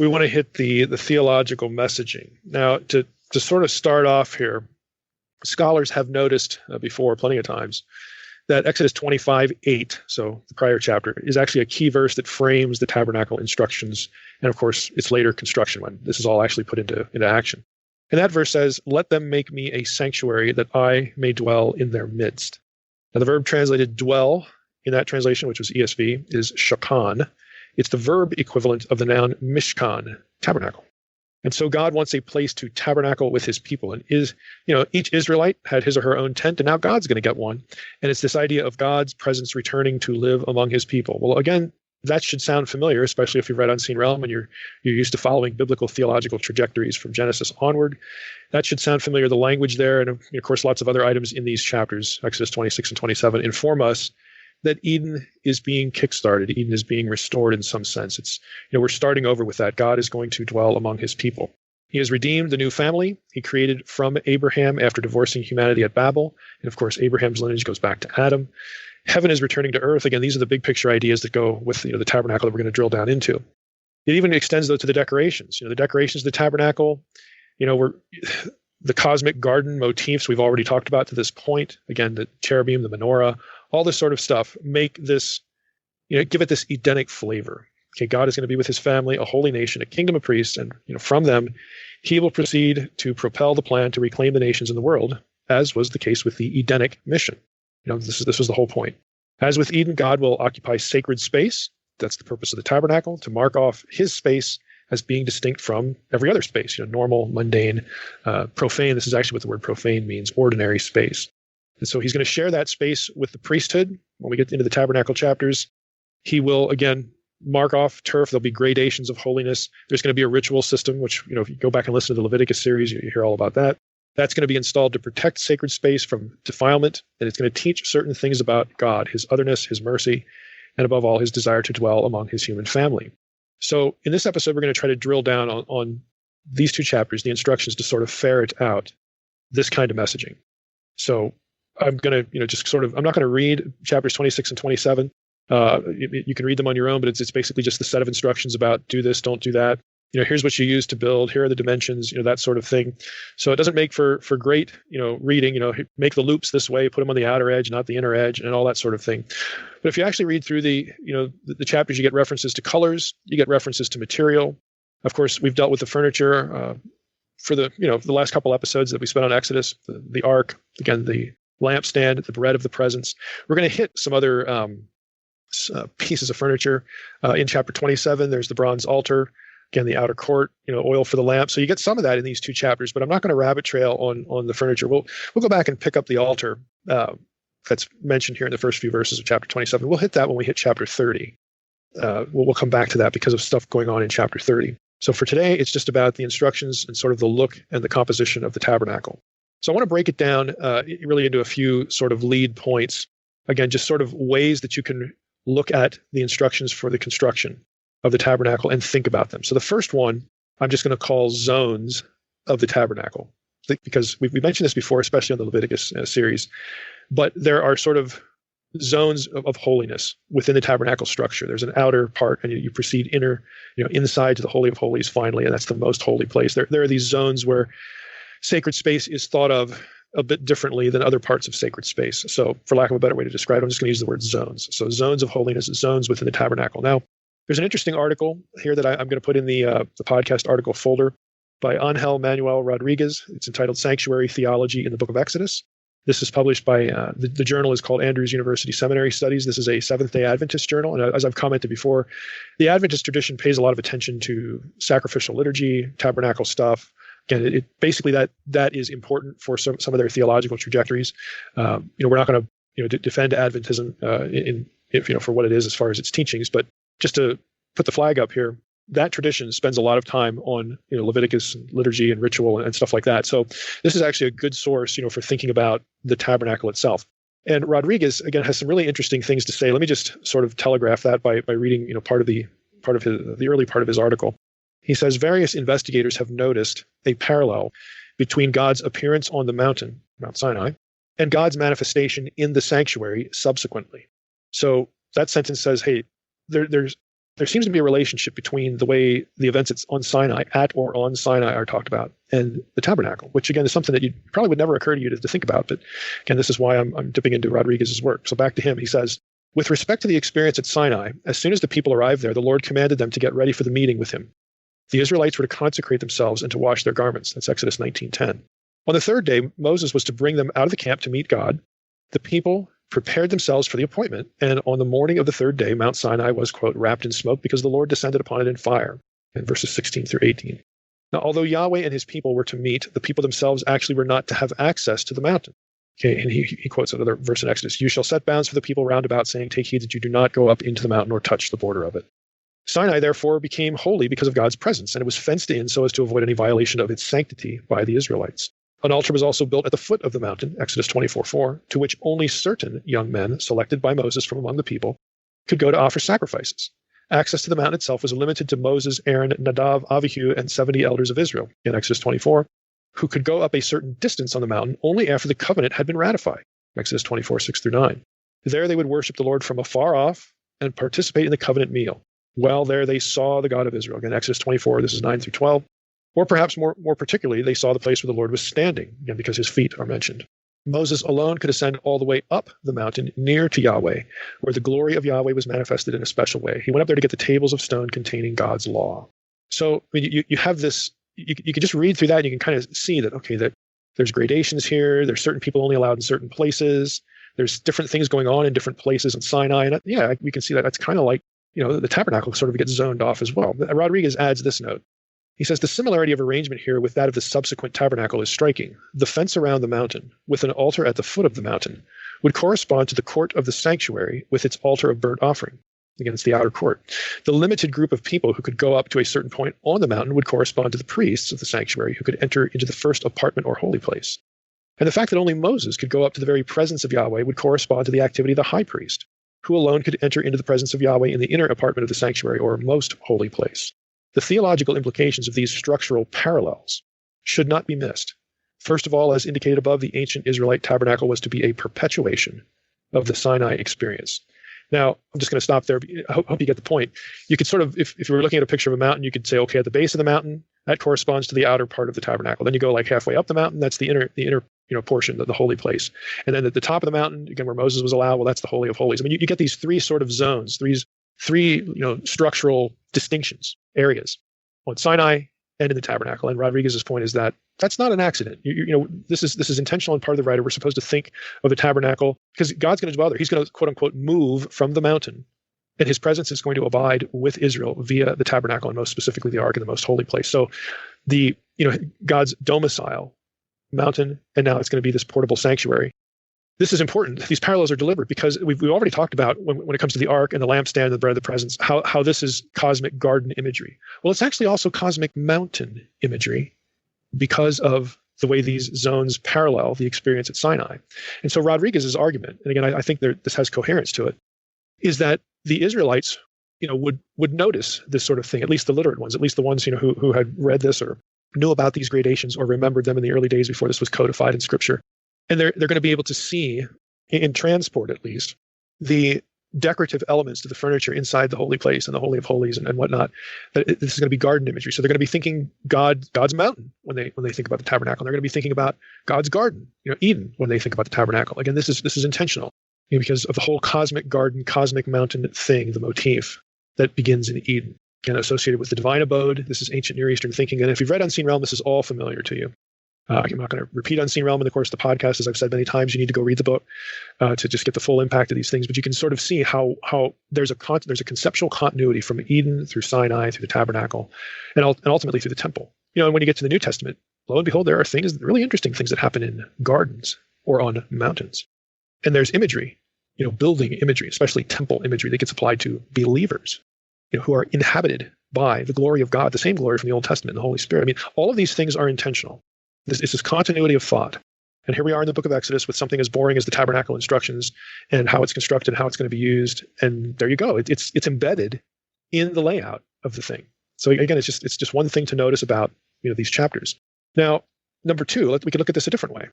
we want to hit the theological messaging. Now, to sort of start off here, scholars have noticed before plenty of times that Exodus 25:8, so the prior chapter, is actually a key verse that frames the tabernacle instructions, and of course, its later construction when this is all actually put into action. And that verse says, "Let them make me a sanctuary that I may dwell in their midst." Now, the verb translated dwell in that translation, which was ESV, is shakan. It's the verb equivalent of the noun mishkan, tabernacle. And so God wants a place to tabernacle with his people. And each Israelite had his or her own tent, and now God's going to get one. And it's this idea of God's presence returning to live among his people. Well, again, that should sound familiar, especially if you've read Unseen Realm and you're used to following biblical theological trajectories from Genesis onward. That should sound familiar. The language there, and of course, lots of other items in these chapters, Exodus 26 and 27, inform us that Eden is being kickstarted. Eden is being restored in some sense. It's, we're starting over with that. God is going to dwell among his people. He has redeemed the new family he created from Abraham after divorcing humanity at Babel. And of course, Abraham's lineage goes back to Adam. Heaven is returning to earth. Again, these are the big picture ideas that go with the tabernacle that we're going to drill down into. It even extends, though, to the decorations. The decorations of the tabernacle, the cosmic garden motifs we've already talked about to this point. Again, the cherubim, the menorah, all this sort of stuff make this, give it this Edenic flavor. Okay, God is going to be with his family, a holy nation, a kingdom of priests, and from them, he will proceed to propel the plan to reclaim the nations in the world, as was the case with the Edenic mission. This was the whole point. As with Eden, God will occupy sacred space. That's the purpose of the tabernacle, to mark off his space as being distinct from every other space, normal, mundane, profane. This is actually what the word profane means, ordinary space. And so he's going to share that space with the priesthood. When we get into the tabernacle chapters, he will, again, mark off turf. There'll be gradations of holiness. There's going to be a ritual system, which, if you go back and listen to the Leviticus series, you hear all about that. That's going to be installed to protect sacred space from defilement, and it's going to teach certain things about God, his otherness, his mercy, and above all, his desire to dwell among his human family. So in this episode, we're going to try to drill down on these two chapters, the instructions to sort of ferret out this kind of messaging. So I'm going to, I'm not going to read chapters 26 and 27. You can read them on your own, but it's basically just the set of instructions about do this, don't do that. Here's what you use to build. Here are the dimensions, that sort of thing. So it doesn't make for great, reading, make the loops this way, put them on the outer edge, not the inner edge, and all that sort of thing. But if you actually read through the chapters, you get references to colors, you get references to material. Of course, we've dealt with the furniture for the last couple episodes that we spent on Exodus, the Ark, again, the lampstand, the bread of the presence. We're going to hit some other pieces of furniture. In chapter 27, there's the bronze altar, again, the outer court, oil for the lamp. So you get some of that in these two chapters, but I'm not going to rabbit trail on the furniture. We'll go back and pick up the altar that's mentioned here in the first few verses of chapter 27. We'll hit that when we hit chapter 30. We'll come back to that because of stuff going on in chapter 30. So for today, it's just about the instructions and sort of the look and the composition of the tabernacle. So I want to break it down really into a few sort of lead points. Again, just sort of ways that you can look at the instructions for the construction of the tabernacle and think about them. So the first one, I'm just going to call zones of the tabernacle, because we mentioned this before, especially on the Leviticus series, but there are sort of zones of holiness within the tabernacle structure. There's an outer part, and you proceed inside to the Holy of Holies finally, and that's the most holy place. There are these zones where sacred space is thought of a bit differently than other parts of sacred space. So for lack of a better way to describe it, I'm just going to use the word zones. So zones of holiness, zones within the tabernacle. Now, there's an interesting article here that I'm going to put in the podcast article folder by Angel Manuel Rodriguez. It's entitled Sanctuary Theology in the Book of Exodus. This is published by, the journal is called Andrews University Seminary Studies. This is a Seventh-day Adventist journal. And as I've commented before, the Adventist tradition pays a lot of attention to sacrificial liturgy, tabernacle stuff. Again, basically that is important for some of their theological trajectories. We're not going to defend Adventism for what it is as far as its teachings, but just to put the flag up here, that tradition spends a lot of time on Leviticus and liturgy and ritual and stuff like that. So this is actually a good source for thinking about the tabernacle itself. And Rodriguez again has some really interesting things to say. Let me just sort of telegraph that by reading part of the early part of his article. He says various investigators have noticed a parallel between God's appearance on the mountain, Mount Sinai, and God's manifestation in the sanctuary subsequently. So that sentence says, hey, there's there seems to be a relationship between the way the events on Sinai, at or on Sinai, are talked about, and the tabernacle, which again is something that you probably would never occur to you to think about. But again, this is why I'm dipping into Rodriguez's work. So back to him, he says, with respect to the experience at Sinai, as soon as the people arrived there, the Lord commanded them to get ready for the meeting with him. The Israelites were to consecrate themselves and to wash their garments. That's Exodus 19:10. On the third day, Moses was to bring them out of the camp to meet God. The people prepared themselves for the appointment, and on the morning of the third day, Mount Sinai was, quote, wrapped in smoke because the Lord descended upon it in fire, in verses 16 through 18. Now, although Yahweh and his people were to meet, the people themselves actually were not to have access to the mountain. Okay, and he quotes another verse in Exodus, you shall set bounds for the people round about, saying, take heed that you do not go up into the mountain or touch the border of it. Sinai, therefore, became holy because of God's presence, and it was fenced in so as to avoid any violation of its sanctity by the Israelites. An altar was also built at the foot of the mountain, Exodus 24:4, to which only certain young men, selected by Moses from among the people, could go to offer sacrifices. Access to the mountain itself was limited to Moses, Aaron, Nadav, Avihu, and 70 elders of Israel, in Exodus 24, who could go up a certain distance on the mountain only after the covenant had been ratified, Exodus 24:6-9. There they would worship the Lord from afar off and participate in the covenant meal. While there they saw the God of Israel, again, Exodus 24, this is 9-12. Or perhaps more particularly, they saw the place where the Lord was standing, again, because his feet are mentioned. Moses alone could ascend all the way up the mountain near to Yahweh, where the glory of Yahweh was manifested in a special way. He went up there to get the tables of stone containing God's law. So I mean, you have this, you can just read through that and you can kind of see that, okay, that there's gradations here. There's certain people only allowed in certain places. There's different things going on in different places in Sinai. And yeah, we can see that. That's kind of like, the tabernacle sort of gets zoned off as well. Rodriguez adds this note. He says the similarity of arrangement here with that of the subsequent tabernacle is striking. The fence around the mountain, with an altar at the foot of the mountain, would correspond to the court of the sanctuary with its altar of burnt offering. Again, it's the outer court. The limited group of people who could go up to a certain point on the mountain would correspond to the priests of the sanctuary who could enter into the first apartment or holy place. And the fact that only Moses could go up to the very presence of Yahweh would correspond to the activity of the high priest, who alone could enter into the presence of Yahweh in the inner apartment of the sanctuary or most holy place. The theological implications of these structural parallels should not be missed. First of all, as indicated above, the ancient Israelite tabernacle was to be a perpetuation of the Sinai experience. Now, I'm just going to stop there. I hope you get the point. You could sort of, if you were looking at a picture of a mountain, you could say, okay, at the base of the mountain, that corresponds to the outer part of the tabernacle. Then you go like halfway up the mountain, that's the inner portion of the holy place. And then at the top of the mountain, again, where Moses was allowed, well, that's the Holy of Holies. I mean, you get these three sort of zones, three structural distinctions, areas on Sinai and in the tabernacle. And Rodriguez's point is that that's not an accident. This is intentional on part of the writer. We're supposed to think of the tabernacle because God's going to dwell there. He's going to, quote unquote, move from the mountain, and his presence is going to abide with Israel via the tabernacle, and most specifically the ark in the most holy place. So God's domicile, mountain, and now it's going to be this portable sanctuary. This is important. These parallels are deliberate because we've already talked about when it comes to the ark and the lampstand and the bread of the presence, how this is cosmic garden imagery. Well, it's actually also cosmic mountain imagery because of the way these zones parallel the experience at Sinai. And so Rodriguez's argument, and again, I think this has coherence to it, is that the Israelites, would notice this sort of thing, at least the literate ones, at least the ones, who had read this or knew about these gradations or remembered them in the early days before this was codified in Scripture. And they're going to be able to see, in transport at least, the decorative elements to the furniture inside the holy place and the Holy of Holies and whatnot. That this is going to be garden imagery. So they're going to be thinking God's mountain when they think about the tabernacle. And they're going to be thinking about God's garden, Eden, when they think about the tabernacle. Again, this is intentional because of the whole cosmic garden, cosmic mountain thing, the motif that begins in Eden, again, associated with the divine abode. This is ancient Near Eastern thinking. And if you've read Unseen Realm, this is all familiar to you. I'm not going to repeat Unseen Realm in the course of the podcast. As I've said many times, you need to go read the book to just get the full impact of these things. But you can sort of see how there's a conceptual continuity from Eden through Sinai, through the tabernacle, and ultimately through the temple. And when you get to the New Testament, lo and behold, there are really interesting things that happen in gardens or on mountains. And there's imagery, building imagery, especially temple imagery that gets applied to believers, who are inhabited by the glory of God, the same glory from the Old Testament and the Holy Spirit. I mean, all of these things are intentional. This is continuity of thought. And here we are in the book of Exodus with something as boring as the tabernacle instructions and how it's constructed, how it's going to be used. And there you go. It's embedded in the layout of the thing. So again, it's just one thing to notice about these chapters. Now, number two, we can look at this a different way.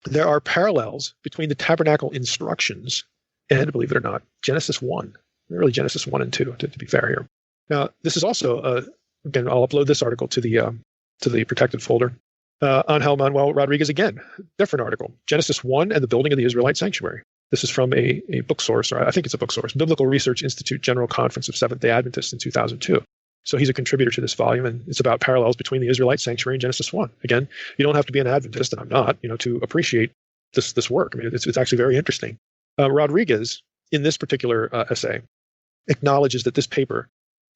There are parallels between the tabernacle instructions and, believe it or not, Genesis 1. Really Genesis 1 and 2, to be fair here. Now, this is also, again, I'll upload this article to the protected folder. Angel Manuel Rodriguez, again, different article. Genesis 1 and the building of the Israelite sanctuary. This is from a book source, or I think it's a book source, Biblical Research Institute General Conference of Seventh-day Adventists in 2002. So he's a contributor to this volume, and it's about parallels between the Israelite sanctuary and Genesis 1. Again, you don't have to be an Adventist, and I'm not, to appreciate this work. I mean, it's actually very interesting. Rodriguez, in this particular essay, acknowledges that this paper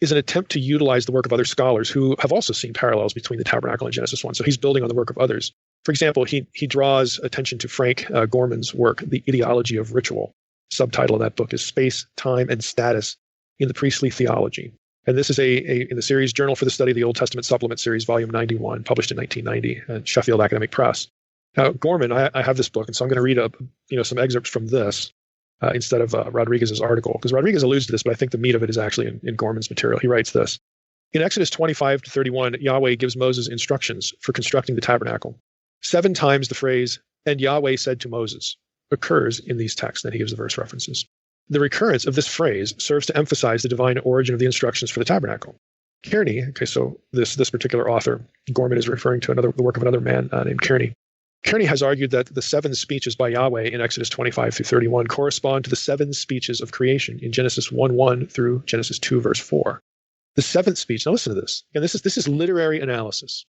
is an attempt to utilize the work of other scholars who have also seen parallels between the Tabernacle and Genesis 1. So he's building on the work of others. For example, he draws attention to Frank Gorman's work, The Ideology of Ritual. Subtitle of that book is Space, Time, and Status in the Priestly Theology. And this is in the series Journal for the Study of the Old Testament Supplement Series, Volume 91, published in 1990 at Sheffield Academic Press. Now, Gorman, I have this book, and so I'm going to read some excerpts from this instead of Rodriguez's article, because Rodriguez alludes to this, but I think the meat of it is actually in Gorman's material. He writes this. In Exodus 25-31, Yahweh gives Moses instructions for constructing the tabernacle. 7 times the phrase, "and Yahweh said to Moses," occurs in these texts, and he gives the verse references. The recurrence of this phrase serves to emphasize the divine origin of the instructions for the tabernacle. Kearney, okay, so this particular author, Gorman, is referring to the work of another man named Kearney. Kearney has argued that the 7 speeches by Yahweh in Exodus 25-31 correspond to the 7 speeches of creation in Genesis 1:1 through Genesis 2, verse 4. The 7th speech, now listen to this. And this is literary analysis.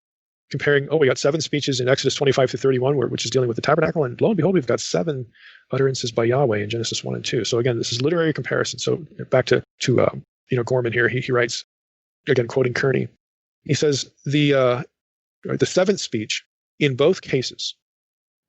Comparing, we got 7 speeches in Exodus 25-31, which is dealing with the tabernacle, and lo and behold, we've got 7 utterances by Yahweh in Genesis 1 and 2. So again, this is literary comparison. So back to Gorman here, he writes, again, quoting Kearney, he says, the 7th speech in both cases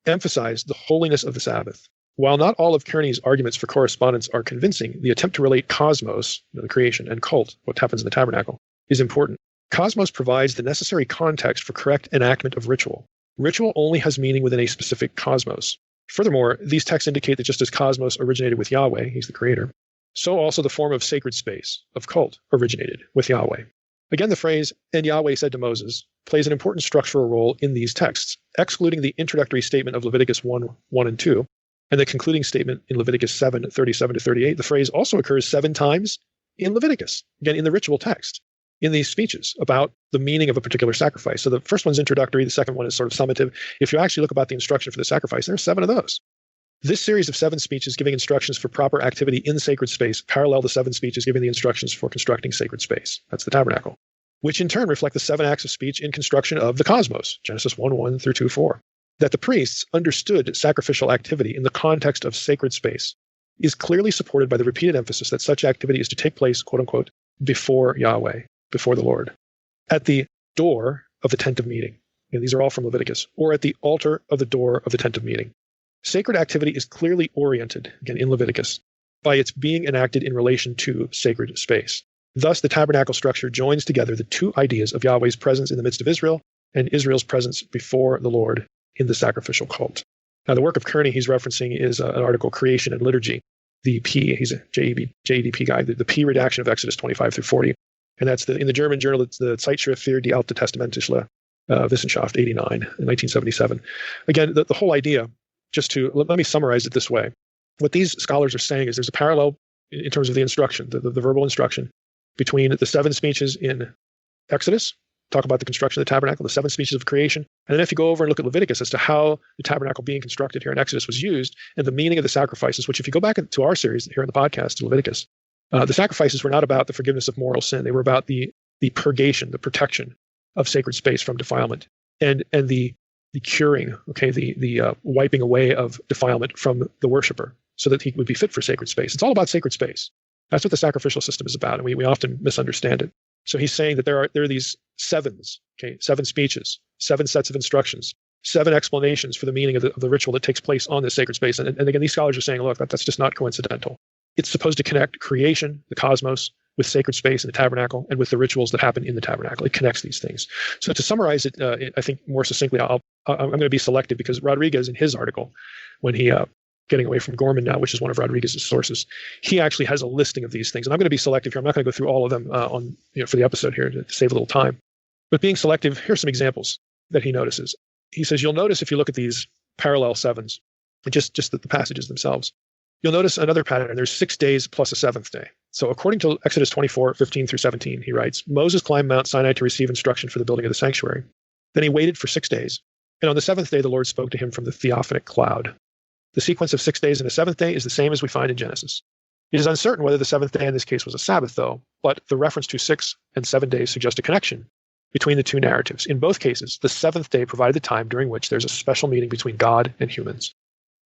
emphasize the holiness of the Sabbath. While not all of Kearney's arguments for correspondence are convincing, the attempt to relate cosmos, the creation, and cult, what happens in the tabernacle, is important. Cosmos provides the necessary context for correct enactment of ritual. Ritual only has meaning within a specific cosmos. Furthermore, these texts indicate that just as cosmos originated with Yahweh, he's the creator, so also the form of sacred space, of cult, originated with Yahweh. Again, the phrase, "and Yahweh said to Moses," plays an important structural role in these texts, excluding the introductory statement of Leviticus 1 and 2, and the concluding statement in Leviticus 7:37-38. The phrase also occurs 7 times in Leviticus, again, in the ritual text, in these speeches about the meaning of a particular sacrifice. So the first one's introductory, the second one is sort of summative. If you actually look about the instruction for the sacrifice, there are 7 of those. This series of 7 speeches giving instructions for proper activity in sacred space parallel the 7 speeches giving the instructions for constructing sacred space. That's the tabernacle, which in turn reflect the 7 acts of speech in construction of the cosmos, Genesis 1:1 through 2:4. That the priests understood sacrificial activity in the context of sacred space is clearly supported by the repeated emphasis that such activity is to take place, quote unquote, before Yahweh, before the Lord, at the door of the tent of meeting. And these are all from Leviticus, or at the altar of the door of the tent of meeting. Sacred activity is clearly oriented, again in Leviticus, by its being enacted in relation to sacred space. Thus, the tabernacle structure joins together the 2 ideas of Yahweh's presence in the midst of Israel and Israel's presence before the Lord in the sacrificial cult. Now, the work of Kearney he's referencing is an article, Creation and Liturgy. The P, he's a JEDP guy, the P redaction of Exodus 25-40. And that's in the German journal, it's the Zeitschrift für die Alte Testamentliche Wissenschaft, 89, in 1977. Again, the whole idea, let me summarize it this way. What these scholars are saying is there's a parallel in terms of the instruction, the verbal instruction, between the 7 speeches in Exodus, talk about the construction of the tabernacle, the 7 speeches of creation, and then if you go over and look at Leviticus as to how the tabernacle being constructed here in Exodus was used, and the meaning of the sacrifices, which if you go back to our series here in the podcast, to Leviticus, the sacrifices were not about the forgiveness of mortal sin. They were about the purgation, the protection of sacred space from defilement, and the curing, the wiping away of defilement from the worshiper so that he would be fit for sacred space. It's all about sacred space. That's what the sacrificial system is about, and we often misunderstand it. So he's saying that there are these 7s, 7 speeches, 7 sets of instructions, 7 explanations for the meaning of the ritual that takes place on this sacred space. And again, these scholars are saying, look, that's just not coincidental. It's supposed to connect creation, the cosmos, with sacred space in the tabernacle, and with the rituals that happen in the tabernacle. It connects these things. So to summarize it, I think more succinctly, I'm going to be selective because Rodriguez, in his article, when he getting away from Gorman now, which is one of Rodriguez's sources, he actually has a listing of these things. And I'm going to be selective here. I'm not going to go through all of them for the episode here to save a little time. But being selective, here's some examples that he notices. He says, you'll notice if you look at these parallel 7s, just the passages themselves, You'll notice another pattern. There's 6 days plus a seventh day. So according to Exodus 24:15 through 17, he writes, Moses climbed Mount Sinai to receive instruction for the building of the sanctuary. Then he waited for 6 days. And on the seventh day, the Lord spoke to him from the theophanic cloud. The sequence of 6 days and a seventh day is the same as we find in Genesis. It is uncertain whether the seventh day in this case was a Sabbath, though, but the reference to 6 and 7 days suggests a connection between the two narratives. In both cases, the seventh day provided the time during which there's a special meeting between God and humans.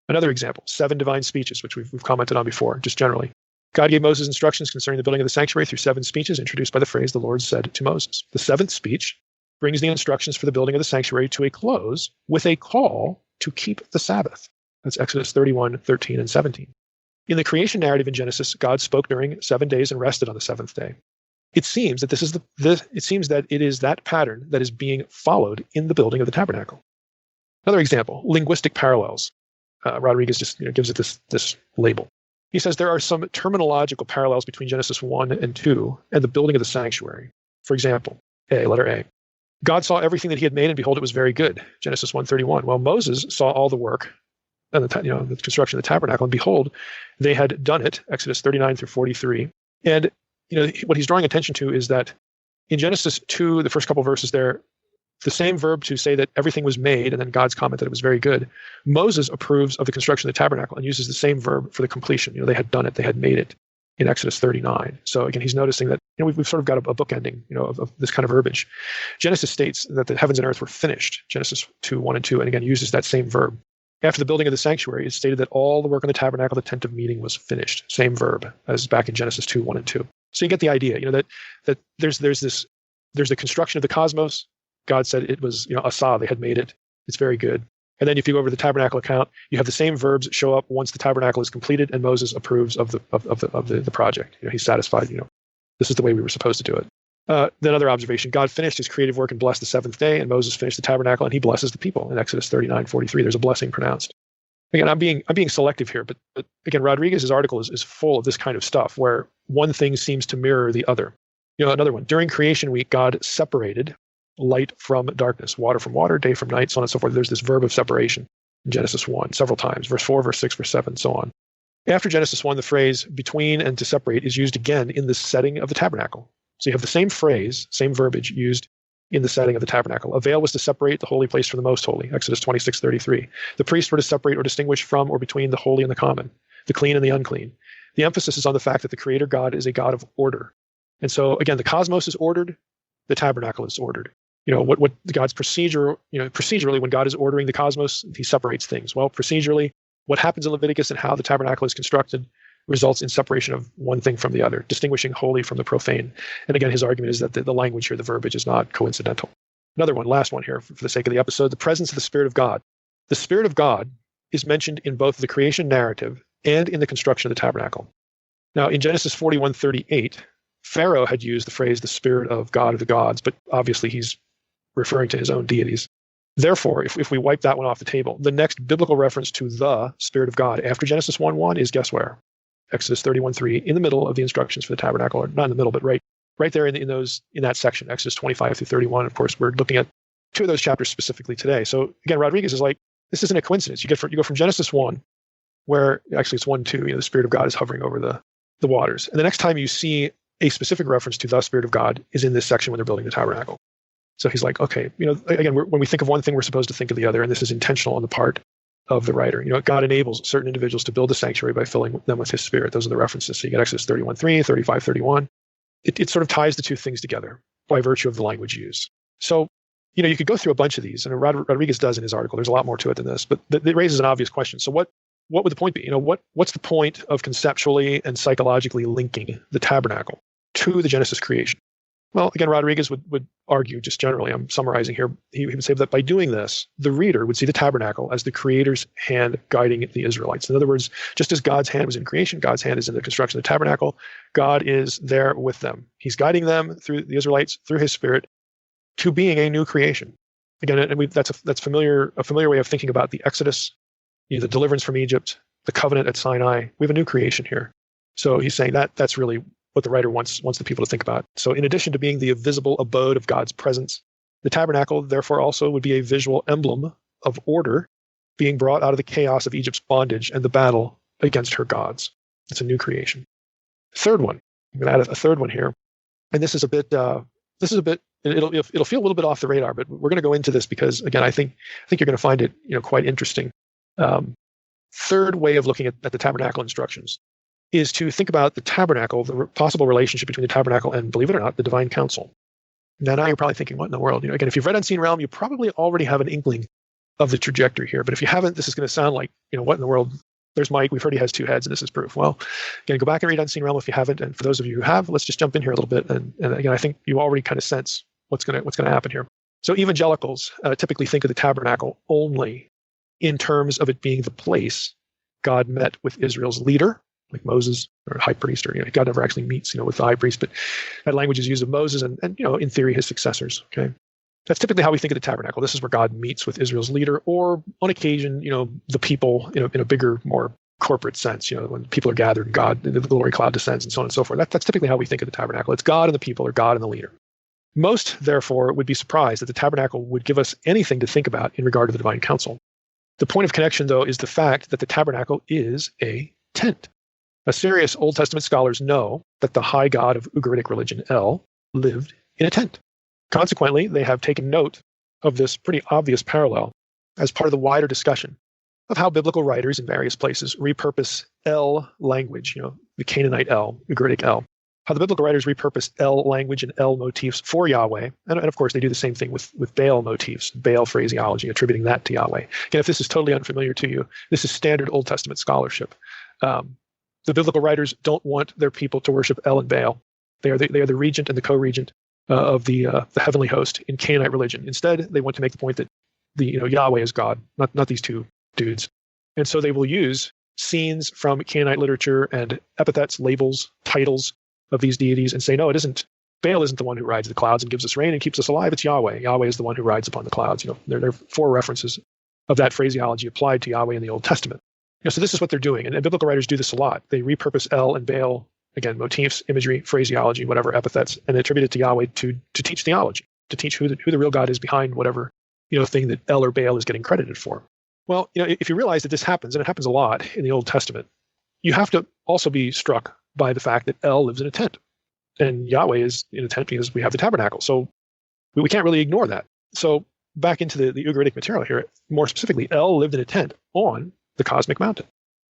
Another example, 7 divine speeches, which we've commented on before, just generally. God gave Moses instructions concerning the building of the sanctuary through 7 speeches introduced by the phrase, the Lord said to Moses. The 7th speech brings the instructions for the building of the sanctuary to a close with a call to keep the Sabbath. That's Exodus 31:13 and 17. In the creation narrative in Genesis, God spoke during 7 days and rested on the 7th day. It seems that it is that pattern that is being followed in the building of the tabernacle. Another example, linguistic parallels. Rodriguez just gives it this label. He says there are some terminological parallels between Genesis 1 and 2 and the building of the sanctuary. For example, letter A. God saw everything that he had made, and behold, it was very good. Genesis 1:31. Well, Moses saw all the work and the construction of the tabernacle, and behold, they had done it. Exodus 39 through 43. And what he's drawing attention to is that in Genesis 2, the first couple verses there, the same verb to say that everything was made, and then God's comment that it was very good. Moses approves of the construction of the tabernacle and uses the same verb for the completion. They had done it, they had made it in Exodus 39. So again, he's noticing that we've sort of got a bookending of this kind of verbiage. Genesis states that the heavens and earth were finished, Genesis 2:1 and 2, and again uses that same verb. After the building of the sanctuary, it's stated that all the work on the tabernacle, the tent of meeting, was finished. Same verb as back in Genesis 2:1 and 2. So you get the idea, that there's the construction of the cosmos. God said it was, asah, they had made it. It's very good. And then if you go over the tabernacle account, you have the same verbs show up once the tabernacle is completed, and Moses approves of the project. He's satisfied. This is the way we were supposed to do it. Then another observation: God finished his creative work and blessed the 7th day, and Moses finished the tabernacle, and he blesses the people in Exodus 39:43. There's a blessing pronounced. Again, I'm being selective here, but again, Rodriguez's article is full of this kind of stuff where one thing seems to mirror the other. Another one: during creation week, God separated light from darkness, water from water, day from night, so on and so forth. There's this verb of separation in Genesis 1 several times, verse 4, verse 6, verse 7, so on. After Genesis 1, the phrase between and to separate is used again in the setting of the tabernacle. So you have the same phrase, same verbiage used in the setting of the tabernacle. A veil was to separate the holy place from the most holy, Exodus 26:33. The priests were to separate or distinguish from or between the holy and the common, the clean and the unclean. The emphasis is on the fact that the Creator God is a God of order. And so, again, the cosmos is ordered, the tabernacle is ordered. What God's procedurally, when God is ordering the cosmos, he separates things. Well, procedurally, what happens in Leviticus and how the tabernacle is constructed results in separation of one thing from the other, distinguishing holy from the profane. And again, his argument is that the language here, the verbiage, is not coincidental. Another one, last one here for the sake of the episode, the presence of the Spirit of God. The Spirit of God is mentioned in both the creation narrative and in the construction of the tabernacle. Now, in Genesis 41:38, Pharaoh had used the phrase the Spirit of God of the gods, but obviously he's referring to his own deities. Therefore, if we wipe that one off the table, the next biblical reference to the Spirit of God after Genesis 1:1 is guess where? Exodus 31:3, in the middle of the instructions for the tabernacle, or not in the middle, but right there in that section, Exodus 25 through 31. Of course, we're looking at 2 of those chapters specifically today. So again, Rodriguez is like, this isn't a coincidence. You go from Genesis 1, where actually it's 1:2, the Spirit of God is hovering over the waters. And the next time you see a specific reference to the Spirit of God is in this section when they're building the tabernacle. So he's like, okay, again, when we think of one thing, we're supposed to think of the other, and this is intentional on the part of the writer. God enables certain individuals to build a sanctuary by filling them with his Spirit. Those are the references. So you get Exodus 31:3, 35:31. It sort of ties the two things together by virtue of the language used. So, you could go through a bunch of these, and Rodriguez does in his article. There's a lot more to it than this, but it raises an obvious question. So what would the point be? What's the point of conceptually and psychologically linking the tabernacle to the Genesis creation? Well, again, Rodriguez would argue, just generally, I'm summarizing here, he would say that by doing this, the reader would see the tabernacle as the Creator's hand guiding the Israelites. In other words, just as God's hand was in creation, God's hand is in the construction of the tabernacle. God is there with them. He's guiding them through the Israelites, through his Spirit, to being a new creation. Again, and that's a familiar way of thinking about the Exodus, the deliverance from Egypt, the covenant at Sinai. We have a new creation here. So he's saying that's really what the writer wants the people to think about. So in addition to being the visible abode of God's presence, the tabernacle therefore also would be a visual emblem of order being brought out of the chaos of Egypt's bondage and the battle against her gods. It's a new creation. Third one, I'm going to add a third one here, and this is a bit. It'll feel a little bit off the radar, but we're going to go into this because, again, I think you're going to find it quite interesting. Third way of looking at the tabernacle instructions is to think about the tabernacle, the possible relationship between the tabernacle and, believe it or not, the divine council. Now you're probably thinking, what in the world? Again, if you've read Unseen Realm, you probably already have an inkling of the trajectory here. But if you haven't, this is going to sound like, what in the world? There's Mike. We've heard he has two heads, and this is proof. Well, again, go back and read Unseen Realm if you haven't. And for those of you who have, let's just jump in here a little bit. And again, I think you already kind of sense what's going to happen here. So evangelicals typically think of the tabernacle only in terms of it being the place God met with Israel's leader, like Moses or high priest, or God never actually meets with the high priest, but that language is used of Moses and in theory his successors. Okay, that's typically how we think of the tabernacle. This is where God meets with Israel's leader, or on occasion, the people, in a bigger, more corporate sense. When people are gathered, God, the glory cloud descends, and so on and so forth. That's typically how we think of the tabernacle. It's God and the people, or God and the leader. Most, therefore, would be surprised that the tabernacle would give us anything to think about in regard to the divine council. The point of connection, though, is the fact that the tabernacle is a tent. Serious Old Testament scholars know that the high god of Ugaritic religion, El, lived in a tent. Consequently, they have taken note of this pretty obvious parallel as part of the wider discussion of how biblical writers in various places repurpose El language, the Canaanite El, Ugaritic El, how the biblical writers repurpose El language and El motifs for Yahweh. And of course, they do the same thing with Baal motifs, Baal phraseology, attributing that to Yahweh. Again, if this is totally unfamiliar to you, this is standard Old Testament scholarship. The biblical writers don't want their people to worship El and Baal. They are the regent and the co-regent of the heavenly host in Canaanite religion. Instead, they want to make the point that Yahweh is God, not these two dudes. And so they will use scenes from Canaanite literature and epithets, labels, titles of these deities, and say, no, it isn't. Baal isn't the one who rides the clouds and gives us rain and keeps us alive. It's Yahweh. Yahweh is the one who rides upon the clouds. There are 4 references of that phraseology applied to Yahweh in the Old Testament. So this is what they're doing, and biblical writers do this a lot. They repurpose El and Baal, again, motifs, imagery, phraseology, whatever epithets, and they attribute it to Yahweh to teach theology, to teach who the real God is behind whatever thing that El or Baal is getting credited for. Well, if you realize that this happens, and it happens a lot in the Old Testament, you have to also be struck by the fact that El lives in a tent, and Yahweh is in a tent because we have the tabernacle. So we can't really ignore that. So back into the Ugaritic material here, more specifically, El lived in a tent on the cosmic mountain.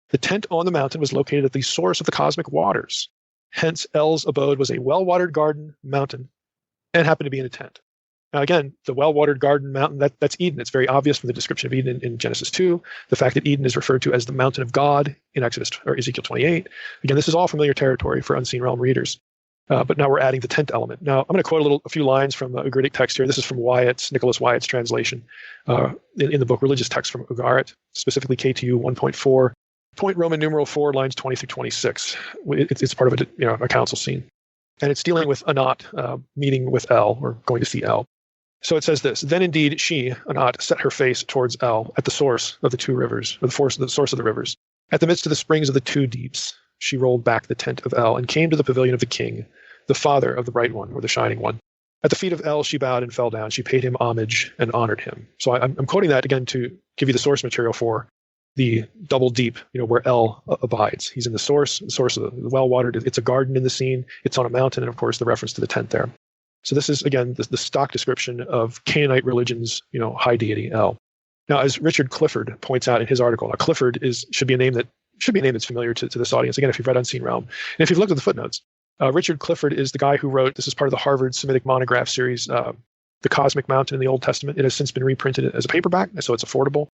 The tent on the mountain was located at the source of the cosmic waters. Hence, El's abode was a well-watered garden mountain and happened to be in a tent. Now, again, the well-watered garden mountain, that's Eden. It's very obvious from the description of Eden in Genesis 2. The fact that Eden is referred to as the mountain of God in Exodus or Ezekiel 28. Again, this is all familiar territory for Unseen Realm readers. But now we're adding the tent element. Now, I'm going to quote a few lines from the Ugaritic text here. This is from Nicholas Wyatt's translation in the book Religious Texts from Ugarit, specifically KTU 1.4, point Roman numeral 4, lines 20 through 26. It's part of a council scene. And it's dealing with Anat meeting with El, or going to see El. So it says this: Then indeed she, Anat, set her face towards El at the source of the 2 rivers, or the source of the rivers. At the midst of the springs of the 2 deeps, she rolled back the tent of El and came to the pavilion of the king, the father of the bright one, or the shining one. At the feet of El, she bowed and fell down. She paid him homage and honored him. So I'm quoting that again to give you the source material for the double deep, where El abides. He's in the source of the well-watered. It's a garden in the scene. It's on a mountain, and of course the reference to the tent there. So this is, again, the stock description of Canaanite religion's, high deity El. Now, as Richard Clifford points out in his article, now Clifford should be a name that's familiar to this audience. Again, if you've read Unseen Realm, and if you've looked at the footnotes, Richard Clifford is the guy who wrote, this is part of the Harvard Semitic monograph series, The Cosmic Mountain in the Old Testament. It has since been reprinted as a paperback, so it's affordable.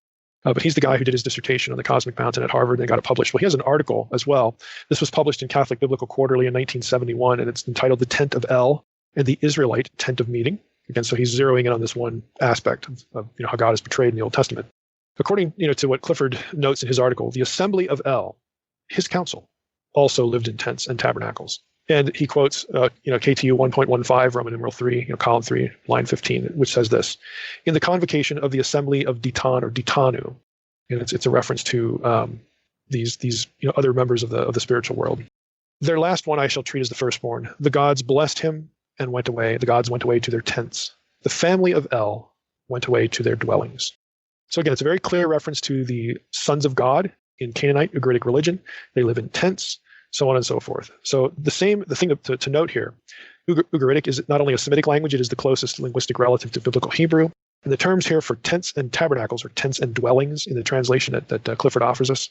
But he's the guy who did his dissertation on the Cosmic Mountain at Harvard and got it published. Well, he has an article as well. This was published in Catholic Biblical Quarterly in 1971, and it's entitled The Tent of El and the Israelite Tent of Meeting. Again, so he's zeroing in on this one aspect of how God is portrayed in the Old Testament. According to what Clifford notes in his article, the assembly of El, his council, also lived in tents and tabernacles. And he quotes, KTU 1.15, Roman numeral 3, column 3, line 15, which says this: in the convocation of the assembly of Ditan or Ditanu, and it's a reference to these other members of the spiritual world. Their last one I shall treat as the firstborn. The gods blessed him and went away. The gods went away to their tents. The family of El went away to their dwellings. So again, it's a very clear reference to the sons of God in Canaanite Ugaritic religion. They live in tents, so on and so forth. So the thing to note here, Ugaritic is not only a Semitic language, it is the closest linguistic relative to Biblical Hebrew. And the terms here for tents and tabernacles, or tents and dwellings in the translation that Clifford offers us,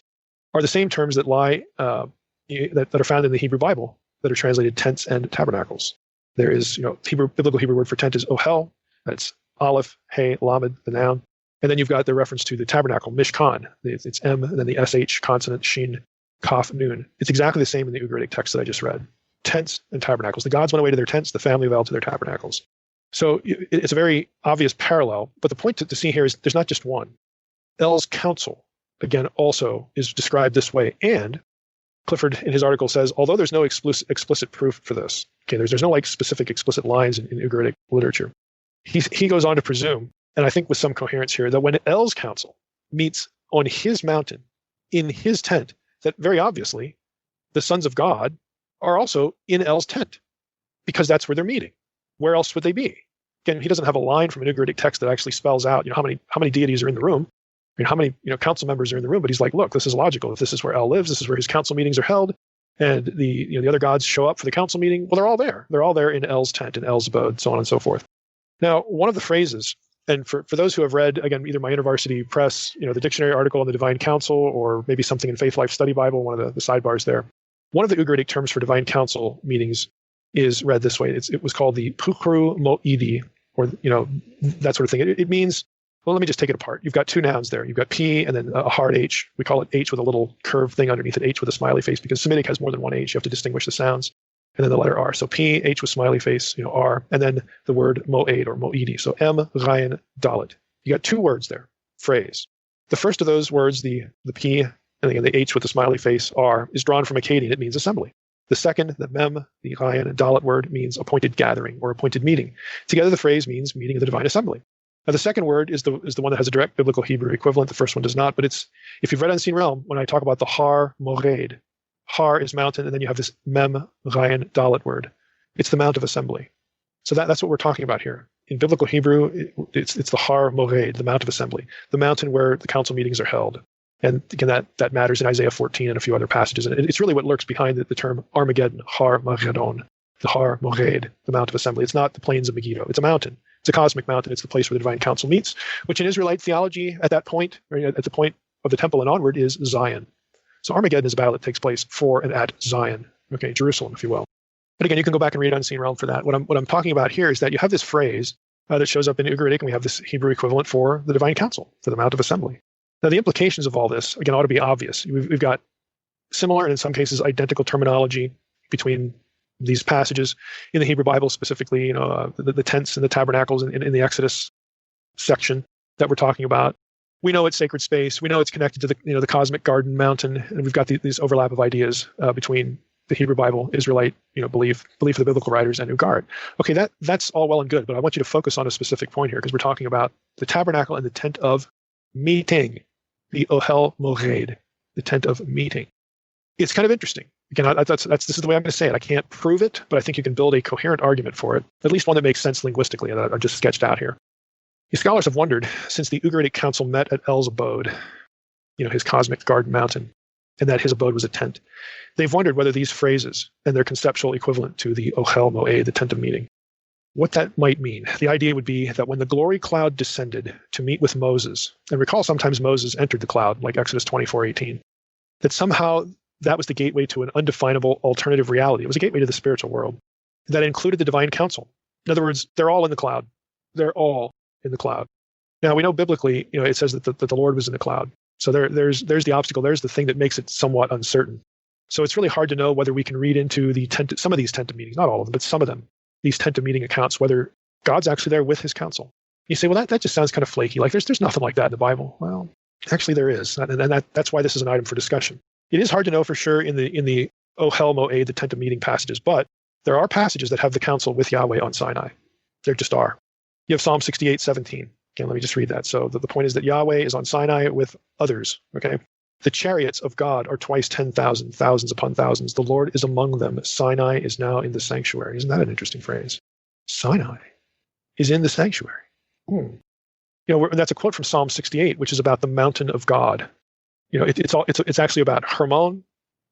are the same terms that lie that are found in the Hebrew Bible that are translated tents and tabernacles. There is, biblical Hebrew word for tent is ohel. That's aleph, hey, lamed, the noun. And then you've got the reference to the tabernacle, mishkan. It's M, and then the SH consonant, shin, kaf, nun. It's exactly the same in the Ugaritic text that I just read. Tents and tabernacles. The gods went away to their tents, the family of El to their tabernacles. So it's a very obvious parallel, but the point to see here is there's not just one. El's council, again, also is described this way. And Clifford, in his article, says, although there's no explicit proof for this, okay, there's no specific explicit lines in Ugaritic literature, he goes on to presume, and I think with some coherence here, that when El's council meets on his mountain, in his tent, that very obviously the sons of God are also in El's tent, because that's where they're meeting. Where else would they be? Again, he doesn't have a line from an Ugaritic text that actually spells out, how many deities are in the room, how many council members are in the room. But he's like, look, this is logical. If this is where El lives, this is where his council meetings are held, and the other gods show up for the council meeting. Well, they're all there. They're all there in El's tent, in El's abode, so on and so forth. Now, one of the phrases, and for those who have read, again, either my InterVarsity Press, the dictionary article on the Divine Council, or maybe something in Faith Life Study Bible, one of the sidebars there, one of the Ugaritic terms for divine council meetings is read this way. It was called the Pukru Mo'idi, or that sort of thing. It means, well, let me just take it apart. You've got two nouns there. You've got P and then a hard H. We call it H with a little curved thing underneath it, H with a smiley face, because Semitic has more than one H. You have to distinguish the sounds. And then the letter R. So P, H with smiley face, R, and then the word Mo'ed or Mo'idi. So M, Ryan, Dalet. You got two words there, phrase. The first of those words, the P, and again, the H with the smiley face, R, is drawn from Akkadian. It means assembly. The second, the Mem, the Ryan, and Dalet word means appointed gathering or appointed meeting. Together, the phrase means meeting of the divine assembly. Now, the second word is the one that has a direct biblical Hebrew equivalent. The first one does not, but if you've read Unseen Realm, when I talk about the Har Mored, Har is mountain, and then you have this Mem, Ryan, Dalet word. It's the Mount of Assembly. So that's what we're talking about here. In biblical Hebrew, it's the Har Mored, the Mount of Assembly, the mountain where the council meetings are held. And again, that matters in Isaiah 14 and a few other passages. And it's really what lurks behind the term Armageddon, Har Mageddon, the Har Mored, the Mount of Assembly. It's not the plains of Megiddo. It's a mountain. It's a cosmic mountain. It's the place where the divine council meets, which in Israelite theology at that point, or at the point of the temple and onward, is Zion. So Armageddon is a battle that takes place for and at Zion, okay, Jerusalem, if you will. But again, you can go back and read Unseen Realm for that. What I'm talking about here is that you have this phrase that shows up in Ugaritic, and we have this Hebrew equivalent for the divine council, for the Mount of Assembly. Now, the implications of all this, again, ought to be obvious. We've got similar and in some cases identical terminology between these passages in the Hebrew Bible, specifically, the tents and the tabernacles in the Exodus section that we're talking about. We know it's sacred space. We know it's connected to the cosmic garden mountain, and we've got these overlap of ideas between the Hebrew Bible, Israelite, belief of the biblical writers, and Ugard. Okay, that's all well and good, but I want you to focus on a specific point here because we're talking about the tabernacle and the tent of meeting, the Ohel Mored, the tent of meeting. It's kind of interesting. Again, this is the way I'm going to say it. I can't prove it, but I think you can build a coherent argument for it, at least one that makes sense linguistically, and I've just sketched out here. The scholars have wondered, since the Ugaritic council met at El's abode, his cosmic garden mountain, and that his abode was a tent, they've wondered whether these phrases and their conceptual equivalent to the Ohel Moed, the tent of meeting, what that might mean. The idea would be that when the glory cloud descended to meet with Moses, and recall sometimes Moses entered the cloud, like Exodus 24:18, that somehow that was the gateway to an undefinable alternative reality. It was a gateway to the spiritual world that included the divine council. In other words, they're all in the cloud. They're all in the cloud. Now, we know biblically, it says that the Lord was in the cloud. So there's the obstacle. There's the thing that makes it somewhat uncertain. So it's really hard to know whether we can read into some of these tent of meetings, not all of them, but some of them, these tent of meeting accounts, whether God's actually there with his council. You say, well, that just sounds kind of flaky. Like there's nothing like that in the Bible. Well, actually there is. And that's why this is an item for discussion. It is hard to know for sure in the Ohel Moed, the tent of meeting passages, but there are passages that have the council with Yahweh on Sinai. There just are. You have Psalm 68:17. Again, let me just read that. So the point is that Yahweh is on Sinai with others, okay? The chariots of God are twice 10,000, thousands upon thousands. The Lord is among them. Sinai is now in the sanctuary. Isn't that an interesting phrase? Sinai is in the sanctuary. That's a quote from Psalm 68, which is about the mountain of God. It's actually about Hermon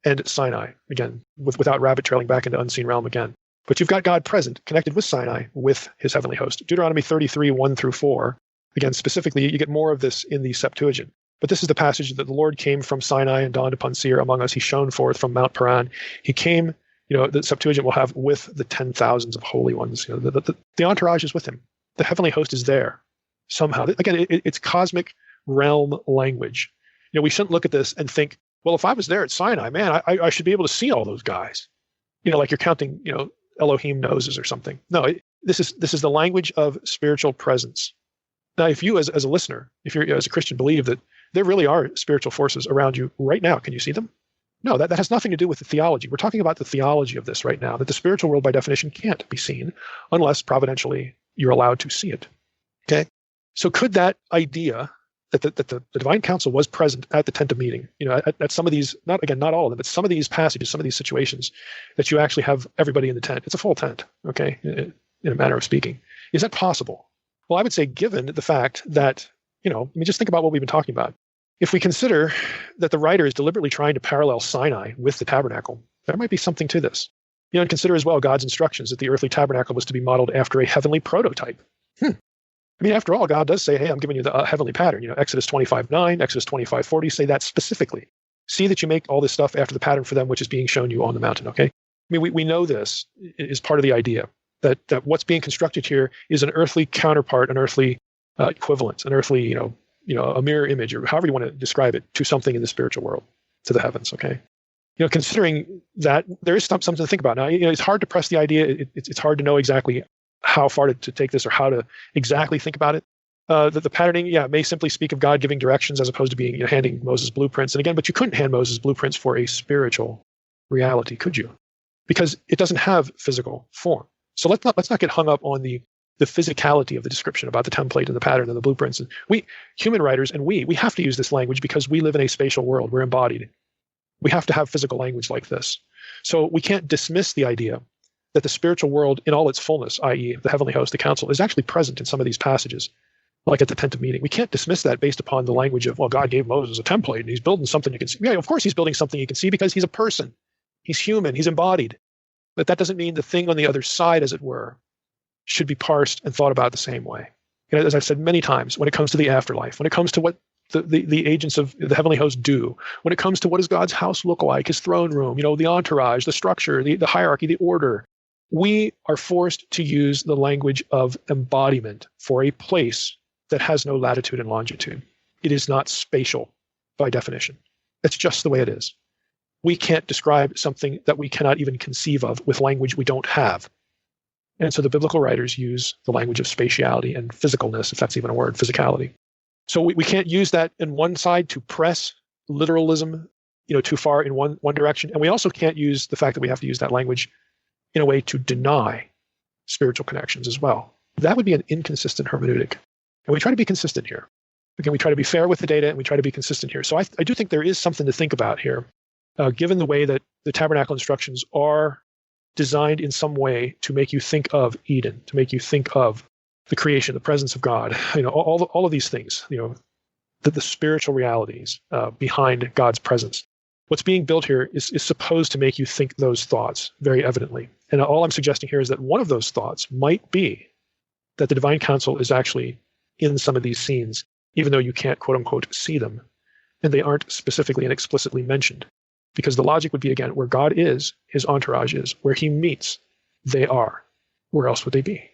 and Sinai, again, without rabbit trailing back into unseen realm again. But you've got God present, connected with Sinai, with his heavenly host. Deuteronomy 33, 1 through 4. Again, specifically, you get more of this in the Septuagint. But this is the passage that the Lord came from Sinai and dawned upon Seir among us. He shone forth from Mount Paran. He came, the Septuagint will have with the 10,000s of holy ones. The entourage is with him. The heavenly host is there somehow. Again, it's cosmic realm language. We shouldn't look at this and think, well, if I was there at Sinai, man, I should be able to see all those guys. Like you're counting, Elohim noses or something. No, this is the language of spiritual presence. Now, if you as a listener, if you're as a Christian believe that there really are spiritual forces around you right now, can you see them? No, that has nothing to do with the theology. We're talking about the theology of this right now, that the spiritual world by definition can't be seen unless providentially you're allowed to see it. Okay? So could that idea that the divine council was present at the tent of meeting, at some of these, not all of them, but some of these passages, some of these situations that you actually have everybody in the tent. It's a full tent, okay, in a manner of speaking. Is that possible? Well, I would say given the fact that, just think about what we've been talking about. If we consider that the writer is deliberately trying to parallel Sinai with the tabernacle, there might be something to this. And consider as well God's instructions that the earthly tabernacle was to be modeled after a heavenly prototype. After all, God does say, hey, I'm giving you the heavenly pattern. Exodus 25:9, Exodus 25:40 say that specifically. See that you make all this stuff after the pattern for them, which is being shown you on the mountain, okay? We know this is part of the idea that what's being constructed here is an earthly counterpart, an earthly equivalent, an earthly, a mirror image, or however you want to describe it, to something in the spiritual world, to the heavens, okay? Considering that, there is something to think about. Now, it's hard to press the idea. It's hard to know exactly how far to take this or how to exactly think about it. The patterning, may simply speak of God giving directions as opposed to being handing Moses blueprints. And again, but you couldn't hand Moses blueprints for a spiritual reality, could you? Because it doesn't have physical form. So let's not get hung up on the physicality of the description about the template and the pattern and the blueprints. And we, human writers, and we have to use this language because we live in a spatial world. We're embodied. We have to have physical language like this. So we can't dismiss the idea that the spiritual world in all its fullness, i.e. the heavenly host, the council, is actually present in some of these passages, like at the tent of meeting. We can't dismiss that based upon the language of, well, God gave Moses a template and he's building something you can see. Yeah, of course he's building something you can see because he's a person. He's human. He's embodied. But that doesn't mean the thing on the other side, as it were, should be parsed and thought about the same way. As I've said many times, when it comes to the afterlife, when it comes to what the agents of the heavenly host do, when it comes to what does God's house look like, his throne room, the entourage, the structure, the hierarchy, the order, we are forced to use the language of embodiment for a place that has no latitude and longitude. It is not spatial by definition. That's just the way it is. We can't describe something that we cannot even conceive of with language we don't have. And so the biblical writers use the language of spatiality and physicalness, if that's even a word, physicality. So we can't use that in one side to press literalism, too far in one direction. And we also can't use the fact that we have to use that language in a way to deny spiritual connections as well. That would be an inconsistent hermeneutic. And we try to be consistent here. Again, we try to be fair with the data and we try to be consistent here. So I do think there is something to think about here, given the way that the tabernacle instructions are designed in some way to make you think of Eden, to make you think of the creation, the presence of God, all of these things, the spiritual realities behind God's presence. What's being built here is supposed to make you think those thoughts very evidently. And all I'm suggesting here is that one of those thoughts might be that the divine council is actually in some of these scenes, even though you can't, quote unquote, see them. And they aren't specifically and explicitly mentioned. Because the logic would be, again, where God is, his entourage is. Where he meets, they are. Where else would they be?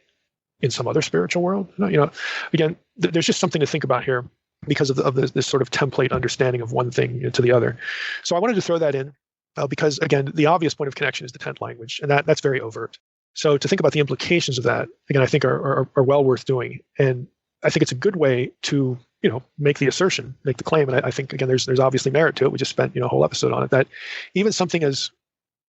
In some other spiritual world? No, again, there's just something to think about here because of this sort of template understanding of one thing to the other. So I wanted to throw that in because, again, the obvious point of connection is the tent language, and that's very overt. So to think about the implications of that, again, I think are well worth doing. And I think it's a good way to, make the assertion, make the claim. And I think, again, there's obviously merit to it. We just spent, a whole episode on it, that even something as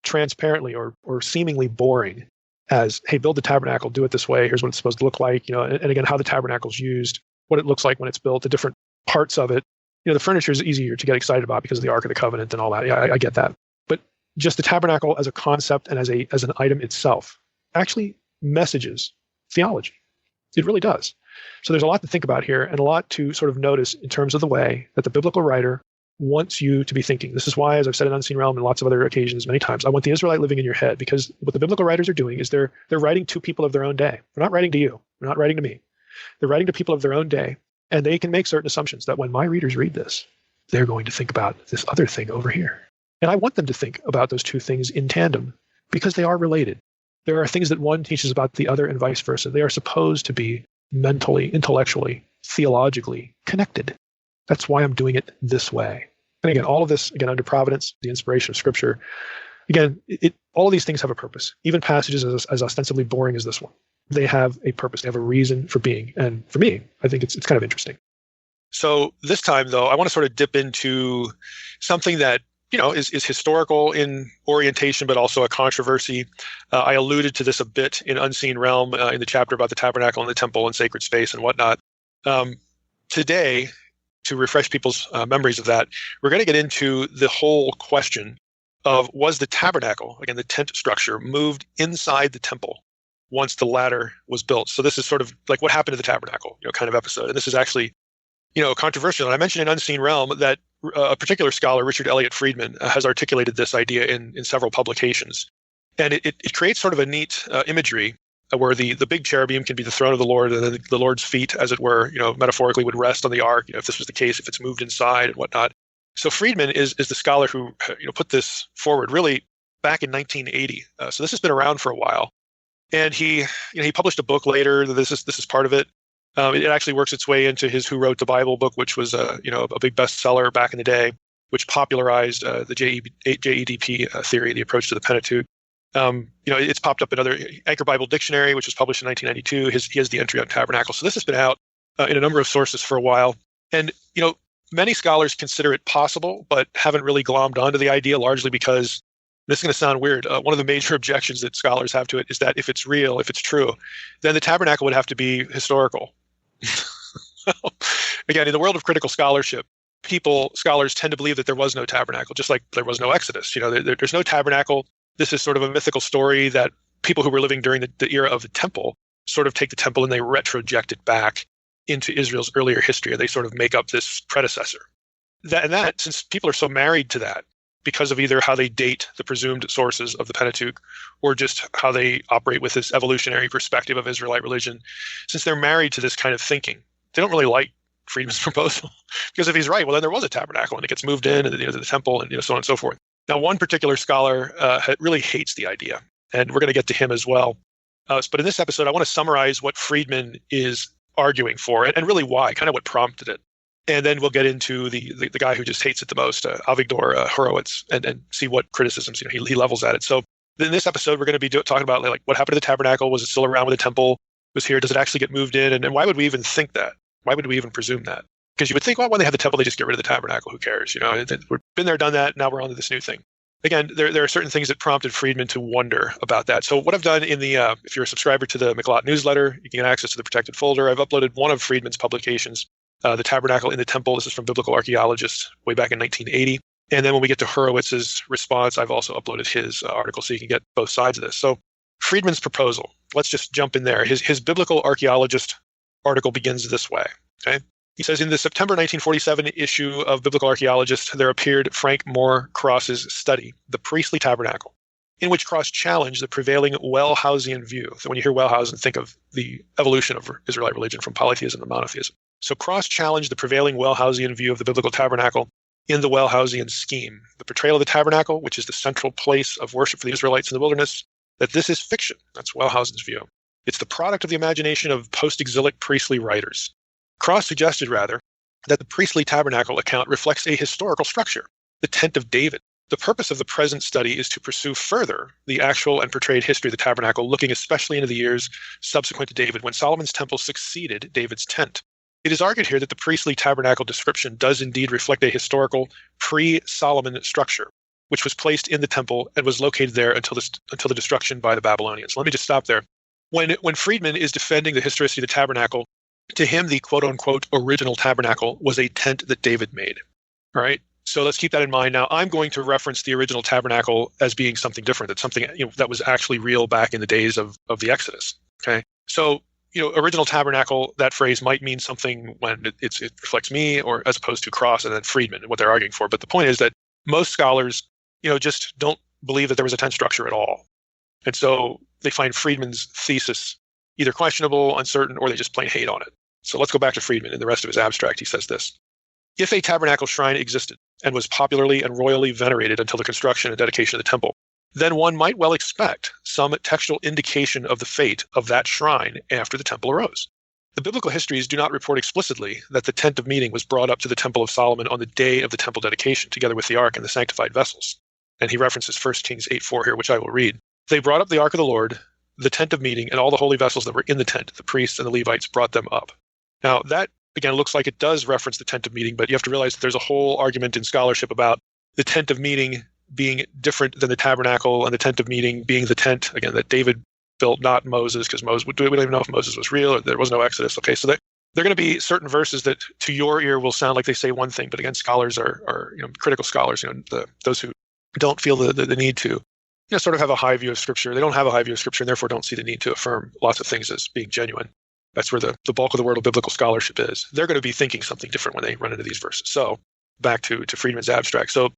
transparently or seemingly boring as, hey, build the tabernacle, do it this way, here's what it's supposed to look like, and again, how the tabernacle's used, what it looks like when it's built, the different parts of it. The furniture is easier to get excited about because of the Ark of the Covenant and all that. Yeah, I get that. But just the tabernacle as a concept and as an item itself actually messages theology. It really does. So there's a lot to think about here and a lot to sort of notice in terms of the way that the biblical writer wants you to be thinking. This is why, as I've said in Unseen Realm and lots of other occasions many times, I want the Israelite living in your head, because what the biblical writers are doing is they're writing to people of their own day. They're not writing to you. They're not writing to me. They're writing to people of their own day, and they can make certain assumptions that when my readers read this, they're going to think about this other thing over here. And I want them to think about those two things in tandem because they are related. There are things that one teaches about the other and vice versa. They are supposed to be mentally, intellectually, theologically connected. That's why I'm doing it this way. And again, all of this, again, under providence, the inspiration of Scripture, again, all of these things have a purpose. Even passages as ostensibly boring as this one, they have a purpose. They have a reason for being. And for me, I think it's kind of interesting. So this time, though, I want to sort of dip into something that is historical in orientation, but also a controversy. I alluded to this a bit in Unseen Realm in the chapter about the tabernacle and the temple and sacred space and whatnot. Today, to refresh people's memories of that, we're going to get into the whole question of, was the tabernacle, again, the tent structure, moved inside the temple once the latter was built? So this is sort of like what happened to the tabernacle, kind of episode. And this is actually, controversial. And I mentioned in Unseen Realm that a particular scholar, Richard Elliott Friedman, has articulated this idea in several publications. And it creates sort of a neat imagery where the big cherubim can be the throne of the Lord, and then the Lord's feet, as it were, metaphorically would rest on the ark, if this was the case, if it's moved inside and whatnot. So Friedman is the scholar who put this forward really back in 1980. So this has been around for a while. And he published a book later. This is part of it. It actually works its way into his Who Wrote the Bible book, which was a big bestseller back in the day, which popularized the JEDP theory, the approach to the Pentateuch. It's popped up in other Anchor Bible Dictionary, which was published in 1992. He has the entry on Tabernacle. So this has been out in a number of sources for a while. And, many scholars consider it possible, but haven't really glommed onto the idea, largely because, this is going to sound weird, one of the major objections that scholars have to it is that if it's real, if it's true, then the tabernacle would have to be historical. Again, in the world of critical scholarship, scholars tend to believe that there was no tabernacle, just like there was no Exodus. There's no tabernacle. This is sort of a mythical story that people who were living during the era of the temple sort of take the temple and they retroject it back into Israel's earlier history. They sort of make up this predecessor. That, since people are so married to that, because of either how they date the presumed sources of the Pentateuch or just how they operate with this evolutionary perspective of Israelite religion, since they're married to this kind of thinking, they don't really like Friedman's proposal. Because if he's right, well, then there was a tabernacle and it gets moved in and the temple and so on and so forth. Now, one particular scholar really hates the idea, and we're going to get to him as well. But in this episode, I want to summarize what Friedman is arguing for and really why, kind of what prompted it. And then we'll get into the guy who just hates it the most, Avigdor Horowitz, and see what criticisms he levels at it. So in this episode, we're going to be talking about like what happened to the tabernacle. Was it still around when the temple was here? Does it actually get moved in? And why would we even think that? Why would we even presume that? Because you would think, well, when they had the temple, they just get rid of the tabernacle. Who cares? We've been there, done that. Now we're on to this new thing. Again, there are certain things that prompted Friedman to wonder about that. So what I've done in the, if you're a subscriber to the McLeod newsletter, you can get access to the protected folder. I've uploaded one of Friedman's publications, The Tabernacle in the Temple. This is from Biblical Archaeologists way back in 1980. And then when we get to Horowitz's response, I've also uploaded his article so you can get both sides of this. So Friedman's proposal, let's just jump in there. His Biblical Archaeologist article begins this way. Okay. He says, in the September 1947 issue of Biblical Archaeologist, there appeared Frank Moore Cross's study, The Priestly Tabernacle, in which Cross challenged the prevailing Wellhausian view. So when you hear Wellhausen, think of the evolution of Israelite religion from polytheism to monotheism. So Cross challenged the prevailing Wellhausian view of the biblical tabernacle in the Wellhausian scheme. The portrayal of the tabernacle, which is the central place of worship for the Israelites in the wilderness, that this is fiction. That's Wellhausen's view. It's the product of the imagination of post-exilic priestly writers. Cross suggested, rather, that the priestly tabernacle account reflects a historical structure, the tent of David. The purpose of the present study is to pursue further the actual and portrayed history of the tabernacle, looking especially into the years subsequent to David, when Solomon's temple succeeded David's tent. It is argued here that the priestly tabernacle description does indeed reflect a historical pre-Solomon structure, which was placed in the temple and was located there until the destruction by the Babylonians. Let me just stop there. When Friedman is defending the historicity of the tabernacle, to him, the quote-unquote original tabernacle was a tent that David made. All right? So let's keep that in mind. Now, I'm going to reference the original tabernacle as being something different. That's something that was actually real back in the days of the Exodus. Okay? So original tabernacle, that phrase might mean something when it reflects me, or as opposed to cross and then Friedman, what they're arguing for. But the point is that most scholars, just don't believe that there was a tent structure at all. And so they find Friedman's thesis either questionable, uncertain, or they just plain hate on it. So let's go back to Friedman. In the rest of his abstract, he says this: if a tabernacle shrine existed and was popularly and royally venerated until the construction and dedication of the temple, then one might well expect some textual indication of the fate of that shrine after the temple arose. The biblical histories do not report explicitly that the tent of meeting was brought up to the temple of Solomon on the day of the temple dedication, together with the ark and the sanctified vessels. And he references 1 Kings 8:4 here, which I will read. They brought up the ark of the Lord, the tent of meeting, and all the holy vessels that were in the tent. The priests and the Levites brought them up. Now, that, again, looks like it does reference the tent of meeting, but you have to realize that there's a whole argument in scholarship about the tent of meeting being different than the tabernacle, and the tent of meeting being the tent, again, that David built, not Moses, because we don't even know if Moses was real, or there was no Exodus. Okay, so there are going to be certain verses that to your ear will sound like they say one thing, but again, scholars are critical scholars, those who don't feel the need to sort of have a high view of Scripture. They don't have a high view of Scripture and therefore don't see the need to affirm lots of things as being genuine. That's where the bulk of the world of biblical scholarship is. They're going to be thinking something different when they run into these verses. So back to Friedman's abstract. So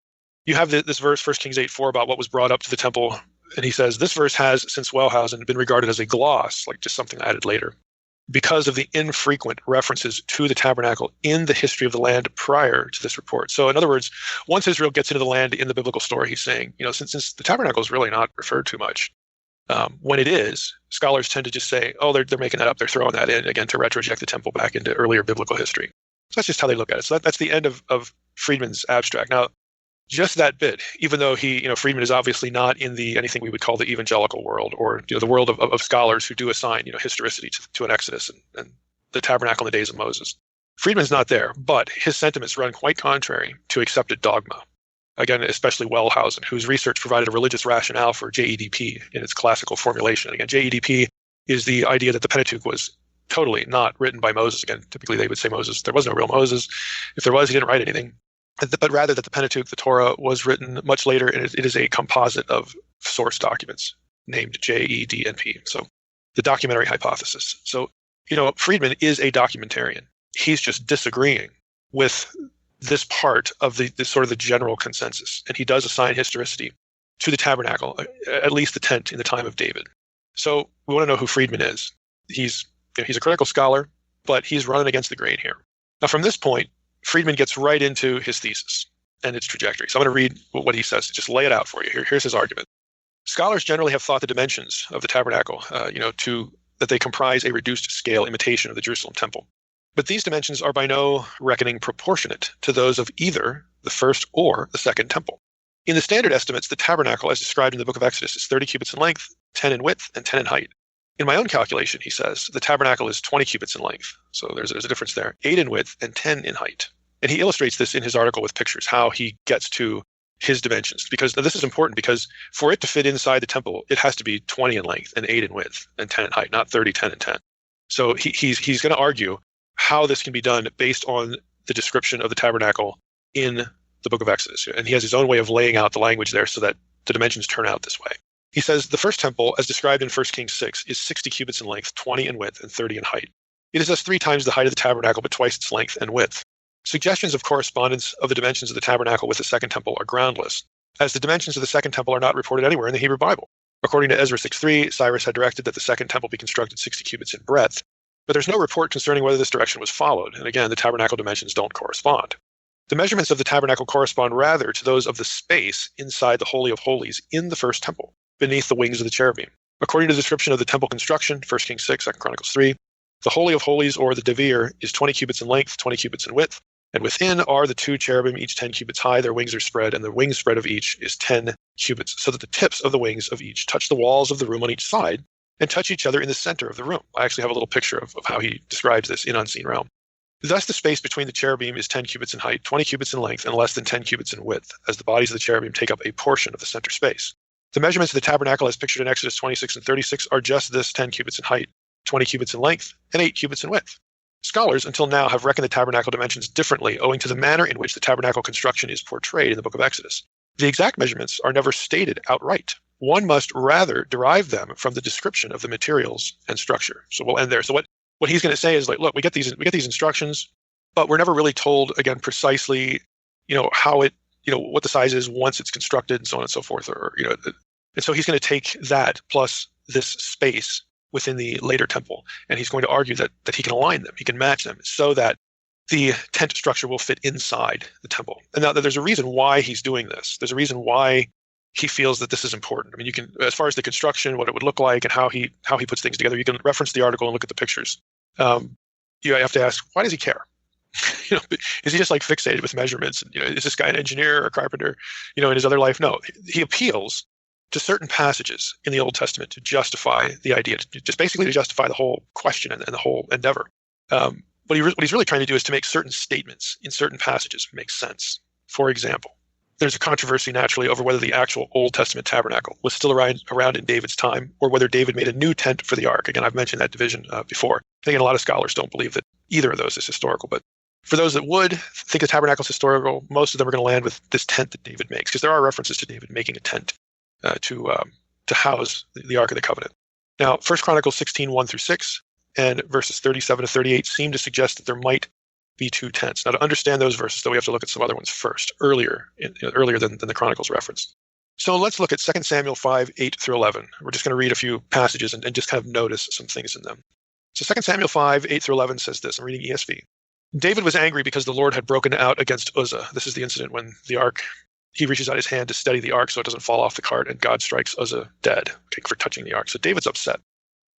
you have this verse, 1 Kings 8:4, about what was brought up to the temple. And he says, this verse has, since Wellhausen, been regarded as a gloss, like just something added later, because of the infrequent references to the tabernacle in the history of the land prior to this report. So in other words, once Israel gets into the land in the biblical story, he's saying, since the tabernacle is really not referred to much, when it is, scholars tend to just say, oh, they're making that up. They're throwing that in, again, to retroject the temple back into earlier biblical history. So that's just how they look at it. So that's the end of Friedman's abstract. Now, just that bit, even though Friedman is obviously not in anything we would call the evangelical world, or the world of scholars who do assign historicity to an Exodus and the tabernacle in the days of Moses. Friedman's not there, but his sentiments run quite contrary to accepted dogma. Again, especially Wellhausen, whose research provided a religious rationale for JEDP in its classical formulation. And again, JEDP is the idea that the Pentateuch was totally not written by Moses. Again, typically they would say there was no real Moses. If there was, he didn't write anything. But rather that the Pentateuch, the Torah, was written much later, and it is a composite of source documents named JEDNP. So the documentary hypothesis. So, Friedman is a documentarian. He's just disagreeing with this part of the sort of the general consensus. And he does assign historicity to the tabernacle, at least the tent in the time of David. So we want to know who Friedman is. He's a critical scholar, but he's running against the grain here. Now, from this point, Friedman gets right into his thesis and its trajectory. So I'm going to read what he says, just lay it out for you. Here's his argument. Scholars generally have thought the dimensions of the tabernacle, that they comprise a reduced scale imitation of the Jerusalem temple. But these dimensions are by no reckoning proportionate to those of either the first or the second temple. In the standard estimates, the tabernacle, as described in the book of Exodus, is 30 cubits in length, 10 in width, and 10 in height. In my own calculation, he says, the tabernacle is 20 cubits in length. So there's a difference there, 8 in width and 10 in height. And he illustrates this in his article with pictures, how he gets to his dimensions. Because this is important, because for it to fit inside the temple, it has to be 20 in length and 8 in width and 10 in height, not 30, 10, and 10. So he's going to argue how this can be done based on the description of the tabernacle in the book of Exodus. And he has his own way of laying out the language there so that the dimensions turn out this way. He says, the first temple, as described in 1 Kings 6, is 60 cubits in length, 20 in width, and 30 in height. It is thus 3 times the height of the tabernacle, but twice its length and width. Suggestions of correspondence of the dimensions of the tabernacle with the second temple are groundless, as the dimensions of the second temple are not reported anywhere in the Hebrew Bible. According to Ezra 6:3, Cyrus had directed that the second temple be constructed 60 cubits in breadth, but there's no report concerning whether this direction was followed, and again, the tabernacle dimensions don't correspond. The measurements of the tabernacle correspond rather to those of the space inside the Holy of Holies in the first temple, beneath the wings of the cherubim. According to the description of the temple construction, 1 Kings 6, 2 Chronicles 3, the Holy of Holies, or the Devir, is 20 cubits in length, 20 cubits in width, and within are the 2 cherubim, each 10 cubits high. Their wings are spread, and the wing spread of each is 10 cubits, so that the tips of the wings of each touch the walls of the room on each side and touch each other in the center of the room. I actually have a little picture of how he describes this in Unseen Realm. Thus, the space between the cherubim is 10 cubits in height, 20 cubits in length, and less than 10 cubits in width, as the bodies of the cherubim take up a portion of the center space. The measurements of the tabernacle as pictured in Exodus 26 and 36 are just this 10 cubits in height, 20 cubits in length, and 8 cubits in width. Scholars until now have reckoned the tabernacle dimensions differently owing to the manner in which the tabernacle construction is portrayed in the book of Exodus. The exact measurements are never stated outright, one must rather derive them from the description of the materials and structure. So we'll end there. So what he's going to say is like, look, we get these instructions, but we're never really told, again, precisely, how it, what the size is once it's constructed and so on and so forth, and so he's going to take that plus this space within the later temple, and he's going to argue that he can align them, he can match them so that the tent structure will fit inside the temple. And now there's a reason why he's doing this. There's a reason why he feels that this is important. I mean, you can, as far as the construction, what it would look like and how he puts things together, you can reference the article and look at the pictures. You have to ask, why does he care? Is he just like fixated with measurements? Is this guy an engineer or a carpenter, in his other life? No, he appeals to certain passages in the Old Testament to justify the idea, just basically to justify the whole question and the whole endeavor. What he's really trying to do is to make certain statements in certain passages make sense. For example, there's a controversy naturally over whether the actual Old Testament tabernacle was still around in David's time, or whether David made a new tent for the ark. Again, I've mentioned that division before. I think a lot of scholars don't believe that either of those is historical, but for those that would think the tabernacle is historical, most of them are going to land with this tent that David makes, because there are references to David making a tent to house the Ark of the Covenant. Now, 1 Chronicles 16, 1-6, and verses 37 to 38 seem to suggest that there might be two tents. Now, to understand those verses, though, we have to look at some other ones first, earlier than the Chronicles reference. So let's look at 2 Samuel 5, 8-11. We're just going to read a few passages and just kind of notice some things in them. So 2 Samuel 5, 8-11 says this. I'm reading ESV. David was angry because the Lord had broken out against Uzzah. This is the incident when the ark, he reaches out his hand to steady the ark so it doesn't fall off the cart, and God strikes Uzzah dead for touching the ark. So David's upset.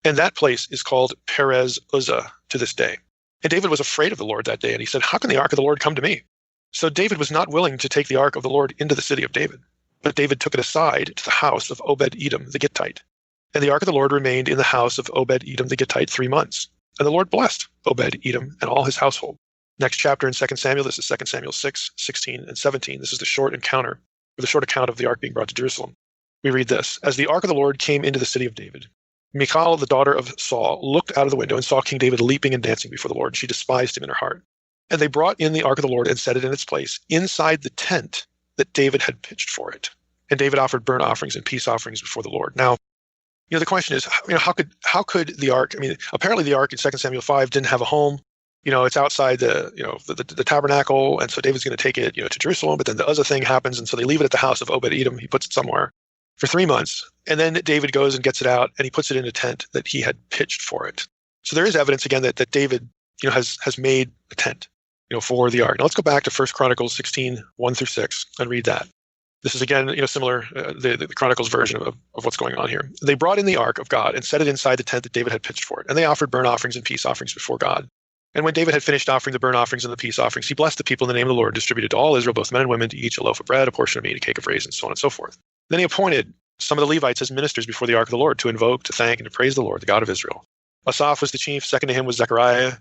And that place is called Perez Uzzah to this day. And David was afraid of the Lord that day, and he said, how can the ark of the Lord come to me? So David was not willing to take the ark of the Lord into the city of David, but David took it aside to the house of Obed-Edom the Gittite. And the ark of the Lord remained in the house of Obed-Edom the Gittite 3 months. And the Lord blessed Obed-Edom and all his household. Next chapter in 2 Samuel, this is 2 Samuel 6, 16, and 17. This is the short account of the ark being brought to Jerusalem. We read this. As the ark of the Lord came into the city of David, Michal, the daughter of Saul, looked out of the window and saw King David leaping and dancing before the Lord, and she despised him in her heart. And they brought in the ark of the Lord and set it in its place inside the tent that David had pitched for it. And David offered burnt offerings and peace offerings before the Lord. Now, the question is, how could the ark? I mean, apparently the ark in 2 Samuel 5 didn't have a home. It's outside the tabernacle, and so David's going to take it, to Jerusalem. But then the Uzzah thing happens, and so they leave it at the house of Obed-Edom. He puts it somewhere for 3 months, and then David goes and gets it out, and he puts it in a tent that he had pitched for it. So there is evidence again that David, has made a tent, for the ark. Now let's go back to 1 Chronicles 16, 1-6, and read that. This is again, similar, the Chronicles version of what's going on here. They brought in the ark of God and set it inside the tent that David had pitched for it, and they offered burnt offerings and peace offerings before God. And when David had finished offering the burnt offerings and the peace offerings, he blessed the people in the name of the Lord, distributed to all Israel, both men and women, to each a loaf of bread, a portion of meat, a cake of raisins, so on and so forth. Then he appointed some of the Levites as ministers before the ark of the Lord to invoke, to thank, and to praise the Lord, the God of Israel. Asaph was the chief. Second to him was Zechariah,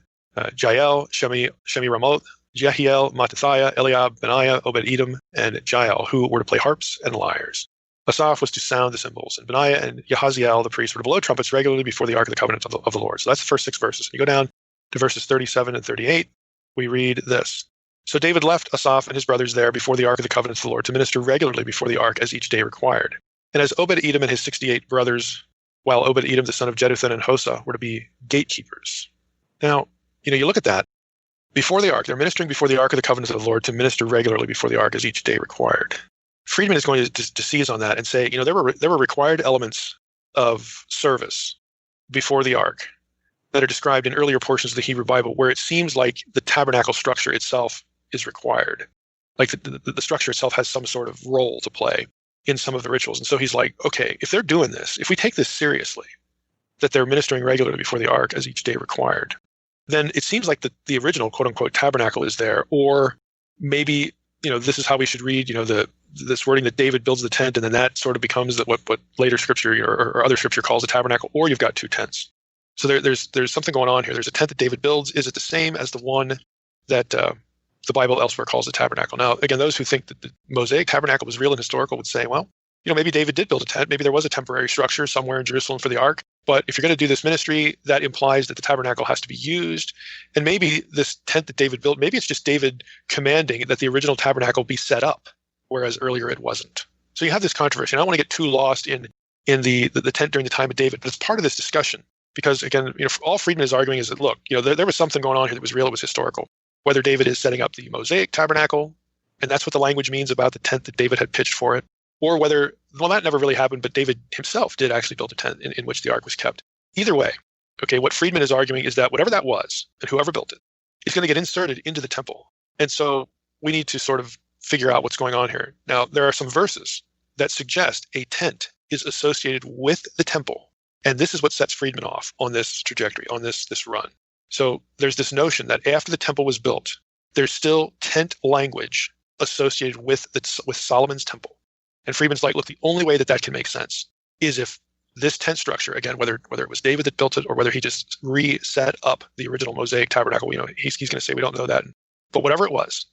Jael, Shemi Ramoth, Jehiel, Mattithiah, Eliab, Benaiah, Obed-Edom, and Jael, who were to play harps and lyres. Asaph was to sound the cymbals, and Benaiah and Yahaziel, the priest, were to blow trumpets regularly before the ark of the covenant of the Lord. So that's the first 6 verses. You go down to verses 37 and 38, we read this. So David left Asaph and his brothers there before the ark of the covenant of the Lord to minister regularly before the ark as each day required. And as Obed-Edom and his 68 brothers, while Obed-Edom the son of Jeduthun and Hosa were to be gatekeepers. Now, you look at that. Before the ark, they're ministering before the ark of the covenant of the Lord to minister regularly before the ark as each day required. Friedman is going to seize on that and say, there were required elements of service before the ark that are described in earlier portions of the Hebrew Bible, where it seems like the tabernacle structure itself is required. Like the structure itself has some sort of role to play in some of the rituals. And so he's like, okay, if they're doing this, if we take this seriously, that they're ministering regularly before the ark as each day required, then it seems like the original quote-unquote tabernacle is there. Or maybe, this is how we should read, this wording that David builds the tent, and then that sort of becomes what later scripture or other scripture calls the tabernacle, or you've got 2 tents. So there's something going on here. There's a tent that David builds. Is it the same as the one that the Bible elsewhere calls the tabernacle? Now, again, those who think that the Mosaic tabernacle was real and historical would say, well, maybe David did build a tent. Maybe there was a temporary structure somewhere in Jerusalem for the ark. But if you're going to do this ministry, that implies that the tabernacle has to be used. And maybe this tent that David built, maybe it's just David commanding that the original tabernacle be set up, whereas earlier it wasn't. So you have this controversy. And I don't want to get too lost in the tent during the time of David, but it's part of this discussion. Because again, all Friedman is arguing is that, look, there was something going on here that was real, it was historical. Whether David is setting up the Mosaic tabernacle, and that's what the language means about the tent that David had pitched for it, or whether, well, that never really happened, but David himself did actually build a tent in which the ark was kept. Either way, okay, what Friedman is arguing is that whatever that was, and whoever built it, is going to get inserted into the temple. And so we need to sort of figure out what's going on here. Now, there are some verses that suggest a tent is associated with the temple. And this is what sets Friedman off on this trajectory, on this run. So there's this notion that after the temple was built, there's still tent language associated with Solomon's temple. And Friedman's like, look, the only way that can make sense is if this tent structure, again, whether it was David that built it or whether he just reset up the original Mosaic tabernacle, he's going to say we don't know that. But whatever it was,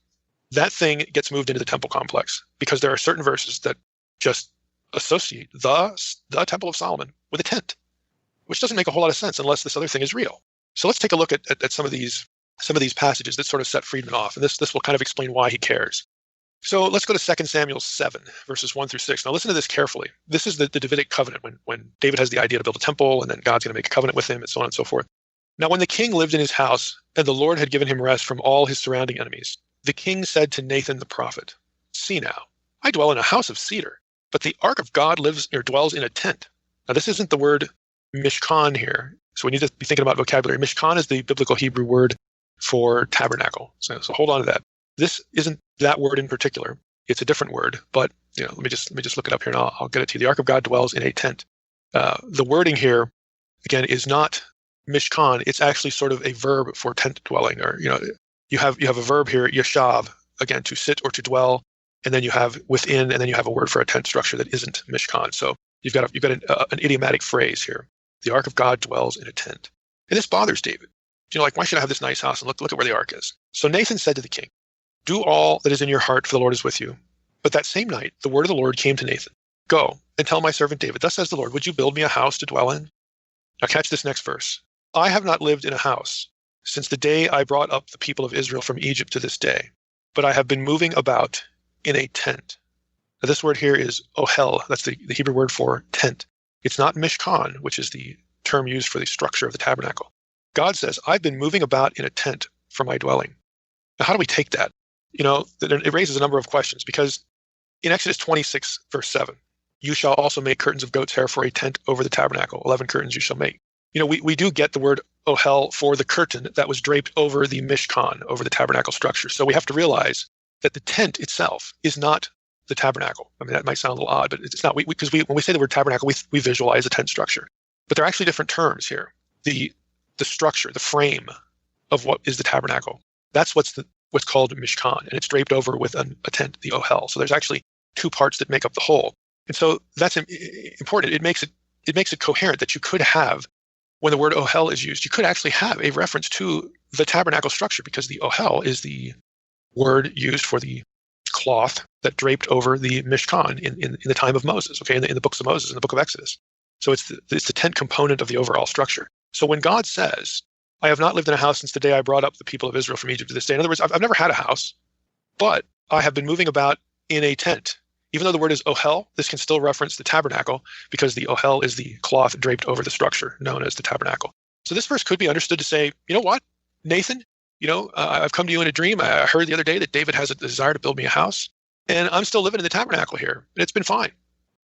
that thing gets moved into the temple complex because there are certain verses that just associate the Temple of Solomon with a tent, which doesn't make a whole lot of sense unless this other thing is real. So let's take a look at some of these passages that sort of set Friedman off, and this will kind of explain why he cares. So let's go to 2 Samuel 7, verses 1 through 6. Now listen to this carefully. This is the Davidic covenant when David has the idea to build a temple, and then God's going to make a covenant with him, and so on and so forth. Now when the king lived in his house, and the Lord had given him rest from all his surrounding enemies, the king said to Nathan the prophet, "See now, I dwell in a house of cedar, but the ark of God dwells in a tent." Now this isn't the word mishkan here, so we need to be thinking about vocabulary. Mishkan is the biblical Hebrew word for tabernacle. So hold on to that. This isn't that word in particular. It's a different word, but let me just look it up here and I'll get it to you. The Ark of God dwells in a tent. The wording here, again, is not mishkan. It's actually sort of a verb for tent dwelling, or you have a verb here, yashav, again, to sit or to dwell, and then you have within, and then you have a word for a tent structure that isn't mishkan. So you've got an idiomatic phrase here. The Ark of God dwells in a tent, and this bothers David. Like, why should I have this nice house? And look at where the ark is. So Nathan said to the king, "Do all that is in your heart, for the Lord is with you." But that same night, the word of the Lord came to Nathan. "Go and tell my servant David, thus says the Lord, would you build me a house to dwell in?" Now catch this next verse. "I have not lived in a house since the day I brought up the people of Israel from Egypt to this day, but I have been moving about in a tent." Now this word here is ohel. That's the Hebrew word for tent. It's not mishkan, which is the term used for the structure of the tabernacle. God says, "I've been moving about in a tent for my dwelling." Now, how do we take that? It raises a number of questions, because in Exodus 26, verse 7, "You shall also make curtains of goat's hair for a tent over the tabernacle. 11 curtains you shall make." We do get the word ohel for the curtain that was draped over the mishkan, over the tabernacle structure. So we have to realize that the tent itself is not the tabernacle. I mean, that might sound a little odd, but it's not. Because when we say the word tabernacle, we visualize a tent structure. But there are actually different terms here. The structure, the frame of what is the tabernacle, that's what's called mishkan, and it's draped over with a tent, the ohel. So there's actually two parts that make up the whole. And so that's important. It makes it coherent that you could have, when the word ohel is used, you could actually have a reference to the tabernacle structure, because the ohel is the word used for the cloth that draped over the mishkan in the time of Moses, okay, in the books of Moses, in the book of Exodus. So it's the tent component of the overall structure. So when God says, "I have not lived in a house since the day I brought up the people of Israel from Egypt to this day," in other words, I've never had a house, but I have been moving about in a tent. Even though the word is ohel, this can still reference the tabernacle, because the ohel is the cloth draped over the structure known as the tabernacle. So this verse could be understood to say, you know what, Nathan, I've come to you in a dream. I heard the other day that David has a desire to build me a house, and I'm still living in the tabernacle here, and it's been fine.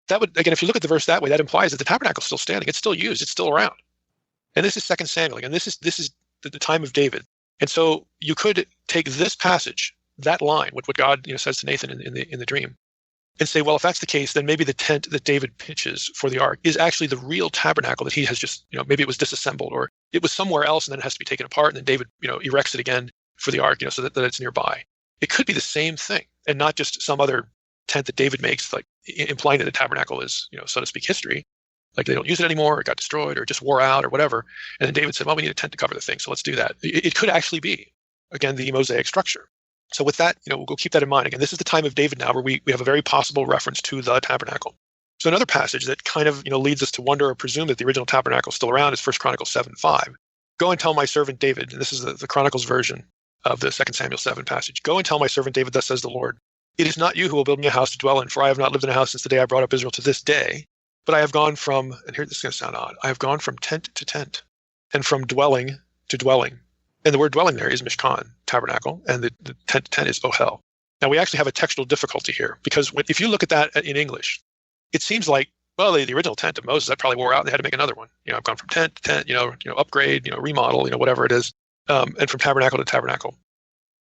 That would, again, if you look at the verse that way, that implies that the tabernacle is still standing. It's still used. It's still around. And this is 2 Samuel, and this is the time of David. And so you could take this passage, that line, what God says to Nathan in the dream, and say, well, if that's the case, then maybe the tent that David pitches for the ark is actually the real tabernacle that he has just, maybe it was disassembled, or it was somewhere else and then it has to be taken apart, and then David, erects it again for the ark, so that it's nearby. It could be the same thing, and not just some other tent that David makes, like implying that the tabernacle is, so to speak, history. Like they don't use it anymore, or it got destroyed, or it just wore out, or whatever. And then David said, well, we need a tent to cover the thing, so let's do that. It could actually be, again, the Mosaic structure. So with that, we'll keep that in mind. Again, this is the time of David now, where we have a very possible reference to the tabernacle. So another passage that kind of leads us to wonder or presume that the original tabernacle is still around is 1 Chronicles 7:5. "Go and tell my servant David," and this is the Chronicles version of the 2 Samuel 7 passage. "Go and tell my servant David, thus says the Lord, It is not you who will build me a house to dwell in, for I have not lived in a house since the day I brought up Israel to this day. But I have gone from, and here this is going to sound odd, I have gone from tent to tent, and from dwelling to dwelling. And the word dwelling there is mishkan, tabernacle, and the tent to tent is ohel. Now we actually have a textual difficulty here, because if you look at that in English, it seems like, well, the original tent of Moses, that probably wore out and they had to make another one. I've gone from tent to tent, upgrade, remodel, whatever it is, and from tabernacle to tabernacle.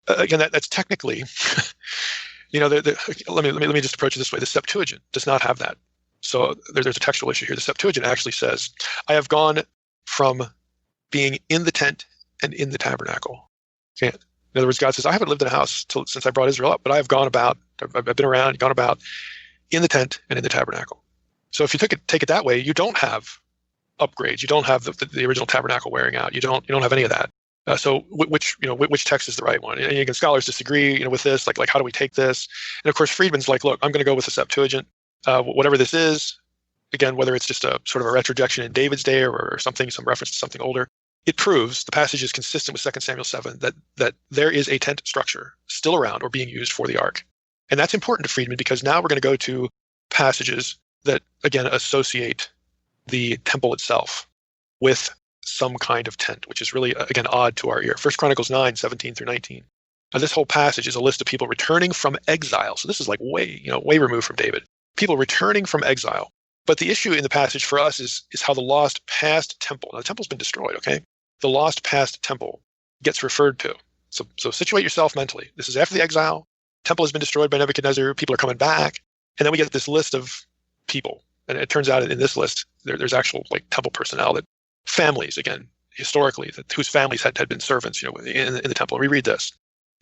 Again, that's technically, let me just approach it this way. The Septuagint does not have that. So there's a textual issue here. The Septuagint actually says, I have gone from being in the tent and in the tabernacle. Okay. In other words, God says, I haven't lived in a house since I brought Israel up, but I have gone about, I've been around, gone about in the tent and in the tabernacle. So if you take it that way, you don't have upgrades. You don't have the original tabernacle wearing out. You don't have any of that. So which text is the right one? And again, scholars disagree, with this. Like how do we take this? And of course, Friedman's like, look, I'm going to go with the Septuagint. Whatever this is, again, whether it's just a sort of a retrojection in David's day or something, some reference to something older, it proves the passage is consistent with 2 Samuel 7 that there is a tent structure still around or being used for the ark. And that's important to Friedman because now we're going to go to passages that, again, associate the temple itself with some kind of tent, which is really, again, odd to our ear. 1 Chronicles 9, 17 through 19. Now, this whole passage is a list of people returning from exile. So this is like way removed from David. People returning from exile. But the issue in the passage for us is how the lost past temple, now the temple's been destroyed, okay? The lost past temple gets referred to. So situate yourself mentally. This is after the exile. Temple has been destroyed by Nebuchadnezzar. People are coming back. And then we get this list of people. And it turns out in this list, there's actual temple personnel, that families, again, historically, whose families had been servants, in the temple. We read this.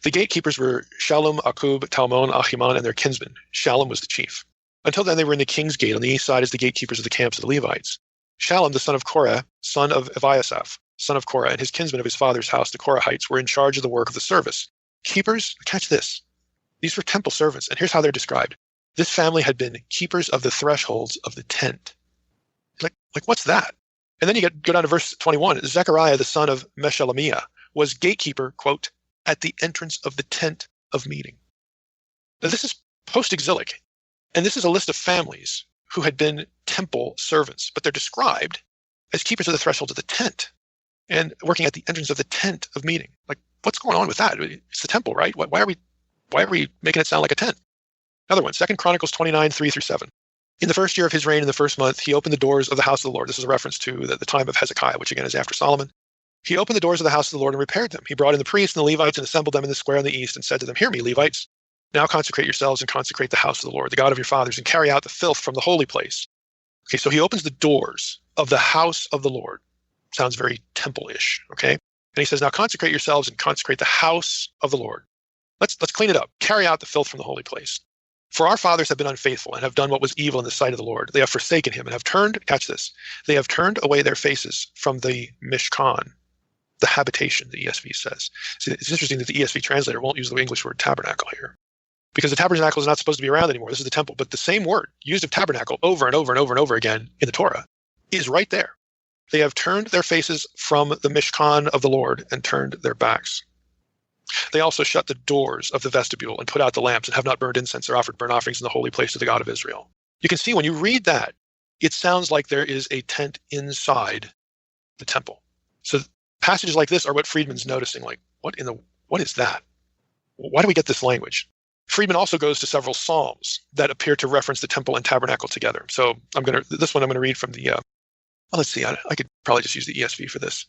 The gatekeepers were Shallum, Akub, Talmon, Ahiman, and their kinsmen. Shallum was the chief. Until then, they were in the king's gate on the east side as the gatekeepers of the camps of the Levites. Shallum, the son of Korah, son of Eviasaph, son of Korah, and his kinsmen of his father's house, the Korahites, were in charge of the work of the service. Keepers, catch this. These were temple servants, and here's how they're described. This family had been keepers of the thresholds of the tent. Like what's that? And then you go down to verse 21. Zechariah, the son of Meshelemiah, was gatekeeper, quote, at the entrance of the tent of meeting. Now, this is post-exilic, and this is a list of families who had been temple servants, but they're described as keepers of the thresholds of the tent and working at the entrance of the tent of meeting. Like, what's going on with that? It's the temple, right? Why are we making it sound like a tent? Another one, 2 Chronicles 29, 3 through 7. In the first year of his reign, in the first month, he opened the doors of the house of the Lord. This is a reference to the time of Hezekiah, which again is after Solomon. He opened the doors of the house of the Lord and repaired them. He brought in the priests and the Levites and assembled them in the square on the east and said to them, hear me, Levites. Now consecrate yourselves and consecrate the house of the Lord, the God of your fathers, and carry out the filth from the holy place. Okay, so he opens the doors of the house of the Lord. Sounds very temple-ish, okay? And he says, now consecrate yourselves and consecrate the house of the Lord. Let's clean it up. Carry out the filth from the holy place. For our fathers have been unfaithful and have done what was evil in the sight of the Lord. They have forsaken him and have turned, catch this, they have turned away their faces from the Mishkan, the habitation, the ESV says. See, it's interesting that the ESV translator won't use the English word tabernacle here, because the tabernacle is not supposed to be around anymore. This is the temple. But the same word used of tabernacle over and over and over and over again in the Torah is right there. They have turned their faces from the Mishkan of the Lord and turned their backs. They also shut the doors of the vestibule and put out the lamps and have not burned incense or offered burnt offerings in the holy place to the God of Israel. You can see when you read that, it sounds like there is a tent inside the temple. So passages like this are what Friedman's noticing, like, what is that? Why do we get this language? Friedman also goes to several psalms that appear to reference the temple and tabernacle together. So this one I'm going to read from the, let's see, I could probably just use the ESV for this.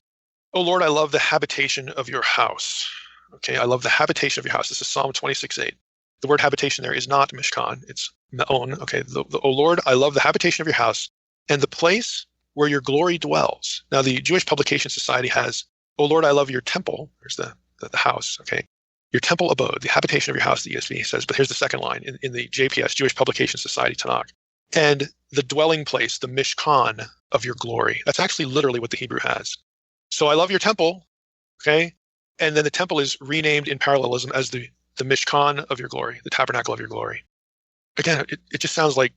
Oh Lord, I love the habitation of your house. Okay, I love the habitation of your house. This is Psalm 26:8. The word habitation there is not Mishkan, it's Me'on. Okay, oh Lord, I love the habitation of your house and the place where your glory dwells. Now, the Jewish Publication Society has, oh Lord, I love your temple. There's the house, okay? Your temple abode, the habitation of your house, the ESV says, but here's the second line in the JPS, Jewish Publication Society, Tanakh. And the dwelling place, the Mishkan of your glory. That's actually literally what the Hebrew has. So I love your temple, okay? And then the temple is renamed in parallelism as the Mishkan of your glory, the tabernacle of your glory. Again, it just sounds like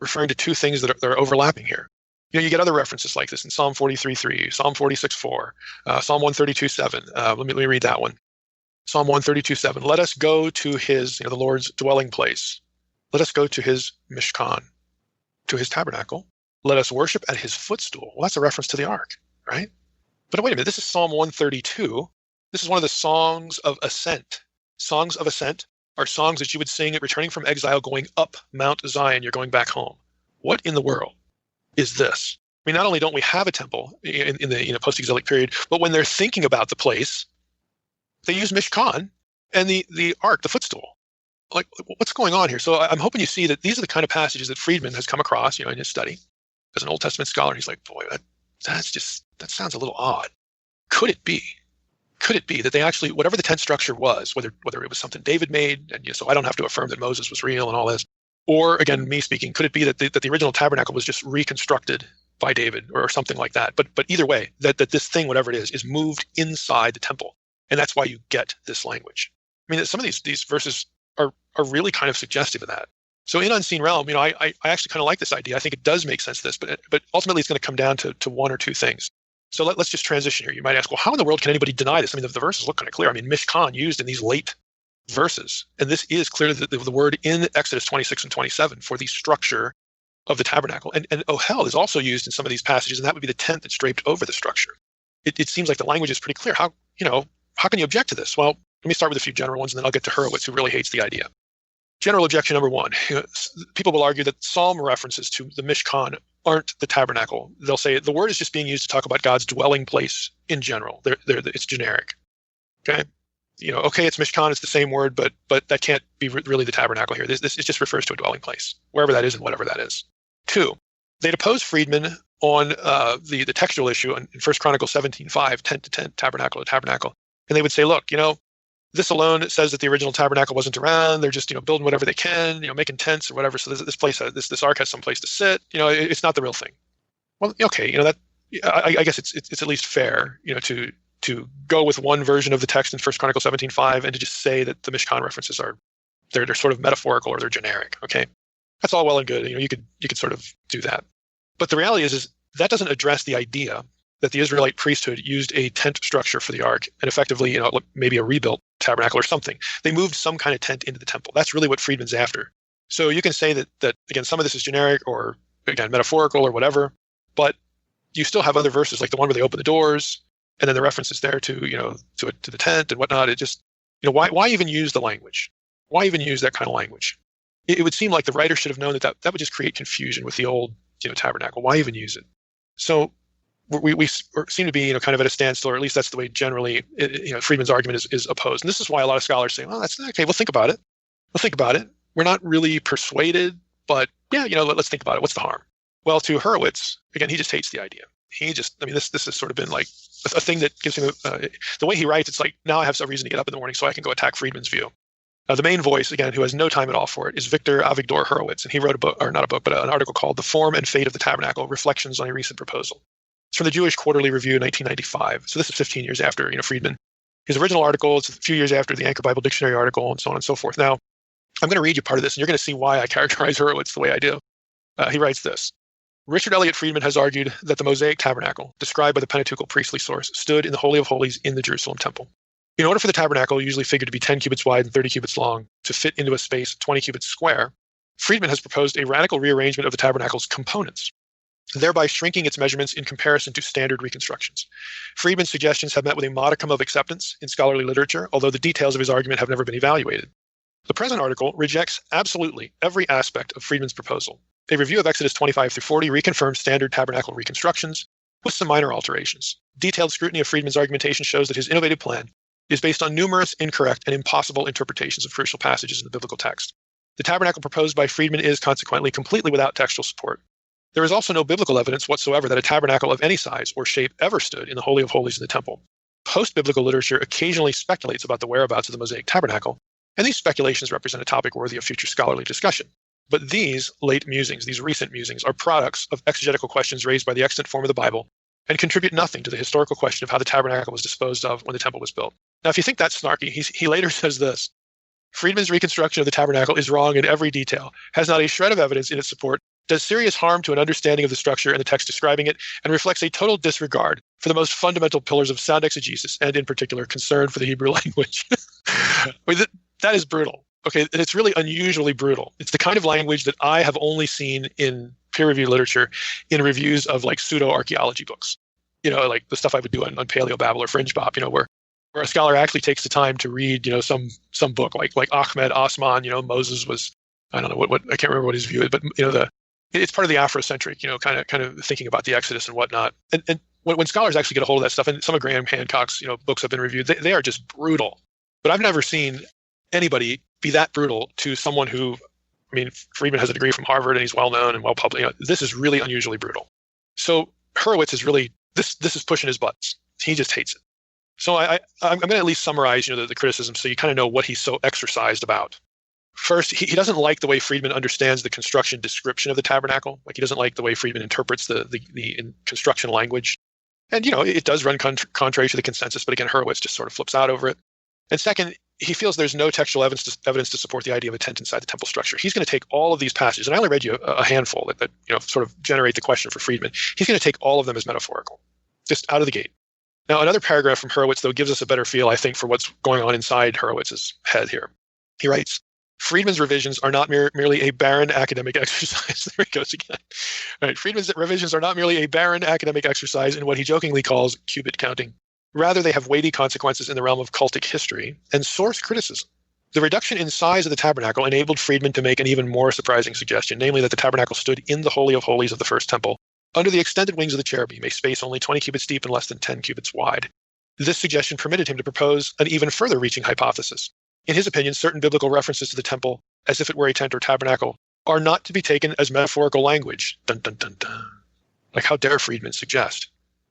referring to two things that are overlapping here. You get other references like this in Psalm 43:3, Psalm 46:4, Psalm 132:7. Let me read that one. Psalm 132:7. Let us go to his, the Lord's dwelling place. Let us go to his Mishkan, to his tabernacle. Let us worship at his footstool. Well, that's a reference to the ark, right? But wait a minute, this is Psalm 132. This is one of the songs of ascent. Songs of ascent are songs that you would sing at returning from exile, going up Mount Zion. You're going back home. What in the world is this? I mean, not only don't we have a temple in the post-exilic period, but when they're thinking about the place, they use Mishkan and the ark, the footstool. Like, what's going on here? So I'm hoping you see that these are the kind of passages that Friedman has come across, in his study as an Old Testament scholar. He's like, boy, that sounds a little odd. Could it be that they actually, whatever the tent structure was, whether it was something David made, and so I don't have to affirm that Moses was real and all this, or again, me speaking, could it be that the original tabernacle was just reconstructed by David or something like that? But either way, that this thing, whatever it is moved inside the temple, and that's why you get this language. I mean, some of these verses are really kind of suggestive of that. So in Unseen Realm, I actually kind of like this idea. I think it does make sense, this, but ultimately it's going to come down to one or two things. So let's just transition here. You might ask, well, how in the world can anybody deny this? I mean, the verses look kind of clear. I mean, Mishkan used in these late verses, and this is clearly the word in Exodus 26 and 27 for the structure of the tabernacle. And Ohel is also used in some of these passages, and that would be the tent that's draped over the structure. It seems like the language is pretty clear. How can you object to this? Well, let me start with a few general ones, and then I'll get to Hurwitz, who really hates the idea. General objection number one, people will argue that Psalm references to the Mishkan aren't the tabernacle. They'll say the word is just being used to talk about God's dwelling place in general. It's generic. Okay? It's Mishkan, it's the same word, but that can't be really the tabernacle here. It just refers to a dwelling place, wherever that is and whatever that is. Two, they'd oppose Friedman on the textual issue in 1 Chronicles 17:5, tent to tent, tabernacle to tabernacle. And they would say, look, this alone says that the original tabernacle wasn't around. They're just, building whatever they can, making tents or whatever. So this place, this ark has some place to sit. It's not the real thing. Well, okay, I guess it's at least fair, to go with one version of the text in 1 Chronicles 17:5 and to just say that the Mishkan references they're sort of metaphorical or they're generic. Okay, that's all well and good. You could sort of do that, but the reality is that doesn't address the idea that the Israelite priesthood used a tent structure for the ark and effectively, maybe a rebuilt tabernacle or something. They moved some kind of tent into the temple. That's really what Friedman's after. So you can say that again, some of this is generic or again metaphorical or whatever, but you still have other verses like the one where they open the doors and then the references there to the tent and whatnot. It just why even use the language? Why even use that kind of language? It would seem like the writer should have known that would just create confusion with the old tabernacle. Why even use it? So we seem to be kind of at a standstill, or at least that's the way generally Friedman's argument is opposed. And this is why a lot of scholars say, well, that's okay. We'll think about it. We're not really persuaded, but yeah, let's think about it. What's the harm? Well, to Hurwitz, again, he just hates the idea. This has sort of been like a thing that gives him the way he writes. It's like, now I have some reason to get up in the morning so I can go attack Friedman's view. The main voice, again, who has no time at all for it, is Victor Avigdor Hurwitz, and he wrote an article called "The Form and Fate of the Tabernacle: Reflections on a Recent Proposal." It's from the Jewish Quarterly Review, 1995. So this is 15 years after Friedman. His original article is a few years after the Anchor Bible Dictionary article, and so on and so forth. Now, I'm going to read you part of this, and you're going to see why I characterize Hurwitz the way I do. He writes this. Richard Elliott Friedman has argued that the Mosaic tabernacle, described by the Pentateuchal priestly source, stood in the Holy of Holies in the Jerusalem temple. In order for the tabernacle, usually figured to be 10 cubits wide and 30 cubits long, to fit into a space 20 cubits square, Friedman has proposed a radical rearrangement of the tabernacle's components, thereby shrinking its measurements in comparison to standard reconstructions. Friedman's suggestions have met with a modicum of acceptance in scholarly literature, although the details of his argument have never been evaluated. The present article rejects absolutely every aspect of Friedman's proposal. A review of Exodus 25 through 40 reconfirms standard tabernacle reconstructions with some minor alterations. Detailed scrutiny of Friedman's argumentation shows that his innovative plan is based on numerous incorrect and impossible interpretations of crucial passages in the biblical text. The tabernacle proposed by Friedman is consequently completely without textual support. There is also no biblical evidence whatsoever that a tabernacle of any size or shape ever stood in the Holy of Holies in the temple. Post-biblical literature occasionally speculates about the whereabouts of the Mosaic tabernacle, and these speculations represent a topic worthy of future scholarly discussion. But these late musings, these recent musings, are products of exegetical questions raised by the extant form of the Bible and contribute nothing to the historical question of how the tabernacle was disposed of when the temple was built. Now, if you think that's snarky, he later says this. Friedman's reconstruction of the tabernacle is wrong in every detail, has not a shred of evidence in its support, does serious harm to an understanding of the structure and the text describing it, and reflects a total disregard for the most fundamental pillars of sound exegesis and, in particular, concern for the Hebrew language. I mean, that is brutal. Okay, and it's really unusually brutal. It's the kind of language that I have only seen in peer-reviewed literature, in reviews of like pseudo-archaeology books. Like the stuff I would do on Paleobabble or Fringe Bop. Where a scholar actually takes the time to read, some book like Ahmed Osman. Moses was, I don't know what I can't remember what his view is, but it's part of the Afrocentric, kind of thinking about the Exodus and whatnot. And when scholars actually get a hold of that stuff, and some of Graham Hancock's books have been reviewed, they are just brutal. But I've never seen anybody be that brutal to someone who, I mean, Friedman has a degree from Harvard and he's well known and well published. This is really unusually brutal. So Hurwitz is really this is pushing his buttons. He just hates it. So I'm going to at least summarize the criticism so you kind of know what he's so exercised about. First, he doesn't like the way Friedman understands the construction description of the tabernacle. Like he doesn't like the way Friedman interprets the construction language. And, it does run contrary to the consensus, but again, Hurwitz just sort of flips out over it. And second, he feels there's no textual evidence to support the idea of a tent inside the temple structure. He's going to take all of these passages, and I only read you a handful that sort of generate the question for Friedman. He's going to take all of them as metaphorical, just out of the gate. Now, another paragraph from Hurwitz, though, gives us a better feel, I think, for what's going on inside Hurwitz's head here. He writes, Friedman's revisions are not merely a barren academic exercise. There he goes again. All right, Friedman's revisions are not merely a barren academic exercise in what he jokingly calls cubit counting. Rather, they have weighty consequences in the realm of cultic history and source criticism. The reduction in size of the tabernacle enabled Friedman to make an even more surprising suggestion, namely that the tabernacle stood in the Holy of Holies of the first temple, under the extended wings of the cherubim, a space only 20 cubits deep and less than 10 cubits wide. This suggestion permitted him to propose an even further reaching hypothesis. In his opinion, certain biblical references to the temple, as if it were a tent or tabernacle, are not to be taken as metaphorical language. Dun, dun, dun, dun. Like how dare Friedman suggest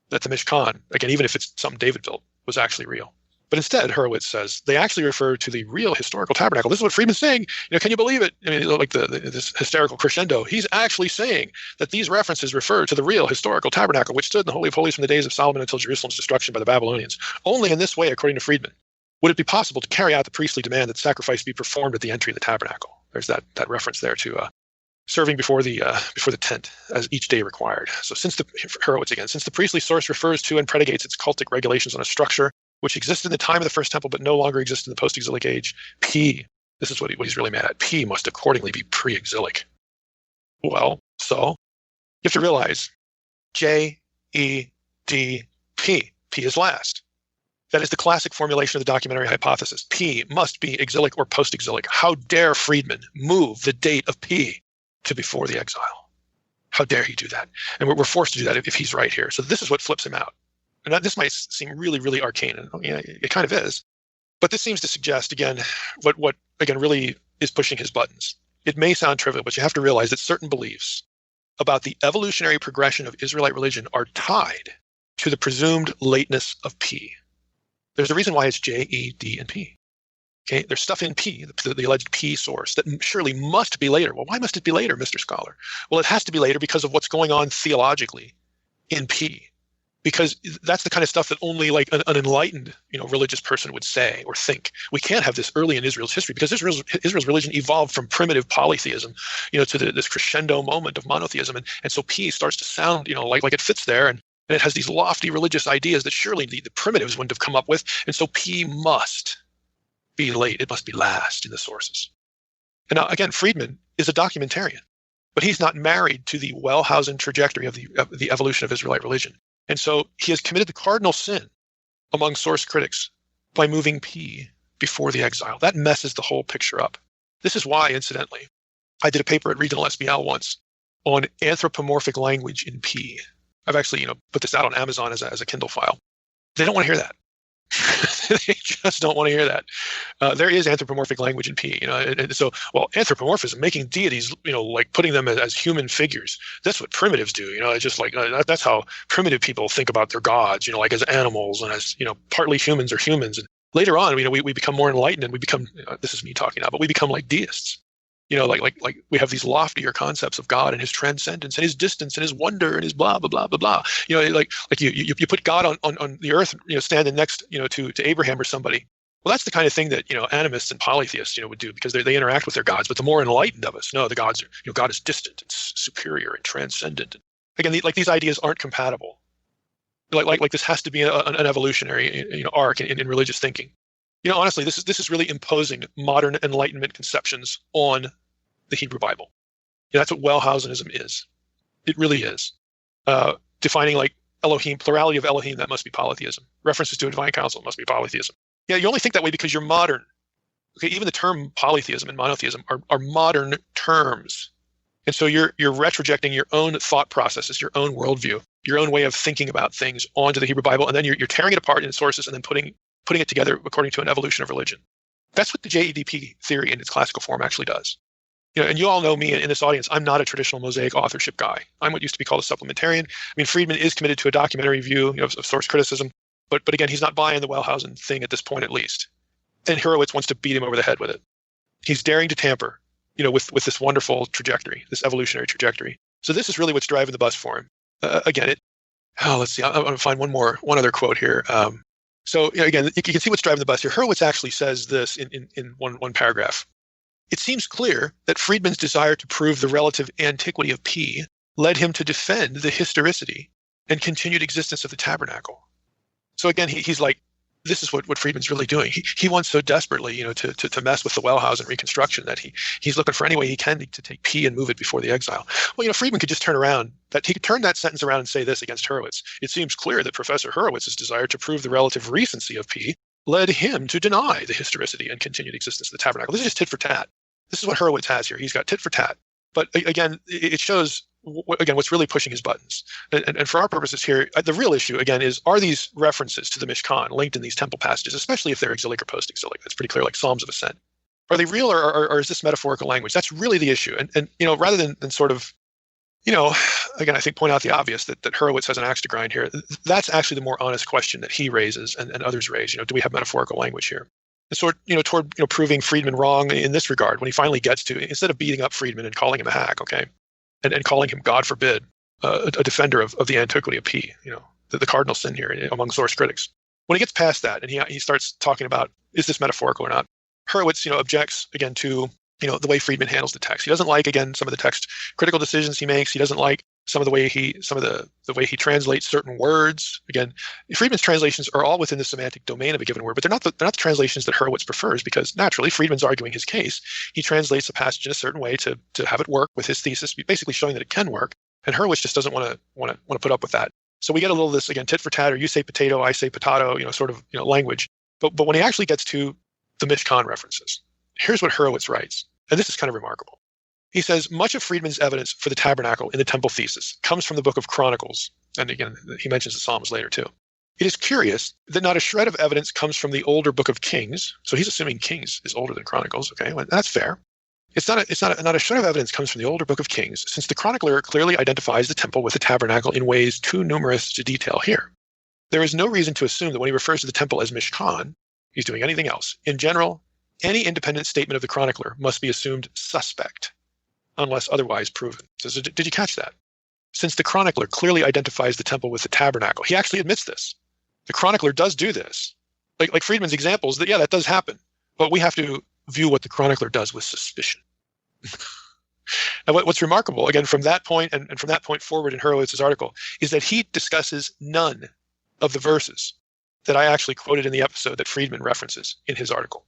that the Mishkan, again, even if it's something David built, was actually real. But instead, Hurwitz says, they actually refer to the real historical tabernacle. This is what Friedman's saying. Can you believe it? I mean, like this hysterical crescendo. He's actually saying that these references refer to the real historical tabernacle, which stood in the Holy of Holies from the days of Solomon until Jerusalem's destruction by the Babylonians. Only in this way, according to Friedman, would it be possible to carry out the priestly demand that sacrifice be performed at the entry of the tabernacle. There's that reference there to serving before the tent as each day required. So Hurwitz again, since the priestly source refers to and predicates its cultic regulations on a structure which existed in the time of the first temple but no longer exists in the post-exilic age, this is what he's really mad at, P must accordingly be pre-exilic. Well, so you have to realize J-E-D-P. P is last. That is the classic formulation of the documentary hypothesis. P must be exilic or post-exilic. How dare Friedman move the date of P to before the exile? How dare he do that? And we're forced to do that if he's right here. So this is what flips him out. And this might seem really, really arcane, and it kind of is. But this seems to suggest, again, what again really is pushing his buttons. It may sound trivial, but you have to realize that certain beliefs about the evolutionary progression of Israelite religion are tied to the presumed lateness of P. There's a reason why it's J, E, D, and P. Okay, there's stuff in P, the alleged P source, that surely must be later. Well, why must it be later, Mr. Scholar? Well, it has to be later because of what's going on theologically in P. Because that's the kind of stuff that only like an enlightened, religious person would say or think. We can't have this early in Israel's history because Israel's religion evolved from primitive polytheism, to this crescendo moment of monotheism, and so P starts to sound, like it fits there, and it has these lofty religious ideas that surely the primitives wouldn't have come up with, and so P must be late. It must be last in the sources. And now again, Friedman is a documentarian, but he's not married to the Wellhausen trajectory of the evolution of Israelite religion. And so he has committed the cardinal sin among source critics by moving P before the exile. That messes the whole picture up. This is why, incidentally, I did a paper at Regional SBL once on anthropomorphic language in P. I've actually, put this out on Amazon as a Kindle file. They don't want to hear that. They just don't want to hear that. There is anthropomorphic language in P, and so, anthropomorphism, making deities, like putting them as human figures. That's what primitives do, It's just like, that's how primitive people think about their gods, like as animals and as, partly humans or humans. And later on, we become more enlightened and we become, this is me talking now, but we become like deists. Like we have these loftier concepts of God and his transcendence and his distance and his wonder and his blah, blah, blah, blah, blah. Like you put God on the earth, standing next, to Abraham or somebody. Well, that's the kind of thing that, animists and polytheists, would do because they interact with their gods. But the more enlightened of us, no, the gods are, God is distant and superior and transcendent. Again, these ideas aren't compatible. Like this has to be an evolutionary, arc in religious thinking. Honestly, this is really imposing modern Enlightenment conceptions on the Hebrew Bible. That's what Wellhausenism is. It really is. Defining like Elohim, plurality of Elohim, that must be polytheism. References to a divine council must be polytheism. Yeah, you only think that way because you're modern. Okay, even the term polytheism and monotheism are modern terms. And so you're retrojecting your own thought processes, your own worldview, your own way of thinking about things onto the Hebrew Bible, and then you're tearing it apart in sources and then putting it together according to an evolution of religion. That's what the JEDP theory in its classical form actually does. And you all know me in this audience, I'm not a traditional Mosaic authorship guy. I'm what used to be called a supplementarian. I mean, Friedman is committed to a documentary view of source criticism, but again, he's not buying the Wellhausen thing at this point, at least. And Hurwitz wants to beat him over the head with it. He's daring to tamper, with this wonderful trajectory, this evolutionary trajectory. So this is really what's driving the bus for him. Let's see. I'm going to find one other quote here. So again, you can see what's driving the bus here. Hurwitz actually says this in one paragraph. It seems clear that Friedman's desire to prove the relative antiquity of P led him to defend the historicity and continued existence of the tabernacle. So again, he's like, this is what Friedman's really doing. He wants so desperately, to mess with the Wellhausen reconstruction that he's looking for any way he can to take P and move it before the exile. Well, Friedman could just turn that sentence around and say this against Hurwitz. It seems clear that Professor Hurwitz's desire to prove the relative recency of P led him to deny the historicity and continued existence of the tabernacle. This is just tit for tat. This is what Hurwitz has here. He's got tit for tat. But again, it shows, what's really pushing his buttons. And for our purposes here, the real issue, again, are these references to the Mishkan linked in these temple passages, especially if they're exilic or post-exilic? That's pretty clear, like Psalms of Ascent. Are they real or is this metaphorical language? That's really the issue. And rather than sort of, again, I think point out the obvious that Hurwitz has an axe to grind here, that's actually the more honest question that he raises and others raise. Do we have metaphorical language here? And toward proving Friedman wrong in this regard, when he finally gets to, instead of beating up Friedman and calling him a hack, okay, and calling him, God forbid, a defender of the antiquity of P, the cardinal sin here among source critics. When he gets past that and he starts talking about, is this metaphorical or not? Hurwitz, objects again to, the way Friedman handles the text. He doesn't like, again, some of the text critical decisions he makes. He doesn't like some of the way the way he translates certain words. Again, Friedman's translations are all within the semantic domain of a given word, but they're not the translations that Hurwitz prefers, because naturally Friedman's arguing his case. He translates a passage in a certain way to have it work with his thesis, basically showing that it can work. And Hurwitz just doesn't want to put up with that. So we get a little of this, again, tit for tat, or you say potato, I say potato, language. But when he actually gets to the Mishkan references, here's what Hurwitz writes, and this is kind of remarkable. He says, much of Friedman's evidence for the tabernacle in the temple thesis comes from the book of Chronicles. And again, he mentions the Psalms later too. It is curious that not a shred of evidence comes from the older book of Kings. So he's assuming Kings is older than Chronicles. Okay, well, that's fair. Not a shred of evidence comes from the older book of Kings, since the chronicler clearly identifies the temple with the tabernacle in ways too numerous to detail here. There is no reason to assume that when he refers to the temple as Mishkan, he's doing anything else. In general, any independent statement of the chronicler must be assumed suspect, unless otherwise proven. So did you catch that? Since the chronicler clearly identifies the temple with the tabernacle, he actually admits this. The chronicler does do this. Like Friedman's examples, that does happen. But we have to view what the chronicler does with suspicion. Now, what's remarkable, again, from that point and from that point forward in Hurwitz's article, is that he discusses none of the verses that I actually quoted in the episode that Friedman references in his article.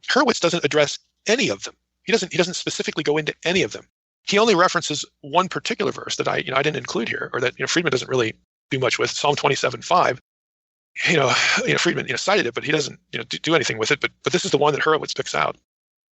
Hurwitz doesn't address any of them. He doesn't specifically go into any of them. He only references one particular verse that I didn't include here, or that Friedman doesn't really do much with, Psalm 27:5. Friedman cited it, but he doesn't do anything with it. But this is the one that Hurwitz picks out.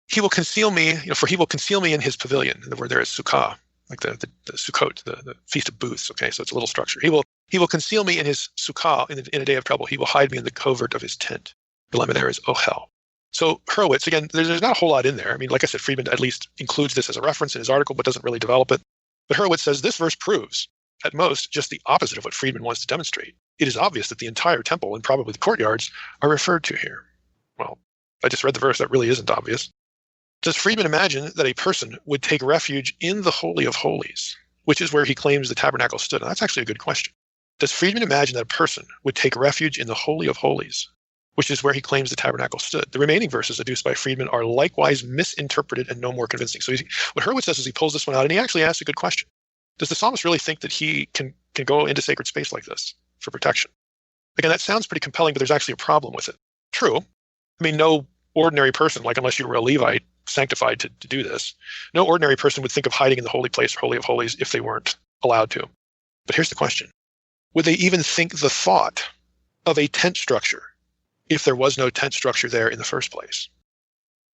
He will conceal me, for he will conceal me in his pavilion. The word there is sukkah, like the Sukkot, the Feast of Booths. Okay, so it's a little structure. He will conceal me in his sukkah in a day of trouble. He will hide me in the covert of his tent. The lemma there is ohel. So Hurwitz, again, there's not a whole lot in there. I mean, like I said, Friedman at least includes this as a reference in his article, but doesn't really develop it. But Hurwitz says this verse proves, at most, just the opposite of what Friedman wants to demonstrate. It is obvious that the entire temple and probably the courtyards are referred to here. Well, I just read the verse. That really isn't obvious. Does Friedman imagine that a person would take refuge in the Holy of Holies, which is where he claims the tabernacle stood? Now, that's actually a good question. Does Friedman imagine that a person would take refuge in the Holy of Holies, which is where he claims the tabernacle stood? The remaining verses adduced by Friedman are likewise misinterpreted and no more convincing. So what Hurwitz does is he pulls this one out and he actually asks a good question. Does the psalmist really think that he can go into sacred space like this for protection? Again, that sounds pretty compelling, but there's actually a problem with it. True, I mean, no ordinary person, like unless you were a Levite sanctified to do this, no ordinary person would think of hiding in the holy place or Holy of Holies if they weren't allowed to. But here's the question. Would they even think the thought of a tent structure if there was no tent structure there in the first place?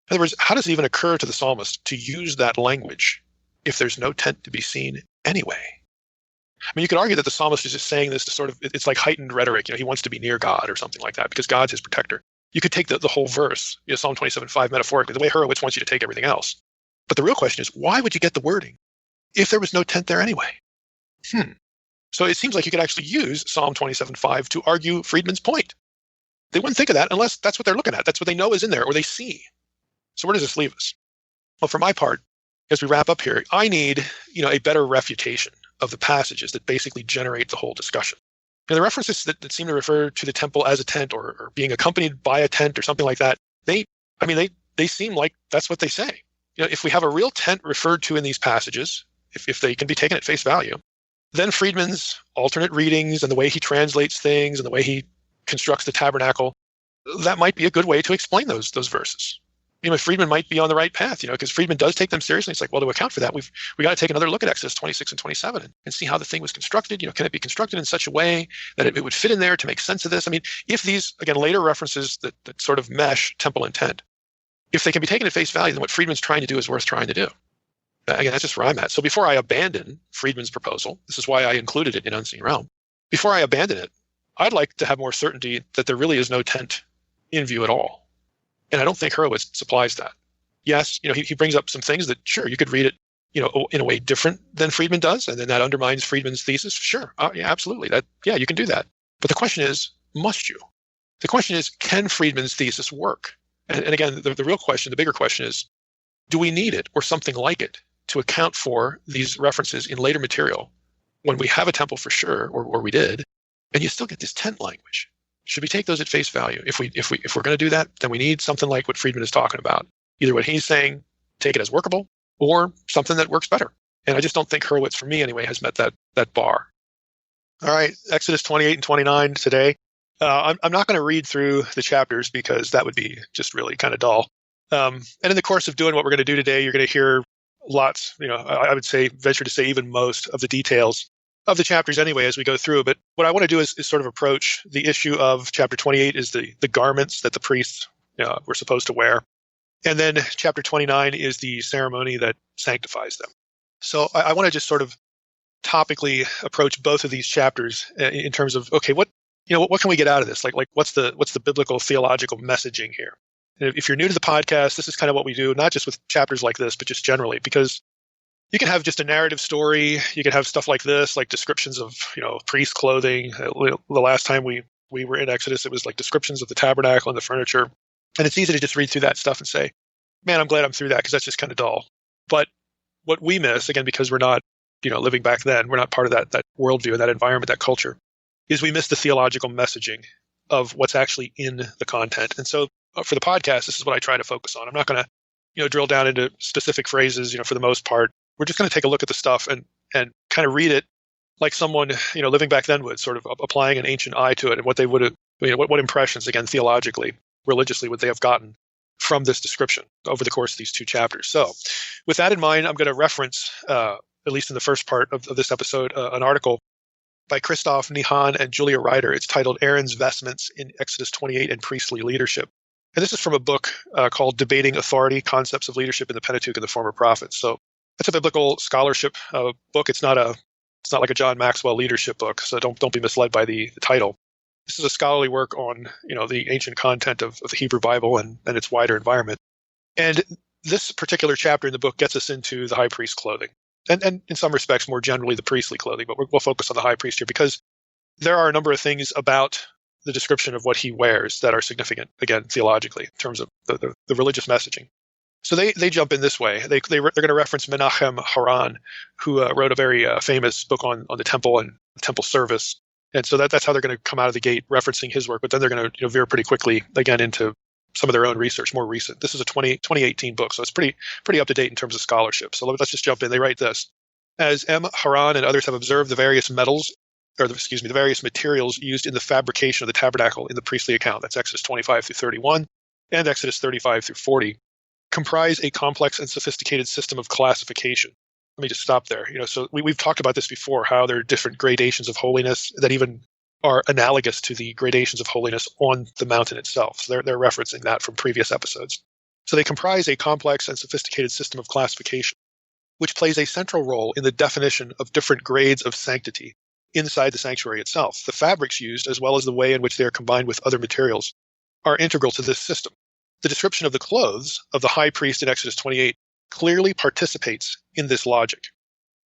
In other words, how does it even occur to the psalmist to use that language if there's no tent to be seen anyway? I mean, you could argue that the psalmist is just saying this to sort of, it's like heightened rhetoric. He wants to be near God or something like that because God's his protector. You could take the whole verse, Psalm 27:5 metaphorically, the way Hurwitz wants you to take everything else. But the real question is, why would you get the wording if there was no tent there anyway? So it seems like you could actually use Psalm 27:5 to argue Friedman's point. They wouldn't think of that unless that's what they're looking at. That's what they know is in there or they see. So where does this leave us? Well, for my part, as we wrap up here, I need, a better refutation of the passages that basically generate the whole discussion. And the references that seem to refer to the temple as a tent or being accompanied by a tent or something like that, they seem like that's what they say. If we have a real tent referred to in these passages, if they can be taken at face value, then Friedman's alternate readings and the way he translates things and the way he constructs the tabernacle, that might be a good way to explain those verses. Friedman might be on the right path, because Friedman does take them seriously. It's like, well, to account for that, we got to take another look at Exodus 26 and 27 and see how the thing was constructed. Can it be constructed in such a way that it would fit in there to make sense of this? I mean, if these, again, later references that sort of mesh temple and tent, if they can be taken at face value, then what Friedman's trying to do is worth trying to do. Again, that's just where I'm at. So before I abandon Friedman's proposal, this is why I included it in Unseen Realm. Before I abandon it, I'd like to have more certainty that there really is no tent in view at all. And I don't think Hurwitz supplies that. Yes, he brings up some things that, sure, you could read it, in a way different than Friedman does, and then that undermines Friedman's thesis. Sure, yeah, absolutely. You can do that. But the question is, must you? The question is, can Friedman's thesis work? And again, the real question, the bigger question is, do we need it or something like it to account for these references in later material when we have a temple for sure, or we did, and you still get this tent language? Should we take those at face value? If we're going to do that, then we need something like what Friedman is talking about. Either what he's saying, take it as workable, or something that works better. And I just don't think Hurwitz, for me anyway, has met that bar. All right, Exodus 28 and 29 today. I'm not going to read through the chapters because that would be just really kind of dull. And in the course of doing what we're going to do today, you're going to hear lots, I would say, venture to say even most of the details of the chapters anyway as we go through. But what I want to do is sort of approach the issue of chapter 28 is the garments that the priests were supposed to wear. And then chapter 29 is the ceremony that sanctifies them. So I want to just sort of topically approach both of these chapters in terms of, okay, what can we get out of this? Like what's the biblical theological messaging here? And if you're new to the podcast, this is kind of what we do, not just with chapters like this, but just generally, because you can have just a narrative story. You can have stuff like this, like descriptions of, priest clothing. The last time we were in Exodus, it was like descriptions of the tabernacle and the furniture. And it's easy to just read through that stuff and say, man, I'm glad I'm through that because that's just kind of dull. But what we miss, again, because we're not, living back then, we're not part of that worldview, that environment, that culture, is we miss the theological messaging of what's actually in the content. And so for the podcast, this is what I try to focus on. I'm not going to, drill down into specific phrases, for the most part. We're just going to take a look at the stuff and kind of read it like someone, living back then would, sort of applying an ancient eye to it and what they would have, what impressions, again, theologically, religiously, would they have gotten from this description over the course of these two chapters. So with that in mind, I'm going to reference, at least in the first part of this episode, an article by Christoph Nihan and Julia Ryder. It's titled Aaron's Vestments in Exodus 28 and Priestly Leadership. And this is from a book called Debating Authority, Concepts of Leadership in the Pentateuch and the Former Prophets. So it's a biblical scholarship book. It's not like a John Maxwell leadership book, so don't be misled by the title. This is a scholarly work on the ancient content of the Hebrew Bible and its wider environment. And this particular chapter in the book gets us into the high priest clothing, and in some respects more generally the priestly clothing. But we'll focus on the high priest here because there are a number of things about the description of what he wears that are significant, again, theologically, in terms of the religious messaging. So they jump in this way. They're going to reference Menachem Haran, who wrote a very famous book on the temple and the temple service. And so that's how they're going to come out of the gate referencing his work. But then they're going to veer pretty quickly, again, into some of their own research, more recent. This is a 2018 book, so it's pretty up to date in terms of scholarship. So let's just jump in. They write this. As M. Haran and others have observed the various the various materials used in the fabrication of the tabernacle in the priestly account. That's Exodus 25 through 31. and Exodus 35 through 40 comprise a complex and sophisticated system of classification. Let me just stop there. So we've talked about this before, how there are different gradations of holiness that even are analogous to the gradations of holiness on the mountain itself. So they're referencing that from previous episodes. So they comprise a complex and sophisticated system of classification, which plays a central role in the definition of different grades of sanctity inside the sanctuary itself. The fabrics used, as well as the way in which they are combined with other materials, are integral to this system. The description of the clothes of the high priest in Exodus 28 clearly participates in this logic.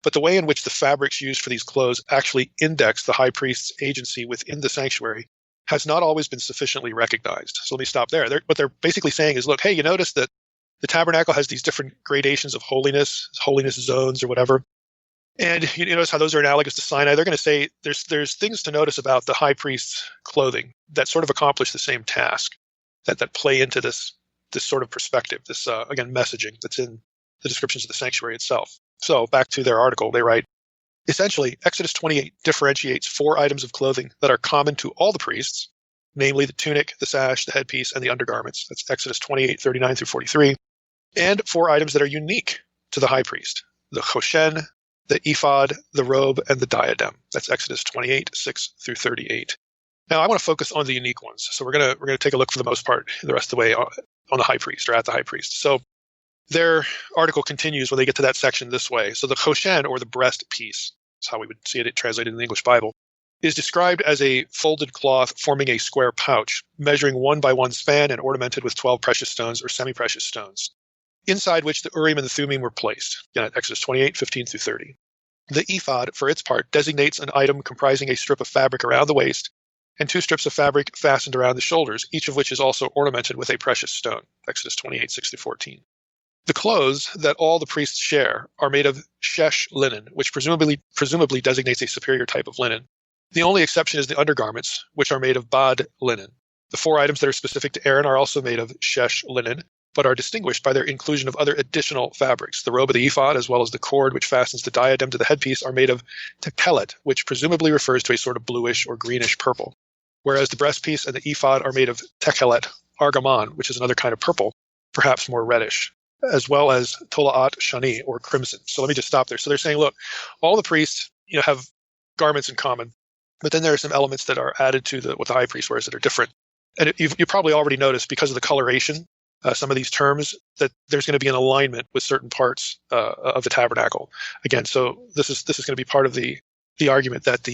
But the way in which the fabrics used for these clothes actually index the high priest's agency within the sanctuary has not always been sufficiently recognized. So let me stop there. What they're basically saying is, look, hey, you notice that the tabernacle has these different gradations of holiness zones or whatever. And you notice how those are analogous to Sinai. They're going to say there's things to notice about the high priest's clothing that sort of accomplish the same task, that play into this sort of perspective, this, again, messaging that's in the descriptions of the sanctuary itself. So back to their article, they write, essentially, Exodus 28 differentiates 4 items of clothing that are common to all the priests, namely the tunic, the sash, the headpiece, and the undergarments. That's Exodus 28, 39 through 43. And 4 items that are unique to the high priest, the choshen, the ephod, the robe, and the diadem. That's Exodus 28, 6 through 38. Now, I want to focus on the unique ones. So we're gonna take a look for the most part the rest of the way on the high priest, or at the high priest. So their article continues when they get to that section this way. So the choshen, or the breast piece, is how we would see it translated in the English Bible, is described as a folded cloth forming a square pouch, measuring 1 by 1 span and ornamented with 12 precious stones or semi-precious stones, inside which the Urim and the Thummim were placed. Again, at Exodus 28, 15 through 30. The ephod, for its part, designates an item comprising a strip of fabric around the waist and 2 strips of fabric fastened around the shoulders, each of which is also ornamented with a precious stone. Exodus 28, 6 through 14. The clothes that all the priests share are made of shesh linen, which presumably designates a superior type of linen. The only exception is the undergarments, which are made of bad linen. The 4 items that are specific to Aaron are also made of shesh linen, but are distinguished by their inclusion of other additional fabrics. The robe of the ephod, as well as the cord which fastens the diadem to the headpiece, are made of techelet, which presumably refers to a sort of bluish or greenish purple, whereas the breastpiece and the ephod are made of techelet argamon, which is another kind of purple, perhaps more reddish, as well as tolaat shani, or crimson. So let me just stop there. So they're saying, look, all the priests have garments in common, but then there are some elements that are added to what the high priest wears that are different. And you probably already noticed, because of the coloration, some of these terms, that there's going to be an alignment with certain parts of the tabernacle. Again, so this is going to be part of the argument that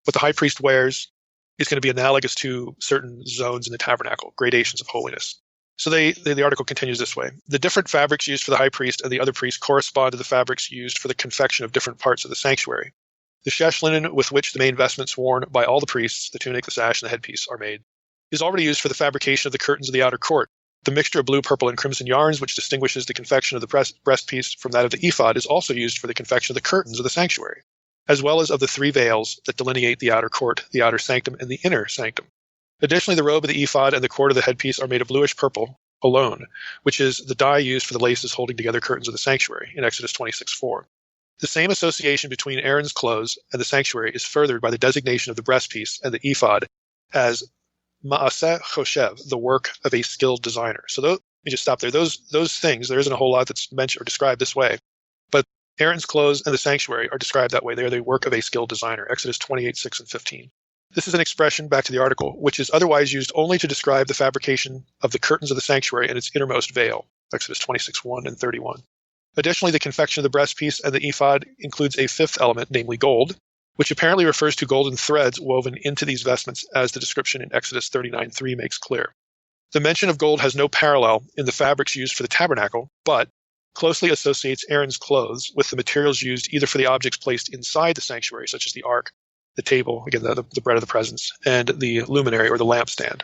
what the high priest wears is going to be analogous to certain zones in the tabernacle, gradations of holiness. So the article continues this way. The different fabrics used for the high priest and the other priests correspond to the fabrics used for the confection of different parts of the sanctuary. The shesh linen with which the main vestments worn by all the priests, the tunic, the sash, and the headpiece, are made, is already used for the fabrication of the curtains of the outer court. The mixture of blue, purple, and crimson yarns, which distinguishes the confection of the breastpiece from that of the ephod, is also used for the confection of the curtains of the sanctuary, as well as of the 3 veils that delineate the outer court, the outer sanctum, and the inner sanctum. Additionally, the robe of the ephod and the cord of the headpiece are made of bluish purple alone, which is the dye used for the laces holding together curtains of the sanctuary in Exodus 26:4. The same association between Aaron's clothes and the sanctuary is furthered by the designation of the breastpiece and the ephod as ma'aseh choshev, the work of a skilled designer. So let me just stop there. Those things, there isn't a whole lot that's mentioned or described this way, but Aaron's clothes and the sanctuary are described that way. They are the work of a skilled designer, Exodus 28, 6 and 15. This is an expression, back to the article, which is otherwise used only to describe the fabrication of the curtains of the sanctuary and its innermost veil, Exodus 26, 1 and 31. Additionally, the confection of the breastpiece and the ephod includes a 5th element, namely gold, which apparently refers to golden threads woven into these vestments, as the description in Exodus 39:3 makes clear. The mention of gold has no parallel in the fabrics used for the tabernacle, but closely associates Aaron's clothes with the materials used either for the objects placed inside the sanctuary, such as the ark, the table, again, the bread of the presence, and the luminary, or the lampstand,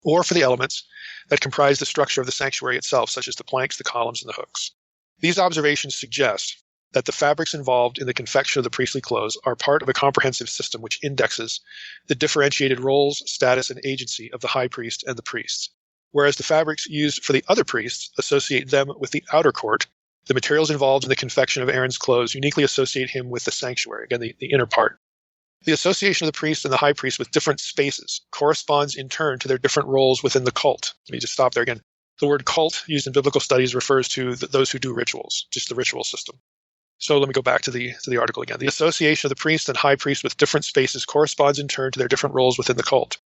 or for the elements that comprise the structure of the sanctuary itself, such as the planks, the columns, and the hooks. These observations suggest that the fabrics involved in the confection of the priestly clothes are part of a comprehensive system which indexes the differentiated roles, status, and agency of the high priest and the priests, whereas the fabrics used for the other priests associate them with the outer court. The materials involved in the confection of Aaron's clothes uniquely associate him with the sanctuary, again, the inner part. The association of the priest and the high priest with different spaces corresponds in turn to their different roles within the cult. Let me just stop there again. The word cult used in biblical studies refers to those who do rituals, just the ritual system. So let me go back to the article again. The association of the priest and high priest with different spaces corresponds in turn to their different roles within the cult.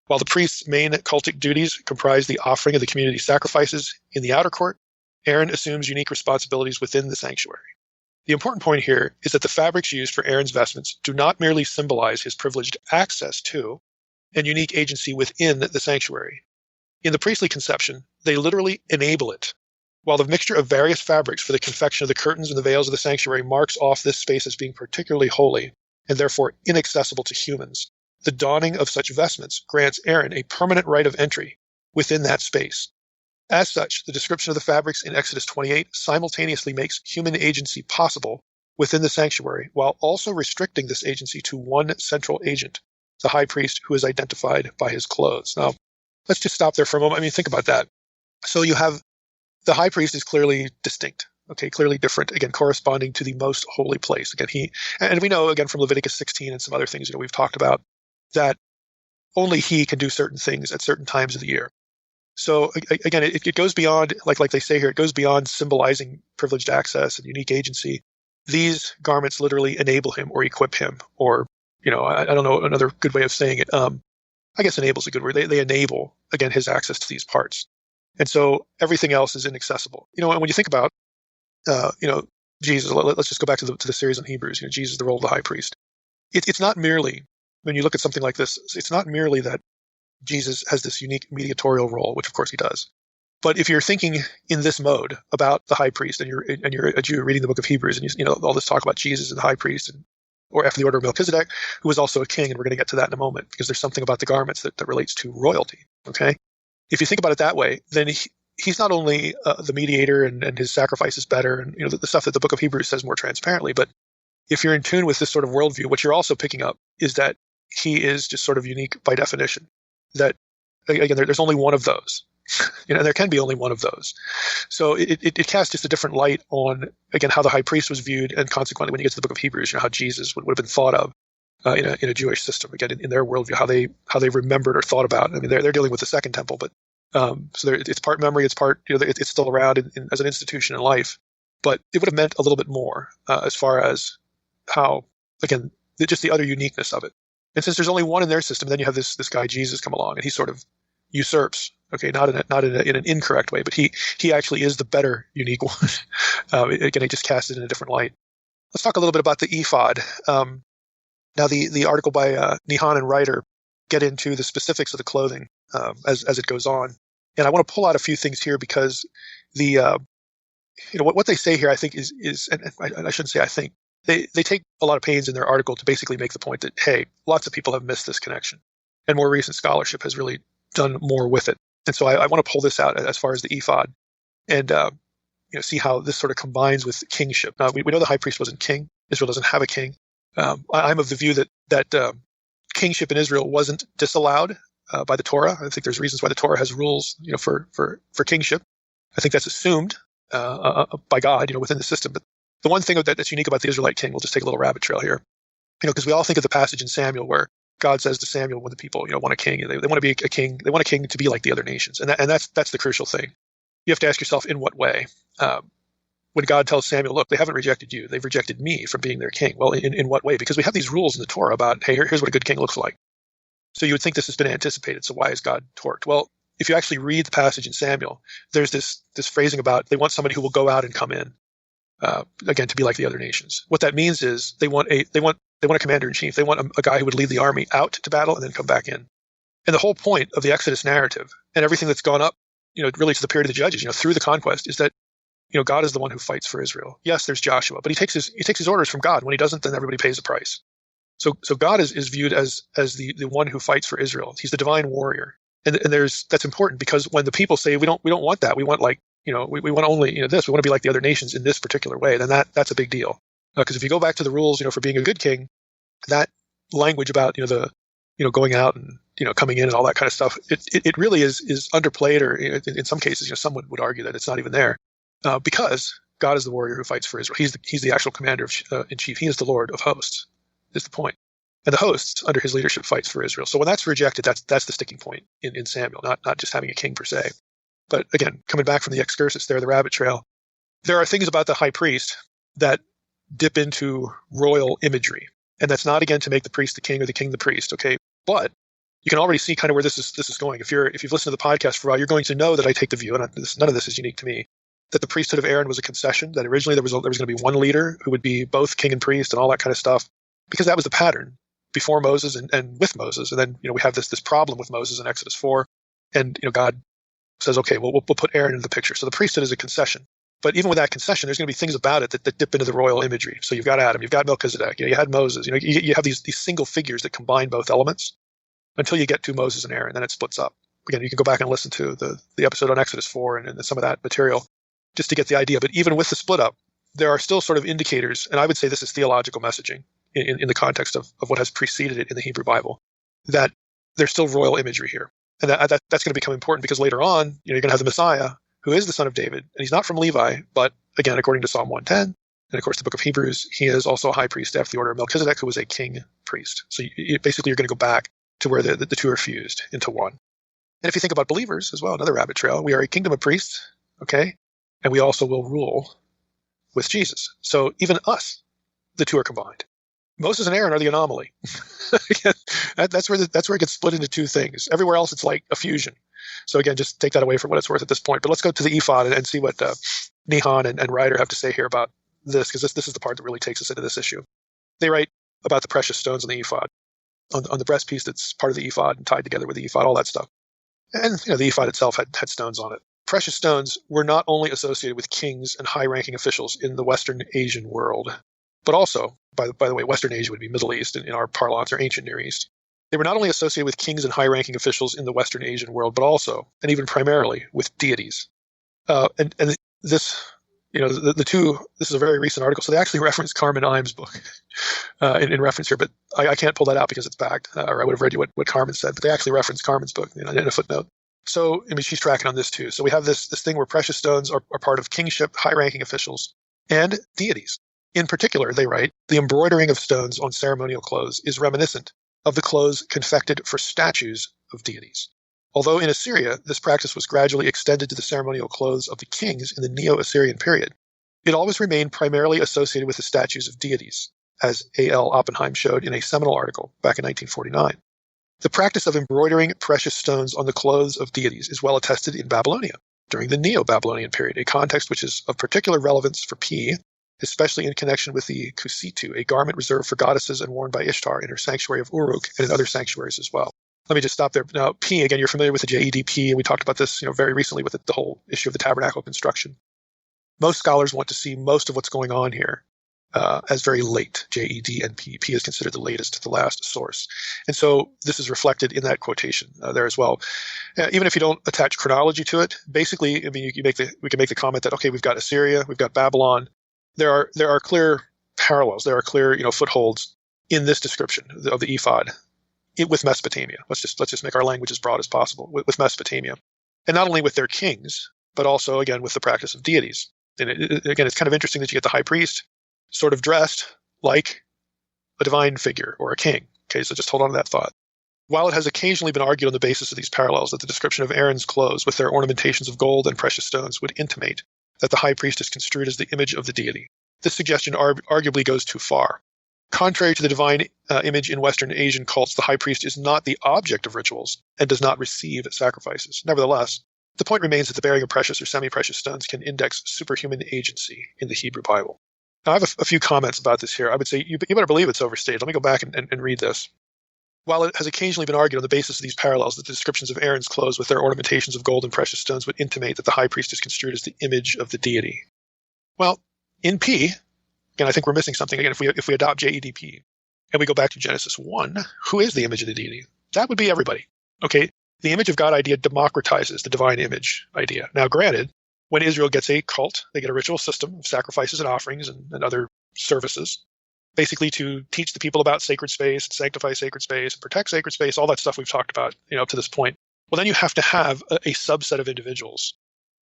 While the priest's main cultic duties comprise the offering of the community sacrifices in the outer court, Aaron assumes unique responsibilities within the sanctuary. The important point here is that the fabrics used for Aaron's vestments do not merely symbolize his privileged access to and unique agency within the sanctuary. In the priestly conception, they literally enable it. While the mixture of various fabrics for the confection of the curtains and the veils of the sanctuary marks off this space as being particularly holy and therefore inaccessible to humans, the donning of such vestments grants Aaron a permanent right of entry within that space. As such, the description of the fabrics in Exodus 28 simultaneously makes human agency possible within the sanctuary, while also restricting this agency to one central agent, the high priest, who is identified by his clothes. Now, let's just stop there for a moment. I mean, think about that. So you have the high priest is clearly distinct, okay, clearly different, again, corresponding to the most holy place. Again, and we know, again, from Leviticus 16 and some other things, we've talked about, that only he can do certain things at certain times of the year. So again, it goes beyond, like they say here, it goes beyond symbolizing privileged access and unique agency. These garments literally enable him or equip him, or, I don't know another good way of saying it. I guess enable is a good word. They enable, again, his access to these parts. And so everything else is inaccessible. And when you think about, Jesus, let's just go back to the series on Hebrews, Jesus, the role of the high priest. It's not merely, when you look at something like this, it's not merely that Jesus has this unique mediatorial role, which of course he does. But if you're thinking in this mode about the high priest, and you're a Jew reading the book of Hebrews, and all this talk about Jesus and the high priest, or after the order of Melchizedek, who was also a king, and we're going to get to that in a moment, because there's something about the garments that relates to royalty. Okay, if you think about it that way, then he's not only the mediator, and his sacrifice is better, and the stuff that the book of Hebrews says more transparently. But if you're in tune with this sort of worldview, what you're also picking up is that he is just sort of unique by definition. That, again, there's only one of those. There can be only one of those. So it casts just a different light on, again, how the high priest was viewed, and consequently, when you get to the book of Hebrews, how Jesus would have been thought of in a Jewish system, again, in their worldview, how they remembered or thought about. I mean, they're dealing with the second temple, but so it's part memory, it's part, it's still around as an institution in life, but it would have meant a little bit more as far as how, again, just the utter uniqueness of it. And since there's only one in their system, then you have this guy Jesus come along, and he sort of usurps. Okay, not in an incorrect way, but he actually is the better unique one. Again, he just casts it in a different light. Let's talk a little bit about the ephod. Now, the article by Nihan and Ryder get into the specifics of the clothing as it goes on, and I want to pull out a few things here, because what they say here, I think is and I shouldn't say I think. They take a lot of pains in their article to basically make the point that, hey, lots of people have missed this connection, and more recent scholarship has really done more with it. And so I want to pull this out as far as the ephod, and see how this sort of combines with kingship. Now, we know the high priest wasn't king. Israel doesn't have a king. I'm of the view that kingship in Israel wasn't disallowed by the Torah. I think there's reasons why the Torah has rules, for kingship. I think that's assumed by God, within the system. But the one thing that's unique about the Israelite king, we'll just take a little rabbit trail here, because we all think of the passage in Samuel where God says to Samuel, when the people, want a king, they want to be a king, they want a king to be like the other nations, and that's the crucial thing. You have to ask yourself, in what way? When God tells Samuel, look, they haven't rejected you, they've rejected me from being their king. Well, in what way? Because we have these rules in the Torah about, hey, here's what a good king looks like. So you would think this has been anticipated. So why is God torqued? Well, if you actually read the passage in Samuel, there's this phrasing about they want somebody who will go out and come in, again, to be like the other nations. What that means is they want a commander-in-chief. They want a guy who would lead the army out to battle and then come back in. And the whole point of the Exodus narrative and everything that's gone up, really to the period of the Judges, through the conquest, is that, God is the one who fights for Israel. Yes, there's Joshua, but he takes his orders from God. When he doesn't, then everybody pays the price. So God is viewed as the one who fights for Israel. He's the divine warrior. And that's important, because when the people say, we don't want that, we want we want only, this, we want to be like the other nations in this particular way, then that's a big deal. Because if you go back to the rules, for being a good king, that language about, going out and, coming in and all that kind of stuff, it really is underplayed, or in some cases, someone would argue that it's not even there, because God is the warrior who fights for Israel. He's the actual commander in chief. He is the Lord of hosts, is the point. And the hosts under his leadership fights for Israel. So when that's rejected, that's the sticking point in Samuel, not just having a king per se. But again, coming back from the excursus there, the rabbit trail, there are things about the high priest that dip into royal imagery. And that's not, again, to make the priest the king or the king the priest, okay? But you can already see kind of where this is going. If you've listened to the podcast for a while, you're going to know that I take the view, and none of this is unique to me, that the priesthood of Aaron was a concession, that originally there was going to be one leader who would be both king and priest and all that kind of stuff, because that was the pattern before Moses and with Moses. And then, we have this problem with Moses in Exodus 4, and, God says, okay, well, we'll put Aaron into the picture. So the priesthood is a concession. But even with that concession, there's going to be things about it that dip into the royal imagery. So you've got Adam, you've got Melchizedek, you had Moses, you have these single figures that combine both elements until you get to Moses and Aaron, then it splits up. Again, you can go back and listen to the episode on Exodus 4 and some of that material just to get the idea. But even with the split up, there are still sort of indicators, and I would say this is theological messaging in the context of what has preceded it in the Hebrew Bible, that there's still royal imagery here. And that's going to become important because later on, you're going to have the Messiah, who is the son of David, and he's not from Levi, but again, according to Psalm 110, and of course the book of Hebrews, he is also a high priest after the order of Melchizedek, who was a king priest. So basically you're going to go back to where the two are fused into one. And if you think about believers as well, another rabbit trail, we are a kingdom of priests, okay? And we also will rule with Jesus. So even us, the two are combined. Moses and Aaron are the anomaly. That's where it gets split into two things. Everywhere else, it's like a fusion. So again, just take that away for what it's worth at this point. But let's go to the ephod and see what Nihon and Ryder have to say here about this, because this is the part that really takes us into this issue. They write about the precious stones on the ephod, on the breastpiece that's part of the ephod and tied together with the ephod, all that stuff. And the ephod itself had stones on it. Precious stones were not only associated with kings and high-ranking officials in the Western Asian world, but also, by the way, Western Asia would be Middle East in our parlance, or Ancient Near East. They were not only associated with kings and high-ranking officials in the Western Asian world, but also, and even primarily, with deities. And this, the two, this is a very recent article, so they actually reference Carmen Imes' book in reference here, but I can't pull that out because it's backed, or I would have read you what Carmen said, but they actually reference Carmen's book in a footnote. So, she's tracking on this too. So we have this thing where precious stones are part of kingship, high-ranking officials, and deities. In particular, they write, the embroidering of stones on ceremonial clothes is reminiscent of the clothes confected for statues of deities. Although in Assyria, this practice was gradually extended to the ceremonial clothes of the kings in the Neo-Assyrian period, it always remained primarily associated with the statues of deities, as A.L. Oppenheim showed in a seminal article back in 1949. The practice of embroidering precious stones on the clothes of deities is well attested in Babylonia during the Neo-Babylonian period, a context which is of particular relevance for P, especially in connection with the kusitu, a garment reserved for goddesses and worn by Ishtar in her sanctuary of Uruk and in other sanctuaries as well. Let me just stop there. Now, P, again, you're familiar with the JEDP, and we talked about this very recently with the whole issue of the tabernacle construction. Most scholars want to see most of what's going on here as very late, JED and P. P is considered the latest, the last source. And so this is reflected in that quotation there as well. Even if you don't attach chronology to it, basically, we can make the comment that, okay, we've got Assyria, we've got Babylon. There are clear parallels. There are clear footholds in this description of the ephod with Mesopotamia. Let's just make our language as broad as possible with Mesopotamia, and not only with their kings, but also again with the practice of deities. And again, it's kind of interesting that you get the high priest sort of dressed like a divine figure or a king. Okay, so just hold on to that thought. While it has occasionally been argued on the basis of these parallels that the description of Aaron's clothes with their ornamentations of gold and precious stones would intimate that the high priest is construed as the image of the deity, this suggestion arguably goes too far. Contrary to the divine image in Western Asian cults, the high priest is not the object of rituals and does not receive sacrifices. Nevertheless, the point remains that the bearing of precious or semi-precious stones can index superhuman agency in the Hebrew Bible. Now, I have a few comments about this here. I would say you better believe it's overstated. Let me go back and read this. While it has occasionally been argued on the basis of these parallels that the descriptions of Aaron's clothes with their ornamentations of gold and precious stones would intimate that the high priest is construed as the image of the deity. Well, in P, again, I think we're missing something. Again, if we adopt JEDP and we go back to Genesis 1, who is the image of the deity? That would be everybody. Okay, the image of God idea democratizes the divine image idea. Now, granted, when Israel gets a cult, they get a ritual system of sacrifices and offerings and other services, basically to teach the people about sacred space, and sanctify sacred space, and protect sacred space, all that stuff we've talked about up to this point. Well, then you have to have a subset of individuals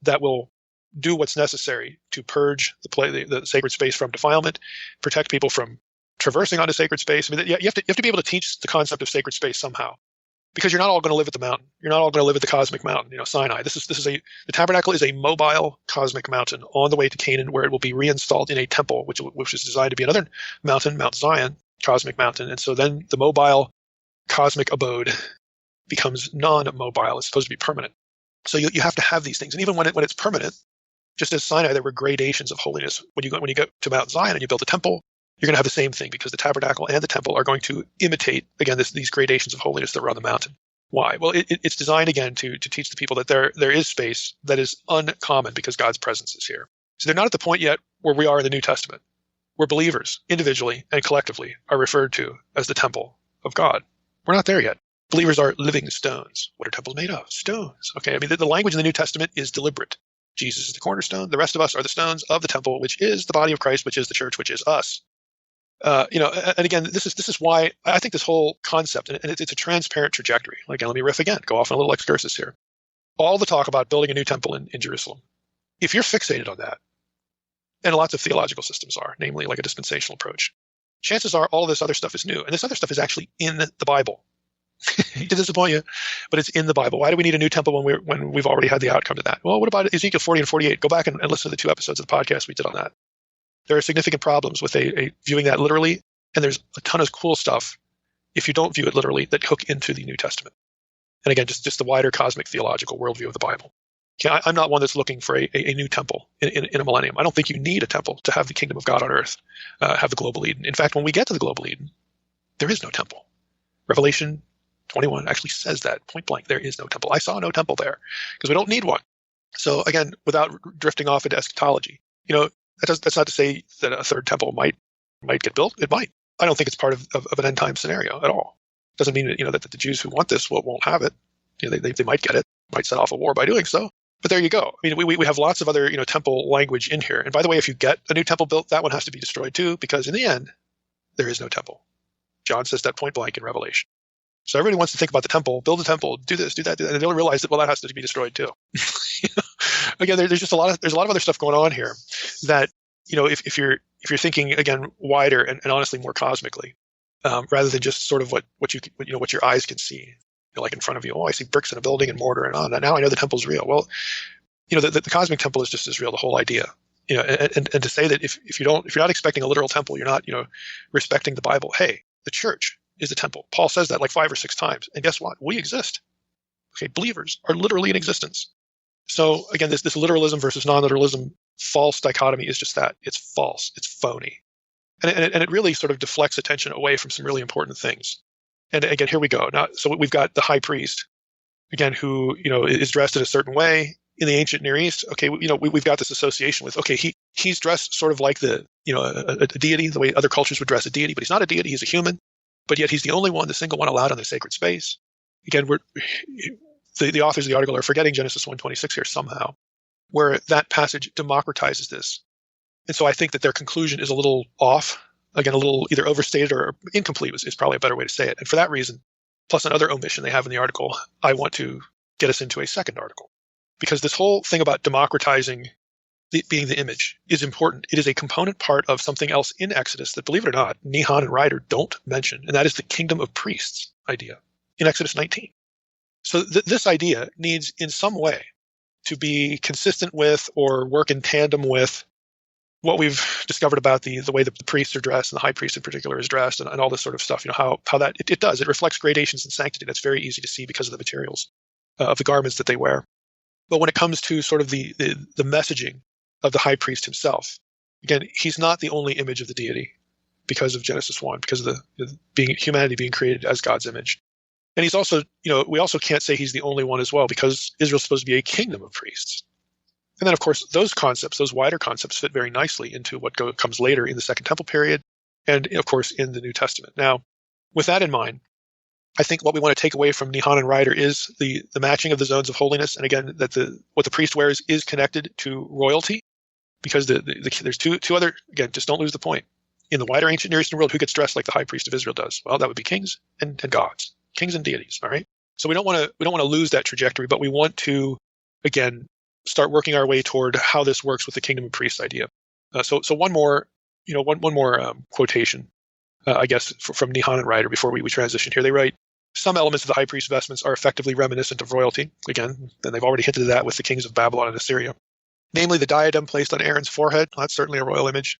that will do what's necessary to purge the sacred space from defilement, protect people from traversing onto sacred space. I mean, you have to be able to teach the concept of sacred space somehow. because you're not all going to live at the mountain. You're not all going to live at the cosmic mountain, Sinai. The tabernacle is a mobile cosmic mountain on the way to Canaan, where it will be reinstalled in a temple, which is designed to be another mountain, Mount Zion, cosmic mountain. And so then the mobile cosmic abode becomes non-mobile. It's supposed to be permanent. So you have to have these things. And even when it's permanent, just as Sinai, there were gradations of holiness. When you go to Mount Zion and you build a temple, you're going to have the same thing, because the tabernacle and the temple are going to imitate, again, these gradations of holiness that were on the mountain. Why? Well, it's designed, again, to teach the people that there is space that is uncommon because God's presence is here. So they're not at the point yet where we are in the New Testament, where believers, individually and collectively, are referred to as the temple of God. We're not there yet. Believers are living stones. What are temples made of? Stones. Okay, I mean, the language in the New Testament is deliberate. Jesus is the cornerstone. The rest of us are the stones of the temple, which is the body of Christ, which is the church, which is us. And again, this is why I think this whole concept, and it's a transparent trajectory. Again, let me riff again, go off on a little excursus here. All the talk about building a new temple in Jerusalem, if you're fixated on that, and lots of theological systems are, namely like a dispensational approach, chances are all this other stuff is new. And this other stuff is actually in the Bible. To disappoint you, but it's in the Bible. Why do we need a new temple when we've already had the outcome to that? Well, what about Ezekiel 40 and 48? Go back and listen to the 2 episodes of the podcast we did on that. There are significant problems with a viewing that literally, and there's a ton of cool stuff, if you don't view it literally, that hook into the New Testament. And again, just the wider cosmic theological worldview of the Bible. Okay, I'm not one that's looking for a new temple in a millennium. I don't think you need a temple to have the kingdom of God on earth, have the global Eden. In fact, when we get to the global Eden, there is no temple. Revelation 21 actually says that point blank. There is no temple. I saw no temple there because we don't need one. So again, without drifting off into eschatology, that's not to say that a third temple might get built. It might. I don't think it's part of an end time scenario at all. Doesn't mean that the Jews who want this won't have it. They might get it, might set off a war by doing so. But there you go. I mean, we have lots of other temple language in here. And by the way, if you get a new temple built, that one has to be destroyed too, because in the end, there is no temple. John says that point blank in Revelation. So everybody wants to think about the temple, build a temple, do this, do that, and they don't realize that that has to be destroyed too. Again, there's just a lot of other stuff going on here that if you're thinking again wider and honestly more cosmically, rather than just sort of what your eyes can see, like in front of you. Oh, I see bricks in a building and mortar and on. And now I know the temple's real. Well, the cosmic temple is just as real. The whole idea, and to say that if you're not expecting a literal temple, you're not respecting the Bible. Hey, the church is the temple. Paul says that like 5 or 6 times. And guess what? We exist. Okay, believers are literally in existence. So again, this literalism versus non-literalism false dichotomy is just that. It's false. It's phony. And it really sort of deflects attention away from some really important things. And again, here we go. Now, so we've got the high priest, again, who is dressed in a certain way in the ancient Near East. Okay, we've got this association with, okay, he's dressed sort of like a deity, the way other cultures would dress a deity, but he's not a deity. He's a human. But yet he's the only one, the single one allowed on the sacred space. Again, the authors of the article are forgetting Genesis 1:26 here somehow, where that passage democratizes this. And so I think that their conclusion is a little off, again, a little either overstated or incomplete is probably a better way to say it. And for that reason, plus another omission they have in the article, I want to get us into a second article. Because this whole thing about democratizing being the image is important. It is a component part of something else in Exodus that, believe it or not, Nihon and Ryder don't mention, and that is the kingdom of priests idea in Exodus 19. So this idea needs in some way to be consistent with or work in tandem with what we've discovered about the way that the priests are dressed and the high priest in particular is dressed and all this sort of stuff. How that it does. It reflects gradations in sanctity. That's very easy to see because of the materials of the garments that they wear. But when it comes to sort of the messaging of the high priest himself, again, he's not the only image of the deity because of Genesis 1, because of humanity being created as God's image. And he's also, we also can't say he's the only one as well, because Israel's supposed to be a kingdom of priests. And then, of course, those concepts, those wider concepts, fit very nicely into what comes later in the Second Temple period and, of course, in the New Testament. Now, with that in mind, I think what we want to take away from Nihon and Ryder is the matching of the zones of holiness. And again, that what the priest wears is connected to royalty, because there's two other, again, just don't lose the point. In the wider ancient Near Eastern world, who gets dressed like the high priest of Israel does? Well, that would be kings and gods, kings and deities. All right. So we don't want to lose that trajectory, but we want to, again, start working our way toward how this works with the kingdom of priests idea. So one more quotation, I guess, from Nihon and Ryder before we transition here. They write, Some elements of the high priest vestments are effectively reminiscent of royalty. Again, and they've already hinted at that with the kings of Babylon and Assyria. Namely, the diadem placed on Aaron's forehead. Well, that's certainly a royal image.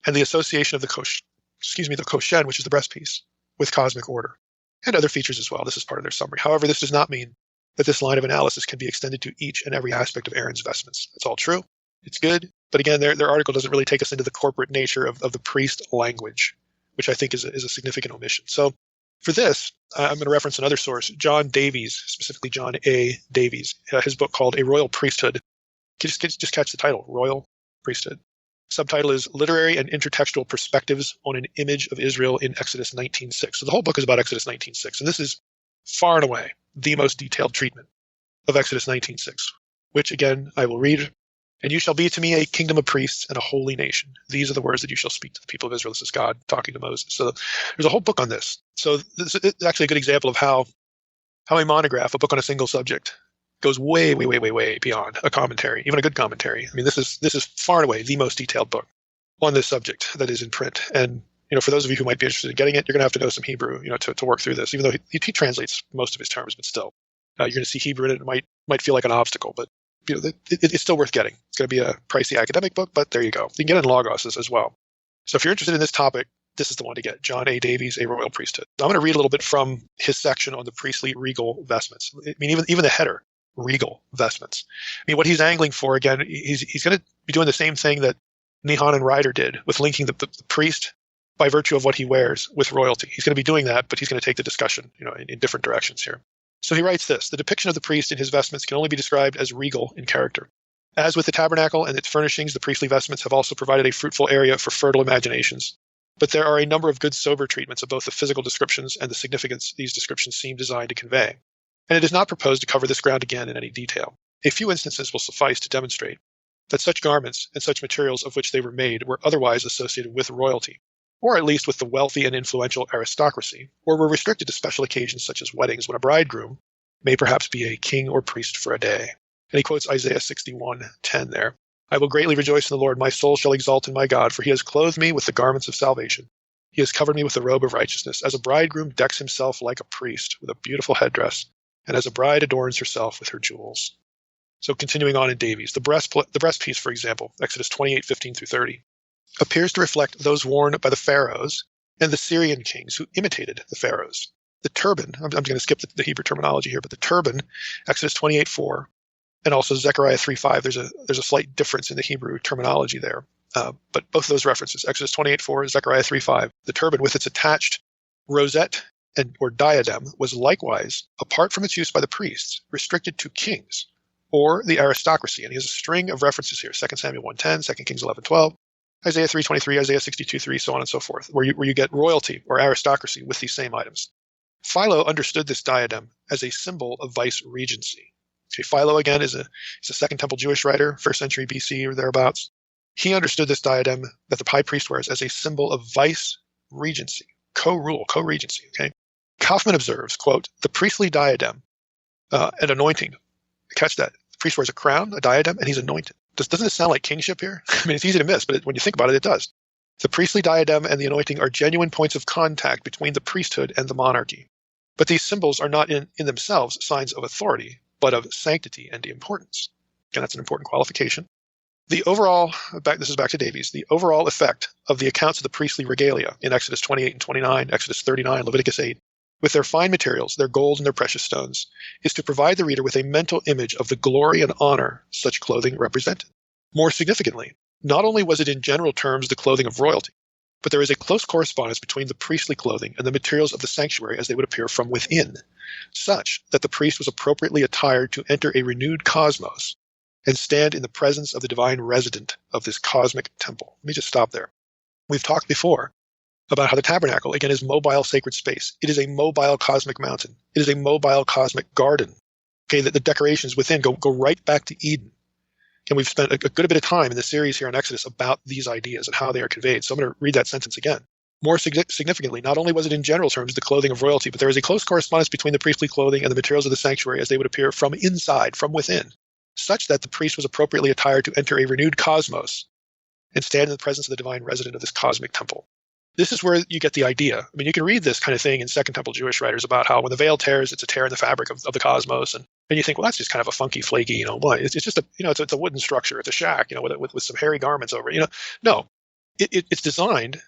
And the association of the koshen, which is the breastpiece, with cosmic order. And other features as well. This is part of their summary. However, this does not mean that this line of analysis can be extended to each and every aspect of Aaron's vestments. It's all true. It's good. But again, their article doesn't really take us into the corporate nature of the priest language, which I think is a significant omission. So for this, I'm going to reference another source, John Davies, specifically John A. Davies, his book called A Royal Priesthood. Just catch the title, Royal Priesthood. Subtitle is Literary and Intertextual Perspectives on an Image of Israel in Exodus 19:6. So the whole book is about Exodus 19:6, and this is far and away the most detailed treatment of Exodus 19:6, which again I will read. And you shall be to me a kingdom of priests and a holy nation. These are the words that you shall speak to the people of Israel. This is God talking to Moses. So there's a whole book on this. So this is actually a good example of how a monograph, a book on a single subject, goes way, way, way, way, way beyond a commentary, even a good commentary. I mean, this is far and away the most detailed book on this subject that is in print. And for those of you who might be interested in getting it, you're going to have to know some Hebrew, to work through this. Even though he translates most of his terms, but still, you're going to see Hebrew in it. It might feel like an obstacle, but it's still worth getting. It's going to be a pricey academic book, but there you go. You can get it in Logos as well. So if you're interested in this topic, this is the one to get. John A. Davies, A Royal Priesthood. I'm going to read a little bit from his section on the priestly regal vestments. I mean, even the header, regal vestments. I mean, what he's angling for, again, he's going to be doing the same thing that Nihon and Ryder did with linking the priest by virtue of what he wears with royalty. He's going to be doing that, but he's going to take the discussion, in different directions here. So he writes this: the depiction of the priest in his vestments can only be described as regal in character. As with the tabernacle and its furnishings, the priestly vestments have also provided a fruitful area for fertile imaginations. But there are a number of good sober treatments of both the physical descriptions and the significance these descriptions seem designed to convey. And it is not proposed to cover this ground again in any detail. A few instances will suffice to demonstrate that such garments and such materials of which they were made were otherwise associated with royalty, or at least with the wealthy and influential aristocracy, or were restricted to special occasions such as weddings, when a bridegroom may perhaps be a king or priest for a day. And he quotes Isaiah 61:10 there. I will greatly rejoice in the Lord. My soul shall exalt in my God, for he has clothed me with the garments of salvation. He has covered me with the robe of righteousness. As a bridegroom decks himself like a priest with a beautiful headdress, and as a bride adorns herself with her jewels. So continuing on in Davies, the breastpiece, for example, Exodus 28:15-30, appears to reflect those worn by the pharaohs and the Syrian kings who imitated the pharaohs. The turban, I'm going to skip the Hebrew terminology here, but the turban, Exodus 28:4, and also Zechariah 3:5, there's a slight difference in the Hebrew terminology there. But both of those references, Exodus 28:4, Zechariah 3:5, the turban with its attached rosette or diadem was likewise, apart from its use by the priests, restricted to kings or the aristocracy. And he has a string of references here: 2 Samuel 1:10, 2 Kings 11:12, Isaiah 3:23, Isaiah 62:3, so on and so forth, where you get royalty or aristocracy with these same items. Philo understood this diadem as a symbol of vice regency. Okay, Philo, again, is a Second Temple Jewish writer, 1st century BC or thereabouts. He understood this diadem that the high priest wears as a symbol of vice regency, co-rule, co-regency. Okay, Kaufman observes, quote, the priestly diadem and anointing. Catch that. The priest wears a crown, a diadem, and he's anointed. Doesn't it sound like kingship here? I mean, it's easy to miss, but when you think about it, it does. The priestly diadem and the anointing are genuine points of contact between the priesthood and the monarchy. But these symbols are not in themselves signs of authority, but of sanctity and importance. Again, that's an important qualification. The overall, this is back to Davies, the overall effect of the accounts of the priestly regalia in Exodus 28 and 29, Exodus 39, Leviticus 8, with their fine materials, their gold and their precious stones, is to provide the reader with a mental image of the glory and honor such clothing represented. More significantly, not only was it in general terms the clothing of royalty, but there is a close correspondence between the priestly clothing and the materials of the sanctuary as they would appear from within, such that the priest was appropriately attired to enter a renewed cosmos and stand in the presence of the divine resident of this cosmic temple. Let me just stop there. We've talked before about how the tabernacle, again, is mobile sacred space. It is a mobile cosmic mountain. It is a mobile cosmic garden. Okay, that the decorations within go right back to Eden. And we've spent a good bit of time in the series here on Exodus about these ideas and how they are conveyed. So I'm going to read that sentence again. More significantly, not only was it in general terms the clothing of royalty, but there is a close correspondence between the priestly clothing and the materials of the sanctuary as they would appear from inside, from within, such that the priest was appropriately attired to enter a renewed cosmos and stand in the presence of the divine resident of this cosmic temple. This is where you get the idea. I mean, you can read this kind of thing in Second Temple Jewish writers about how when the veil tears, it's a tear in the fabric of the cosmos. And you think, well, that's just kind of a funky, flaky, boy, it's just it's a wooden structure. It's a shack, with some hairy garments over it. No, it's designed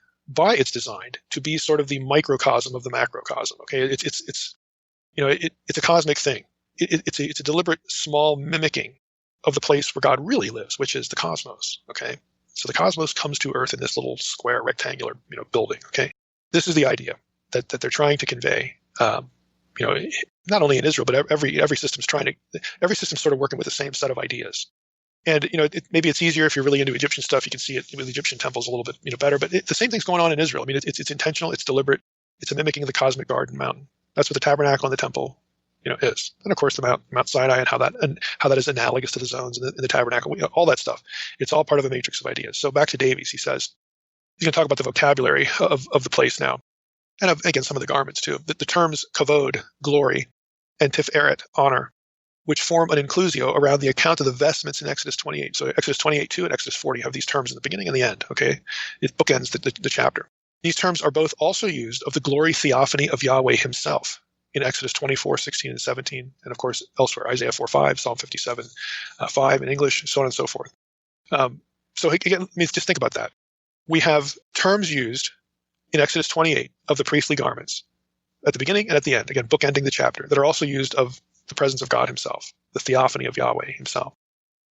to be sort of the microcosm of the macrocosm. Okay. It's a cosmic thing. It's a deliberate small mimicking of the place where God really lives, which is the cosmos. Okay. So the cosmos comes to Earth in this little square rectangular, building. Okay, this is the idea that they're trying to convey. Not only in Israel, but every system's sort of working with the same set of ideas. And maybe it's easier if you're really into Egyptian stuff. You can see it with Egyptian temples a little bit better. But the same thing's going on in Israel. I mean, it's intentional, it's deliberate, it's a mimicking of the cosmic garden mountain. That's what the tabernacle and the temple is. And of course the Mount Sinai and how that is analogous to the zones in the tabernacle, all that stuff. It's all part of a matrix of ideas. So back to Davies, he says, he's going to talk about the vocabulary of the place now. And again, some of the garments too. The terms kavod, glory, and tiferet, honor, which form an inclusio around the account of the vestments in Exodus 28. So Exodus 28:2 and Exodus 40 have these terms in the beginning and the end. Okay, it bookends the chapter. These terms are both also used of the glory theophany of Yahweh himself in Exodus 24:16 and 17, and of course elsewhere, Isaiah 4:5, Psalm 57:5 in English, so on and so forth. So again, just think about that. We have terms used in Exodus 28 of the priestly garments at the beginning and at the end, again, bookending the chapter, that are also used of the presence of God himself, the theophany of Yahweh himself.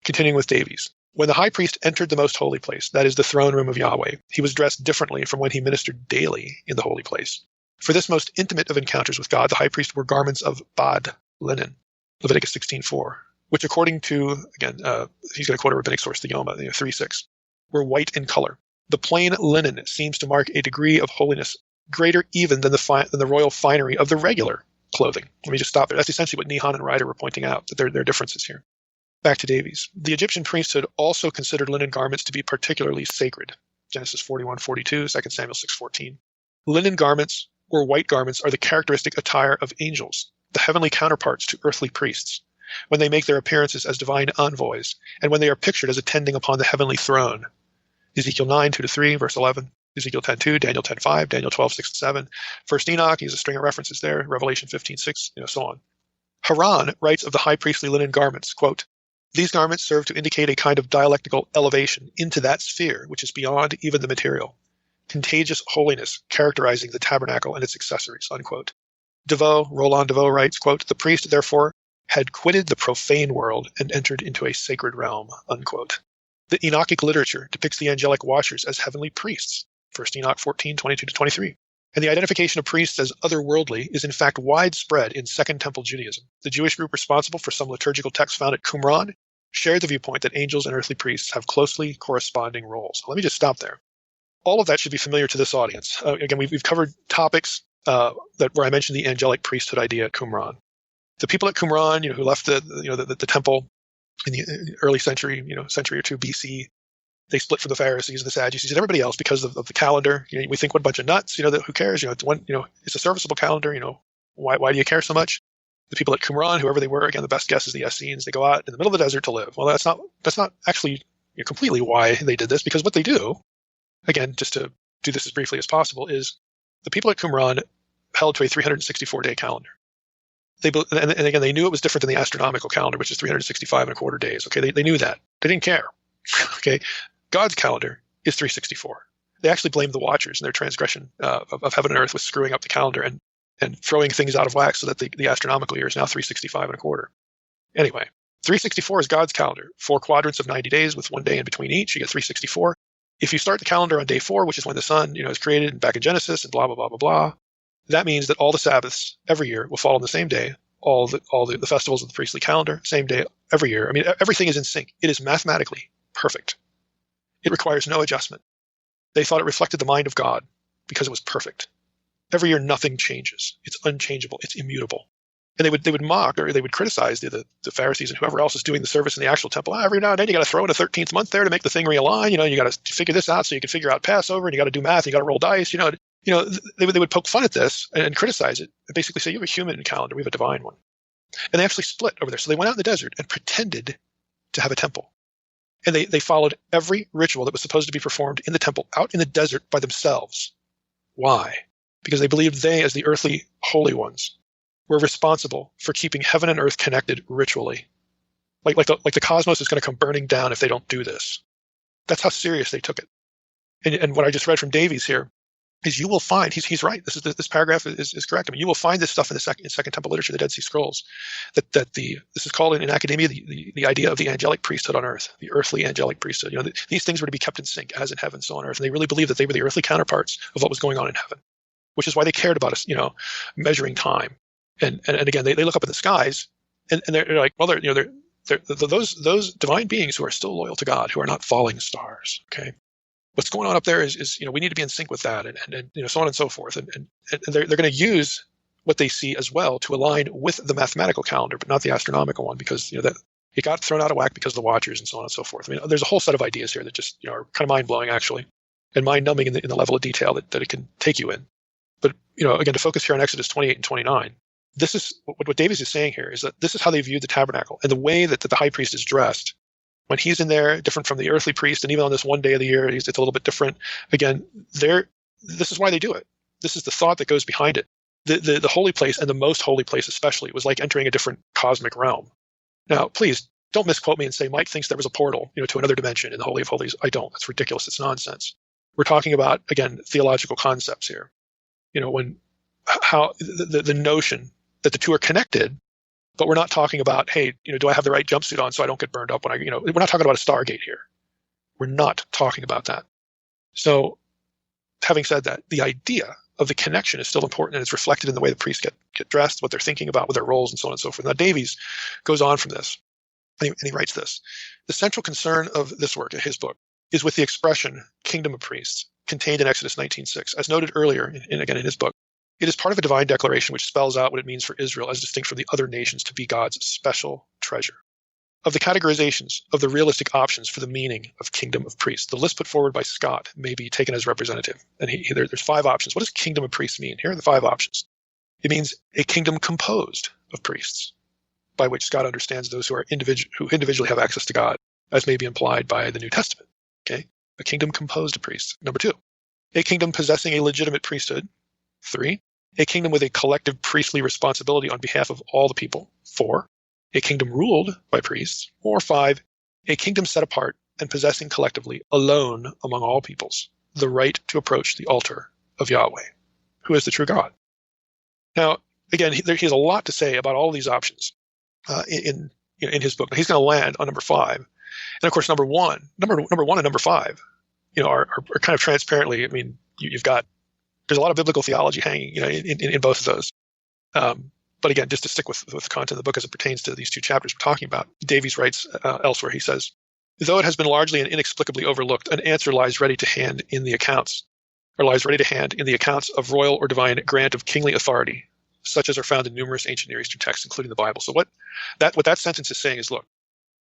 Continuing with Davies. When the high priest entered the most holy place, that is the throne room of Yahweh, he was dressed differently from when he ministered daily in the holy place. For this most intimate of encounters with God, the high priest wore garments of bad, linen, Leviticus 16:4, which according to, again, he's going to quote a rabbinic source, the Yoma, 3:6, were white in color. The plain linen seems to mark a degree of holiness greater even than the royal finery of the regular clothing. Let me just stop there. That's essentially what Nihan and Ryder were pointing out, that there are differences here. Back to Davies. The Egyptian priesthood also considered linen garments to be particularly sacred. Genesis 41:42, 2 Samuel 6:14. Linen garments or white garments are the characteristic attire of angels, the heavenly counterparts to earthly priests, when they make their appearances as divine envoys, and when they are pictured as attending upon the heavenly throne. Ezekiel 9:2-3, verse 11, Ezekiel 10:2, Daniel 10:5, Daniel 12:6-7, First Enoch, he has a string of references there, Revelation 15:6, so on. Haran writes of the high priestly linen garments, quote, "These garments serve to indicate a kind of dialectical elevation into that sphere which is beyond even the material. Contagious holiness characterizing the tabernacle and its accessories," unquote. Roland DeVoe writes, quote, "The priest, therefore, had quitted the profane world and entered into a sacred realm," unquote. The Enochic literature depicts the angelic watchers as heavenly priests, 1 Enoch 14:22-23. And the identification of priests as otherworldly is in fact widespread in Second Temple Judaism. The Jewish group responsible for some liturgical texts found at Qumran shared the viewpoint that angels and earthly priests have closely corresponding roles. Let me just stop there. All of that should be familiar to this audience. Again, we've covered topics where I mentioned the angelic priesthood idea at Qumran. The people at Qumran, who left the temple in the early century or two BC, they split from the Pharisees and the Sadducees and everybody else because of the calendar. We think, what a bunch of nuts. Who cares? It's a serviceable calendar. Why do you care so much? The people at Qumran, whoever they were, again, the best guess is the Essenes. They go out in the middle of the desert to live. Well, that's not actually completely why they did this, because what they do, again, just to do this as briefly as possible, is the people at Qumran held to a 364-day calendar. And again, they knew it was different than the astronomical calendar, which is 365 1/4 days. Okay, they knew that. They didn't care. Okay, God's calendar is 364. They actually blamed the watchers in their transgression of heaven and earth with screwing up the calendar and throwing things out of whack so that the astronomical year is now 365 1/4. Anyway, 364 is God's calendar. 4 quadrants of 90 days with 1 day in between each. You get 364. If you start the calendar on day 4, which is when the sun is created and back in Genesis and blah, blah, blah, blah, blah, that means that all the Sabbaths every year will fall on the same day. All the festivals of the priestly calendar, same day every year. I mean, everything is in sync. It is mathematically perfect. It requires no adjustment. They thought it reflected the mind of God because it was perfect. Every year, nothing changes. It's unchangeable. It's immutable. And they would mock, or they would criticize the Pharisees and whoever else is doing the service in the actual temple. Every now and then you got to throw in a 13th month there to make the thing realign. You got to figure this out so you can figure out Passover, and you got to do math. You got to roll dice. They would poke fun at this and criticize it and basically say, you have a human calendar, we have a divine one. And they actually split over there. So they went out in the desert and pretended to have a temple. And they followed every ritual that was supposed to be performed in the temple out in the desert by themselves. Why? Because they believed they, as the earthly holy ones, were responsible for keeping heaven and earth connected ritually. Like the cosmos is going to come burning down if they don't do this. That's how serious they took it. And what I just read from Davies here is you will find, he's right, this paragraph is correct. I mean, you will find this stuff in the Second Temple literature, the Dead Sea Scrolls, this is called in academia the idea of the angelic priesthood on earth, the earthly angelic priesthood. You know, these things were to be kept in sync, as in heaven, so on earth. And they really believed that they were the earthly counterparts of what was going on in heaven, which is why they cared about us, measuring time. And again, they look up at the skies, and they're like, well, they're those divine beings who are still loyal to God, who are not falling stars. Okay, what's going on up there is we need to be in sync with that, and so on and so forth. And they're going to use what they see as well to align with the mathematical calendar, but not the astronomical one, because that it got thrown out of whack because of the Watchers and so on and so forth. I mean, there's a whole set of ideas here that just are kind of mind blowing actually, and mind numbing in the level of detail that it can take you in. But again, to focus here on Exodus 28 and 29. This is what Davies is saying here, is that this is how they viewed the tabernacle, and the way that the high priest is dressed when he's in there, different from the earthly priest, and even on this one day of the year, it's a little bit different. Again, this is why they do it. This is the thought that goes behind it. The holy place, and the most holy place especially, was like entering a different cosmic realm. Now, please don't misquote me and say Mike thinks there was a portal, to another dimension in the Holy of Holies. I don't. That's ridiculous. It's nonsense. We're talking about, again, theological concepts here. How the notion that the two are connected, but we're not talking about, hey, do I have the right jumpsuit on so I don't get burned up when we're not talking about a Stargate here. We're not talking about that. So having said that, the idea of the connection is still important, and it's reflected in the way the priests get dressed, what they're thinking about with their roles, and so on and so forth. Now, Davies goes on from this, and he writes this. The central concern of this work, his book, is with the expression kingdom of priests contained in Exodus 19:6. As noted earlier, again in his book, it is part of a divine declaration which spells out what it means for Israel as distinct from the other nations to be God's special treasure. Of the categorizations of the realistic options for the meaning of kingdom of priests, the list put forward by Scott may be taken as representative. And there's 5 options. What does kingdom of priests mean? Here are the 5 options. It means a kingdom composed of priests, by which Scott understands those who individually have access to God, as may be implied by the New Testament. Okay, a kingdom composed of priests. Number 2, a kingdom possessing a legitimate priesthood. 3, a kingdom with a collective priestly responsibility on behalf of all the people. 4, a kingdom ruled by priests. Or 5, a kingdom set apart and possessing collectively, alone among all peoples, the right to approach the altar of Yahweh, who is the true God. Now, again, he has a lot to say about all these options in his book. He's going to land on number 5, and of course, number one and number 5, are kind of transparently. I mean, there's a lot of biblical theology hanging, in both of those. But again, just to stick with the content of the book as it pertains to these 2 chapters we're talking about, Davies writes elsewhere, he says, though it has been largely and inexplicably overlooked, an answer lies ready to hand in the accounts of royal or divine grant of kingly authority, such as are found in numerous ancient Near Eastern texts, including the Bible. So what that sentence is saying is, look,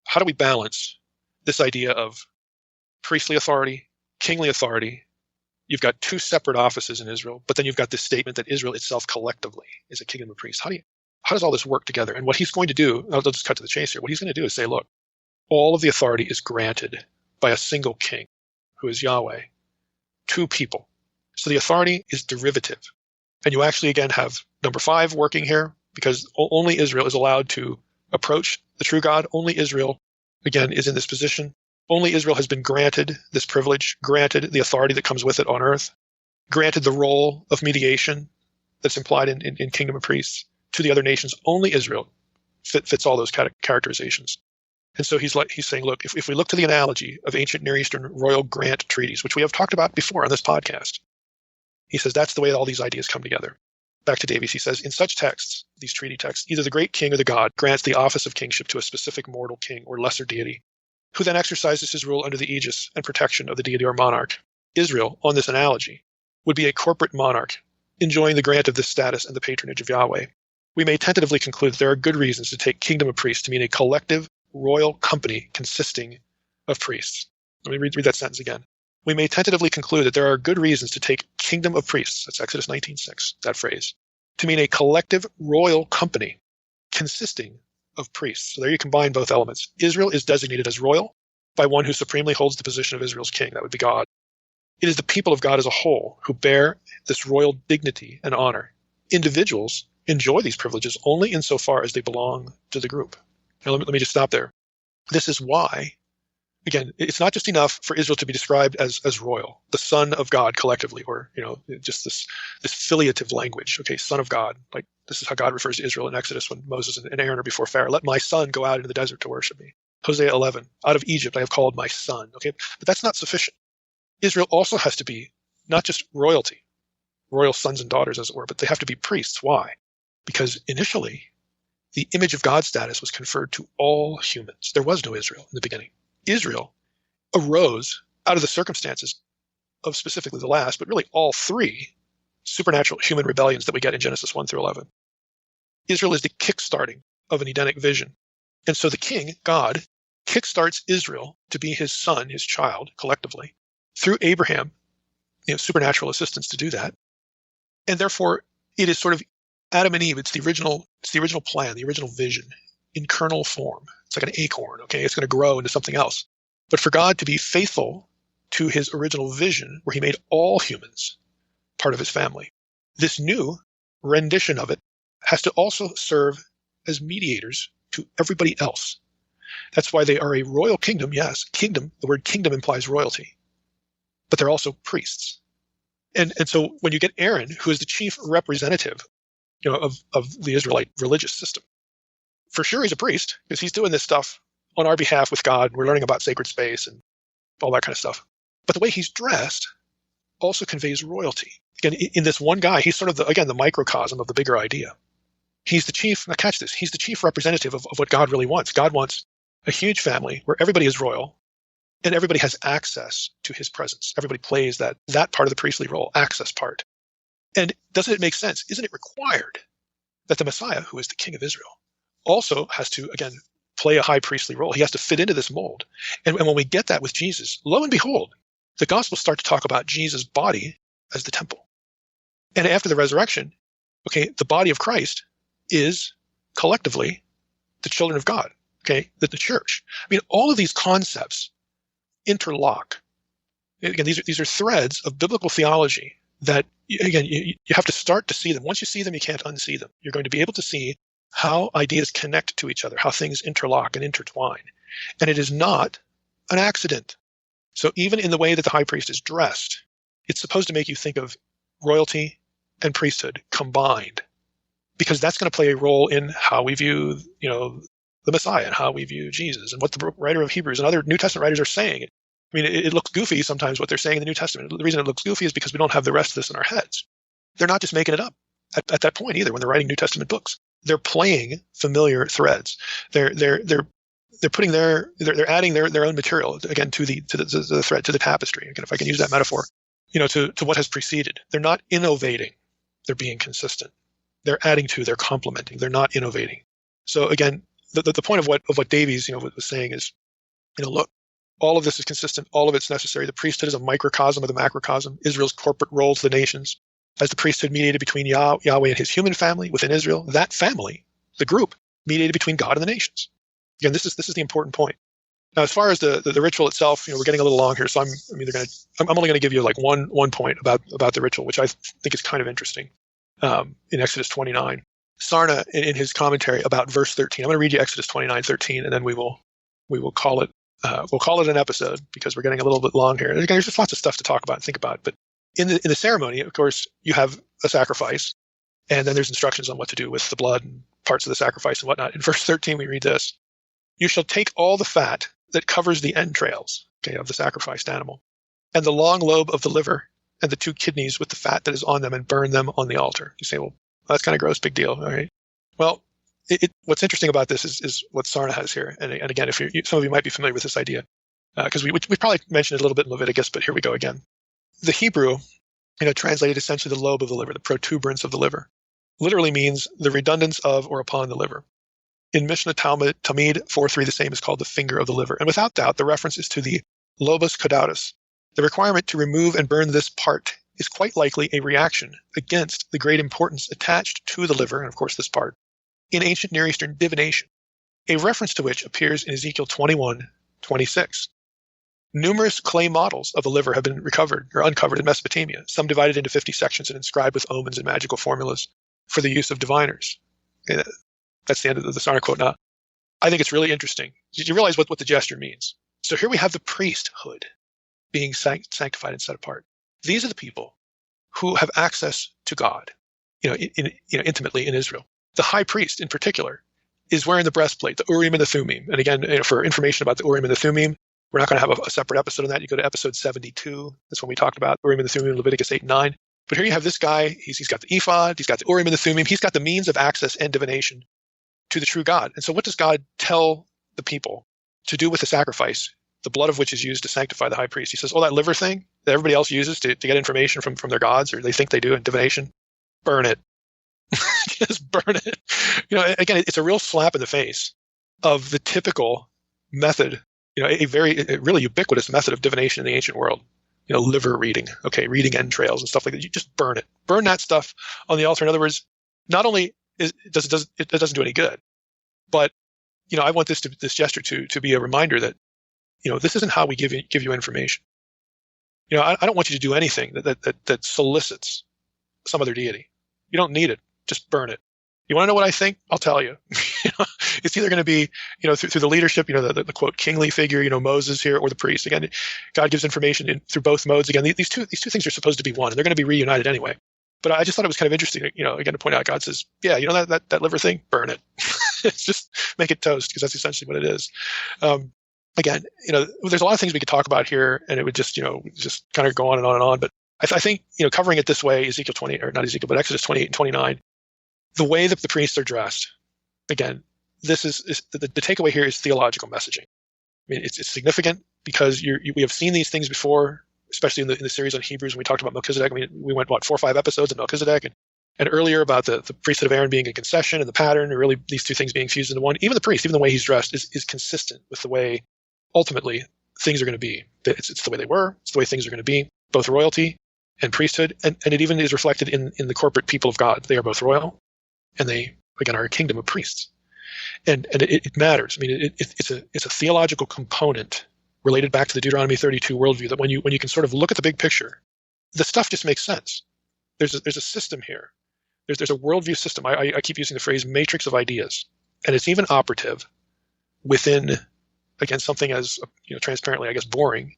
how do we balance this idea of priestly authority, kingly authority? You've got 2 separate offices in Israel, but then you've got this statement that Israel itself collectively is a kingdom of priests. How does all this work together? And what he's going to do, I'll just cut to the chase here. What he's going to do is say, look, all of the authority is granted by a single king, who is Yahweh, to people. So the authority is derivative. And you actually, again, have number 5 working here, because only Israel is allowed to approach the true God. Only Israel, again, is in this position. Only Israel has been granted this privilege, granted the authority that comes with it on earth, granted the role of mediation that's implied in Kingdom of Priests to the other nations. Only Israel fits all those characterizations. And so he's saying, look, if we look to the analogy of ancient Near Eastern royal grant treaties, which we have talked about before on this podcast, he says that's the way all these ideas come together. Back to Davies, he says, in such texts, these treaty texts, either the great king or the god grants the office of kingship to a specific mortal king or lesser deity, who then exercises his rule under the aegis and protection of the deity or monarch. Israel, on this analogy, would be a corporate monarch, enjoying the grant of this status and the patronage of Yahweh. We may tentatively conclude that there are good reasons to take kingdom of priests to mean a collective royal company consisting of priests. Let me read that sentence again. We may tentatively conclude that there are good reasons to take kingdom of priests, that's Exodus 19:6, that phrase, to mean a collective royal company consisting of priests. So there you combine both elements. Israel is designated as royal by one who supremely holds the position of Israel's king. That would be God. It is the people of God as a whole who bear this royal dignity and honor. Individuals enjoy these privileges only insofar as they belong to the group. Now, let me just stop there. This is why, again, it's not just enough for Israel to be described as royal, the son of God collectively, or, just this filiative language. Okay, son of God. Like, this is how God refers to Israel in Exodus when Moses and Aaron are before Pharaoh. Let my son go out into the desert to worship me. Hosea 11, out of Egypt I have called my son. Okay, but that's not sufficient. Israel also has to be not just royalty, royal sons and daughters, as it were, but they have to be priests. Why? Because initially, the image of God status was conferred to all humans. There was no Israel in the beginning. Israel arose out of the circumstances of specifically the last, but really all three supernatural human rebellions that we get in Genesis 1 through 11. Israel is the kickstarting of an Edenic vision. And so the king, God, kickstarts Israel to be his son, his child, collectively, through Abraham, supernatural assistance to do that. And therefore, it is sort of Adam and Eve. It's the original plan, the original vision in kernel form. It's like an acorn, okay? It's going to grow into something else. But for God to be faithful to his original vision, where he made all humans part of his family, this new rendition of it has to also serve as mediators to everybody else. That's why they are a royal kingdom. Yes, kingdom, the word kingdom implies royalty, but they're also priests. And so when you get Aaron, who is the chief representative, of the Israelite religious system, for sure he's a priest because he's doing this stuff on our behalf with God. We're learning about sacred space and all that kind of stuff. But the way he's dressed also conveys royalty. Again, in this one guy, he's sort of the microcosm of the bigger idea. He's the chief, now catch this, he's the chief representative of what God really wants. God wants a huge family where everybody is royal and everybody has access to his presence. Everybody plays that part of the priestly role, access part. And doesn't it make sense? Isn't it required that the Messiah, who is the king of Israel, also has to, again, play a high priestly role? He has to fit into this mold. And when we get that with Jesus, lo and behold, the Gospels start to talk about Jesus' body as the temple. And after the resurrection, okay, the body of Christ is collectively the children of God, okay, the church. I mean, all of these concepts interlock. Again, these are threads of biblical theology that, again, you have to start to see them. Once you see them, you can't unsee them. You're going to be able to see how ideas connect to each other, how things interlock and intertwine. And it is not an accident. So even in the way that the high priest is dressed, it's supposed to make you think of royalty and priesthood combined, because that's going to play a role in how we view, the Messiah and how we view Jesus and what the writer of Hebrews and other New Testament writers are saying. I mean, it looks goofy sometimes what they're saying in the New Testament. The reason it looks goofy is because we don't have the rest of this in our heads. They're not just making it up at that point either when they're writing New Testament books. They're playing familiar threads. They're putting they're adding their own material again to the thread, to the tapestry. Again, if I can use that metaphor, to what has preceded. They're not innovating. They're being consistent. They're adding to. They're complementing. They're not innovating. So again, the point of what Davies was saying is, look, all of this is consistent. All of it's necessary. The priesthood is a microcosm of the macrocosm. Israel's corporate role to the nations as the priesthood mediated between Yahweh and his human family within Israel. That family, the group, mediated between God and the nations. Again, this is the important point. Now, as far as the ritual itself, we're getting a little long here, so I'm only going to give you like one point about the ritual, which I think is kind of interesting. In Exodus 29, Sarna in his commentary about verse 13. I'm going to read you Exodus 29:13, and then we will call it an episode because we're getting a little bit long here. And again, there's just lots of stuff to talk about and think about. But in the ceremony, of course, you have a sacrifice, and then there's instructions on what to do with the blood and parts of the sacrifice and whatnot. In verse 13, we read this: "You shall take all the fat that covers the entrails, okay, of the sacrificed animal, and the long lobe of the liver, and the 2 kidneys with the fat that is on them, and burn them on the altar." You say, well, that's kind of gross, big deal. All right. Well, what's interesting about this is what Sarna has here. And again, if some of you might be familiar with this idea, because we probably mentioned it a little bit in Leviticus, but here we go again. The Hebrew, translated essentially the lobe of the liver, the protuberance of the liver, literally means the redundance of or upon the liver. In Mishnah Talmud 4:3, the same is called the finger of the liver. And without doubt, the reference is to the lobus caudatus. The requirement to remove and burn this part is quite likely a reaction against the great importance attached to the liver, and of course this part, in ancient Near Eastern divination, a reference to which appears in Ezekiel 21:26. Numerous clay models of the liver have been recovered or uncovered in Mesopotamia, some divided into 50 sections and inscribed with omens and magical formulas for the use of diviners. Okay, that's the end of the Sarna quote. Now, I think it's really interesting. Did you realize what the gesture means? So here we have the priesthood being sanctified and set apart. These are the people who have access to God, intimately in Israel. The high priest, in particular, is wearing the breastplate, the Urim and the Thummim. And again, for information about the Urim and the Thummim, we're not going to have a separate episode on that. You go to episode 72. That's when we talked about Urim and the Thummim, Leviticus 8 and 9. But here you have this guy. He's got the ephod. He's got the Urim and the Thummim. He's got the means of access and divination to the true God. And so what does God tell the people to do with the sacrifice, the blood of which is used to sanctify the high priest? He says, that liver thing that everybody else uses to get information from their gods, or they think they do in divination, burn it. Just burn it. Again, it's a real slap in the face of the typical method, a really ubiquitous method of divination in the ancient world. Liver reading, reading entrails and stuff like that. You just burn it. Burn that stuff on the altar. In other words, not only it doesn't do any good, but I want this gesture to be a reminder that this isn't how we give you information. I don't want you to do anything that solicits some other deity. You don't need it. Just burn it. You want to know what I think? I'll tell you. It's either going to be, through the leadership, the quote kingly figure, Moses here, or the priest. Again, God gives information through both modes. Again, these two things are supposed to be one, and they're going to be reunited anyway. But I just thought it was kind of interesting, again, to point out God says, yeah, that liver thing, burn it. It's just make it toast, because that's essentially what it is. Again, there's a lot of things we could talk about here, and it would just kind of go on and on and on. But I think, covering it this way, Exodus 28 and 29, the way that the priests are dressed, again, this is the takeaway here is theological messaging. I mean, it's significant because we have seen these things before, especially in the series on Hebrews when we talked about Melchizedek. I mean, we went, 4 or 5 episodes on Melchizedek, and earlier about the priesthood of Aaron being a concession and the pattern, and really these two things being fused into one. Even the priest, even the way he's dressed is consistent with the way ultimately things are going to be. It's the way they were. It's the way things are going to be, both royalty and priesthood. And it even is reflected in the corporate people of God. They are both royal, and they, again, are a kingdom of priests. And it matters. I mean, it's a theological component related back to the Deuteronomy 32 worldview that when you can sort of look at the big picture, the stuff just makes sense. There's a system here. There's a worldview system. I keep using the phrase matrix of ideas, and it's even operative within, again, something as transparently, I guess, boring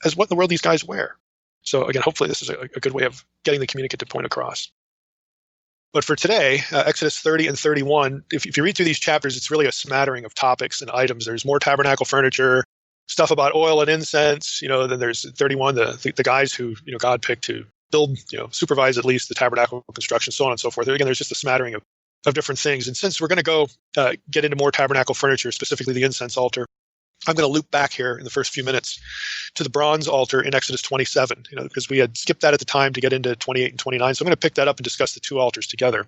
as what in the world these guys wear. So again, hopefully this is a good way of getting the communicative point across. But for today, Exodus 30 and 31, if you read through these chapters, it's really a smattering of topics and items. There's more tabernacle furniture, stuff about oil and incense. Then there's 31, the guys who God picked to build, supervise at least the tabernacle construction, so on and so forth. Again, there's just a smattering of different things. And since we're going to go get into more tabernacle furniture, specifically the incense altar, I'm going to loop back here in the first few minutes to the bronze altar in Exodus 27, because we had skipped that at the time to get into 28 and 29. So I'm going to pick that up and discuss the two altars together.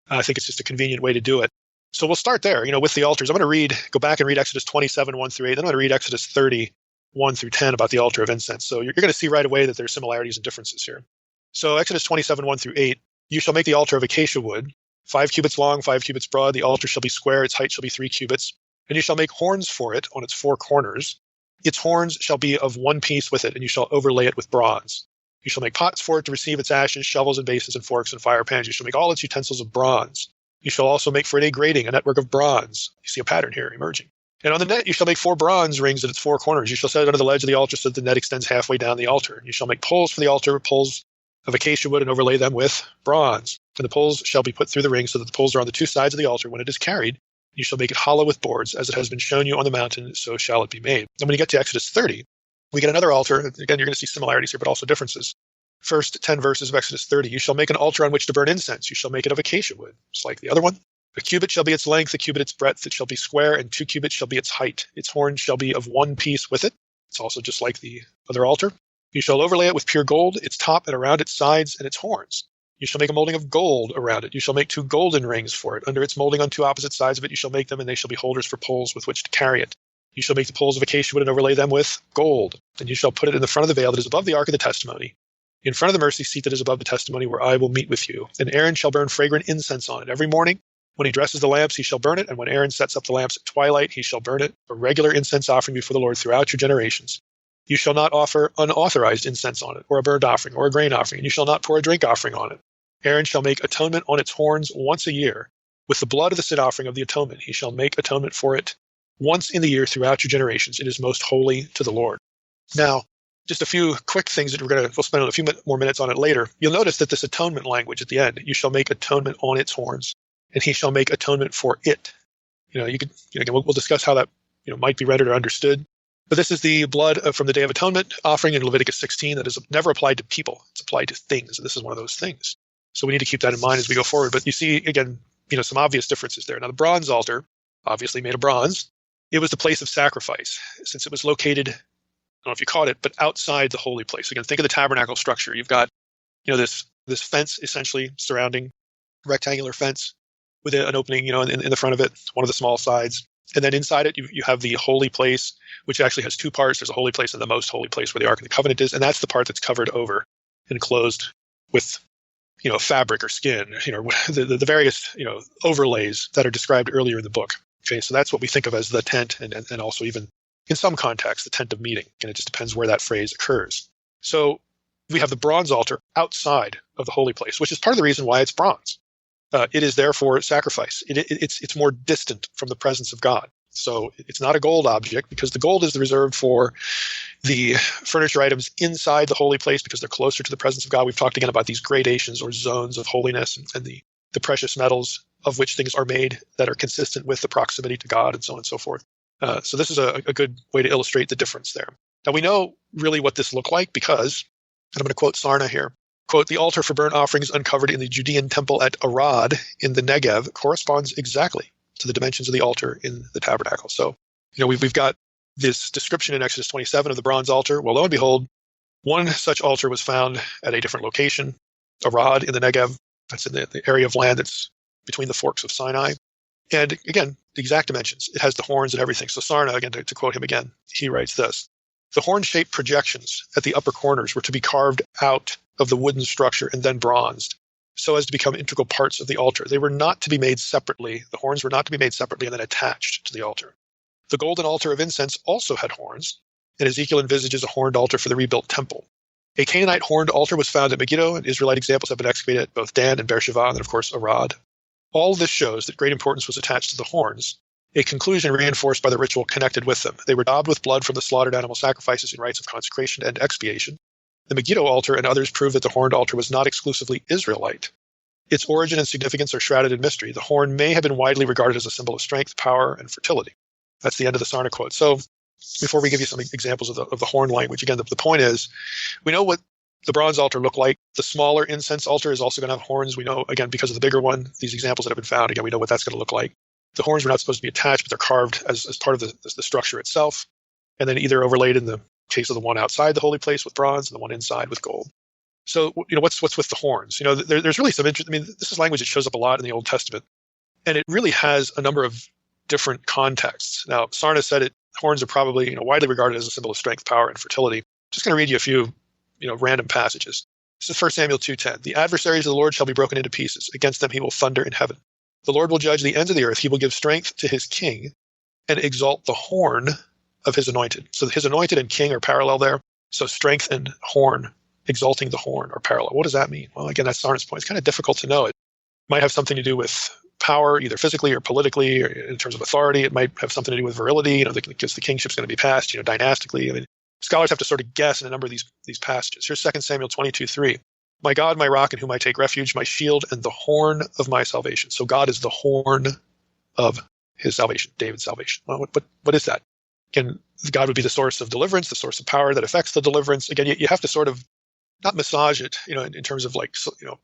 I think it's just a convenient way to do it. So we'll start there, with the altars. I'm going to go back and read Exodus 27, 1 through 8. Then I'm going to read Exodus 30, 1 through 10 about the altar of incense. So you're going to see right away that there's similarities and differences here. So Exodus 27, 1 through 8, you shall make the altar of acacia wood, 5 cubits long, 5 cubits broad. The altar shall be square. Its height shall be 3 cubits. And you shall make horns for it on its 4 corners. Its horns shall be of one piece with it, and you shall overlay it with bronze. You shall make pots for it to receive its ashes, shovels and basins and forks and fire pans. You shall make all its utensils of bronze. You shall also make for it a grating, a network of bronze. You see a pattern here emerging. And on the net you shall make 4 bronze rings at its 4 corners. You shall set it under the ledge of the altar so that the net extends halfway down the altar. You shall make poles for the altar, poles of acacia wood, and overlay them with bronze. And the poles shall be put through the rings so that the poles are on the 2 sides of the altar when it is carried. You shall make it hollow with boards, as it has been shown you on the mountain, so shall it be made. And when you get to Exodus 30, we get another altar. Again, you're going to see similarities here, but also differences. First 10 verses of Exodus 30, you shall make an altar on which to burn incense. You shall make it of acacia wood, just like the other one. A cubit shall be its length, a cubit its breadth. It shall be square, and 2 cubits shall be its height. Its horns shall be of one piece with it. It's also just like the other altar. You shall overlay it with pure gold, its top and around its sides and its horns. You shall make a molding of gold around it. You shall make 2 golden rings for it. Under its molding on 2 opposite sides of it you shall make them, and they shall be holders for poles with which to carry it. You shall make the poles of acacia wood and overlay them with gold. And you shall put it in the front of the veil that is above the ark of the testimony, in front of the mercy seat that is above the testimony, where I will meet with you. And Aaron shall burn fragrant incense on it. Every morning when he dresses the lamps, he shall burn it. And when Aaron sets up the lamps at twilight, he shall burn it, a regular incense offering before the Lord throughout your generations. You shall not offer unauthorized incense on it, or a burnt offering, or a grain offering, and you shall not pour a drink offering on it. Aaron shall make atonement on its horns once a year. With the blood of the sin offering of the atonement, he shall make atonement for it once in the year throughout your generations. It is most holy to the Lord. Now, just a few quick things that we'll spend a few more minutes on it later. You'll notice that this atonement language at the end, you shall make atonement on its horns, and he shall make atonement for it. Again, we'll discuss how that might be rendered or understood. But this is the blood from the Day of Atonement offering in Leviticus 16 that is never applied to people. It's applied to things, and this is one of those things. So we need to keep that in mind as we go forward. But you see, again, some obvious differences there. Now, the bronze altar, obviously made of bronze, it was the place of sacrifice, since it was located, I don't know if you caught it, but outside the holy place. Again, think of the tabernacle structure. You've got, this fence essentially surrounding, rectangular fence with an opening, in the front of it, one of the small sides. And then inside it, you have the holy place, which actually has two parts. There's a holy place and the most holy place where the Ark of the Covenant is. And that's the part that's covered over and enclosed with, fabric or skin, the various, overlays that are described earlier in the book. Okay, so that's what we think of as the tent, and also even in some contexts, the tent of meeting. And it just depends where that phrase occurs. So we have the bronze altar outside of the holy place, which is part of the reason why it's bronze. It is there for sacrifice. It's more distant from the presence of God. So it's not a gold object, because the gold is reserved for the furniture items inside the holy place because they're closer to the presence of God. We've talked again about these gradations or zones of holiness and the precious metals of which things are made that are consistent with the proximity to God and so on and so forth. So this is a good way to illustrate the difference there. Now we know really what this looked like because, and I'm going to quote Sarna here, quote, the altar for burnt offerings uncovered in the Judean temple at Arad in the Negev corresponds exactly to the dimensions of the altar in the tabernacle. So, we've got this description in Exodus 27 of the bronze altar. Well, lo and behold, one such altar was found at a different location, Arad in the Negev. That's in the area of land that's between the forks of Sinai. And again, the exact dimensions. It has the horns and everything. So Sarna, again, to quote him again, he writes this. The horn-shaped projections at the upper corners were to be carved out of the wooden structure and then bronzed, so as to become integral parts of the altar. They were not to be made separately. The horns were not to be made separately and then attached to the altar. The golden altar of incense also had horns, and Ezekiel envisages a horned altar for the rebuilt temple. A Canaanite horned altar was found at Megiddo, and Israelite examples have been excavated at both Dan and Beersheba, and then, of course, Arad. All this shows that great importance was attached to the horns, a conclusion reinforced by the ritual connected with them. They were daubed with blood from the slaughtered animal sacrifices in rites of consecration and expiation. The Megiddo altar and others prove that the horned altar was not exclusively Israelite. Its origin and significance are shrouded in mystery. The horn may have been widely regarded as a symbol of strength, power, and fertility. That's the end of the Sarna quote. So before we give you some examples of the horn language, again, the point is, we know what the bronze altar looked like. The smaller incense altar is also going to have horns. We know, again, because of the bigger one, these examples that have been found, again, we know what that's going to look like. The horns were not supposed to be attached, but they're carved as part of the structure itself, and then either overlaid in the case of the one outside the holy place with bronze and the one inside with gold. So, what's with the horns? There's really some interest. I mean, this is language that shows up a lot in the Old Testament, and it really has a number of different contexts. Now, Sarna said horns are probably, widely regarded as a symbol of strength, power, and fertility. Just going to read you a few, random passages. This is 1 Samuel 2:10. The adversaries of the Lord shall be broken into pieces. Against them he will thunder in heaven. The Lord will judge the ends of the earth. He will give strength to his king and exalt the horn of his anointed. So his anointed and king are parallel there. So strength and horn, exalting the horn, are parallel. What does that mean? Well, again, that's Sarna's point. It's kind of difficult to know. It might have something to do with power, either physically or politically, or in terms of authority. It might have something to do with virility, because the kingship's going to be passed, dynastically. I mean, scholars have to sort of guess in a number of these passages. Here's 2 Samuel 22:3. My God, my rock, in whom I take refuge, my shield, and the horn of my salvation. So God is the horn of his salvation, David's salvation. Well, what is that? Again, God would be the source of deliverance, the source of power that affects the deliverance. Again, you have to sort of not massage it, in terms of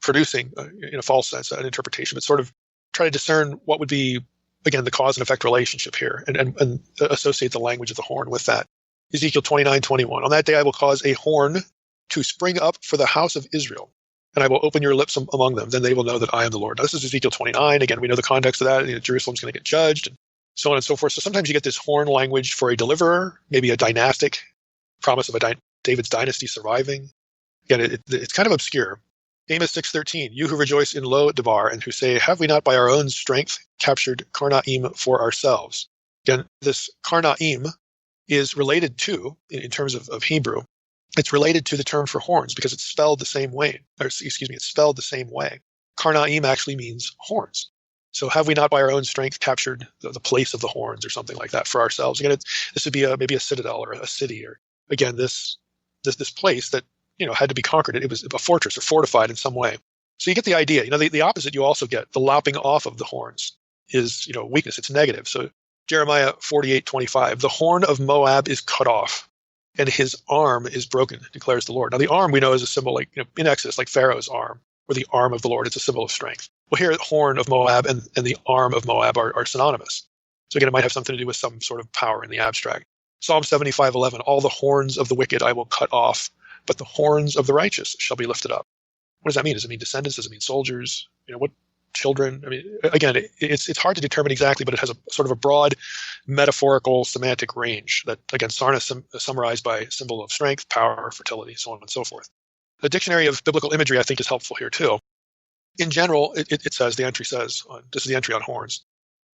producing, in a false sense, an interpretation, but sort of try to discern what would be, again, the cause and effect relationship here, and associate the language of the horn with that. Ezekiel 29:21. On that day I will cause a horn to spring up for the house of Israel, and I will open your lips among them. Then they will know that I am the Lord. Now, this is Ezekiel 29. Again, we know the context of that. Jerusalem's going to get judged, and so on and so forth. So sometimes you get this horn language for a deliverer, maybe a dynastic promise of David's dynasty surviving. Again, it's kind of obscure. Amos 6:13. You who rejoice in Lo Debar and who say, have we not by our own strength captured Karnaim for ourselves? Again, this Karnaim is related to, in terms of Hebrew, it's related to the term for horns because it's spelled the same way. Or excuse me, it's spelled the same way. Karnaim actually means horns. So have we not by our own strength captured the place of the horns or something like that for ourselves? Again, this would be maybe a citadel or a city, or again, this place that, had to be conquered. It was a fortress or fortified in some way. So you get the idea. The opposite you also get, the lopping off of the horns is, weakness. It's negative. So Jeremiah 48:25, the horn of Moab is cut off and his arm is broken, declares the Lord. Now the arm we know is a symbol, like in Exodus, like Pharaoh's arm, or the arm of the Lord. It's a symbol of strength. Well, here, the horn of Moab and the arm of Moab are synonymous. So again, it might have something to do with some sort of power in the abstract. Psalm 75:11, all the horns of the wicked I will cut off, but the horns of the righteous shall be lifted up. What does that mean? Does it mean descendants? Does it mean soldiers? What children? I mean, again, it's hard to determine exactly, but it has a sort of a broad metaphorical semantic range that, again, Sarna summarized by symbol of strength, power, fertility, so on and so forth. The dictionary of biblical imagery, I think, is helpful here too. In general, it says, the entry says, this is the entry on horns.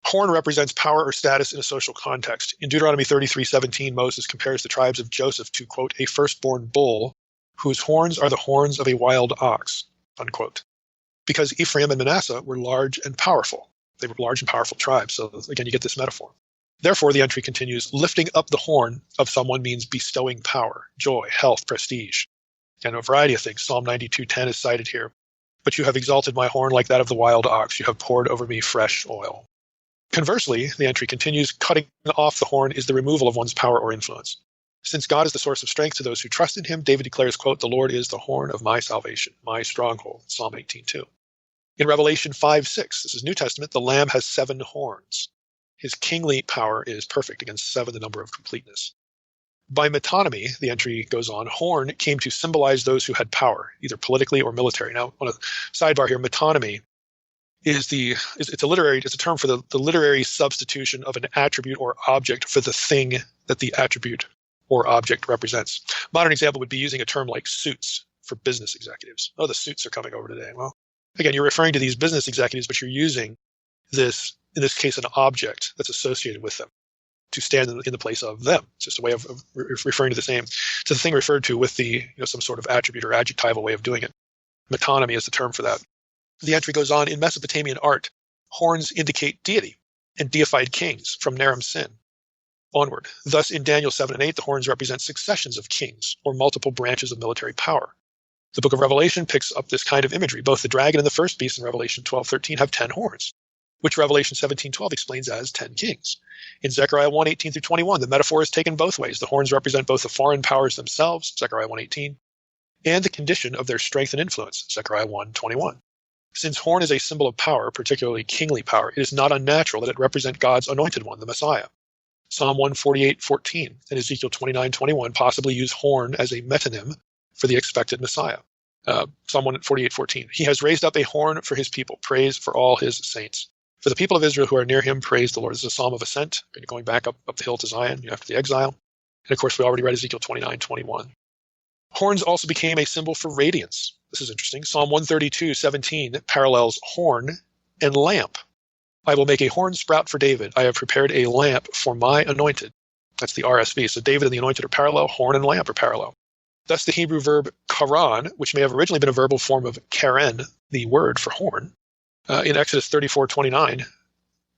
Horn represents power or status in a social context. In Deuteronomy 33:17, Moses compares the tribes of Joseph to, quote, a firstborn bull whose horns are the horns of a wild ox, unquote. Because Ephraim and Manasseh were large and powerful. They were large and powerful tribes. So again, you get this metaphor. Therefore, the entry continues, lifting up the horn of someone means bestowing power, joy, health, prestige, and a variety of things. Psalm 92:10 is cited here. But you have exalted my horn like that of the wild ox. You have poured over me fresh oil. Conversely, the entry continues, cutting off the horn is the removal of one's power or influence. Since God is the source of strength to those who trust in him, David declares, quote, the Lord is the horn of my salvation, my stronghold, Psalm 18:2. In Revelation 5:6, this is New Testament, the Lamb has 7 horns. His kingly power is perfect, against 7, the number of completeness. By metonymy, the entry goes on, horn came to symbolize those who had power, either politically or military. Now, on a sidebar here, metonymy it's a term for the literary substitution of an attribute or object for the thing that the attribute or object represents. Modern example would be using a term like suits for business executives. Oh, the suits are coming over today. Well, again, you're referring to these business executives, but you're using this, in this case, an object that's associated with them to stand in the place of them. It's just a way of referring to the thing referred to with the, some sort of attribute or adjectival way of doing it. Metonymy is the term for that. The entry goes on, in Mesopotamian art, horns indicate deity and deified kings from Naram Sin onward. Thus, in Daniel 7 and 8, the horns represent successions of kings or multiple branches of military power. The book of Revelation picks up this kind of imagery. Both the dragon and the first beast in Revelation 12:13 have 10 horns, which Revelation 17:12 explains as 10 kings. In Zechariah 1:18-21, the metaphor is taken both ways. The horns represent both the foreign powers themselves, Zechariah 1:18, and the condition of their strength and influence, Zechariah 1:21. Since horn is a symbol of power, particularly kingly power, it is not unnatural that it represent God's anointed one, the Messiah. Psalm 148:14 and Ezekiel 29:21 possibly use horn as a metonym for the expected Messiah. Psalm 148:14, he has raised up a horn for his people, praise for all his saints. For the people of Israel who are near him, praise the Lord. This is a psalm of ascent, going back up the hill to Zion after the exile. And of course, we already read Ezekiel 29:21. Horns also became a symbol for radiance. This is interesting. Psalm 132:17 parallels horn and lamp. I will make a horn sprout for David. I have prepared a lamp for my anointed. That's the RSV. So David and the anointed are parallel. Horn and lamp are parallel. Thus the Hebrew verb karan, which may have originally been a verbal form of karen, the word for horn, in Exodus 34:29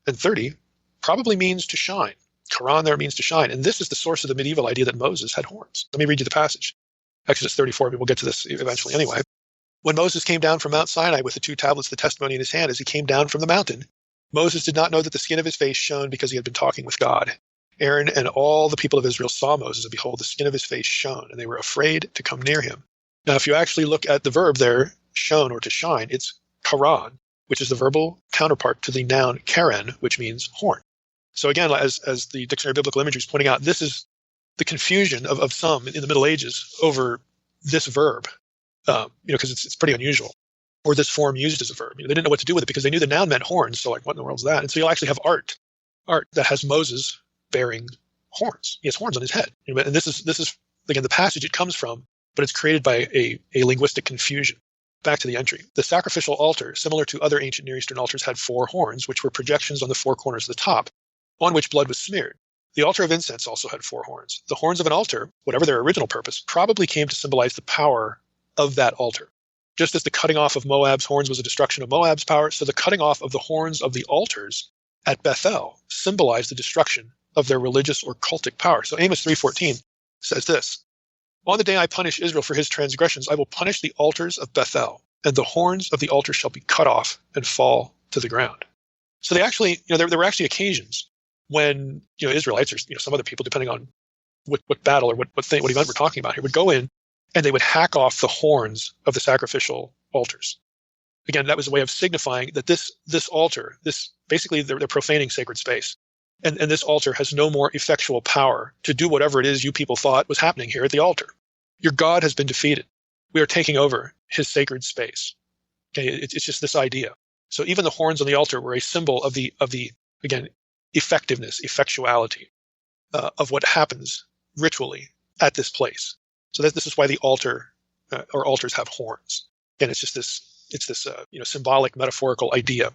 and 30, probably means to shine. Karan there means to shine. And this is the source of the medieval idea that Moses had horns. Let me read you the passage. Exodus 34, we'll get to this eventually anyway. When Moses came down from Mount Sinai with the 2 tablets of the testimony in his hand, as he came down from the mountain, Moses did not know that the skin of his face shone because he had been talking with God. Aaron and all the people of Israel saw Moses, and behold, the skin of his face shone, and they were afraid to come near him. Now, if you actually look at the verb there, shone or to shine, it's karan, which is the verbal counterpart to the noun karen, which means horn. So again, as the Dictionary of Biblical Imagery is pointing out, this is the confusion of some in the Middle Ages over this verb, because it's pretty unusual, or this form used as a verb. They didn't know what to do with it because they knew the noun meant horns. So like, what in the world is that? And so you'll actually have art that has Moses bearing horns. He has horns on his head. And this is again the passage it comes from, but it's created by a linguistic confusion. Back to the entry. The sacrificial altar, similar to other ancient Near Eastern altars, had 4 horns, which were projections on the 4 corners of the top, on which blood was smeared. The altar of incense also had 4 horns. The horns of an altar, whatever their original purpose, probably came to symbolize the power of that altar. Just as the cutting off of Moab's horns was a destruction of Moab's power, so the cutting off of the horns of the altars at Bethel symbolized the destruction of their religious or cultic power. So Amos 3:14 says this, "On the day I punish Israel for his transgressions, I will punish the altars of Bethel, and the horns of the altar shall be cut off and fall to the ground." So they actually, there were actually occasions when, Israelites or, some other people, depending on what battle or what event we're talking about here, would go in and they would hack off the horns of the sacrificial altars. Again, that was a way of signifying that this altar, basically they're profaning sacred space. And this altar has no more effectual power to do whatever it is you people thought was happening here at the altar. Your God has been defeated. We are taking over his sacred space. Okay, it's just this idea. So even the horns on the altar were a symbol of the again, effectiveness, effectuality of what happens ritually at this place. So this is why the altar or altars have horns. And it's just this symbolic, metaphorical idea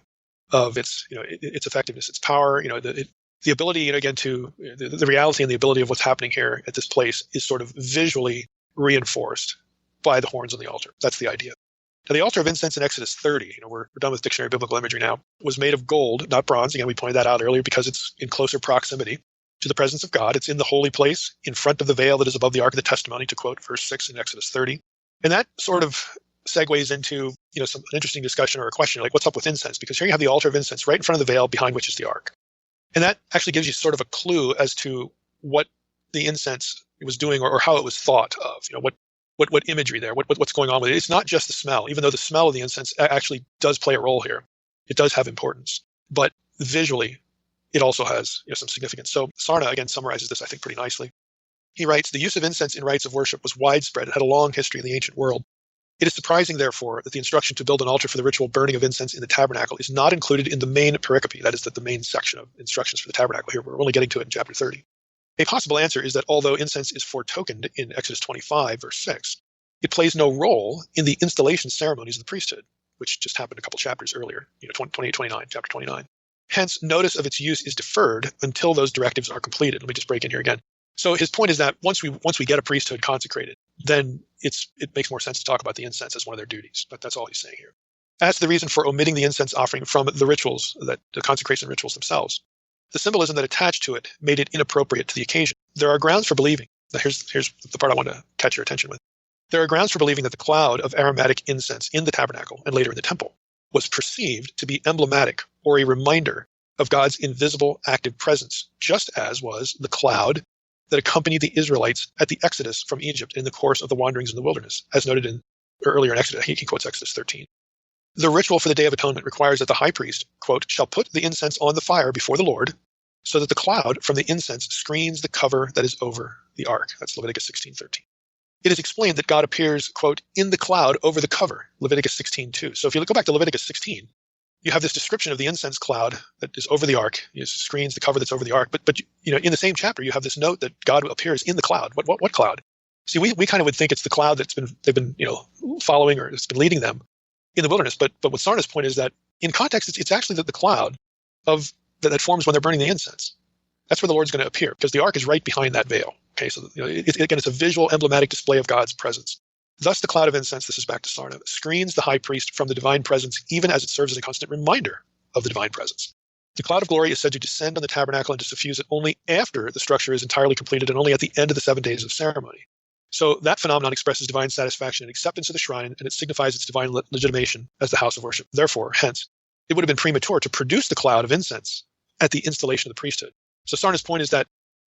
of its effectiveness, its power, the ability, again, to the reality and the ability of what's happening here at this place is sort of visually reinforced by the horns on the altar. That's the idea. Now, the altar of incense in Exodus 30, we're done with dictionary biblical imagery now, was made of gold, not bronze. Again, we pointed that out earlier because it's in closer proximity to the presence of God. It's in the holy place in front of the veil that is above the Ark of the Testimony, to quote verse 6 in Exodus 30. And that sort of segues into an interesting discussion or a question, like what's up with incense? Because here you have the altar of incense right in front of the veil behind which is the Ark. And that actually gives you sort of a clue as to what the incense was doing or how it was thought of, what imagery there, what's going on with it. It's not just the smell, even though the smell of the incense actually does play a role here. It does have importance, but visually it also has some significance. So Sarna, again, summarizes this, I think, pretty nicely. He writes, "The use of incense in rites of worship was widespread. It had a long history in the ancient world. It is surprising, therefore, that the instruction to build an altar for the ritual burning of incense in the tabernacle is not included in the main pericope." That is the main section of instructions for the tabernacle here. We're only getting to it in chapter 30. A possible answer is that although incense is foretokened in Exodus 25, verse 6, it plays no role in the installation ceremonies of the priesthood, which just happened a couple chapters earlier, 28, 29, chapter 29. Hence, notice of its use is deferred until those directives are completed. Let me just break in here again. So his point is that once we get a priesthood consecrated, then it makes more sense to talk about the incense as one of their duties. But that's all he's saying here. As to the reason for omitting the incense offering from the rituals, the consecration rituals themselves, the symbolism that attached to it made it inappropriate to the occasion. There are grounds for believing. Now here's the part I want to catch your attention with. There are grounds for believing that the cloud of aromatic incense in the tabernacle and later in the temple was perceived to be emblematic or a reminder of God's invisible active presence, just as was the cloud that accompanied the Israelites at the Exodus from Egypt in the course of the wanderings in the wilderness, as noted earlier in Exodus. He quotes Exodus 13. The ritual for the Day of Atonement requires that the high priest, quote, shall put the incense on the fire before the Lord, so that the cloud from the incense screens the cover that is over the ark. That's Leviticus 16:13. It is explained that God appears, quote, in the cloud over the cover, Leviticus 16:2. So if you go back to Leviticus 16, you have this description of the incense cloud that is over the ark. It screens the cover that's over the ark. But in the same chapter, you have this note that God appears in the cloud. What cloud? See, we kind of would think it's the cloud they've been following, or it's been leading them in the wilderness. But what Sarna's point is that in context, it's actually the cloud that forms when they're burning the incense. That's where the Lord's going to appear, because the ark is right behind that veil. Okay, so it's a visual, emblematic display of God's presence. Thus, the cloud of incense, this is back to Sarna, screens the high priest from the divine presence, even as it serves as a constant reminder of the divine presence. The cloud of glory is said to descend on the tabernacle and to suffuse it only after the structure is entirely completed and only at the end of the 7 days of ceremony. So that phenomenon expresses divine satisfaction and acceptance of the shrine, and it signifies its divine legitimation as the house of worship. Therefore, hence, it would have been premature to produce the cloud of incense at the installation of the priesthood. So Sarna's point is that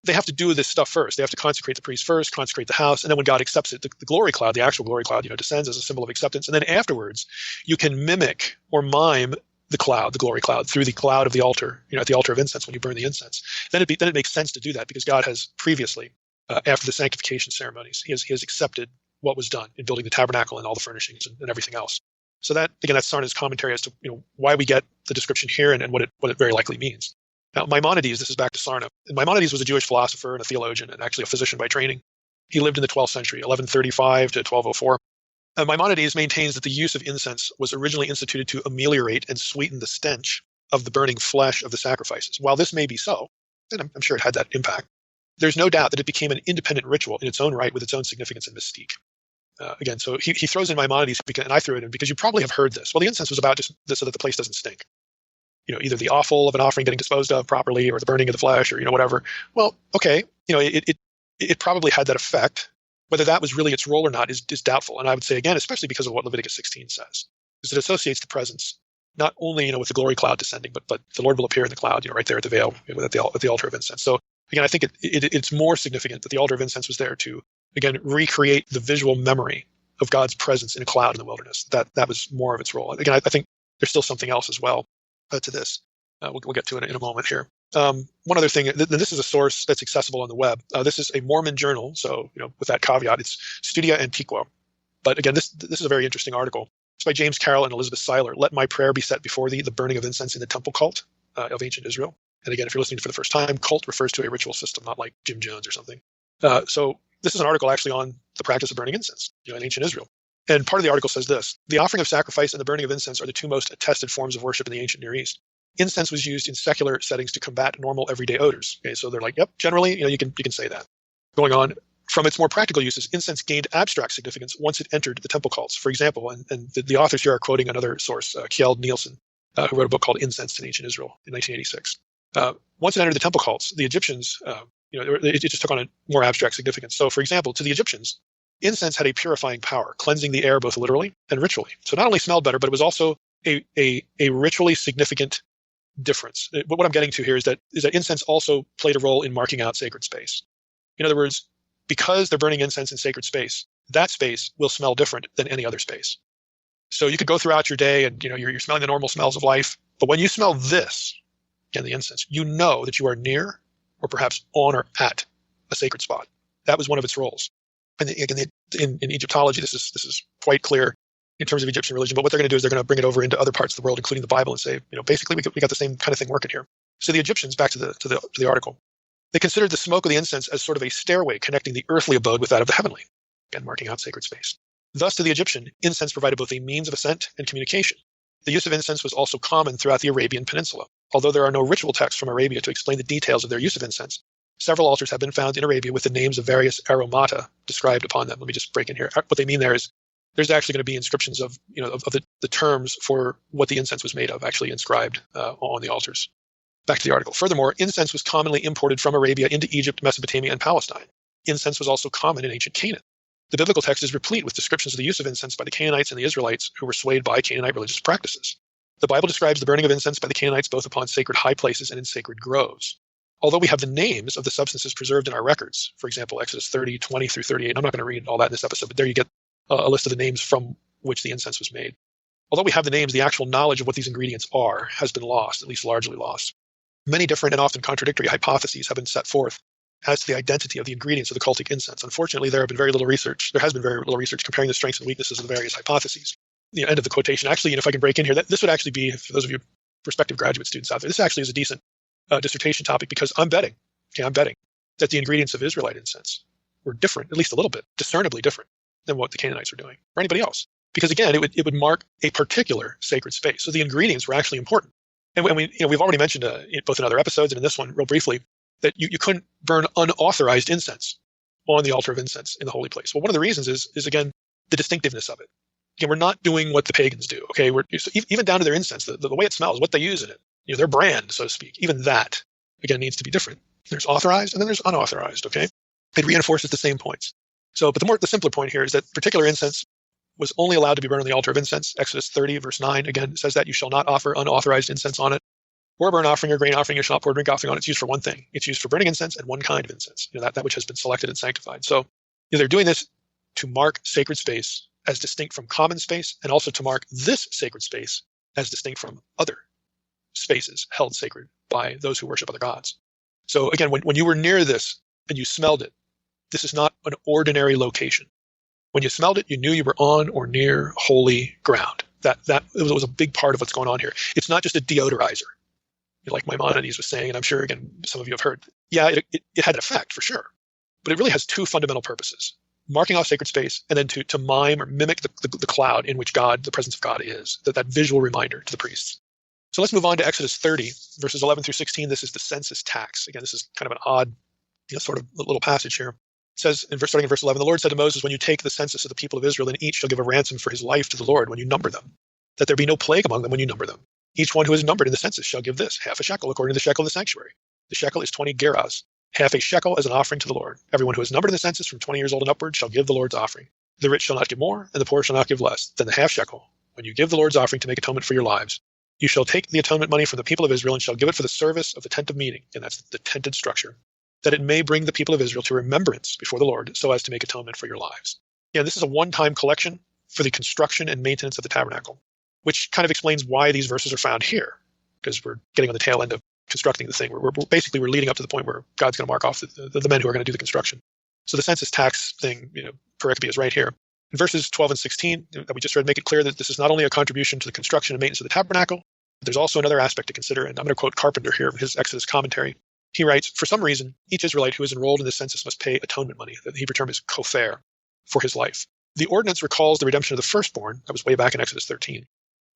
they have to do this stuff first. They have to consecrate the priest first, consecrate the house, and then when God accepts it, the glory cloud, the actual glory cloud, descends as a symbol of acceptance. And then afterwards, you can mimic or mime the cloud, the glory cloud, through the cloud of the altar, at the altar of incense when you burn the incense. Then it makes sense to do that because God has previously, after the sanctification ceremonies, he has accepted what was done in building the tabernacle and all the furnishings and everything else. So that's Sarna's commentary as to why we get the description here and what it very likely means. Now, Maimonides, this is back to Sarna. Maimonides was a Jewish philosopher and a theologian and actually a physician by training. He lived in the 12th century, 1135 to 1204. Maimonides maintains that the use of incense was originally instituted to ameliorate and sweeten the stench of the burning flesh of the sacrifices. While this may be so, and I'm sure it had that impact. There's no doubt that it became an independent ritual in its own right with its own significance and mystique. Again, so he throws in Maimonides, and I threw it in because you probably have heard this. Well, the incense was about just so that the place doesn't stink. Either the offal of an offering getting disposed of properly, or the burning of the flesh, or whatever. Well, okay, it probably had that effect. Whether that was really its role or not is doubtful. And I would say again, especially because of what Leviticus 16 says, is it associates the presence not only with the glory cloud descending, but the Lord will appear in the cloud, right there at the veil, at the altar of incense. So again, I think it's more significant that the altar of incense was there to again recreate the visual memory of God's presence in a cloud in the wilderness. That was more of its role. Again, I think there's still something else as well to this. We'll get to it in a moment here. One other thing, this is a source that's accessible on the web. This is a Mormon journal, so with that caveat, it's Studia Antiqua. But again, this is a very interesting article. It's by James Carroll and Elizabeth Seiler. Let my prayer be set before thee, the burning of incense in the temple cult of ancient Israel. And again, if you're listening for the first time, cult refers to a ritual system, not like Jim Jones or something. So this is an article actually on the practice of burning incense in ancient Israel. And part of the article says this: the offering of sacrifice and the burning of incense are the two most attested forms of worship in the ancient Near East. Incense was used in secular settings to combat normal everyday odors. Okay, so they're like, yep, generally, you can say that. Going on, from its more practical uses, incense gained abstract significance once it entered the temple cults. For example, and the authors here are quoting another source, Kjeld Nielsen, who wrote a book called Incense in Ancient Israel in 1986. Once it entered the temple cults, the Egyptians, it just took on a more abstract significance. So, for example, to the Egyptians, incense had a purifying power, cleansing the air both literally and ritually. So not only smelled better, but it was also a ritually significant difference. But what I'm getting to here is that incense also played a role in marking out sacred space. In other words, because they're burning incense in sacred space, that space will smell different than any other space. So you could go throughout your day and you're smelling the normal smells of life, but when you smell this, again the incense, you know that you are near or perhaps on or at a sacred spot. That was one of its roles. And again, in Egyptology, this is quite clear in terms of Egyptian religion. But what they're going to do is they're going to bring it over into other parts of the world, including the Bible, and say, basically we got the same kind of thing working here. So the Egyptians, back to the article, they considered the smoke of the incense as sort of a stairway connecting the earthly abode with that of the heavenly, again marking out sacred space. Thus, to the Egyptian, incense provided both a means of ascent and communication. The use of incense was also common throughout the Arabian Peninsula. Although there are no ritual texts from Arabia to explain the details of their use of incense, several altars have been found in Arabia with the names of various aromata described upon them. Let me just break in here. What they mean there is there's actually going to be inscriptions of the terms for what the incense was made of actually inscribed on the altars. Back to the article. Furthermore, incense was commonly imported from Arabia into Egypt, Mesopotamia, and Palestine. Incense was also common in ancient Canaan. The biblical text is replete with descriptions of the use of incense by the Canaanites and the Israelites who were swayed by Canaanite religious practices. The Bible describes the burning of incense by the Canaanites both upon sacred high places and in sacred groves. Although we have the names of the substances preserved in our records, for example, Exodus 30, 20 through 38, I'm not going to read all that in this episode, but there you get a list of the names from which the incense was made. Although we have the names, the actual knowledge of what these ingredients are has been lost, at least largely lost. Many different and often contradictory hypotheses have been set forth as to the identity of the ingredients of the cultic incense. Unfortunately, there has been very little research comparing the strengths and weaknesses of the various hypotheses. End of the quotation. Actually, if I can break in here, this would actually be, for those of you prospective graduate students out there, this actually is a decent dissertation topic, because I'm betting that the ingredients of Israelite incense were different, at least a little bit, discernibly different than what the Canaanites were doing, or anybody else. Because again, it would mark a particular sacred space. So the ingredients were actually important. And we've already mentioned both in other episodes and in this one, real briefly, that you couldn't burn unauthorized incense on the altar of incense in the holy place. Well, one of the reasons is again the distinctiveness of it. Again, we're not doing what the pagans do. Okay, so even down to their incense, the way it smells, what they use in it, their brand, so to speak. Even that again needs to be different. There's authorized and then there's unauthorized. Okay, it reinforces the same points. So, but the simpler point here is that particular incense was only allowed to be burned on the altar of incense. Exodus 30, verse 9, again, says that you shall not offer unauthorized incense on it, or a burnt offering or grain offering. You shall not pour drink offering on it. It's used for one thing. It's used for burning incense and one kind of incense, that which has been selected and sanctified. So they're doing this to mark sacred space as distinct from common space, and also to mark this sacred space as distinct from other spaces held sacred by those who worship other gods. So again, when you were near this and you smelled it, this is not an ordinary location. When you smelled it, you knew you were on or near holy ground. That was a big part of what's going on here. It's not just a deodorizer, like Maimonides was saying, and I'm sure, again, some of you have heard. Yeah, it had an effect, for sure. But it really has two fundamental purposes: marking off sacred space, and then to mime or mimic the cloud in which God, the presence of God is, that visual reminder to the priests. So let's move on to Exodus 30, verses 11 through 16. This is the census tax. Again, this is kind of an odd sort of little passage here. It says, starting in verse 11, the Lord said to Moses, when you take the census of the people of Israel, then each shall give a ransom for his life to the Lord when you number them, that there be no plague among them when you number them. Each one who is numbered in the census shall give this, half a shekel according to the shekel of the sanctuary. The shekel is 20 gerahs, half a shekel as an offering to the Lord. Everyone who is numbered in the census from 20 years old and upward shall give the Lord's offering. The rich shall not give more, and the poor shall not give less than the half shekel. When you give the Lord's offering to make atonement for your lives, you shall take the atonement money from the people of Israel and shall give it for the service of the tent of meeting, and that's the tented structure, that it may bring the people of Israel to remembrance before the Lord, so as to make atonement for your lives. Yeah, this is a one-time collection for the construction and maintenance of the tabernacle, which kind of explains why these verses are found here, because we're getting on the tail end of constructing the thing. We're leading up to the point where God's going to mark off the men who are going to do the construction. So the census tax thing, pericope is right here. In verses 12 and 16 that we just read, make it clear that this is not only a contribution to the construction and maintenance of the tabernacle, but there's also another aspect to consider. And I'm going to quote Carpenter here in his Exodus commentary. He writes, for some reason, each Israelite who is enrolled in the census must pay atonement money. The Hebrew term is kofer, for his life. The ordinance recalls the redemption of the firstborn. That was way back in Exodus 13.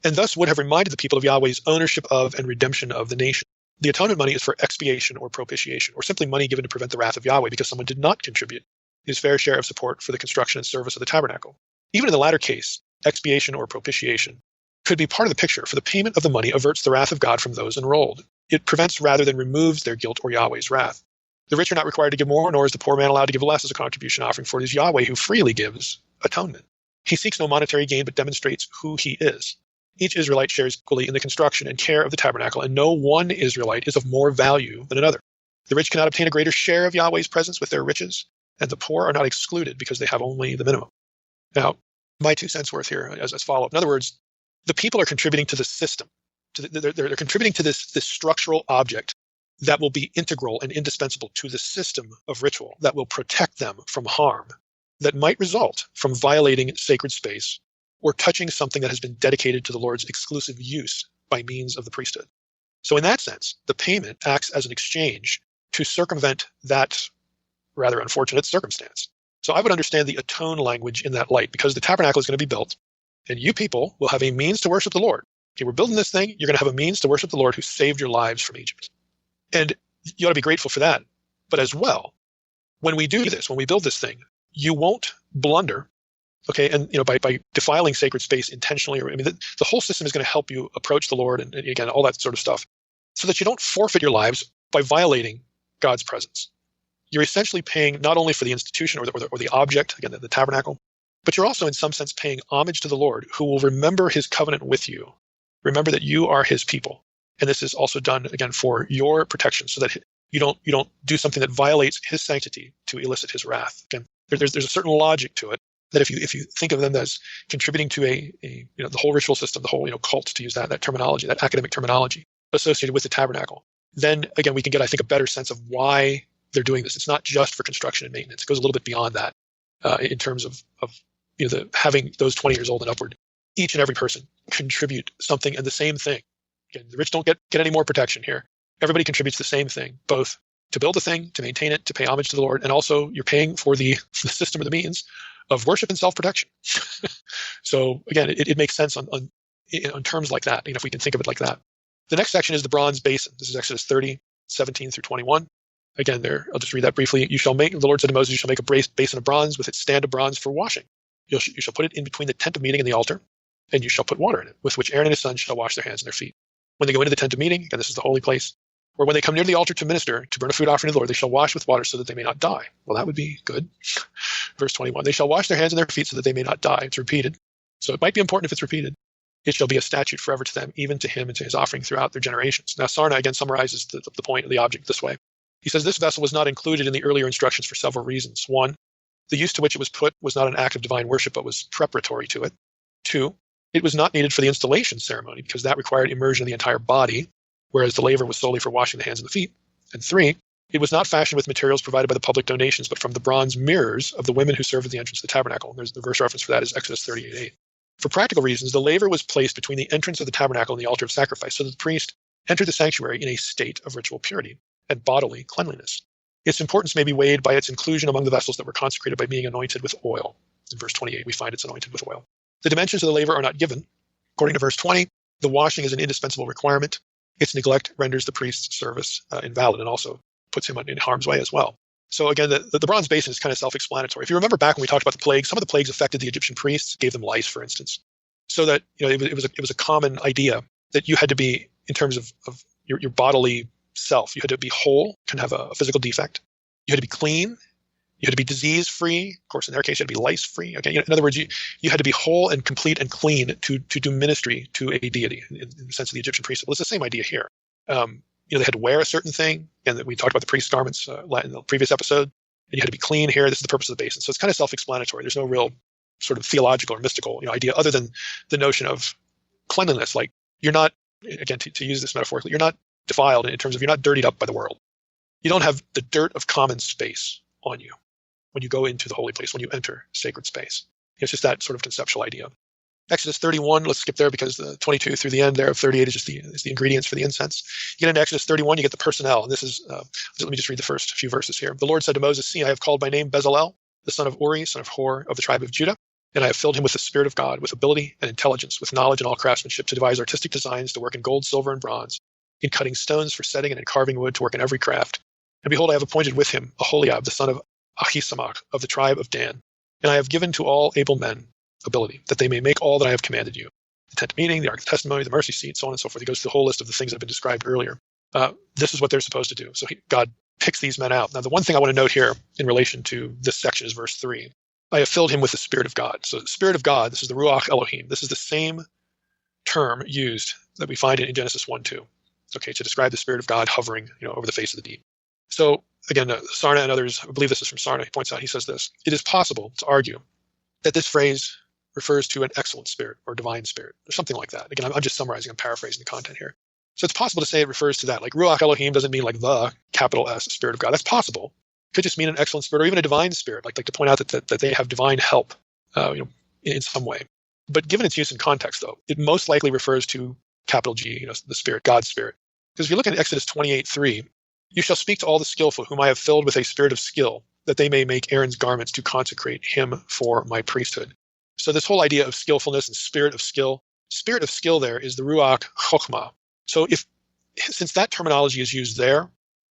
And thus would have reminded the people of Yahweh's ownership of and redemption of the nation. The atonement money is for expiation or propitiation, or simply money given to prevent the wrath of Yahweh because someone did not contribute his fair share of support for the construction and service of the tabernacle. Even in the latter case, expiation or propitiation could be part of the picture, for the payment of the money averts the wrath of God from those enrolled. It prevents rather than removes their guilt or Yahweh's wrath. The rich are not required to give more, nor is the poor man allowed to give less as a contribution offering, for it is Yahweh who freely gives atonement. He seeks no monetary gain, but demonstrates who he is. Each Israelite shares equally in the construction and care of the tabernacle, and no one Israelite is of more value than another. The rich cannot obtain a greater share of Yahweh's presence with their riches, and the poor are not excluded because they have only the minimum. Now, my 2 cents worth here as follow-up. In other words, the people are contributing to the system. They're contributing to this structural object that will be integral and indispensable to the system of ritual that will protect them from harm that might result from violating sacred space or touching something that has been dedicated to the Lord's exclusive use by means of the priesthood. So in that sense, the payment acts as an exchange to circumvent that rather unfortunate circumstance. So I would understand the atone language in that light, because the tabernacle is going to be built, and you people will have a means to worship the Lord. Okay, we're building this thing. You're going to have a means to worship the Lord who saved your lives from Egypt. And you ought to be grateful for that. But as well, when we do this, when we build this thing, you won't blunder, okay, and by defiling sacred space intentionally. The whole system is going to help you approach the Lord and again, all that sort of stuff, so that you don't forfeit your lives by violating God's presence. You're essentially paying not only for the institution or the object, again, the tabernacle, but you're also in some sense paying homage to the Lord, who will remember his covenant with you. Remember that you are his people. And this is also done, again, for your protection, so that you don't do something that violates his sanctity to elicit his wrath. Again, there's a certain logic to it that if you think of them as contributing to the whole ritual system, the whole cult, to use that terminology, that academic terminology associated with the tabernacle, then again we can get, I think, a better sense of why they're doing this. It's not just for construction and maintenance. It goes a little bit beyond that in terms of having those 20 years old and upward, each and every person contribute something and the same thing. Again, the rich don't get any more protection here. Everybody contributes the same thing, both to build the thing, to maintain it, to pay homage to the Lord, and also you're paying for the system or the means of worship and self-protection. So again, it makes sense on terms like that, if we can think of it like that. The next section is the bronze basin. This is Exodus 30, 17 through 21. Again, I'll just read that briefly. The Lord said to Moses, you shall make a basin of bronze with its stand of bronze for washing. You shall put it in between the tent of meeting and the altar, and you shall put water in it, with which Aaron and his sons shall wash their hands and their feet. When they go into the tent of meeting, and this is the holy place, or when they come near the altar to minister, to burn a food offering to the Lord, they shall wash with water so that they may not die. Well, that would be good. Verse 21, they shall wash their hands and their feet so that they may not die. It's repeated. So it might be important if it's repeated. It shall be a statute forever to them, even to him and to his offering throughout their generations. Now, Sarna again summarizes the point of the object this way. He says, this vessel was not included in the earlier instructions for several reasons. 1, the use to which it was put was not an act of divine worship, but was preparatory to it. 2, it was not needed for the installation ceremony, because that required immersion of the entire body, whereas the laver was solely for washing the hands and the feet. And 3, it was not fashioned with materials provided by the public donations, but from the bronze mirrors of the women who served at the entrance of the tabernacle. And there's the verse reference for that is Exodus 38:8. For practical reasons, the laver was placed between the entrance of the tabernacle and the altar of sacrifice, so that the priest entered the sanctuary in a state of ritual purity and bodily cleanliness. Its importance may be weighed by its inclusion among the vessels that were consecrated by being anointed with oil. In verse 28, we find it's anointed with oil. The dimensions of the laver are not given. According to verse 20, The washing is an indispensable requirement. Its neglect renders the priest's service invalid and also puts him in harm's way as well. So again, the bronze basin is kind of self-explanatory. If you remember back when we talked about the plagues, some of the plagues affected the Egyptian priests, gave them lice, for instance. So that it was a common idea that you had to be, in terms of your bodily self, you had to be whole, can have a physical defect. You had to be clean. You had to be disease-free. Of course, in their case, you had to be lice-free. Okay, in other words, you had to be whole and complete and clean to do ministry to a deity in the sense of the Egyptian priesthood. Well, it's the same idea here. They had to wear a certain thing, and we talked about the priest's garments in the previous episode. And you had to be clean here. This is the purpose of the basin. So it's kind of self-explanatory. There's no real sort of theological or mystical idea other than the notion of cleanliness. Like you're not, again, to use this metaphorically, you're not defiled in terms of you're not dirtied up by the world. You don't have the dirt of common space on you when you go into the holy place, when you enter sacred space. It's just that sort of conceptual idea. Exodus 31, let's skip there because the 22 through the end there of 38 is just the ingredients for the incense. You get into Exodus 31, you get the personnel. And this is, let me just read the first few verses here. The Lord said to Moses, "See, I have called by name Bezalel, the son of Uri, son of Hor, of the tribe of Judah. And I have filled him with the Spirit of God, with ability and intelligence, with knowledge and all craftsmanship, to devise artistic designs, to work in gold, silver, and bronze, in cutting stones for setting, and in carving wood, to work in every craft. And behold, I have appointed with him Aholiab, the son of Ahisamach, of the tribe of Dan. And I have given to all able men ability, that they may make all that I have commanded you. The tent of meeting, the ark of testimony, the mercy seat, so on and so forth." He goes through the whole list of the things that have been described earlier. This is what they're supposed to do. So God picks these men out. Now, the one thing I want to note here in relation to this section is verse 3. I have filled him with the Spirit of God. So the Spirit of God, this is the Ruach Elohim. This is the same term used that we find in Genesis 1:2. Okay, to describe the Spirit of God hovering over the face of the deep. So again, Sarna and others, I believe this is from Sarna, he points out, he says this: it is possible to argue that this phrase refers to an excellent spirit or divine spirit or something like that. Again, I'm just summarizing, I'm paraphrasing the content here. So it's possible to say it refers to that. Like Ruach Elohim doesn't mean like the capital S Spirit of God. That's possible. It could just mean an excellent spirit or even a divine spirit, like to point out that they have divine help in some way. But given its use in context, though, it most likely refers to capital G, the Spirit, God's Spirit. Because if you look at Exodus 28:3, you shall speak to all the skillful, whom I have filled with a spirit of skill, that they may make Aaron's garments to consecrate him for my priesthood. So this whole idea of skillfulness and spirit of skill there is the Ruach Chokhmah. So since that terminology is used there,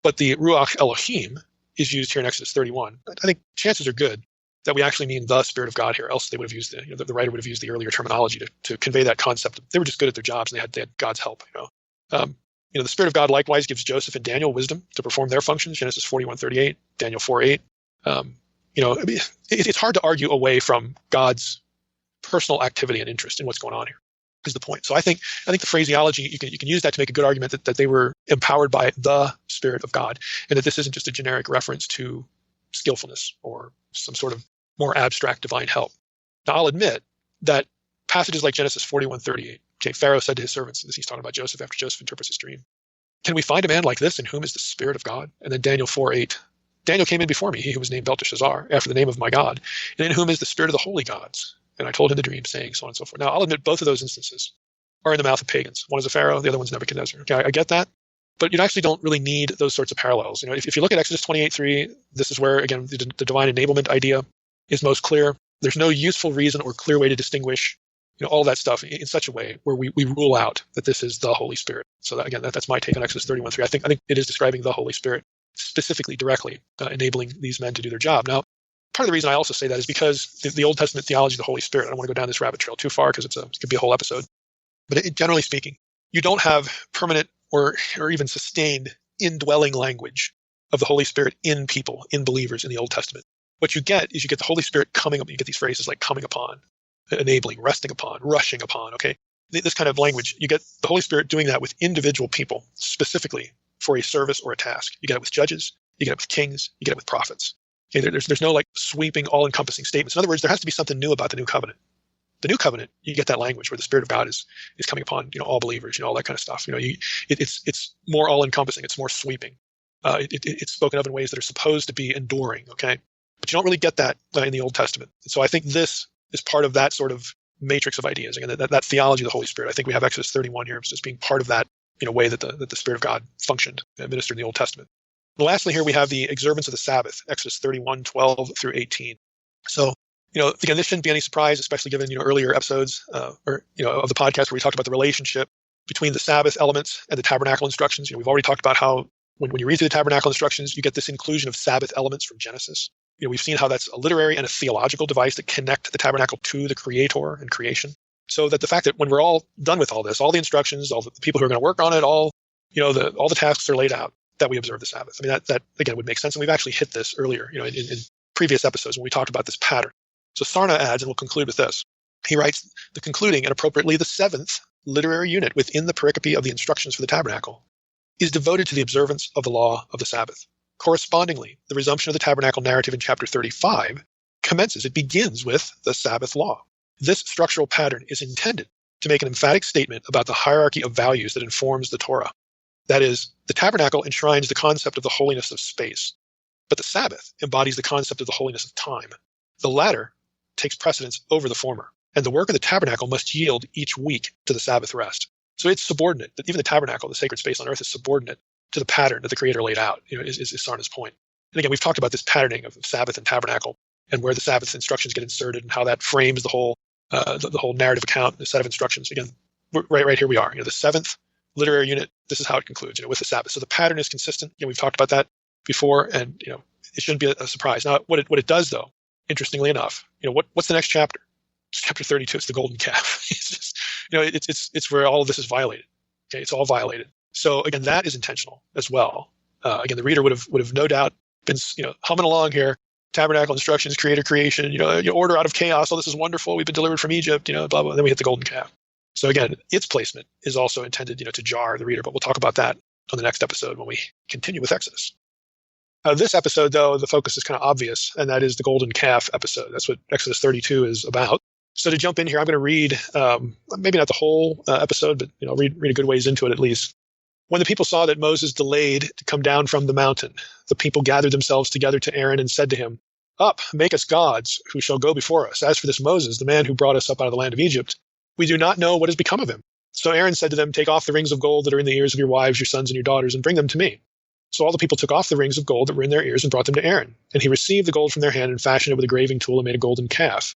but the Ruach Elohim is used here in Exodus 31, I think chances are good that we actually mean the Spirit of God here. Else they would have used the writer would have used the earlier terminology to convey that concept. They were just good at their jobs and they had God's help. The Spirit of God likewise gives Joseph and Daniel wisdom to perform their functions. Genesis 41:38, Daniel 4:8. It's hard to argue away from God's personal activity and interest in what's going on here. Is the point. So I think the phraseology, you can use that to make a good argument that they were empowered by the Spirit of God, and that this isn't just a generic reference to skillfulness or some sort of more abstract divine help. Now I'll admit that passages like Genesis 41:38, okay, Pharaoh said to his servants, as he's talking about Joseph after Joseph interprets his dream, "Can we find a man like this in whom is the Spirit of God?" And then Daniel 4:8, "Daniel came in before me, he who was named Belteshazzar, after the name of my God, and in whom is the Spirit of the holy gods. And I told him the dream, saying so on and so forth." Now, I'll admit both of those instances are in the mouth of pagans. One is a Pharaoh, the other one's Nebuchadnezzar. Okay, I get that. But you actually don't really need those sorts of parallels. If you look at Exodus 28:3, this is where, again, the divine enablement idea is most clear. There's no useful reason or clear way to distinguish all that stuff in such a way where we rule out that this is the Holy Spirit. So that, again, that's my take on Exodus 31:3. I think it is describing the Holy Spirit specifically, directly, enabling these men to do their job. Now, part of the reason I also say that is because the Old Testament theology of the Holy Spirit, I don't want to go down this rabbit trail too far because it could be a whole episode. But generally speaking, you don't have permanent or even sustained indwelling language of the Holy Spirit in people, in believers in the Old Testament. What you get is the Holy Spirit coming up. You get these phrases like coming upon, enabling, resting upon, rushing upon, okay? This kind of language, you get the Holy Spirit doing that with individual people, specifically for a service or a task. You get it with judges, you get it with kings, you get it with prophets. Okay, there's no like sweeping, all-encompassing statements. In other words, there has to be something new about the new covenant. The new covenant, you get that language where the Spirit of God is coming upon all believers, all that kind of stuff. It's more all-encompassing, it's more sweeping. It's spoken of in ways that are supposed to be enduring. Okay, but you don't really get that in the Old Testament. And so I think this is part of that sort of matrix of ideas. Again, that theology of the Holy Spirit. I think we have Exodus 31 here as being part of that way that the Spirit of God functioned and ministered in the Old Testament. And lastly, here we have the observance of the Sabbath, Exodus 31:12 through 18. So Again, this shouldn't be any surprise, especially given, earlier episodes of the podcast where we talked about the relationship between the Sabbath elements and the tabernacle instructions. We've already talked about how when you read through the tabernacle instructions, you get this inclusion of Sabbath elements from Genesis. We've seen how that's a literary and a theological device that connect the tabernacle to the Creator and creation. So that the fact that when we're all done with all this, all the instructions, all the people who are going to work on it, all the tasks are laid out, that we observe the Sabbath. I mean, that again would make sense. And we've actually hit this earlier, in previous episodes when we talked about this pattern. So Sarna adds, and we'll conclude with this. He writes, the concluding and appropriately the seventh literary unit within the pericope of the instructions for the tabernacle is devoted to the observance of the law of the Sabbath. Correspondingly, the resumption of the tabernacle narrative in chapter 35 it begins with the Sabbath law. This structural pattern is intended to make an emphatic statement about the hierarchy of values that informs the Torah. That is, the tabernacle enshrines the concept of the holiness of space, but the Sabbath embodies the concept of the holiness of time. The latter takes precedence over the former, and the work of the tabernacle must yield each week to the Sabbath rest. So it's subordinate. Even the tabernacle, the sacred space on earth, is subordinate to the pattern that the Creator laid out, is Sarna's point. And again, we've talked about this patterning of Sabbath and tabernacle and where the Sabbath instructions get inserted and how that frames the whole narrative account, the set of instructions. Again, right here we are. The seventh literary unit, this is how it concludes, with the Sabbath. So the pattern is consistent. We've talked about that before, and it shouldn't be a surprise. Now, what it does, though, interestingly enough, what's the next chapter? It's chapter 32. It's the golden calf. It's just, it's where all of this is violated. Okay, it's all violated. So again, that is intentional as well. Again, the reader would have no doubt been humming along here. Tabernacle instructions, Creator creation, order out of chaos. Oh, this is wonderful. We've been delivered from Egypt. Blah blah. And then we hit the golden calf. So again, its placement is also intended, to jar the reader. But we'll talk about that on the next episode when we continue with Exodus. This episode, though, the focus is kind of obvious, and that is the golden calf episode. That's what Exodus 32 is about. So to jump in here, I'm going to read, maybe not the whole episode, but read a good ways into it at least. When the people saw that Moses delayed to come down from the mountain, the people gathered themselves together to Aaron and said to him, "Up, make us gods who shall go before us. As for this Moses, the man who brought us up out of the land of Egypt, we do not know what has become of him." So Aaron said to them, "Take off the rings of gold that are in the ears of your wives, your sons, and your daughters, and bring them to me." So all the people took off the rings of gold that were in their ears and brought them to Aaron. And he received the gold from their hand and fashioned it with a graving tool and made a golden calf.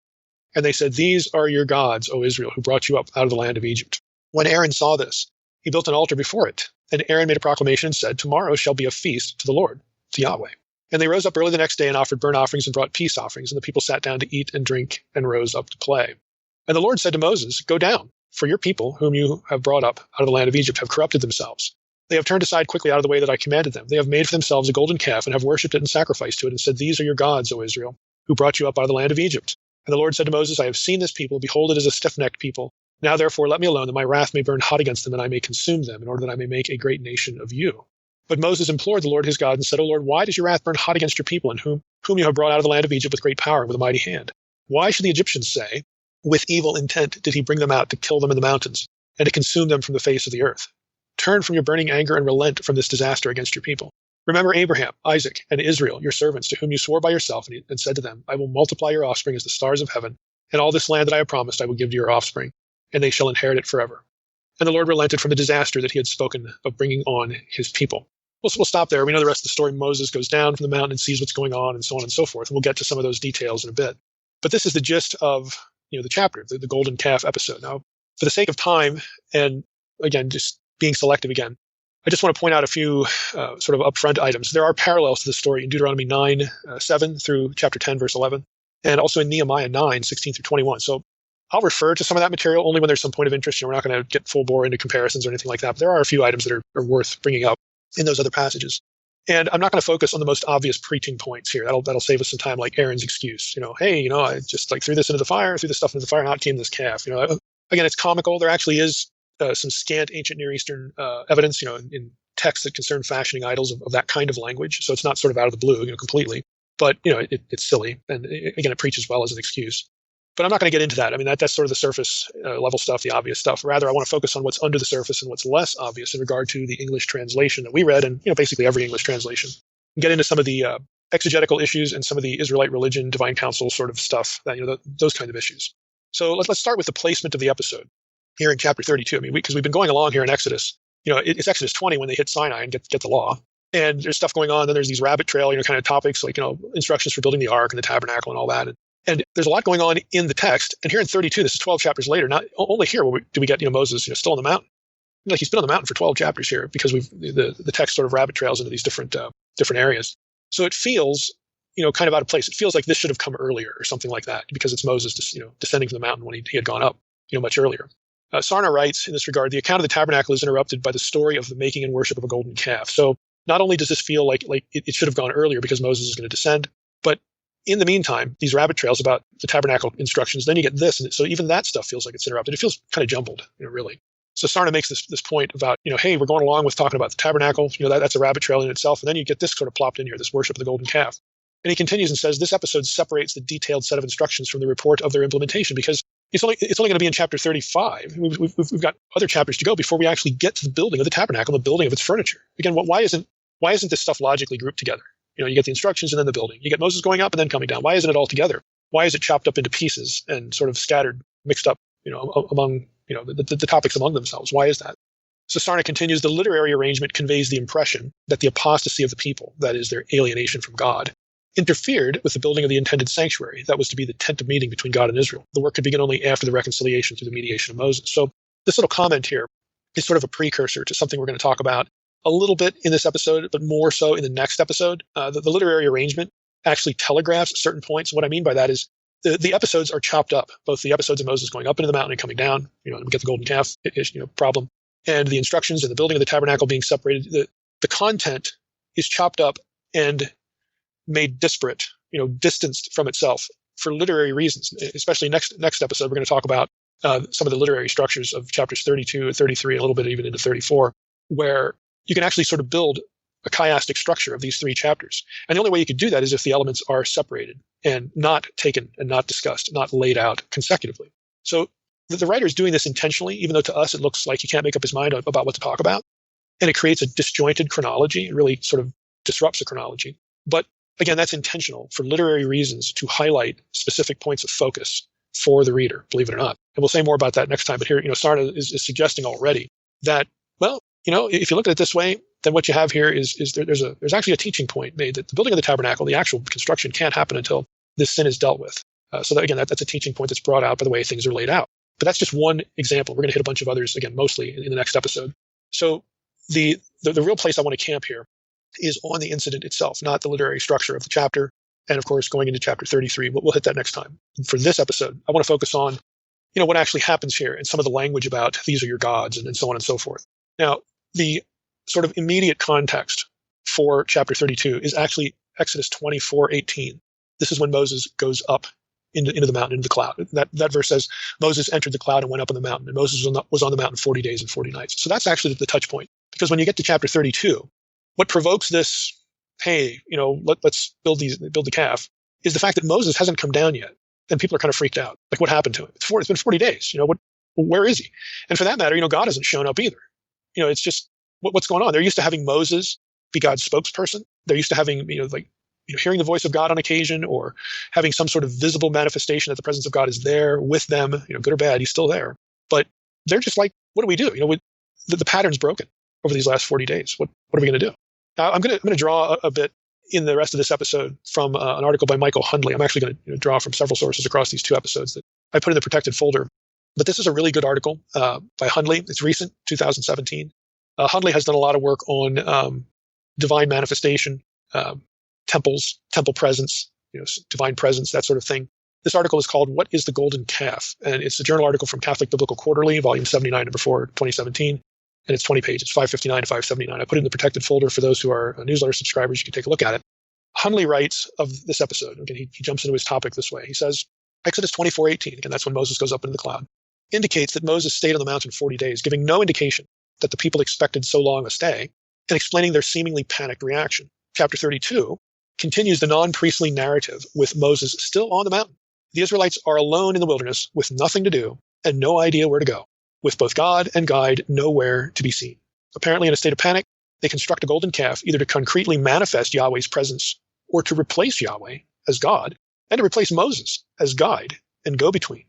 And they said, "These are your gods, O Israel, who brought you up out of the land of Egypt." When Aaron saw this, he built an altar before it. And Aaron made a proclamation and said, "Tomorrow shall be a feast to the Lord, to Yahweh." And they rose up early the next day and offered burnt offerings and brought peace offerings. And the people sat down to eat and drink and rose up to play. And the Lord said to Moses, "Go down, for your people, whom you have brought up out of the land of Egypt, have corrupted themselves. They have turned aside quickly out of the way that I commanded them. They have made for themselves a golden calf and have worshipped it and sacrificed to it and said, 'These are your gods, O Israel, who brought you up out of the land of Egypt.' And the Lord said to Moses, 'I have seen this people. Behold, it is a stiff-necked people. Now, therefore, let me alone, that my wrath may burn hot against them, and I may consume them, in order that I may make a great nation of you.' But Moses implored the Lord his God and said, 'O Lord, why does your wrath burn hot against your people, and whom you have brought out of the land of Egypt with great power and with a mighty hand? Why should the Egyptians say, with evil intent did he bring them out to kill them in the mountains, and to consume them from the face of the earth? Turn from your burning anger and relent from this disaster against your people. Remember Abraham, Isaac, and Israel, your servants, to whom you swore by yourself, and said to them, I will multiply your offspring as the stars of heaven, and all this land that I have promised I will give to your offspring, and they shall inherit it forever.' And the Lord relented from the disaster that he had spoken of bringing on his people." We'll stop there. We know the rest of the story. Moses goes down from the mountain and sees what's going on, and so on and so forth. And we'll get to some of those details in a bit. But this is the gist of the chapter, the golden calf episode. Now, for the sake of time, and again, just being selective again, I just want to point out a few sort of upfront items. There are parallels to the story in Deuteronomy 9:7 through chapter 10, verse 11, and also in Nehemiah 9:16 through 21. So I'll refer to some of that material only when there's some point of interest. We're not going to get full bore into comparisons or anything like that. But there are a few items that are worth bringing up in those other passages. And I'm not going to focus on the most obvious preaching points here. That'll save us some time, like Aaron's excuse. Hey, I just threw this into the fire, threw this stuff into the fire, and out came this calf. Again, it's comical. There actually is some scant ancient Near Eastern evidence, in texts that concern fashioning idols of that kind of language. So it's not sort of out of the blue, completely. But, it's silly. And again, it preaches well as an excuse. But I'm not going to get into that. I mean, that's sort of the surface level stuff, the obvious stuff. Rather, I want to focus on what's under the surface and what's less obvious in regard to the English translation that we read, and basically every English translation. And get into some of the exegetical issues and some of the Israelite religion, divine counsel sort of stuff, those kind of issues. So let's start with the placement of the episode here in chapter 32. I mean, because we've been going along here in Exodus. It's Exodus 20 when they hit Sinai and get the law. And there's stuff going on. Then there's these rabbit trail, kind of topics like, instructions for building the Ark and the Tabernacle and all that. And there's a lot going on in the text. And here in 32, this is 12 chapters later. Not only here do we get Moses still on the mountain. Like he's been on the mountain for 12 chapters here because the text sort of rabbit trails into these different areas. So it feels kind of out of place. It feels like this should have come earlier or something like that because it's Moses descending from the mountain when he had gone up much earlier. Sarna writes in this regard, the account of the tabernacle is interrupted by the story of the making and worship of a golden calf. So not only does this feel like it should have gone earlier because Moses is going to descend, but in the meantime, these rabbit trails about the tabernacle instructions, then you get this. And so even that stuff feels like it's interrupted. It feels kind of jumbled, really. So Sarna makes this point about, hey, we're going along with talking about the tabernacle. That's a rabbit trail in itself. And then you get this sort of plopped in here, this worship of the golden calf. And he continues and says, this episode separates the detailed set of instructions from the report of their implementation because it's only going to be in chapter 35. We've got other chapters to go before we actually get to the building of the tabernacle, the building of its furniture. Again, why isn't this stuff logically grouped together? You get the instructions and then the building. You get Moses going up and then coming down. Why isn't it all together? Why is it chopped up into pieces and sort of scattered, mixed up, among, the topics among themselves? Why is that? So Sarna continues, the literary arrangement conveys the impression that the apostasy of the people, that is their alienation from God, interfered with the building of the intended sanctuary. That was to be the tent of meeting between God and Israel. The work could begin only after the reconciliation through the mediation of Moses. So this little comment here is sort of a precursor to something we're going to talk about a little bit in this episode, but more so in the next episode. The literary arrangement actually telegraphs certain points. What I mean by that is the episodes are chopped up, both the episodes of Moses going up into the mountain and coming down, and we get the golden calf problem, and the instructions and the building of the tabernacle being separated. The content is chopped up and made disparate, distanced from itself for literary reasons. Especially next episode, we're going to talk about some of the literary structures of chapters 32 and 33, a little bit even into 34, where you can actually sort of build a chiastic structure of these three chapters. And the only way you could do that is if the elements are separated and not taken and not discussed, not laid out consecutively. So the writer is doing this intentionally, even though to us it looks like he can't make up his mind about what to talk about. And it creates a disjointed chronology. It really sort of disrupts the chronology. But again, that's intentional for literary reasons to highlight specific points of focus for the reader, believe it or not. And we'll say more about that next time. But here, Sarna is suggesting already that, well, if you look at it this way, then what you have here is there's actually a teaching point made that the building of the tabernacle, the actual construction, can't happen until this sin is dealt with. So that, again, that's a teaching point that's brought out by the way things are laid out. But that's just one example. We're going to hit a bunch of others, again, mostly in the next episode. So the real place I want to camp here is on the incident itself, not the literary structure of the chapter. And of course, going into chapter 33, we'll hit that next time. For this episode, I want to focus on, what actually happens here and some of the language about these are your gods and so on and so forth. Now, the sort of immediate context for chapter 32 is actually Exodus 24:18. This is when Moses goes up into the mountain, into the cloud. That verse says, Moses entered the cloud and went up on the mountain, and Moses was on the mountain 40 days and 40 nights. So that's actually the touch point. Because when you get to chapter 32, what provokes this, hey, let's build the calf, is the fact that Moses hasn't come down yet. And people are kind of freaked out. Like, what happened to him? It's been 40 days. Where is he? And for that matter, God hasn't shown up either. It's just what's going on. They're used to having Moses be God's spokesperson. They're used to having, hearing the voice of God on occasion, or having some sort of visible manifestation that the presence of God is there with them, good or bad, he's still there. But they're just like, what do we do? The pattern's broken over these last 40 days. What are we going to do? Now, I'm going to draw a bit in the rest of this episode from an article by Michael Hundley. I'm actually going to draw from several sources across these two episodes that I put in the protected folder. But this is a really good article by Hundley. It's recent, 2017. Hundley has done a lot of work on divine manifestation, temples, temple presence, divine presence, that sort of thing. This article is called "What is the Golden Calf?" And it's a journal article from Catholic Biblical Quarterly, volume 79, number 4, 2017. And it's 20 pages, 559 to 579. I put it in the protected folder for those who are newsletter subscribers. You can take a look at it. Hundley writes of this episode. Again, he jumps into his topic this way. He says, Exodus 24:18, again, that's when Moses goes up into the cloud, indicates that Moses stayed on the mountain 40 days, giving no indication that the people expected so long a stay, and explaining their seemingly panicked reaction. Chapter 32 continues the non-priestly narrative with Moses still on the mountain. The Israelites are alone in the wilderness with nothing to do and no idea where to go, with both God and guide nowhere to be seen. Apparently in a state of panic, they construct a golden calf either to concretely manifest Yahweh's presence or to replace Yahweh as God and to replace Moses as guide and go-between,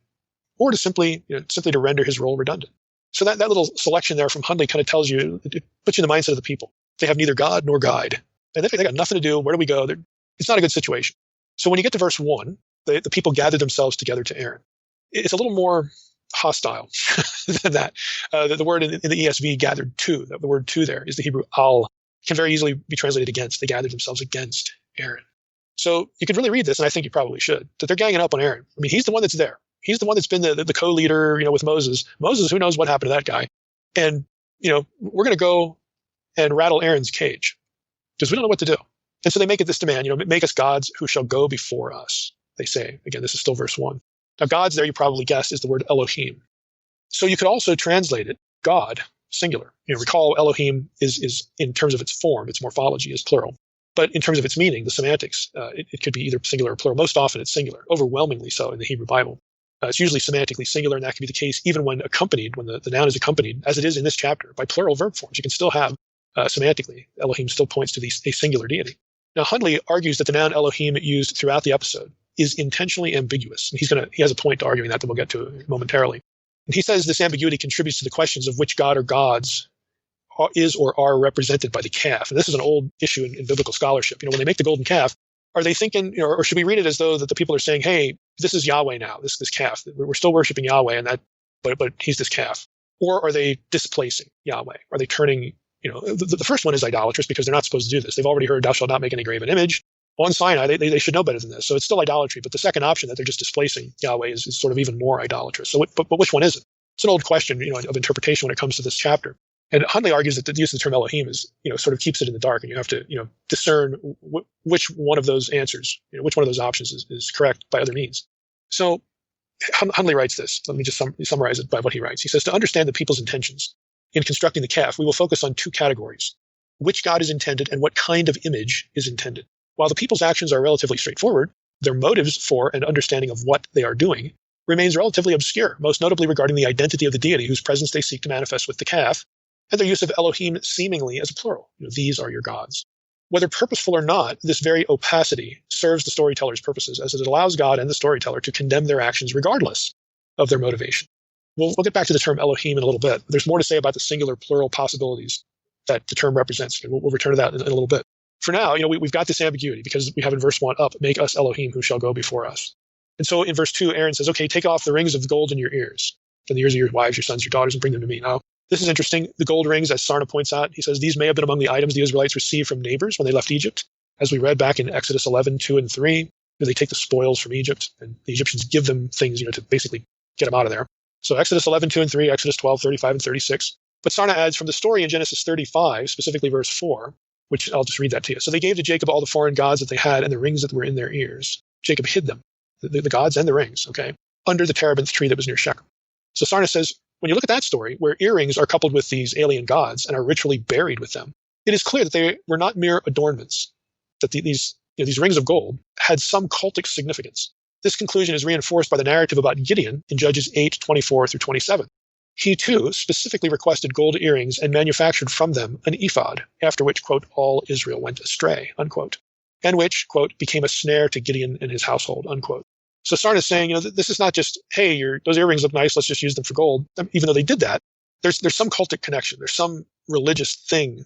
or to simply to render his role redundant. So that little selection there from Hundley kind of tells you, it puts you in the mindset of the people. They have neither God nor guide. And they got nothing to do. Where do we go? It's not a good situation. So when you get to verse 1, the people gathered themselves together to Aaron. It's a little more hostile than that. The word in the ESV, gathered to, the word to there is the Hebrew al, can very easily be translated against. They gathered themselves against Aaron. So you could really read this, and I think you probably should, that they're ganging up on Aaron. I mean, he's the one that's there. He's the one that's been the co-leader, with Moses. Moses, who knows what happened to that guy? And, we're going to go and rattle Aaron's cage because we don't know what to do. And so they make it this demand, make us gods who shall go before us, they say. Again, this is still verse 1. Now, gods there, you probably guessed, is the word Elohim. So you could also translate it God, singular. Recall Elohim is in terms of its form, its morphology is plural. But in terms of its meaning, the semantics, it could be either singular or plural. Most often it's singular, overwhelmingly so in the Hebrew Bible. It's usually semantically singular, and that can be the case even when accompanied, when the noun is accompanied, as it is in this chapter, by plural verb forms. You can still have, semantically, Elohim still points to a singular deity. Now, Hundley argues that the noun Elohim used throughout the episode is intentionally ambiguous. And he has a point to arguing that we'll get to momentarily. And he says this ambiguity contributes to the questions of which god or gods is or are represented by the calf. And this is an old issue in biblical scholarship. When they make the golden calf, are they thinking, or should we read it as though that the people are saying, hey, this is Yahweh now, this calf. We're still worshiping Yahweh, and but he's this calf. Or are they displacing Yahweh? Are they turning, the first one is idolatrous because they're not supposed to do this. They've already heard, thou shalt not make any graven image. On Sinai, they should know better than this. So it's still idolatry. But the second option, that they're just displacing Yahweh, is sort of even more idolatrous. So, but which one is it? It's an old question, of interpretation when it comes to this chapter. And Hundley argues that the use of the term Elohim is, sort of keeps it in the dark, and you have to, discern which one of those answers, which one of those options is correct by other means. So Hundley writes this. Let me just summarize it by what he writes. He says, to understand the people's intentions in constructing the calf, we will focus on two categories: which God is intended and what kind of image is intended. While the people's actions are relatively straightforward, their motives for and understanding of what they are doing remains relatively obscure, most notably regarding the identity of the deity whose presence they seek to manifest with the calf, and their use of Elohim seemingly as a plural. These are your gods. Whether purposeful or not, this very opacity serves the storyteller's purposes, as it allows God and the storyteller to condemn their actions regardless of their motivation. We'll get back to the term Elohim in a little bit. There's more to say about the singular plural possibilities that the term represents. We'll return to that in a little bit. For now, we've got this ambiguity because we have in verse 1 up, make us Elohim who shall go before us. And so in verse 2, Aaron says, okay, take off the rings of gold in your ears, and the ears of your wives, your sons, your daughters, and bring them to me. Now, this is interesting. The gold rings, as Sarna points out, he says, these may have been among the items the Israelites received from neighbors when they left Egypt. As we read back in Exodus 11, 2 and 3, they take the spoils from Egypt, and the Egyptians give them things, to basically get them out of there. So Exodus 11, 2 and 3, Exodus 12, 35 and 36. But Sarna adds from the story in Genesis 35, specifically verse 4, which I'll just read that to you. So they gave to Jacob all the foreign gods that they had and the rings that were in their ears. Jacob hid them, the gods and the rings, okay, under the terebinth tree that was near Shechem. So Sarna says, when you look at that story, where earrings are coupled with these alien gods and are ritually buried with them, it is clear that they were not mere adornments, that these rings of gold had some cultic significance. This conclusion is reinforced by the narrative about Gideon in Judges 8, 24 through 27. He, too, specifically requested gold earrings and manufactured from them an ephod, after which, quote, all Israel went astray, unquote, and which, quote, became a snare to Gideon and his household, unquote. So Sarna is saying, this is not just, hey, those earrings look nice, let's just use them for gold. Even though they did that, there's some cultic connection. There's some religious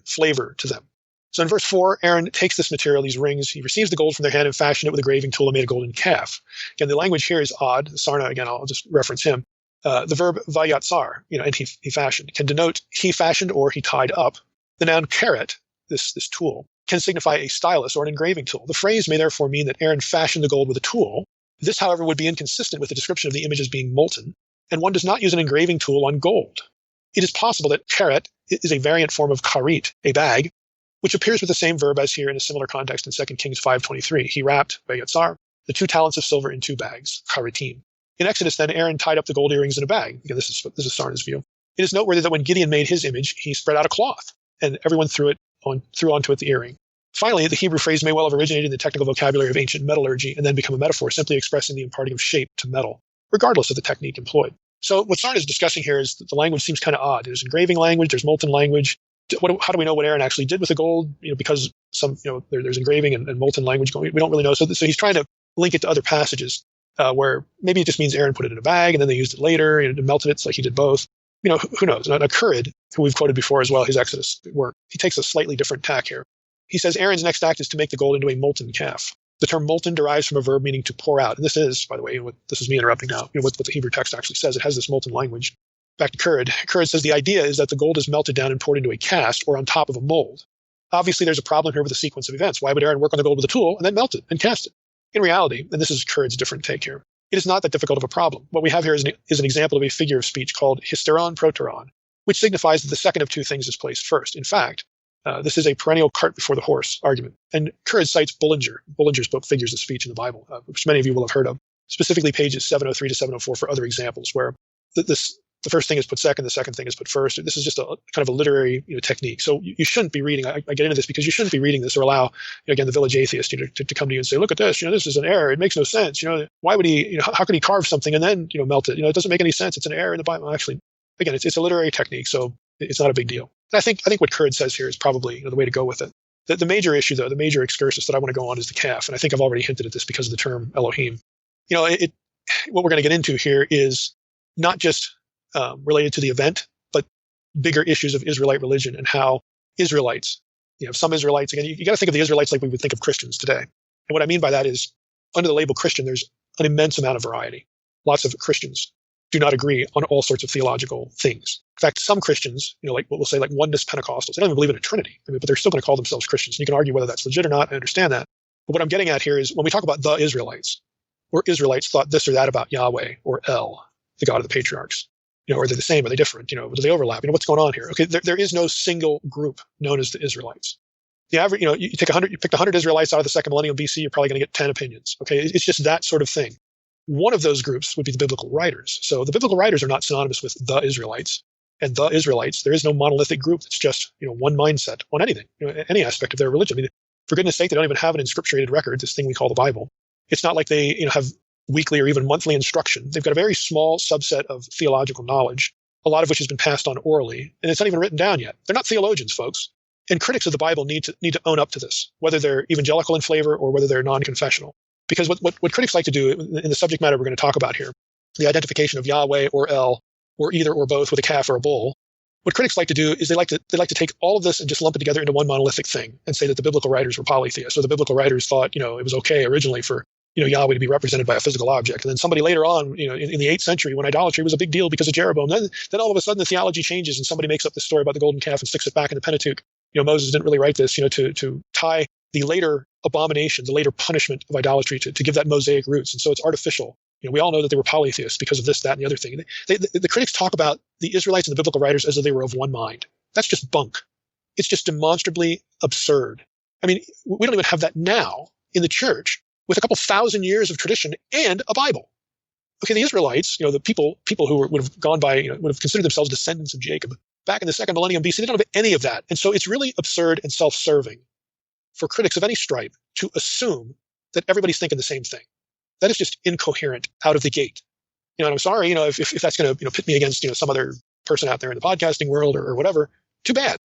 flavor to them. So in verse 4, Aaron takes this material, these rings, he receives the gold from their hand and fashioned it with a graving tool and made a golden calf. Again, the language here is odd. Sarna, again, I'll just reference him. The verb vayatzar, and he fashioned, can denote he fashioned or he tied up. The noun karet, this tool, can signify a stylus or an engraving tool. The phrase may therefore mean that Aaron fashioned the gold with a tool. This, however, would be inconsistent with the description of the image as being molten, and one does not use an engraving tool on gold. It is possible that karet is a variant form of karit, a bag, which appears with the same verb as here in a similar context in 2 Kings 5:23. He wrapped, vayatzar, the 2 talents of silver in 2 bags, karitim. In Exodus, then, Aaron tied up the gold earrings in a bag. Again, this is Sarna's view. It is noteworthy that when Gideon made his image, he spread out a cloth, and everyone threw onto it the earring. Finally, the Hebrew phrase may well have originated in the technical vocabulary of ancient metallurgy and then become a metaphor simply expressing the imparting of shape to metal, regardless of the technique employed. So what Sarna is discussing here is that the language seems kind of odd. There's engraving language, there's molten language. How do we know what Aaron actually did with the gold? Because there's engraving and molten language going. We don't really know. So he's trying to link it to other passages where maybe it just means Aaron put it in a bag and then they used it later and melted it. So he did both. Who knows? Now, Kurid, who we've quoted before as well, his Exodus work, he takes a slightly different tack here. He says Aaron's next act is to make the gold into a molten calf. The term molten derives from a verb meaning to pour out. And this is, by the way, this is me interrupting now, what the Hebrew text actually says. It has this molten language. Back to Currid. Currid says the idea is that the gold is melted down and poured into a cast or on top of a mold. Obviously, there's a problem here with the sequence of events. Why would Aaron work on the gold with a tool and then melt it and cast it? In reality, and this is Currid's different take here, it is not that difficult of a problem. What we have here is an example of a figure of speech called hysteron proteron, which signifies that the second of two things is placed first. In fact, this is a perennial cart before the horse argument. And Currid cites Bullinger. Bullinger's book, Figures of Speech in the Bible, which many of you will have heard of, specifically pages 703 to 704 for other examples where the first thing is put second, the second thing is put first. This is just a kind of a literary technique. So you shouldn't be reading. I get into this because you shouldn't be reading this or allow, again, the village atheist to come to you and say, look at this, this is an error. It makes no sense. Why would he, how could he carve something and then, melt it? It doesn't make any sense. It's an error in the Bible. Actually, again, it's a literary technique, so it's not a big deal. And I think what Currid says here is probably the way to go with it. The major issue, though, the major excursus that I want to go on is the calf. And I think I've already hinted at this because of the term Elohim. What we're going to get into here is not just related to the event, but bigger issues of Israelite religion and how Israelites, some Israelites, again, you got to think of the Israelites like we would think of Christians today. And what I mean by that is under the label Christian, there's an immense amount of variety. Lots of Christians do not agree on all sorts of theological things. In fact, some Christians, like what we'll say, like oneness Pentecostals, they don't even believe in a Trinity. but they're still going to call themselves Christians. And you can argue whether that's legit or not. I understand that. But what I'm getting at here is when we talk about the Israelites, or Israelites thought this or that about Yahweh or El, the God of the patriarchs, are they the same? Are they different? Do they overlap? What's going on here? Okay, there is no single group known as the Israelites. The average, you picked 100 Israelites out of the second millennium BC, you're probably going to get 10 opinions. Okay, it's just that sort of thing. One of those groups would be the biblical writers. So the biblical writers are not synonymous with the Israelites. And the Israelites, there is no monolithic group that's just, one mindset on anything, any aspect of their religion. For goodness sake, they don't even have an inscripturated record, this thing we call the Bible. It's not like they, have weekly or even monthly instruction. They've got a very small subset of theological knowledge, a lot of which has been passed on orally, and it's not even written down yet. They're not theologians, folks. And critics of the Bible need to own up to this, whether they're evangelical in flavor or whether they're non-confessional. Because what critics like to do in the subject matter we're going to talk about here, the identification of Yahweh or El, or either or both with a calf or a bull, what critics like to do is they like to take all of this and just lump it together into one monolithic thing and say that the biblical writers were polytheists, or the biblical writers thought, it was okay originally for Yahweh to be represented by a physical object. And then somebody later on, in the 8th century, when idolatry was a big deal because of Jeroboam, then all of a sudden the theology changes and somebody makes up this story about the golden calf and sticks it back in the Pentateuch. Moses didn't really write this, to tie the later abomination, the later punishment of idolatry to give that Mosaic roots. And so it's artificial. We all know that they were polytheists because of this, that, and the other thing. The critics talk about the Israelites and the biblical writers as though they were of one mind. That's just bunk. It's just demonstrably absurd. We don't even have that now in the church, with a couple thousand years of tradition and a Bible. Okay, the Israelites, the people who would have gone by, would have considered themselves descendants of Jacob back in the second millennium BC, they don't have any of that. And so it's really absurd and self-serving for critics of any stripe to assume that everybody's thinking the same thing. That is just incoherent out of the gate. And I'm sorry, if that's going to, pit me against, some other person out there in the podcasting world or whatever, too bad.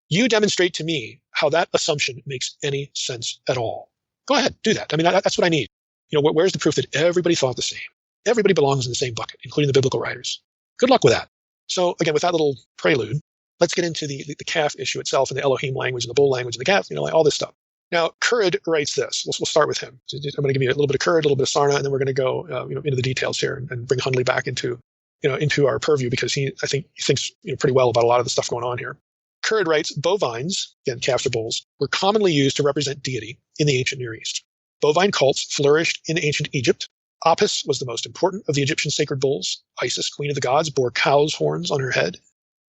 You demonstrate to me how that assumption makes any sense at all. Go ahead, do that. That's what I need. Where's the proof that everybody thought the same? Everybody belongs in the same bucket, including the biblical writers. Good luck with that. So again, with that little prelude, let's get into the calf issue itself and the Elohim language and the bull language and the calf, all this stuff. Now, Currid writes this. We'll start with him. So I'm going to give you a little bit of Currid, a little bit of Sarna, and then we're going to go into the details here and bring Hundley back into our purview because I think he thinks pretty well about a lot of the stuff going on here. Currid writes, bovines, again, calves or bulls, were commonly used to represent deity in the ancient Near East. Bovine cults flourished in ancient Egypt. Apis was the most important of the Egyptian sacred bulls. Isis, queen of the gods, bore cow's horns on her head.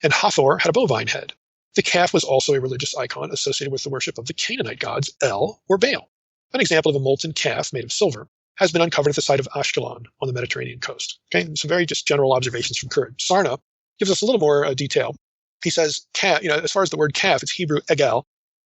And Hathor had a bovine head. The calf was also a religious icon associated with the worship of the Canaanite gods El or Baal. An example of a molten calf made of silver has been uncovered at the site of Ashkelon on the Mediterranean coast. Okay, some very just general observations from Currid. Sarna gives us a little more detail. He says, calf, as far as the word calf, it's Hebrew egel,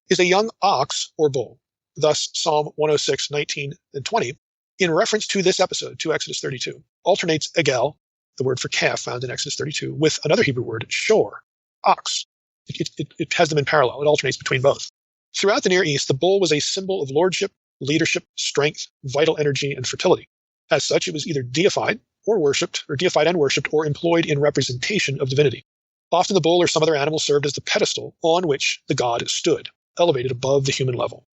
is a young ox or bull. Thus, Psalm 106, 19, and 20, in reference to this episode, to Exodus 32, alternates egel, the word for calf found in Exodus 32, with another Hebrew word, shor, ox. It has them in parallel. It alternates between both. Throughout the Near East, the bull was a symbol of lordship, leadership, strength, vital energy, and fertility. As such, it was either deified and worshipped, or employed in representation of divinity. Often the bull or some other animal served as the pedestal on which the god stood, elevated above the human level.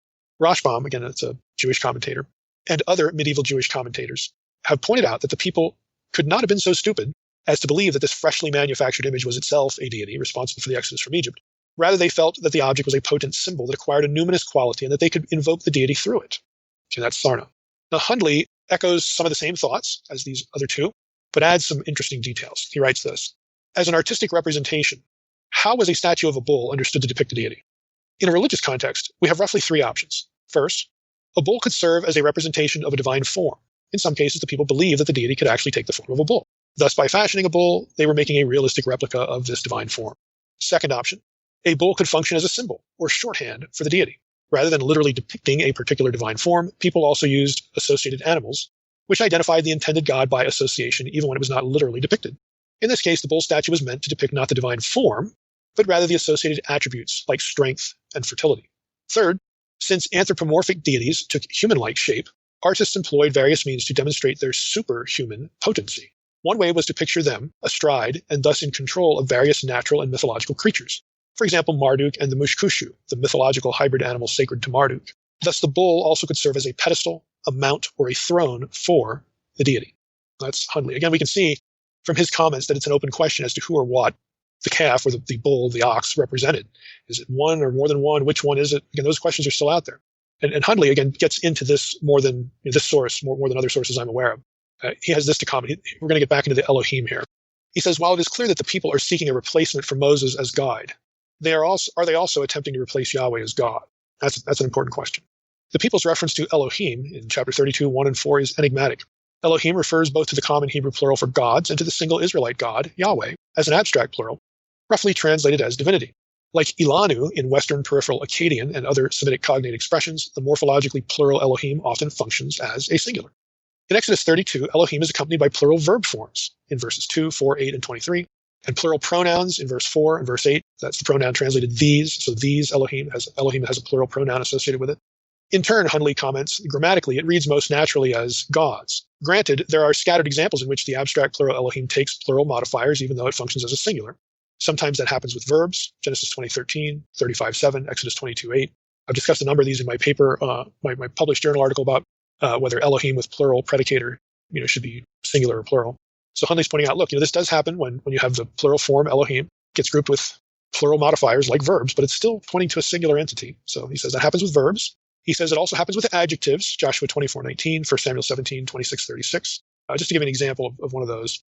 Rashbam, again, it's a Jewish commentator, and other medieval Jewish commentators have pointed out that the people could not have been so stupid as to believe that this freshly manufactured image was itself a deity responsible for the exodus from Egypt. Rather, they felt that the object was a potent symbol that acquired a numinous quality and that they could invoke the deity through it. So that's Sarna. Now, Hundley echoes some of the same thoughts as these other two, but adds some interesting details. He writes this: as an artistic representation, how was a statue of a bull understood to depict a deity? In a religious context, we have roughly three options. First, a bull could serve as a representation of a divine form. In some cases, the people believed that the deity could actually take the form of a bull. Thus, by fashioning a bull, they were making a realistic replica of this divine form. Second option, a bull could function as a symbol or shorthand for the deity. Rather than literally depicting a particular divine form, people also used associated animals, which identified the intended god by association, even when it was not literally depicted. In this case, the bull statue was meant to depict not the divine form, but rather the associated attributes like strength and fertility. Third, since anthropomorphic deities took human-like shape, artists employed various means to demonstrate their superhuman potency. One way was to picture them astride and thus in control of various natural and mythological creatures. For example, Marduk and the Mushkushu, the mythological hybrid animal sacred to Marduk. Thus, the bull also could serve as a pedestal, a mount, or a throne for the deity. That's Hundley. Again, we can see from his comments that it's an open question as to who or what the calf or the bull, the ox, represented. Is it one or more than one? Which one is it? Again, those questions are still out there. And Hundley, again, gets into this more than this source, more than other sources I'm aware of. He has this to comment. We're going to get back into the Elohim here. He says, while it is clear that the people are seeking a replacement for Moses as God, are they also attempting to replace Yahweh as God? That's an important question. The people's reference to Elohim in chapter 32, 1 and 4 is enigmatic. Elohim refers both to the common Hebrew plural for gods and to the single Israelite God, Yahweh, as an abstract plural, roughly translated as divinity. Like Ilanu in Western Peripheral Akkadian and other Semitic cognate expressions, the morphologically plural Elohim often functions as a singular. In Exodus 32, Elohim is accompanied by plural verb forms in verses 2, 4, 8, and 23, and plural pronouns in verse 4 and verse 8. That's the pronoun translated these, so these Elohim has a plural pronoun associated with it. In turn, Hundley comments, grammatically, it reads most naturally as gods. Granted, there are scattered examples in which the abstract plural Elohim takes plural modifiers, even though it functions as a singular. Sometimes that happens with verbs, Genesis 20:13, 35:7, Exodus 22:8. I've discussed a number of these in my paper, my published journal article about whether Elohim with plural predicator, should be singular or plural. So Hundley's pointing out, look, this does happen when you have the plural form Elohim gets grouped with plural modifiers like verbs, but it's still pointing to a singular entity. So he says that happens with verbs. He says it also happens with adjectives, Joshua 24:19, 1 Samuel 17, 26-36. Just to give an example of one of those,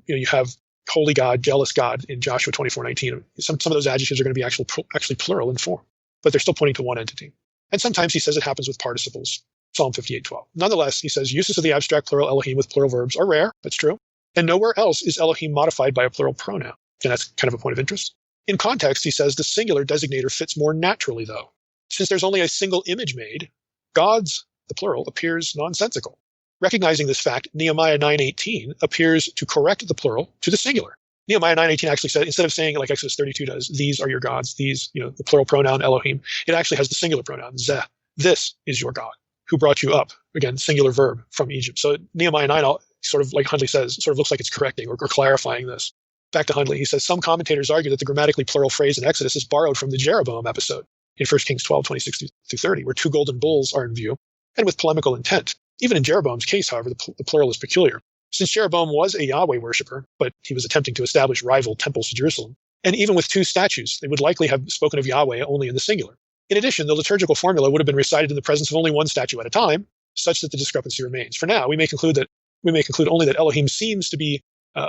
you have holy God, jealous God in Joshua 24:19. Some of those adjectives are going to be actually plural in form, but they're still pointing to one entity. And sometimes he says it happens with participles, Psalm 58:12. Nonetheless, he says uses of the abstract plural Elohim with plural verbs are rare. That's true. And nowhere else is Elohim modified by a plural pronoun. And that's kind of a point of interest. In context, he says the singular designator fits more naturally, though. Since there's only a single image made, God's, the plural, appears nonsensical. Recognizing this fact, Nehemiah 9:18 appears to correct the plural to the singular. Nehemiah 9:18 actually said, instead of saying like Exodus 32 does, these are your gods, these, the plural pronoun Elohim, it actually has the singular pronoun, Zeh. This is your God, who brought you up, again, singular verb, from Egypt. So Nehemiah 9, sort of like Hundley says, sort of looks like it's correcting or clarifying this. Back to Hundley, he says, some commentators argue that the grammatically plural phrase in Exodus is borrowed from the Jeroboam episode in 1 Kings 12, 26-30, where two golden bulls are in view, and with polemical intent. Even in Jeroboam's case, however, the plural is peculiar. Since Jeroboam was a Yahweh worshiper, but he was attempting to establish rival temples to Jerusalem, and even with two statues, they would likely have spoken of Yahweh only in the singular. In addition, the liturgical formula would have been recited in the presence of only one statue at a time, such that the discrepancy remains. For now, we may conclude only that Elohim seems to be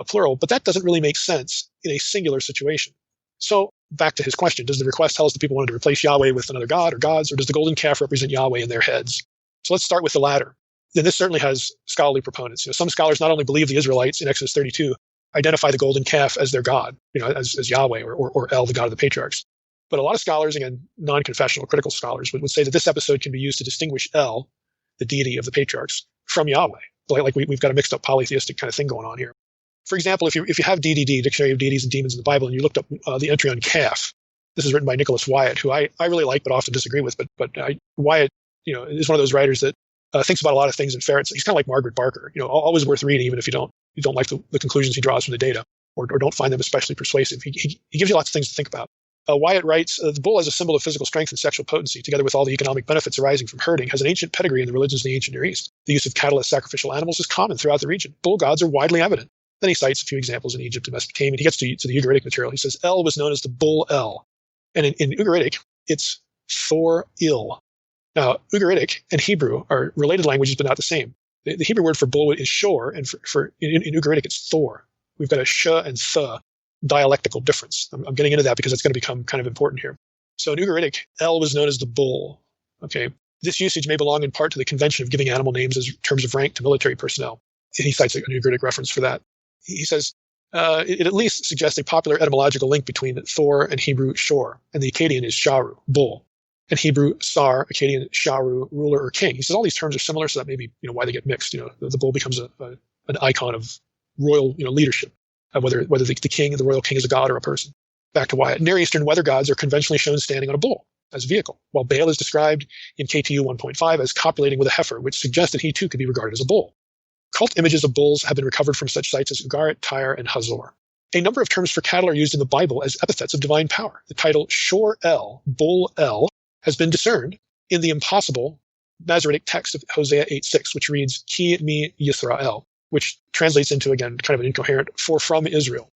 plural, but that doesn't really make sense in a singular situation. So back to his question, does the request tell us that people wanted to replace Yahweh with another god or gods, or does the golden calf represent Yahweh in their heads? So let's start with the latter. And this certainly has scholarly proponents. Some scholars not only believe the Israelites in Exodus 32 identify the golden calf as their god, as Yahweh or El, the god of the patriarchs. But a lot of scholars, again, non-confessional, critical scholars, would say that this episode can be used to distinguish El, the deity of the patriarchs, from Yahweh. Like we've got a mixed up polytheistic kind of thing going on here. For example, if you have DDD, Dictionary of Deities and Demons in the Bible, and you looked up the entry on calf, this is written by Nicholas Wyatt, who I really like but often disagree with. But Wyatt, is one of those writers that thinks about a lot of things and ferrets. He's kind of like Margaret Barker, always worth reading, even if you don't like the conclusions he draws from the data or don't find them especially persuasive. He gives you lots of things to think about. Wyatt writes, the bull as a symbol of physical strength and sexual potency, together with all the economic benefits arising from herding, has an ancient pedigree in the religions of the ancient Near East. The use of cattle as sacrificial animals is common throughout the region. Bull gods are widely evident. Then he cites a few examples in Egypt and Mesopotamia. He gets to the Ugaritic material. He says El was known as the bull El. And in Ugaritic, it's Thor Il. Now, Ugaritic and Hebrew are related languages, but not the same. The Hebrew word for bull is shor, and in Ugaritic, it's Thor. We've got a sh and th dialectical difference. I'm getting into that because it's going to become kind of important here. So in Ugaritic, El was known as the bull. Okay, this usage may belong in part to the convention of giving animal names as terms of rank to military personnel. He cites an Ugaritic reference for that. He says, it at least suggests a popular etymological link between Thor and Hebrew shor, and the Akkadian is sharu, bull, and Hebrew sar, Akkadian sharu, ruler or king. He says all these terms are similar, so that may be why they get mixed. The bull becomes an icon of royal leadership. Whether the king, the royal king, is a god or a person. Back to Wyatt. Near Eastern weather gods are conventionally shown standing on a bull as a vehicle, while Baal is described in KTU 1.5 as copulating with a heifer, which suggests that he too could be regarded as a bull. Cult images of bulls have been recovered from such sites as Ugarit, Tyre, and Hazor. A number of terms for cattle are used in the Bible as epithets of divine power. The title Shor El, Bull El, has been discerned in the impossible Masoretic text of Hosea 8:6, which reads Ki mi Yisrael, which translates into, again, kind of an incoherent, for from Israel.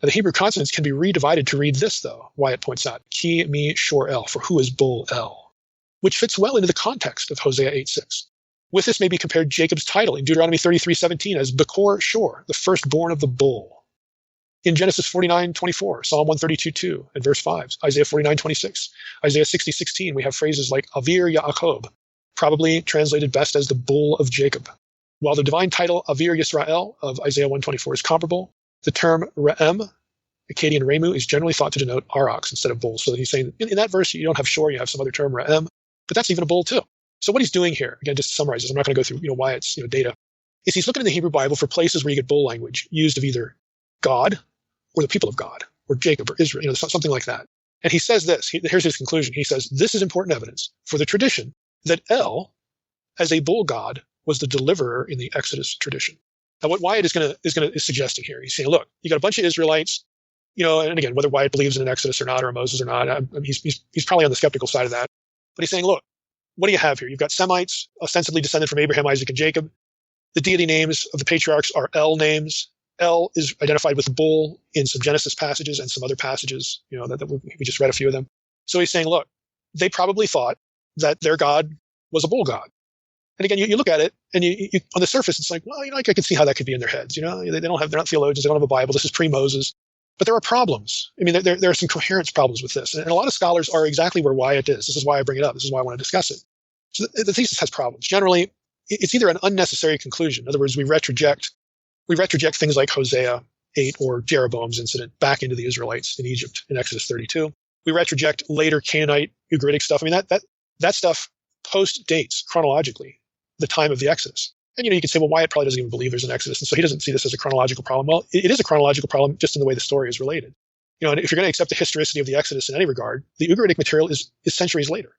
Now, the Hebrew consonants can be redivided to read this, though, Wyatt points out, Ki mi Shor El, for who is Bull El, which fits well into the context of Hosea 8:6. With this may be compared Jacob's title in Deuteronomy 33:17 as Bekor Shor, the firstborn of the bull. In Genesis 49:24, Psalm 132:2, and verse 5, Isaiah 49:26, Isaiah 60:16, we have phrases like Avir Yaakov, probably translated best as the bull of Jacob. While the divine title Avir Yisrael of Isaiah 124 is comparable, the term Re'em, Akkadian Remu, is generally thought to denote aurochs instead of bulls. So he's saying in that verse, you don't have shor, you have some other term, Re'em, but that's even a bull too. So what he's doing here, again, just to summarize this, I'm not going to go through Wyatt's data, is he's looking in the Hebrew Bible for places where you get bull language used of either God or the people of God or Jacob or Israel, something like that. And he says this, here's his conclusion. He says, this is important evidence for the tradition that El, as a bull god, was the deliverer in the Exodus tradition. Now, what Wyatt is suggesting here, he's saying, look, you got a bunch of Israelites, and again, whether Wyatt believes in an Exodus or not, or a Moses or not, he's probably on the skeptical side of that. But he's saying, look, what do you have here? You've got Semites, ostensibly descended from Abraham, Isaac, and Jacob. The deity names of the patriarchs are El names. El is identified with bull in some Genesis passages and some other passages, that we just read a few of them. So he's saying, look, they probably thought that their God was a bull god. And again, you look at it, and you on the surface, it's like, well, I can see how that could be in their heads. They're not theologians, they don't have a Bible. This is pre-Moses. But there are problems. I mean, there are some coherence problems with this. And a lot of scholars are exactly where Wyatt is. This is why I bring it up. This is why I want to discuss it. So the thesis has problems. Generally, it's either an unnecessary conclusion. In other words, we retroject things like Hosea 8 or Jeroboam's incident back into the Israelites in Egypt in Exodus 32. We retroject later Canaanite, Ugaritic stuff. I mean, that stuff post-dates chronologically the time of the Exodus. And, you can say, well, Wyatt probably doesn't even believe there's an Exodus, and so he doesn't see this as a chronological problem. Well, it is a chronological problem just in the way the story is related. And if you're going to accept the historicity of the Exodus in any regard, the Ugaritic material is centuries later.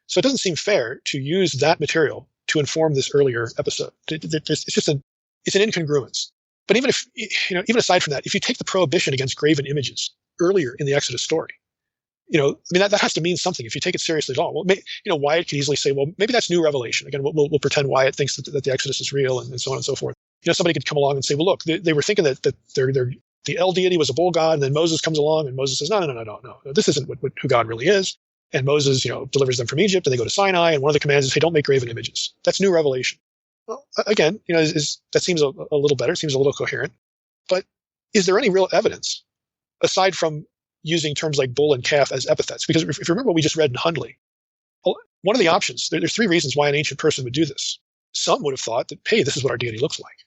So it doesn't seem fair to use that material to inform this earlier episode. It's an incongruence. But even aside from that, if you take the prohibition against graven images earlier in the Exodus story, that has to mean something if you take it seriously at all. Well, Wyatt could easily say, well, maybe that's new revelation. Again, we'll pretend Wyatt thinks that the Exodus is real and so on and so forth. Somebody could come along and say, well, look, they were thinking that the El deity was a bull god, and then Moses comes along and Moses says, no, this isn't who God really is. And Moses, delivers them from Egypt, and they go to Sinai, and one of the commands is, hey, don't make graven images. That's new revelation. Well, again, that seems a little better, seems a little coherent. But is there any real evidence aside from using terms like bull and calf as epithets? Because if you remember what we just read in Hundley, one of the options, there's three reasons why an ancient person would do this. Some would have thought that, hey, this is what our deity looks like.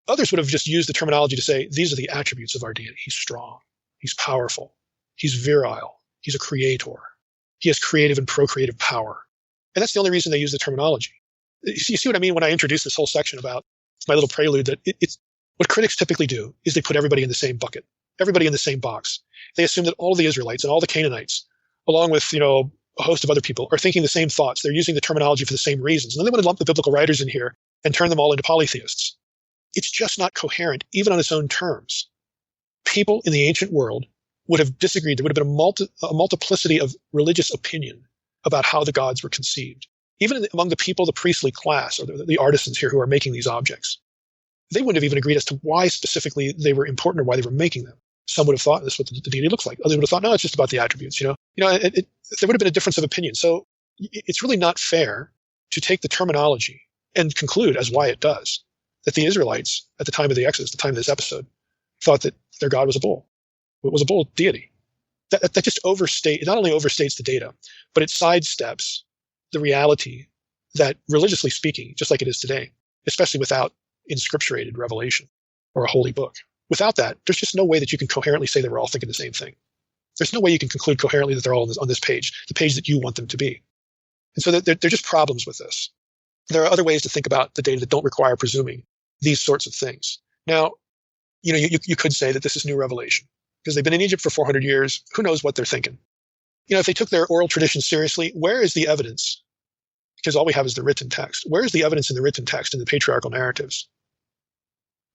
Others would have just used the terminology to say, these are the attributes of our deity. He's strong. He's powerful. He's virile. He's a creator. He has creative and procreative power. And that's the only reason they use the terminology. You see what I mean when I introduce this whole section about my little prelude, that it's what critics typically do is they put everybody in the same bucket, everybody in the same box. They assume that all the Israelites and all the Canaanites, along with, a host of other people, are thinking the same thoughts. They're using the terminology for the same reasons. And then they want to lump the biblical writers in here and turn them all into polytheists. It's just not coherent, even on its own terms. People in the ancient world would have disagreed. There would have been a multiplicity of religious opinion about how the gods were conceived. Even among the people, the priestly class, or the artisans here who are making these objects, they wouldn't have even agreed as to why specifically they were important or why they were making them. Some would have thought this is what the deity looks like. Others would have thought, no, it's just about the attributes. There would have been a difference of opinion. So it's really not fair to take the terminology and conclude, as why it does, that the Israelites at the time of the Exodus, the time of this episode, thought that their God was a bull. It was a bull deity. That just not only overstates the data, but it sidesteps the reality that, religiously speaking, just like it is today, especially without inscripturated revelation or a holy book, without that, there's just no way that you can coherently say that we're all thinking the same thing. There's no way you can conclude coherently that they're all on this page, the page that you want them to be. And so there are just problems with this. There are other ways to think about the data that don't require presuming these sorts of things. Now, you could say that this is new revelation because they've been in Egypt for 400 years. Who knows what they're thinking? If they took their oral tradition seriously, where is the evidence? Because all we have is the written text. Where is the evidence in the written text, in the patriarchal narratives,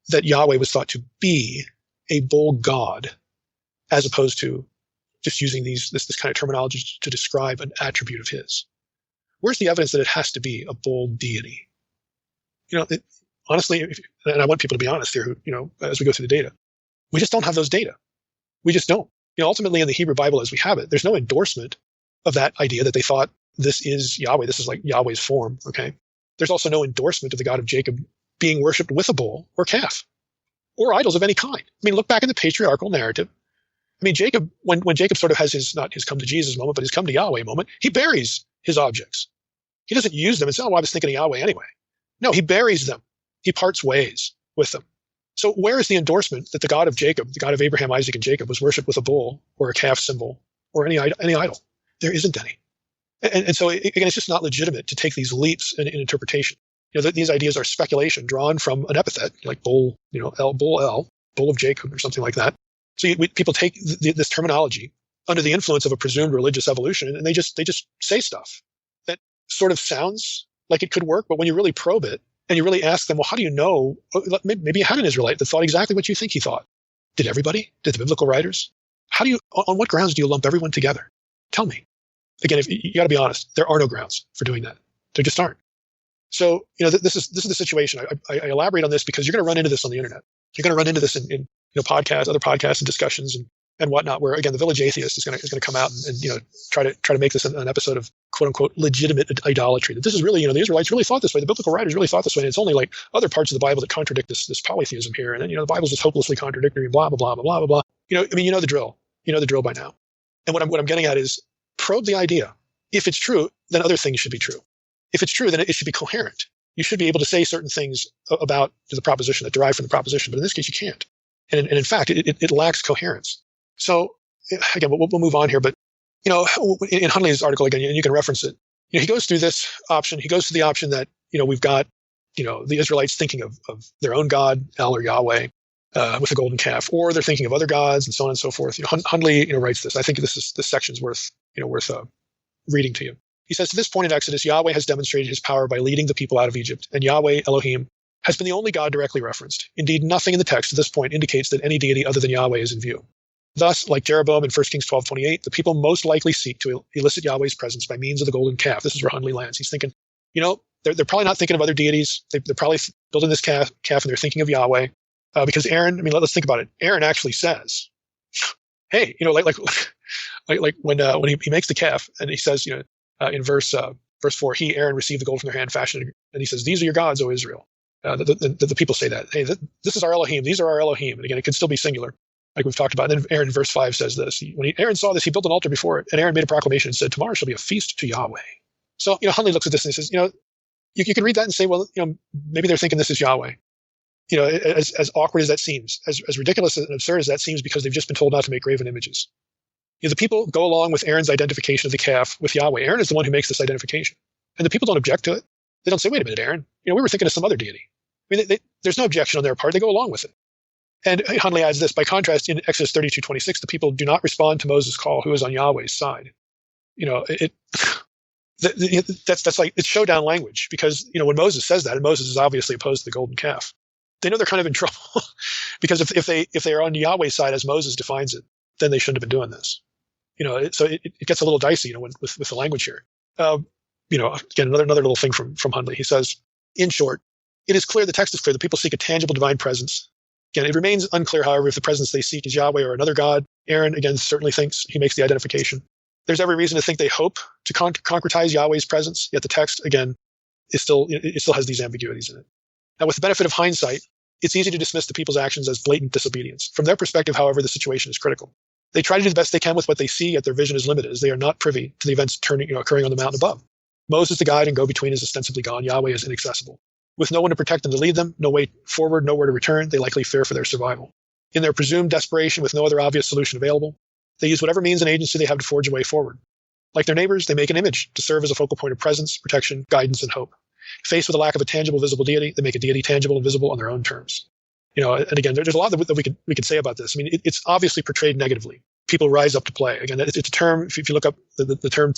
that Yahweh was thought to be a bull god, as opposed to just using this kind of terminology to describe an attribute of his? Where's the evidence that it has to be a bull deity? Honestly, and I want people to be honest here, as we go through the data, we just don't have those data. We just don't. Ultimately, in the Hebrew Bible as we have it, there's no endorsement of that idea that they thought this is Yahweh. This is like Yahweh's form. Okay. There's also no endorsement of the God of Jacob being worshipped with a bull or calf or idols of any kind. Look back in the patriarchal narrative. Jacob, when Jacob sort of has not his come to Jesus moment, but his come to Yahweh moment, he buries his objects. He doesn't use them and say, oh, well, I was thinking of Yahweh anyway. No, he buries them. He parts ways with them. So where is the endorsement that the God of Jacob, the God of Abraham, Isaac, and Jacob, was worshipped with a bull or a calf symbol or any idol? There isn't any. And so, again, it's just not legitimate to take these leaps in interpretation. These ideas are speculation drawn from an epithet, like bull, bull of Jacob or something like that. So people take this terminology under the influence of a presumed religious evolution, and they just say stuff that sort of sounds like it could work, but when you really probe it and you really ask them, well, how do you know? Maybe you had an Israelite that thought exactly what you think he thought. Did everybody? Did the biblical writers? On what grounds do you lump everyone together? Tell me. Again, if you got to be honest, there are no grounds for doing that. There just aren't. So, this is the situation. I elaborate on this because you're going to run into this on the internet. You're going to run into this in podcasts, other podcasts and discussions and whatnot, where again, the village atheist is going to come out and try to make this an episode of quote unquote legitimate idolatry. That this is really, the Israelites really thought this way. The biblical writers really thought this way. And it's only like other parts of the Bible that contradict this polytheism here. And then, the Bible's just hopelessly contradictory, blah, blah, blah, blah, blah, blah. The drill. You know the drill by now. And what I'm getting at is probe the idea. If it's true, then other things should be true. If it's true, then it should be coherent. You should be able to say certain things about the proposition that derive from the proposition, but in this case, you can't. And in fact, it lacks coherence. So again, we'll move on here. But in Hundley's article again, and you can reference it. He goes through this option. He goes to the option that we've got the Israelites thinking of their own God, El or Yahweh, with a golden calf, or they're thinking of other gods and so on and so forth. Hundley writes this. I think this section's worth reading to you. He says, to this point in Exodus, Yahweh has demonstrated his power by leading the people out of Egypt, and Yahweh, Elohim, has been the only God directly referenced. Indeed, nothing in the text at this point indicates that any deity other than Yahweh is in view. Thus, like Jeroboam in 1 Kings 12:28, the people most likely seek to elicit Yahweh's presence by means of the golden calf. This is where Hundley lands. He's thinking, they're probably not thinking of other deities. They're probably building this calf and they're thinking of Yahweh. Because Aaron, let's think about it. Aaron actually says, hey, like when he makes the calf and he says, in verse 4, Aaron received the gold from their hand, fashioned it, and he says, these are your gods, O Israel. The people say that, hey, this is our Elohim. These are our Elohim. And again, it could still be singular, like we've talked about. And then Aaron in verse 5 says this. Aaron saw this, he built an altar before it, and Aaron made a proclamation and said, tomorrow shall be a feast to Yahweh. So, Hundley looks at this and he says, you can read that and say, well, maybe they're thinking this is Yahweh. As awkward as that seems, as ridiculous and absurd as that seems, because they've just been told not to make graven images. The people go along with Aaron's identification of the calf with Yahweh. Aaron is the one who makes this identification. And the people don't object to it. They don't say, wait a minute, Aaron, we were thinking of some other deity. There's no objection on their part. They go along with it. And Hundley adds this, by contrast, in Exodus 32:26, the people do not respond to Moses' call, who is on Yahweh's side. That's like, it's showdown language, because, when Moses says that, and Moses is obviously opposed to the golden calf, they know they're kind of in trouble because if they are on Yahweh's side as Moses defines it, then they shouldn't have been doing this. So it gets a little dicey, with the language here. Again, another little thing from Hundley. He says, in short, it is clear, the text is clear, that people seek a tangible divine presence. Again, it remains unclear, however, if the presence they seek is Yahweh or another god. Aaron, again, certainly thinks he makes the identification. There's every reason to think they hope to concretize Yahweh's presence, yet the text, again, it still has these ambiguities in it. Now, with the benefit of hindsight, it's easy to dismiss the people's actions as blatant disobedience. From their perspective, however, the situation is critical. They try to do the best they can with what they see, yet their vision is limited, as they are not privy to the events occurring on the mountain above. Moses, the guide and go-between, is ostensibly gone. Yahweh is inaccessible. With no one to protect them, to lead them, no way forward, nowhere to return, they likely fear for their survival. In their presumed desperation, with no other obvious solution available, they use whatever means and agency they have to forge a way forward. Like their neighbors, they make an image to serve as a focal point of presence, protection, guidance, and hope. Faced with a lack of a tangible, visible deity, they make a deity tangible and visible on their own terms. And again, there's a lot that we could say about this. I mean, it's obviously portrayed negatively. People rise up to play. Again, it's a term. If you look up the term,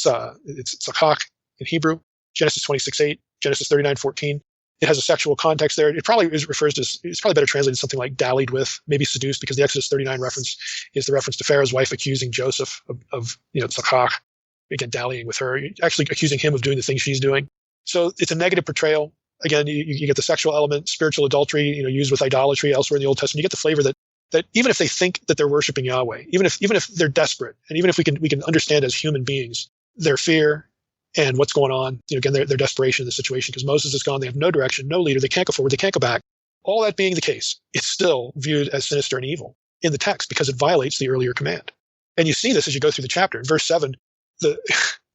it's tzakak in Hebrew, Genesis 26:8, Genesis 39:14. It has a sexual context there. It probably refers to, it's probably better translated something like dallied with, maybe seduced, because the Exodus 39 reference is the reference to Pharaoh's wife accusing Joseph of tzakak, again, dallying with her, actually accusing him of doing the things she's doing. So it's a negative portrayal. Again, you get the sexual element, spiritual adultery, used with idolatry elsewhere in the Old Testament. You get the flavor that even if they think that they're worshiping Yahweh, even if they're desperate, and even if we can understand as human beings their fear and what's going on, again, their desperation in the situation, because Moses is gone, they have no direction, no leader, they can't go forward, they can't go back. All that being the case, it's still viewed as sinister and evil in the text because it violates the earlier command. And you see this as you go through the chapter. In verse 7,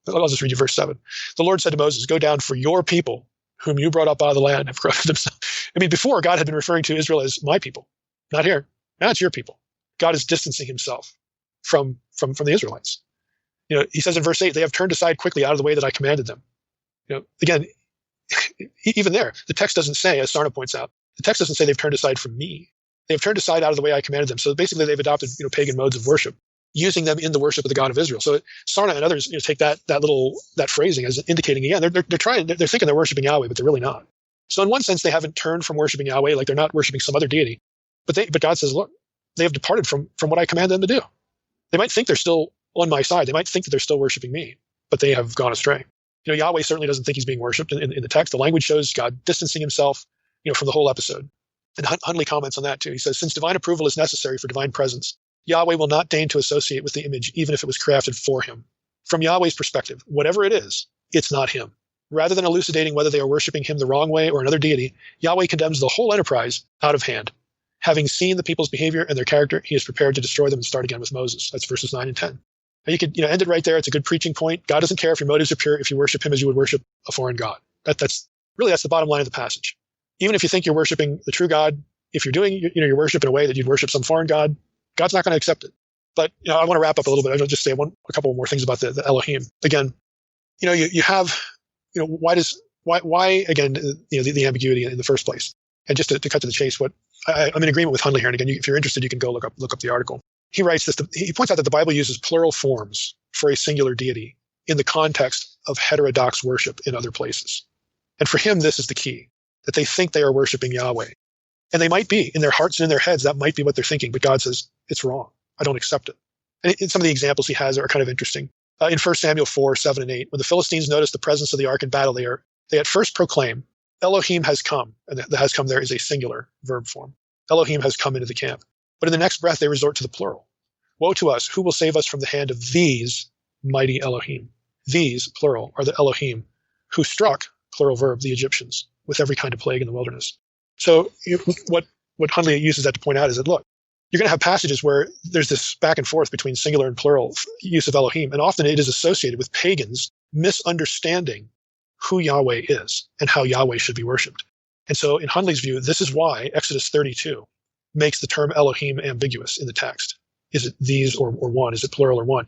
I'll just read you verse 7. The Lord said to Moses, "Go down, for your people, whom you brought up out of the land, have corrupted themselves." I mean, before, God had been referring to Israel as my people. Not here. Now it's your people. God is distancing himself from the Israelites. He says in verse 8, they have turned aside quickly out of the way that I commanded them. Again, even there, the text doesn't say, as Sarna points out, the text doesn't say they've turned aside from me. They've turned aside out of the way I commanded them. So basically they've adopted, pagan modes of worship, using them in the worship of the God of Israel. So Sarna and others, take that phrasing as indicating, again, they're thinking they're worshiping Yahweh, but they're really not. So in one sense, they haven't turned from worshiping Yahweh, like they're not worshiping some other deity. But God says, look, they have departed from what I command them to do. They might think they're still on my side. They might think that they're still worshiping me, but they have gone astray. Yahweh certainly doesn't think he's being worshipped in the text. The language shows God distancing himself, from the whole episode. And Hundley comments on that too. He says, since divine approval is necessary for divine presence, Yahweh will not deign to associate with the image, even if it was crafted for him. From Yahweh's perspective, whatever it is, it's not him. Rather than elucidating whether they are worshiping him the wrong way or another deity, Yahweh condemns the whole enterprise out of hand. Having seen the people's behavior and their character, he is prepared to destroy them and start again with Moses. That's verses 9 and 10. Now you could end it right there. It's a good preaching point. God doesn't care if your motives are pure, if you worship him as you would worship a foreign god. That's the bottom line of the passage. Even if you think you're worshiping the true God, if you're doing your worship in a way that you'd worship some foreign god, God's not going to accept it. But I want to wrap up a little bit. I'll just say a couple more things about the Elohim. Again, you have why again the ambiguity in the first place. And just to cut to the chase, I'm in agreement with Hundley here. And again, if you're interested, you can go look up the article. He writes this. He points out that the Bible uses plural forms for a singular deity in the context of heterodox worship in other places. And for him, this is the key, that they think they are worshiping Yahweh. And they might be. In their hearts and in their heads, that might be what they're thinking. But God says, it's wrong. I don't accept it. And some of the examples he has are kind of interesting. In 1 Samuel 4, 7 and 8, when the Philistines notice the presence of the ark in battle, they at first proclaim, Elohim has come. And the has come there is a singular verb form. Elohim has come into the camp. But in the next breath, they resort to the plural. Woe to us, who will save us from the hand of these mighty Elohim? These, plural, are the Elohim who struck, plural verb, the Egyptians with every kind of plague in the wilderness. So what Hundley uses that to point out is that, look, you're going to have passages where there's this back and forth between singular and plural use of Elohim, and often it is associated with pagans misunderstanding who Yahweh is and how Yahweh should be worshipped. And so in Hundley's view, this is why Exodus 32 makes the term Elohim ambiguous in the text. Is it these or one? Is it plural or one?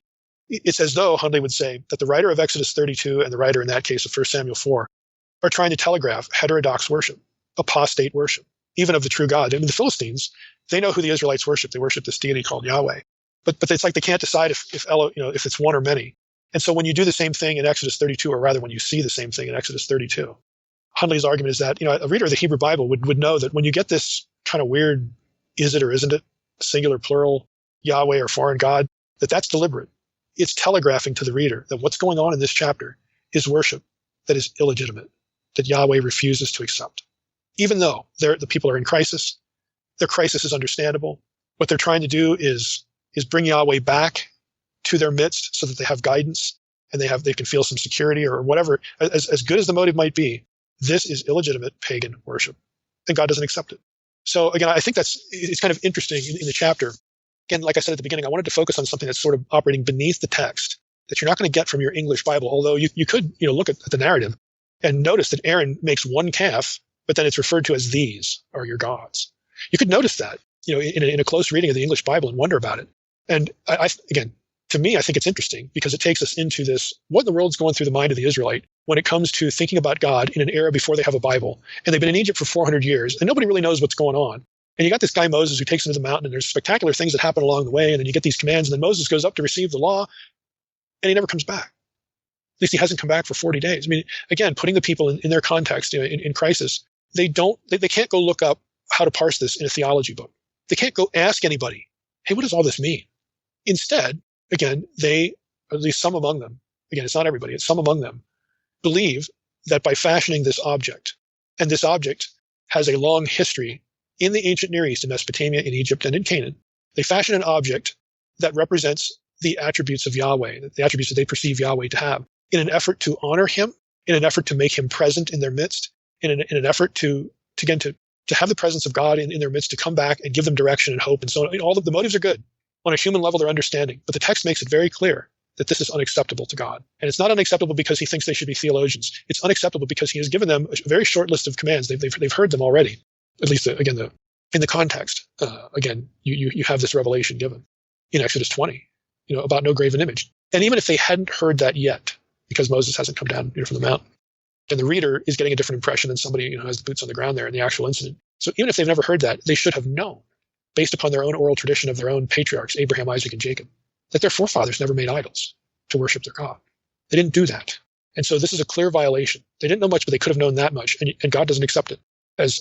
It's as though Hundley would say that the writer of Exodus 32 and the writer in that case of 1 Samuel 4 are trying to telegraph heterodox worship, apostate worship, even of the true God. I mean, the Philistines, they know who the Israelites worship. They worship this deity called Yahweh. But it's like they can't decide if it's one or many. And so when you do the same thing in Exodus 32, or rather when you see the same thing in Exodus 32, Hundley's argument is that, a reader of the Hebrew Bible would know that when you get this kind of weird, is it or isn't it, singular, plural, Yahweh or foreign God, that's deliberate. It's telegraphing to the reader that what's going on in this chapter is worship that is illegitimate, that Yahweh refuses to accept. Even though the people are in crisis, their crisis is understandable. What they're trying to do is bring Yahweh back to their midst so that they have guidance and they can feel some security or whatever. As good as the motive might be, this is illegitimate pagan worship, and God doesn't accept it. So again, I think it's kind of interesting in the chapter. Again, like I said at the beginning, I wanted to focus on something that's sort of operating beneath the text that you're not going to get from your English Bible. Although you could look at the narrative and notice that Aaron makes one calf, but then it's referred to as these are your gods. You could notice that in a close reading of the English Bible and wonder about it. And again, to me, I think it's interesting because it takes us into this, what in the world's going through the mind of the Israelite when it comes to thinking about God in an era before they have a Bible. And they've been in Egypt for 400 years, and nobody really knows what's going on. And you got this guy Moses who takes them to the mountain, and there's spectacular things that happen along the way, and then you get these commands, and then Moses goes up to receive the law, and he never comes back. At least he hasn't come back for 40 days. I mean, again, putting the people in their context, in crisis, they can't go look up how to parse this in a theology book. They can't go ask anybody, hey, what does all this mean? Instead, again, at least some among them, again, it's not everybody, it's some among them, believe that by fashioning this object, and this object has a long history in the ancient Near East, in Mesopotamia, in Egypt, and in Canaan, they fashion an object that represents the attributes of Yahweh, the attributes that they perceive Yahweh to have, in an effort to honor him, in an effort to make him present in their midst, in an effort to have the presence of God in their midst, to come back and give them direction and hope and so on. All of the motives are good. On a human level, they're understanding. But the text makes it very clear that this is unacceptable to God. And it's not unacceptable because he thinks they should be theologians. It's unacceptable because he has given them a very short list of commands. They've heard them already. At least, again, in the context. Again, you have this revelation given in Exodus 20, about no graven image. And even if they hadn't heard that yet, because Moses hasn't come down from the mountain, and the reader is getting a different impression than somebody who has the boots on the ground there in the actual incident. So even if they've never heard that, they should have known, based upon their own oral tradition of their own patriarchs, Abraham, Isaac, and Jacob, that their forefathers never made idols to worship their God. They didn't do that. And so this is a clear violation. They didn't know much, but they could have known that much, and God doesn't accept it. As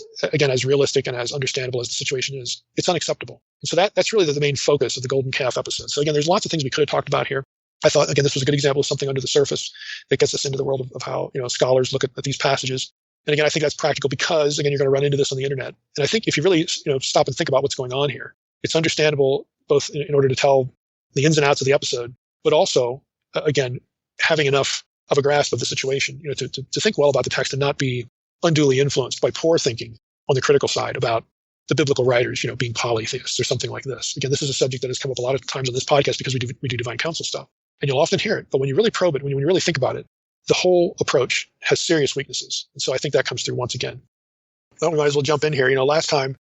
realistic and as understandable as the situation is, it's unacceptable. And so that's really the main focus of the golden calf episode. So again, there's lots of things we could have talked about here. I thought, again, this was a good example of something under the surface that gets us into the world of how scholars look at these passages. And again, I think that's practical because, again, you're going to run into this on the internet. And I think if you really stop and think about what's going on here, it's understandable both in order to tell the ins and outs of the episode, but also, again, having enough of a grasp of the situation, to think well about the text and not be unduly influenced by poor thinking on the critical side about the biblical writers, being polytheists or something like this. Again, this is a subject that has come up a lot of times on this podcast because we do divine counsel stuff. And you'll often hear it. But when you really probe it, when you really think about it, the whole approach has serious weaknesses. And so I think that comes through once again. Well, we might as well jump in here. Last time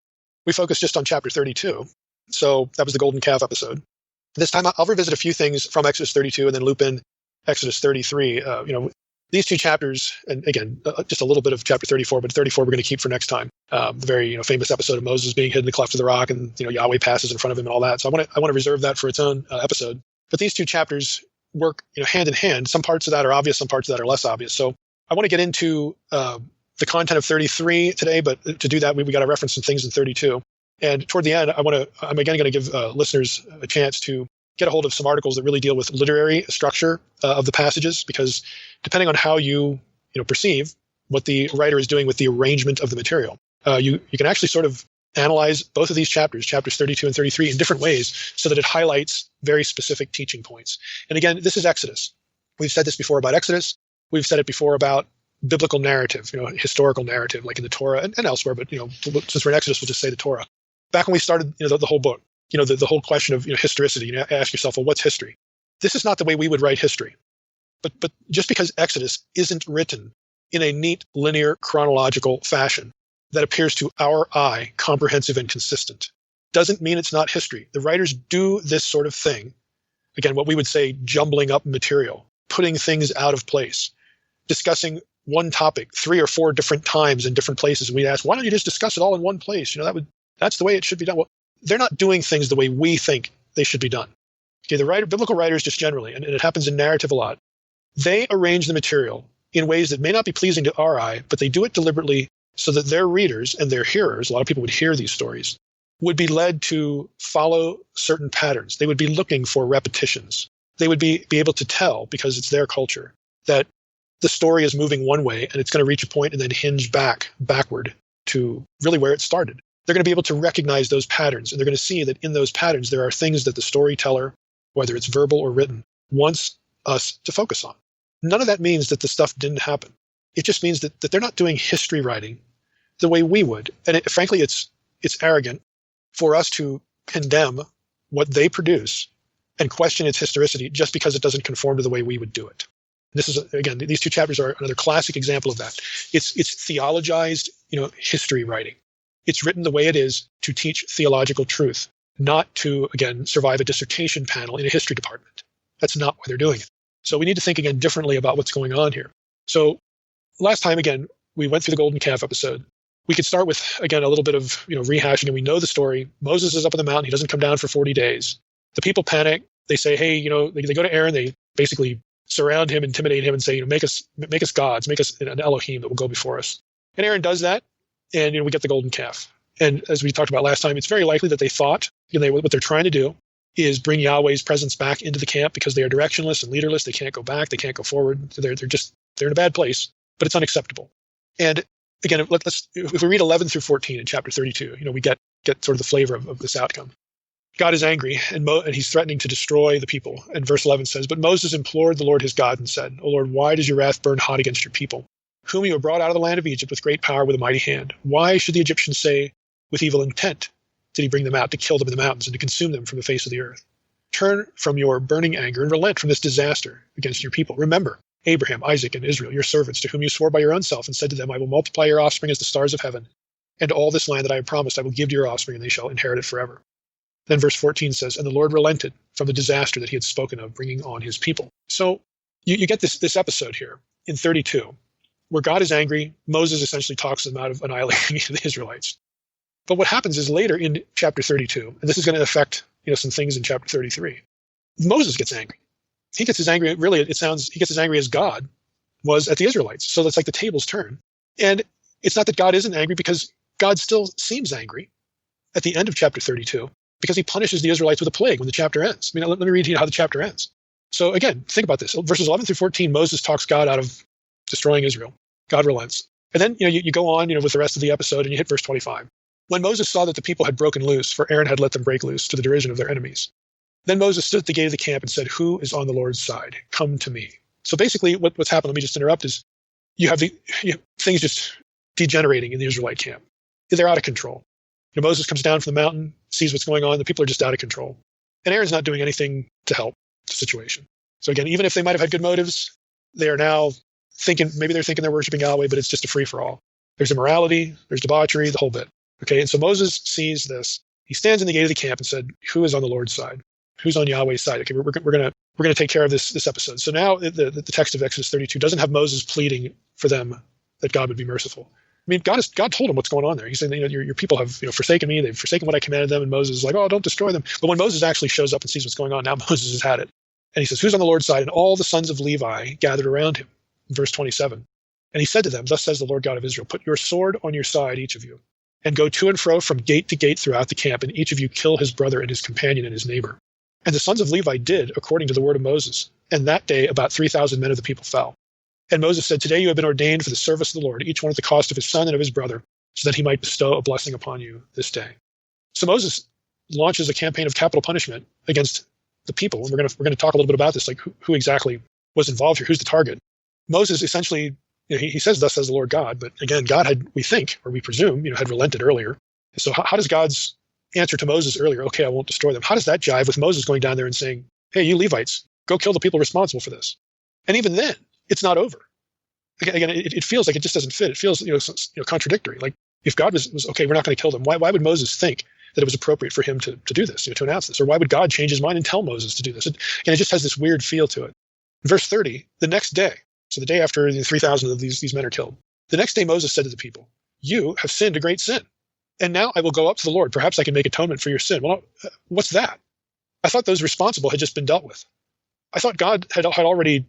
we focused just on chapter 32. So that was the golden calf episode. This time I'll revisit a few things from Exodus 32 and then loop in Exodus 33. These two chapters, and again, just a little bit of chapter 34, but 34 we're going to keep for next time. The very famous episode of Moses being hid in the cleft of the rock, and Yahweh passes in front of him and all that. So I want to reserve that for its own episode. But these two chapters work hand in hand. Some parts of that are obvious, some parts of that are less obvious. So I want to get into the content of 33 today, but to do that, we got to reference some things in 32. And toward the end, I'm again going to give listeners a chance to get a hold of some articles that really deal with literary structure of the passages, because depending on how you perceive what the writer is doing with the arrangement of the material, you can actually sort of analyze both of these chapters 32 and 33, in different ways so that it highlights very specific teaching points. And again, this is Exodus. We've said this before about Exodus. We've said it before about biblical narrative, historical narrative, like in the Torah and elsewhere. But since we're in Exodus, we'll just say the Torah. Back when we started, the whole book, the whole question of historicity. Ask yourself, well, what's history? This is not the way we would write history. But just because Exodus isn't written in a neat, linear, chronological fashion that appears to our eye comprehensive and consistent, doesn't mean it's not history. The writers do this sort of thing. Again, what we would say jumbling up material, putting things out of place, discussing one topic 3 or 4 different times in different places. And we'd ask, why don't you just discuss it all in one place? That's the way it should be done. Well, they're not doing things the way we think they should be done. Okay, biblical writers just generally, and it happens in narrative a lot, they arrange the material in ways that may not be pleasing to our eye, but they do it deliberately so that their readers and their hearers, a lot of people would hear these stories, would be led to follow certain patterns. They would be looking for repetitions. They would be able to tell, because it's their culture, that the story is moving one way and it's going to reach a point and then hinge backward to really where it started. They're going to be able to recognize those patterns, and they're going to see that in those patterns there are things that the storyteller, whether it's verbal or written, wants us to focus on. None of that means that the stuff didn't happen. It just means that they're not doing history writing the way we would. And frankly, it's arrogant for us to condemn what they produce and question its historicity just because it doesn't conform to the way we would do it. This is, again, these two chapters are another classic example of that. It's theologized, history writing. It's written the way it is to teach theological truth, not to, again, survive a dissertation panel in a history department. That's not why they're doing it. So we need to think again differently about what's going on here. So last time, again, we went through the golden calf episode. We could start with, again, a little bit of rehashing, and we know the story. Moses is up on the mountain. He doesn't come down for 40 days. The people panic. They say, hey, they go to Aaron. They basically surround him, intimidate him, and say, make us gods, make us an Elohim that will go before us. And Aaron does that, and we get the golden calf. And as we talked about last time, it's very likely that they thought what they're trying to do is bring Yahweh's presence back into the camp because they are directionless and leaderless. They can't go back. They can't go forward. They're in a bad place, but it's unacceptable. And again, if we read 11 through 14 in chapter 32, we get sort of the flavor of this outcome. God is angry, and he's threatening to destroy the people. And verse 11 says, "But Moses implored the Lord his God and said, O Lord, why does your wrath burn hot against your people, whom you have brought out of the land of Egypt with great power, with a mighty hand? Why should the Egyptians say, with evil intent did he bring them out to kill them in the mountains and to consume them from the face of the earth? Turn from your burning anger and relent from this disaster against your people. Remember Abraham, Isaac, and Israel, your servants, to whom you swore by your own self and said to them, I will multiply your offspring as the stars of heaven, and all this land that I have promised I will give to your offspring, and they shall inherit it forever." Then verse 14 says, "And the Lord relented from the disaster that he had spoken of, bringing on his people." So you get this episode here in 32, where God is angry. Moses essentially talks them out of annihilating the Israelites. But what happens is later in chapter 32, and this is going to affect some things in chapter 33, Moses gets angry. He gets as angry, really, he gets as angry as God was at the Israelites. So it's like the tables turn. And it's not that God isn't angry, because God still seems angry at the end of chapter 32, because he punishes the Israelites with a plague when the chapter ends. Let me read you how the chapter ends. So again, think about this. Verses 11 through 14, Moses talks God out of destroying Israel. God relents. And then you go on with the rest of the episode, and you hit verse 25. "When Moses saw that the people had broken loose, for Aaron had let them break loose to the derision of their enemies, then Moses stood at the gate of the camp and said, Who is on the Lord's side? Come to me." So basically what's happened, let me just interrupt, is you have things just degenerating in the Israelite camp. They're out of control. Moses comes down from the mountain, sees what's going on. The people are just out of control. And Aaron's not doing anything to help the situation. So again, even if they might have had good motives, they are now maybe they're thinking they're worshiping Yahweh, but it's just a free-for-all. There's immorality, there's debauchery, the whole bit. Okay, and so Moses sees this. He stands in the gate of the camp and said, "Who is on the Lord's side? Who's on Yahweh's side?" Okay, we're gonna take care of this episode. So now the text of Exodus 32 doesn't have Moses pleading for them that God would be merciful. God told him what's going on there. He's saying, your people have forsaken me. They've forsaken what I commanded them. And Moses is like, oh, don't destroy them. But when Moses actually shows up and sees what's going on, now Moses has had it. And he says, "Who's on the Lord's side?" And all the sons of Levi gathered around him. In verse 27. "And he said to them, Thus says the Lord God of Israel, Put your sword on your side, each of you, and go to and fro from gate to gate throughout the camp, and each of you kill his brother and his companion and his neighbor." And the sons of Levi did according to the word of Moses. And that day about 3,000 men of the people fell. And Moses said, "Today you have been ordained for the service of the Lord, each one at the cost of his son and of his brother, so that he might bestow a blessing upon you this day." So Moses launches a campaign of capital punishment against the people. And we're going to talk a little bit about this, like who exactly was involved here, who's the target. Moses essentially, he says, "Thus says the Lord God," but again, God had, we think, or we presume, had relented earlier. So how does God's answer to Moses earlier, "Okay, I won't destroy them," how does that jive with Moses going down there and saying, "Hey, you Levites, go kill the people responsible for this"? And even then, it's not over. Again, it feels like it just doesn't fit. It feels contradictory. Like if God was okay, we're not going to kill them. Why would Moses think that it was appropriate for him to do this, to announce this? Or why would God change his mind and tell Moses to do this? And it just has this weird feel to it. Verse 30, the next day, so the day after the 3,000 of these men are killed, the next day Moses said to the people, "You have sinned a great sin. And now I will go up to the Lord. Perhaps I can make atonement for your sin." Well, what's that? I thought those responsible had just been dealt with. I thought God had already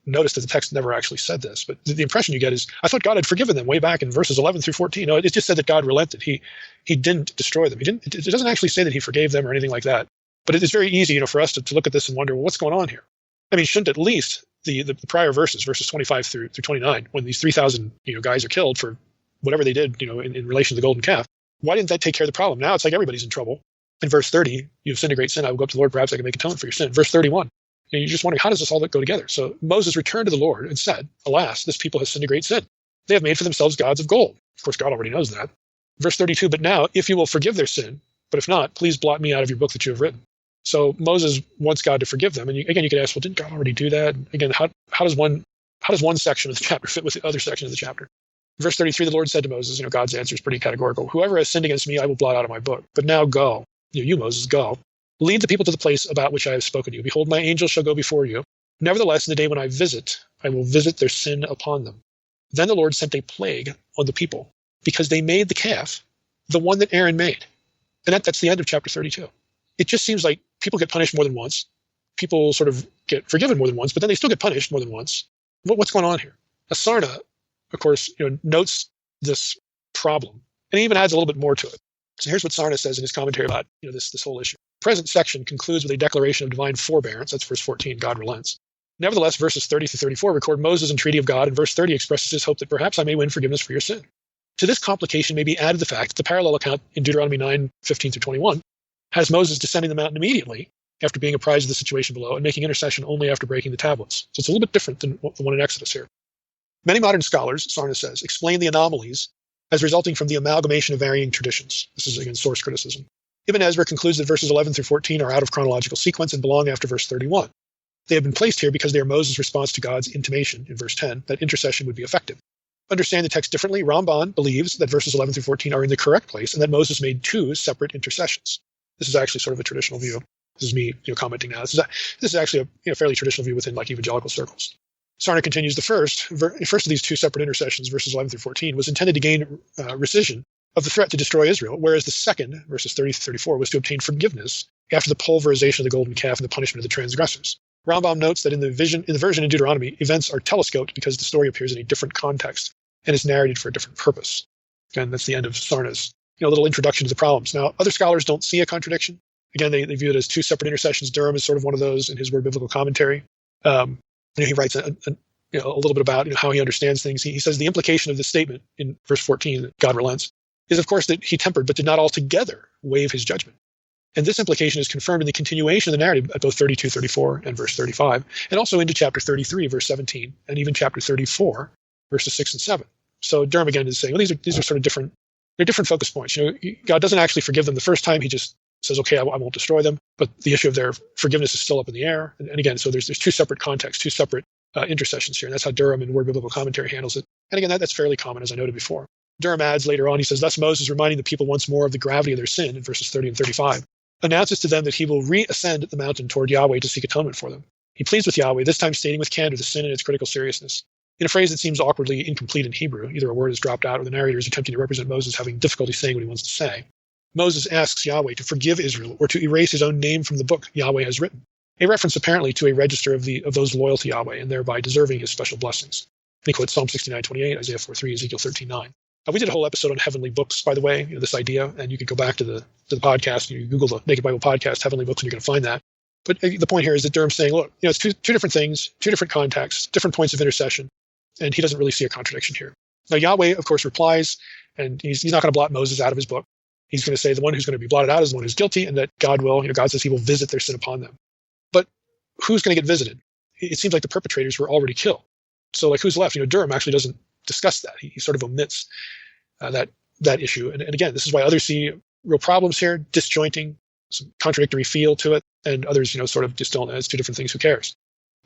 noticed that the text never actually said this, but the impression you get is, I thought God had forgiven them way back in verses 11 through 14. No, it just said that God relented. He didn't destroy them. It doesn't actually say that he forgave them or anything like that. But it is very easy, for us to look at this and wonder, well, what's going on here? I mean, shouldn't at least the prior verses 25 through 29, when these 3,000 guys are killed for whatever they did, in relation to the golden calf, why didn't that take care of the problem? Now it's like everybody's in trouble. In verse 30, you have sinned a great sin. I will go up to the Lord. Perhaps I can make atonement for your sin. Verse 31, you're just wondering, how does this all go together? So Moses returned to the Lord and said, alas, this people has sinned a great sin. They have made for themselves gods of gold. Of course, God already knows that. Verse 32, but now, if you will forgive their sin, but if not, please blot me out of your book that you have written. So Moses wants God to forgive them. And again, you could ask, well, didn't God already do that? And again, how does one section of the chapter fit with the other section of the chapter? Verse 33, the Lord said to Moses, God's answer is pretty categorical. Whoever has sinned against me, I will blot out of my book. But now go, you Moses, go. Lead the people to the place about which I have spoken to you. Behold, my angel shall go before you. Nevertheless, in the day when I will visit their sin upon them. Then the Lord sent a plague on the people, because they made the calf, the one that Aaron made. And that's the end of chapter 32. It just seems like people get punished more than once. People sort of get forgiven more than once, but then they still get punished more than once. What's going on here? Sarna, of course, notes this problem, and he even adds a little bit more to it. So here's what Sarna says in his commentary about this whole issue. The present section concludes with a declaration of divine forbearance. That's verse 14, God relents. Nevertheless, verses 30 through 34 record Moses' entreaty of God, and verse 30 expresses his hope that perhaps I may win forgiveness for your sin. To this complication may be added the fact that the parallel account in Deuteronomy 9, 15 through 21 has Moses descending the mountain immediately after being apprised of the situation below and making intercession only after breaking the tablets. So it's a little bit different than the one in Exodus here. Many modern scholars, Sarna says, explain the anomalies as resulting from the amalgamation of varying traditions. This is, again, source criticism. Ibn Ezra concludes that verses 11 through 14 are out of chronological sequence and belong after verse 31. They have been placed here because they are Moses' response to God's intimation in verse 10 that intercession would be effective. Understand the text differently, Ramban believes that verses 11 through 14 are in the correct place and that Moses made two separate intercessions. This is actually sort of a traditional view. This is me commenting now. This is actually a fairly traditional view within evangelical circles. Sarna continues, the first of these two separate intercessions, verses 11 through 14, was intended to gain rescission of the threat to destroy Israel, whereas the second, verses 30 through 34, was to obtain forgiveness after the pulverization of the golden calf and the punishment of the transgressors. Rambam notes that in the version in Deuteronomy, events are telescoped because the story appears in a different context and is narrated for a different purpose. Again, that's the end of Sarna's little introduction to the problems. Now, other scholars don't see a contradiction. Again, they view it as two separate intercessions. Durham is sort of one of those in his Word Biblical Commentary. He writes a little bit about how he understands things. He says the implication of this statement in verse 14, that God relents, is of course that he tempered but did not altogether waive his judgment. And this implication is confirmed in the continuation of the narrative at both 32, 34, and verse 35, and also into chapter 33, verse 17, and even chapter 34, verses 6 and 7. So Durham again is saying, well, these are sort of different. They're different focus points. God doesn't actually forgive them the first time. He just says, okay, I won't destroy them. But the issue of their forgiveness is still up in the air. And again, so there's two separate contexts, two separate intercessions here. And that's how Durham in Word Biblical Commentary handles it. And again, that's fairly common, as I noted before. Durham adds later on, he says, thus Moses, reminding the people once more of the gravity of their sin in verses 30 and 35, announces to them that he will reascend the mountain toward Yahweh to seek atonement for them. He pleads with Yahweh, this time stating with candor the sin and its critical seriousness. In a phrase that seems awkwardly incomplete in Hebrew, either a word is dropped out or the narrator is attempting to represent Moses having difficulty saying what he wants to say. Moses asks Yahweh to forgive Israel or to erase his own name from the book Yahweh has written, a reference apparently to a register of those loyal to Yahweh and thereby deserving his special blessings. And he quotes Psalm 69:28, Isaiah 4:3, Ezekiel 13:9. We did a whole episode on heavenly books, by the way, this idea, and you could go back to the podcast, you Google the Naked Bible podcast, heavenly books, and you're going to find that. But the point here is that Durham's saying, look, it's two different things, two different contexts, different points of intercession, and he doesn't really see a contradiction here. Now, Yahweh, of course, replies, and he's not going to blot Moses out of his book. He's going to say the one who's going to be blotted out is the one who's guilty, and that God says he will visit their sin upon them. But who's going to get visited? It seems like the perpetrators were already killed. So, who's left? Durham actually doesn't discuss that. He sort of omits that issue. And again, this is why others see real problems here, disjointing, some contradictory feel to it, and others, sort of just don't, as two different things, who cares?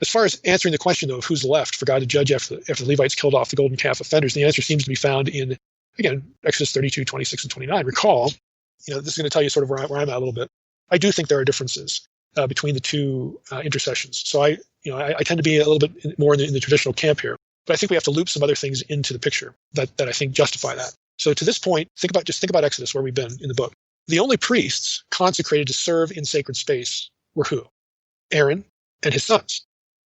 As far as answering the question, though, of who's left for God to judge after the Levites killed off the golden calf offenders, the answer seems to be found in, again, Exodus 32, 26, and 29. Recall, this is going to tell you sort of where I'm at a little bit. I do think there are differences between the two intercessions. So I tend to be a little bit more in the traditional camp here. But I think we have to loop some other things into the picture that I think justify that. So to this point, think about Exodus, where we've been in the book. The only priests consecrated to serve in sacred space were who? Aaron and his sons.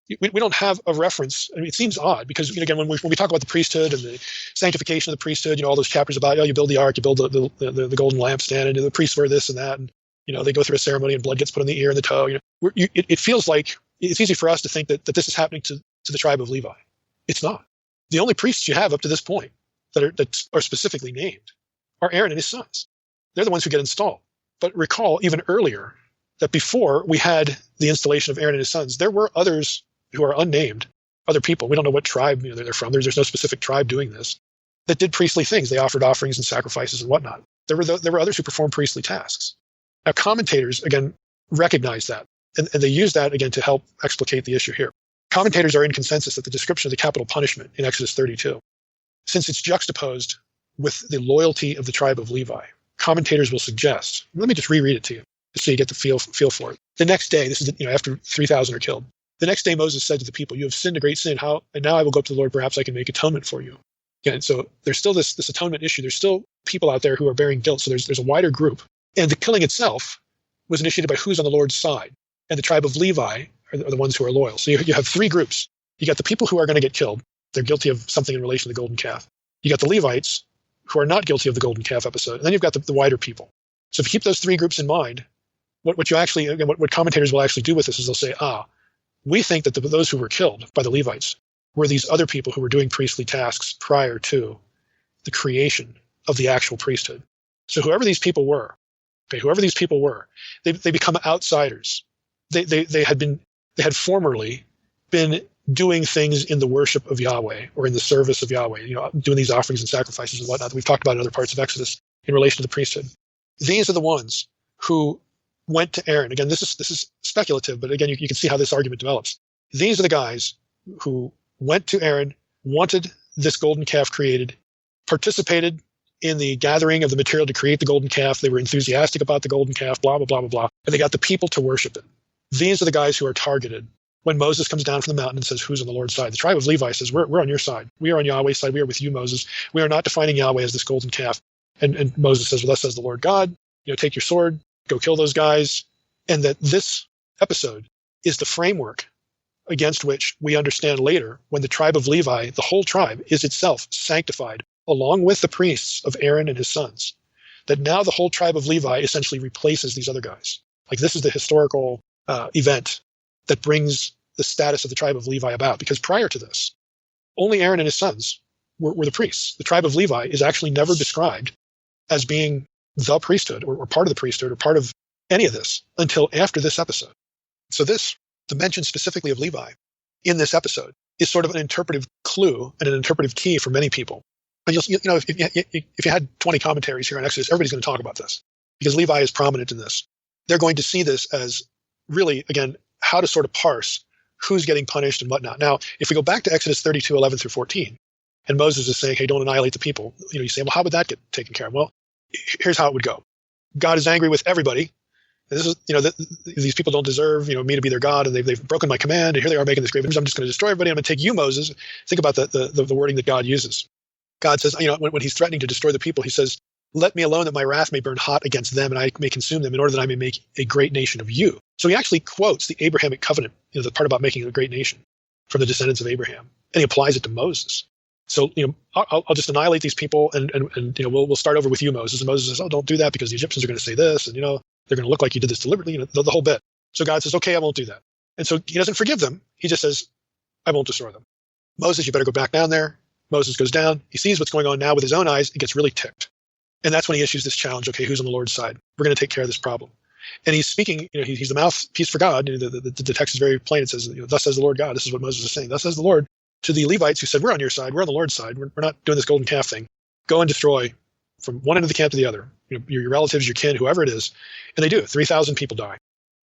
We don't have a reference. I mean, it seems odd because, again, when we talk about the priesthood and the sanctification of the priesthood, all those chapters about, you build the ark, you build the golden lampstand, and the priests wear this and that, and they go through a ceremony and blood gets put on the ear and the toe. It feels like it's easy for us to think that this is happening to the tribe of Levi. It's not. The only priests you have up to this point that are specifically named are Aaron and his sons. They're the ones who get installed. But recall even earlier that before we had the installation of Aaron and his sons, there were others who are unnamed, other people. We don't know what tribe they're from. There's no specific tribe doing this, that did priestly things. They offered offerings and sacrifices and whatnot. There were others who performed priestly tasks. Now, commentators, again, recognize that, and they use that, again, to help explicate the issue here. Commentators are in consensus that the description of the capital punishment in Exodus 32, since it's juxtaposed with the loyalty of the tribe of Levi, commentators will suggest, let me just reread it to you, just so you get the feel for it. The next day, this is after 3,000 are killed. The next day Moses said to the people, "You have sinned a great sin. And now I will go up to the Lord. Perhaps I can make atonement for you." Again, so there's still this atonement issue. There's still people out there who are bearing guilt. So there's a wider group. And the killing itself was initiated by who's on the Lord's side. And the tribe of Levi are the ones who are loyal. So you have three groups. You got the people who are going to get killed. They're guilty of something in relation to the golden calf. You got the Levites who are not guilty of the golden calf episode. And then you've got the wider people. So if you keep those three groups in mind, what commentators will actually do with this is they'll say, we think that those who were killed by the Levites were these other people who were doing priestly tasks prior to the creation of the actual priesthood. So whoever these people were, they become outsiders. They had formerly been doing things in the worship of Yahweh or in the service of Yahweh, doing these offerings and sacrifices and whatnot that we've talked about in other parts of Exodus in relation to the priesthood. These are the ones who went to Aaron. Again, this is speculative, but again, you can see how this argument develops. These are the guys who went to Aaron, wanted this golden calf created, participated in the gathering of the material to create the golden calf. They were enthusiastic about the golden calf, blah, blah, blah, blah, blah. And they got the people to worship it. These are the guys who are targeted when Moses comes down from the mountain and says, who's on the Lord's side? The tribe of Levi says, we're on your side. We are on Yahweh's side. We are with you, Moses. We are not defining Yahweh as this golden calf. And Moses says, well, thus says the Lord God, take your sword, go kill those guys. And that this episode is the framework against which we understand later when the tribe of Levi, the whole tribe, is itself sanctified along with the priests of Aaron and his sons. That now the whole tribe of Levi essentially replaces these other guys. Like this is the historical event that brings the status of the tribe of Levi about. Because prior to this, only Aaron and his sons were the priests. The tribe of Levi is actually never described as being the priesthood or part of the priesthood or part of any of this until after this episode. So the mention specifically of Levi in this episode is sort of an interpretive clue and an interpretive key for many people. And if you had 20 commentaries here on Exodus, everybody's going to talk about this because Levi is prominent in this. They're going to see this as really, again, how to sort of parse who's getting punished and whatnot. Now, if we go back to Exodus 32, 11 through 14, and Moses is saying, hey, don't annihilate the people, you say, well, how would that get taken care of? Well, here's how it would go. God is angry with everybody. This is, these people don't deserve, me to be their God, and they've broken my command, and here they are making this great image. I'm just going to destroy everybody. I'm going to take you, Moses. Think about the wording that God uses. God says, when he's threatening to destroy the people, he says, let me alone that my wrath may burn hot against them, and I may consume them in order that I may make a great nation of you. So he actually quotes the Abrahamic covenant, the part about making a great nation from the descendants of Abraham, and he applies it to Moses. So, I'll just annihilate these people, and we'll start over with you, Moses. And Moses says, oh, don't do that because the Egyptians are going to say this, and they're going to look like you did this deliberately, the whole bit. So God says, okay, I won't do that. And so he doesn't forgive them. He just says, I won't destroy them. Moses, you better go back down there. Moses goes down. He sees what's going on now with his own eyes. He gets really ticked. And that's when he issues this challenge. Okay, who's on the Lord's side? We're going to take care of this problem. And he's speaking, he's the mouthpiece for God. The text is very plain. It says, thus says the Lord God. This is what Moses is saying. Thus says the Lord to the Levites who said, we're on your side. We're on the Lord's side. We're not doing this golden calf thing. Go and destroy from one end of the camp to the other, your relatives, your kin, whoever it is. And they do. 3,000 people die.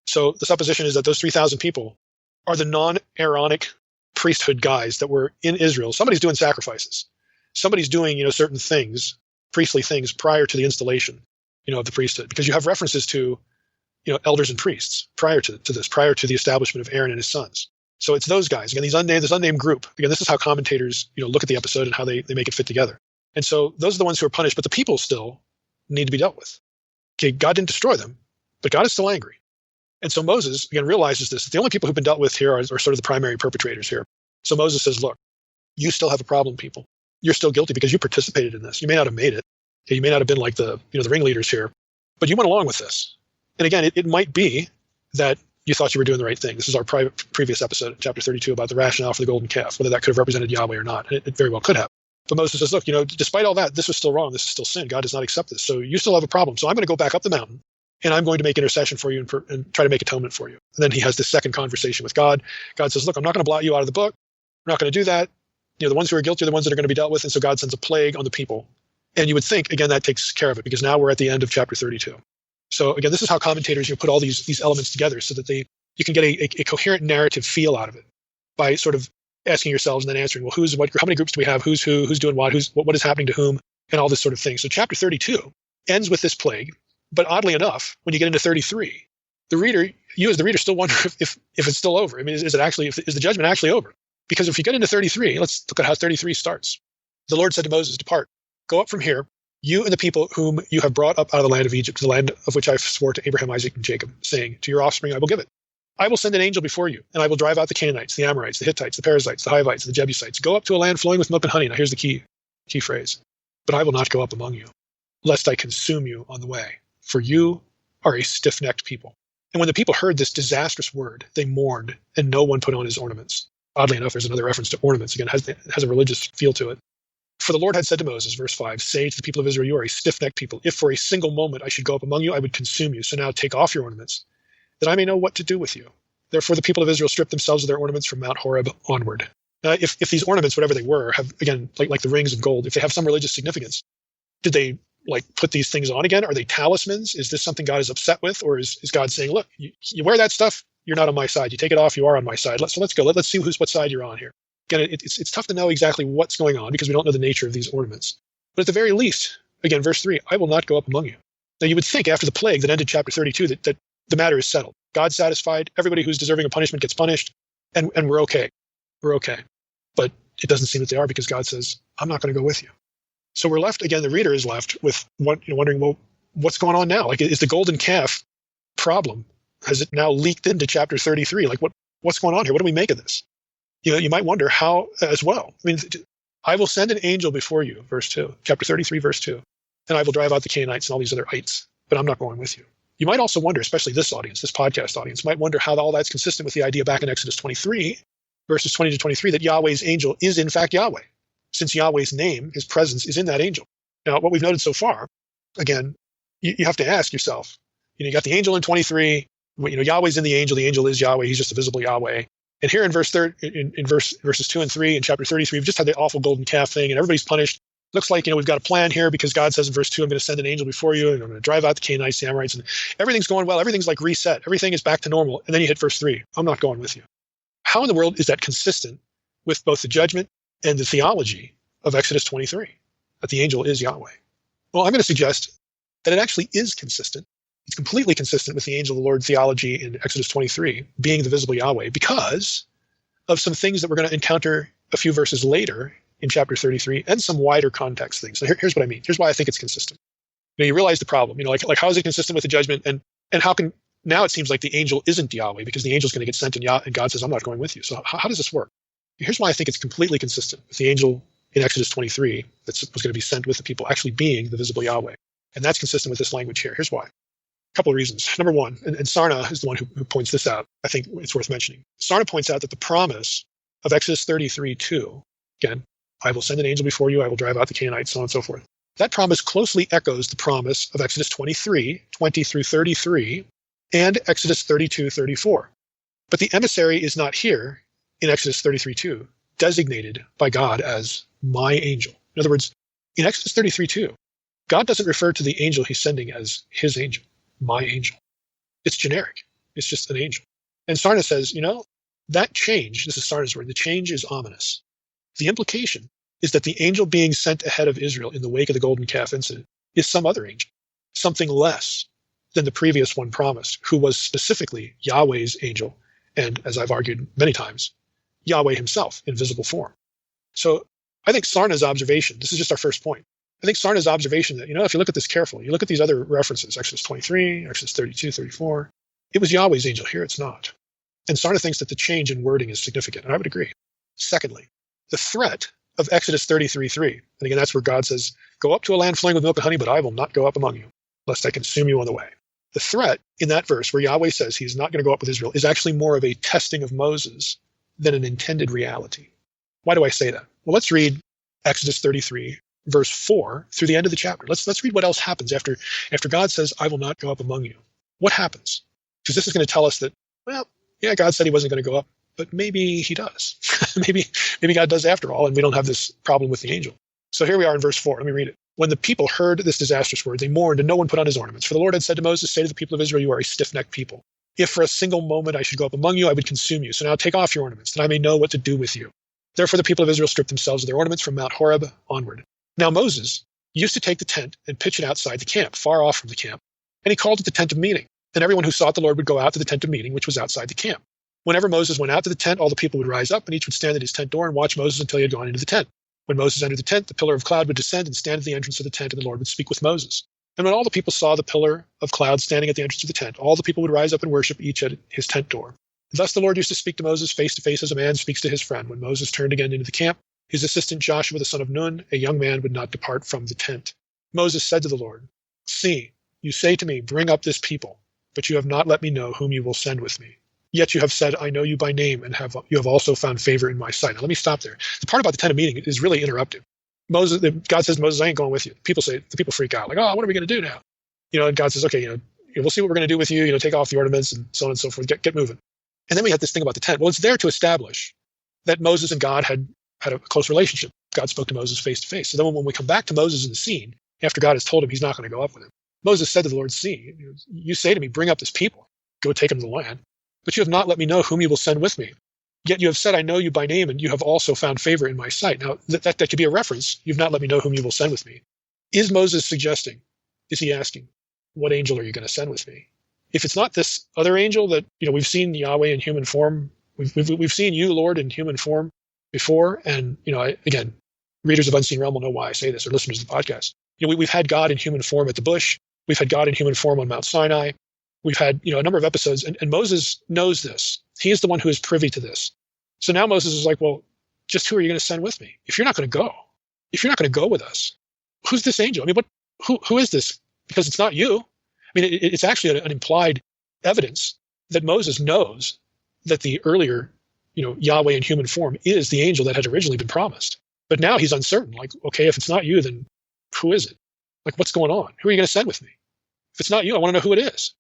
So the supposition is that those 3,000 people are the non-Aaronic priesthood guys that were in Israel. Somebody's doing sacrifices. Somebody's doing, certain things, priestly things prior to the installation, of the priesthood. Because you have references to, elders and priests prior to this, prior to the establishment of Aaron and his sons. So it's those guys. Again, this unnamed group. Again, this is how commentators, look at the episode and how they make it fit together. And so those are the ones who are punished, but the people still need to be dealt with. Okay, God didn't destroy them, but God is still angry. And so Moses, again, realizes this. The only people who've been dealt with here are sort of the primary perpetrators here. So Moses says, look, you still have a problem, people. You're still guilty because you participated in this. You may not have made it. Okay, you may not have been like the ringleaders here, but you went along with this. And again, it might be that you thought you were doing the right thing. This is our previous episode, chapter 32, about the rationale for the golden calf, whether that could have represented Yahweh or not. And it very well could have. But Moses says, look, despite all that, this was still wrong. This is still sin. God does not accept this. So you still have a problem. So I'm going to go back up the mountain, and I'm going to make intercession for you and try to make atonement for you. And then he has this second conversation with God. God says, look, I'm not going to blot you out of the book. I'm not going to do that. The ones who are guilty are the ones that are going to be dealt with. And so God sends a plague on the people. And you would think, again, that takes care of it, because now we're at the end of chapter 32. So again, this is how commentators put all these elements together so that you can get a coherent narrative feel out of it by sort of asking yourselves and then answering, well, who's what, how many groups do we have, who's who, who's doing what, what is happening to whom, and all this sort of thing. So chapter 32 ends with this plague, but oddly enough, when you get into 33, you as the reader still wonder if it's still over. I mean, is the judgment actually over? Because if you get into 33, let's look at how 33 starts. The Lord said to Moses, depart, go up from here, you and the people whom you have brought up out of the land of Egypt, to the land of which I swore to Abraham, Isaac, and Jacob, saying, to your offspring I will give it. I will send an angel before you, and I will drive out the Canaanites, the Amorites, the Hittites, the Perizzites, the Hivites, the Jebusites. Go up to a land flowing with milk and honey. Now here's the key phrase. But I will not go up among you, lest I consume you on the way, for you are a stiff-necked people. And when the people heard this disastrous word, they mourned, and no one put on his ornaments. Oddly enough, there's another reference to ornaments. Again, it has a religious feel to it. For the Lord had said to Moses, verse 5, say to the people of Israel, you are a stiff-necked people. If for a single moment I should go up among you, I would consume you. So now take off your ornaments, that I may know what to do with you. Therefore the people of Israel stripped themselves of their ornaments from Mount Horeb onward. Now, if these ornaments, whatever they were, have, again, like the rings of gold, if they have some religious significance, did they put these things on again? Are they talismans? Is this something God is upset with? Or is God saying, look, you wear that stuff, you're not on my side. You take it off, you are on my side. So let's go. Let's see what side you're on here. Again, it's tough to know exactly what's going on because we don't know the nature of these ornaments. But at the very least, again, verse 3, I will not go up among you. Now you would think after the plague that ended chapter 32 that the matter is settled. God's satisfied. Everybody who's deserving of punishment gets punished. And we're okay. We're okay. But it doesn't seem that they are, because God says, I'm not going to go with you. So we're left, again, the reader is left with wondering, well, what's going on now? Is the golden calf problem, has it now leaked into chapter 33? What's going on here? What do we make of this? You might wonder how as well. I mean, I will send an angel before you, verse 2, chapter 33, verse 2, and I will drive out the Canaanites and all these other ites, but I'm not going with you. You might also wonder, especially this audience, this podcast audience, might wonder how all that's consistent with the idea back in Exodus 23, verses 20 to 23, that Yahweh's angel is in fact Yahweh, since Yahweh's name, his presence, is in that angel. Now, what we've noted so far, again, you have to ask yourself, you got the angel in 23, Yahweh's in the angel is Yahweh, he's just a visible Yahweh. And here in verses 2 and 3 in chapter 33, we've just had the awful golden calf thing, and everybody's punished. Looks like, we've got a plan here, because God says in verse 2, I'm going to send an angel before you, and I'm going to drive out the Canaanites, the Amorites, and everything's going well. Everything's reset. Everything is back to normal. And then you hit verse 3. I'm not going with you. How in the world is that consistent with both the judgment and the theology of Exodus 23, that the angel is Yahweh? Well, I'm going to suggest that it actually is consistent. It's completely consistent with the angel of the Lord theology in Exodus 23, being the visible Yahweh, because of some things that we're going to encounter a few verses later in chapter 33, and some wider context things. So here's what I mean. Here's why I think it's consistent. You realize the problem. How is it consistent with the judgment? And how can, now it seems like the angel isn't Yahweh, because the angel's going to get sent, and God says, I'm not going with you. So how does this work? Here's why I think it's completely consistent with the angel in Exodus 23 that was going to be sent with the people actually being the visible Yahweh. And that's consistent with this language here. Here's why. A couple of reasons. Number one, and Sarna is the one who points this out. I think it's worth mentioning. Sarna points out that the promise of Exodus 33:2, again, I will send an angel before you, I will drive out the Canaanites, so on and so forth. That promise closely echoes the promise of Exodus 23, 20 through 33, and Exodus 32:34. But the emissary is not here in Exodus 33:2, designated by God as my angel. In other words, in Exodus 33:2, God doesn't refer to the angel he's sending as his angel, my angel. It's generic. It's just an angel. And Sarna says, that change, this is Sarna's word, the change is ominous. The implication is that the angel being sent ahead of Israel in the wake of the golden calf incident is some other angel, something less than the previous one promised, who was specifically Yahweh's angel, and as I've argued many times, Yahweh himself in visible form. So I think Sarna's observation, this is just our first point, I think Sarna's observation that, if you look at this carefully, you look at these other references, Exodus 23, Exodus 32, 34, It was Yahweh's angel. Here it's not. And Sarna thinks that the change in wording is significant, and I would agree. Secondly, the threat of Exodus 33:3, and again, that's where God says, go up to a land flowing with milk and honey, but I will not go up among you, lest I consume you on the way. The threat in that verse where Yahweh says he's not going to go up with Israel is actually more of a testing of Moses than an intended reality. Why do I say that? Well, let's read Exodus 33, verse 4 through the end of the chapter. Let's read what else happens after God says, I will not go up among you. What happens? Because this is going to tell us that, well, yeah, God said he wasn't going to go up, but maybe he does. maybe God does after all, and we don't have this problem with the angel. So here we are in verse 4. Let me read it. When the people heard this disastrous word, they mourned, and no one put on his ornaments. For the Lord had said to Moses, say to the people of Israel, you are a stiff-necked people. If for a single moment I should go up among you, I would consume you. So now take off your ornaments, that I may know what to do with you. Therefore the people of Israel stripped themselves of their ornaments from Mount Horeb onward. Now Moses used to take the tent and pitch it outside the camp, far off from the camp. And he called it the tent of meeting. And everyone who sought the Lord would go out to the tent of meeting, which was outside the camp. Whenever Moses went out to the tent, all the people would rise up, and each would stand at his tent door and watch Moses until he had gone into the tent. When Moses entered the tent, the pillar of cloud would descend and stand at the entrance of the tent, and the Lord would speak with Moses. And when all the people saw the pillar of cloud standing at the entrance of the tent, all the people would rise up and worship each at his tent door. Thus the Lord used to speak to Moses face to face as a man speaks to his friend. When Moses turned again into the camp, his assistant Joshua the son of Nun, a young man, would not depart from the tent. Moses said to the Lord, see, you say to me, bring up this people, but you have not let me know whom you will send with me. Yet you have said, I know you by name, and you have also found favor in my sight. Now let me stop there. The part about the tent of meeting is really interruptive. God says, Moses, I ain't going with you. The people freak out, like, oh, what are we going to do now? And God says, okay, we'll see what we're going to do with you. Take off the ornaments and so on and so forth. Get moving. And then we have this thing about the tent. Well, it's there to establish that Moses and God had a close relationship. God spoke to Moses face to face. So then when we come back to Moses in the scene, after God has told him he's not going to go up with him, Moses said to the Lord, see, you say to me, bring up this people, go take them to the land, but you have not let me know whom you will send with me. Yet you have said, I know you by name, and you have also found favor in my sight. Now, that could be a reference. You've not let me know whom you will send with me. Is Moses suggesting, is he asking, what angel are you going to send with me? If it's not this other angel that, we've seen Yahweh in human form, we've seen you, Lord, in human form before, and, again, readers of Unseen Realm will know why I say this, or listeners of the podcast. We've had God in human form at the bush. We've had God in human form on Mount Sinai. We've had, a number of episodes, and Moses knows this. He is the one who is privy to this. So now Moses is like, well, just who are you going to send with me? If you're not going to go, with us, who's this angel? Who is this? Because it's not you. It's actually an implied evidence that Moses knows that the earlier, Yahweh in human form is the angel that had originally been promised. But now he's uncertain. Like, okay, if it's not you, then who is it? Like, what's going on? Who are you going to send with me? If it's not you, I want to know who it is.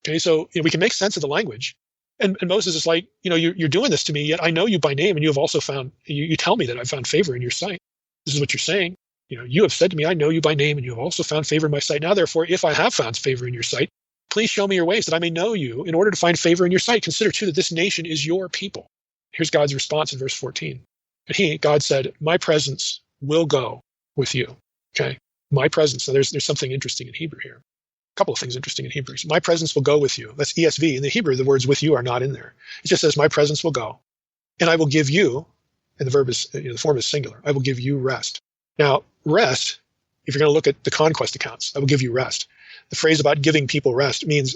Okay, so we can make sense of the language. And Moses is like, you're doing this to me, yet I know you by name, and you have also found, you tell me that I've found favor in your sight. This is what you're saying. You have said to me, I know you by name, and you have also found favor in my sight. Now, therefore, if I have found favor in your sight, please show me your ways that I may know you in order to find favor in your sight. Consider, too, that this nation is your people. Here's God's response in verse 14. And God said, my presence will go with you. Okay, my presence. Now, there's something interesting in Hebrew here. A couple of things interesting in Hebrew. My presence will go with you. That's ESV. In the Hebrew, the words with you are not in there. It just says, my presence will go. And I will give you, and the verb is, the form is singular. I will give you rest. Now, rest, if you're going to look at the conquest accounts, I will give you rest. The phrase about giving people rest means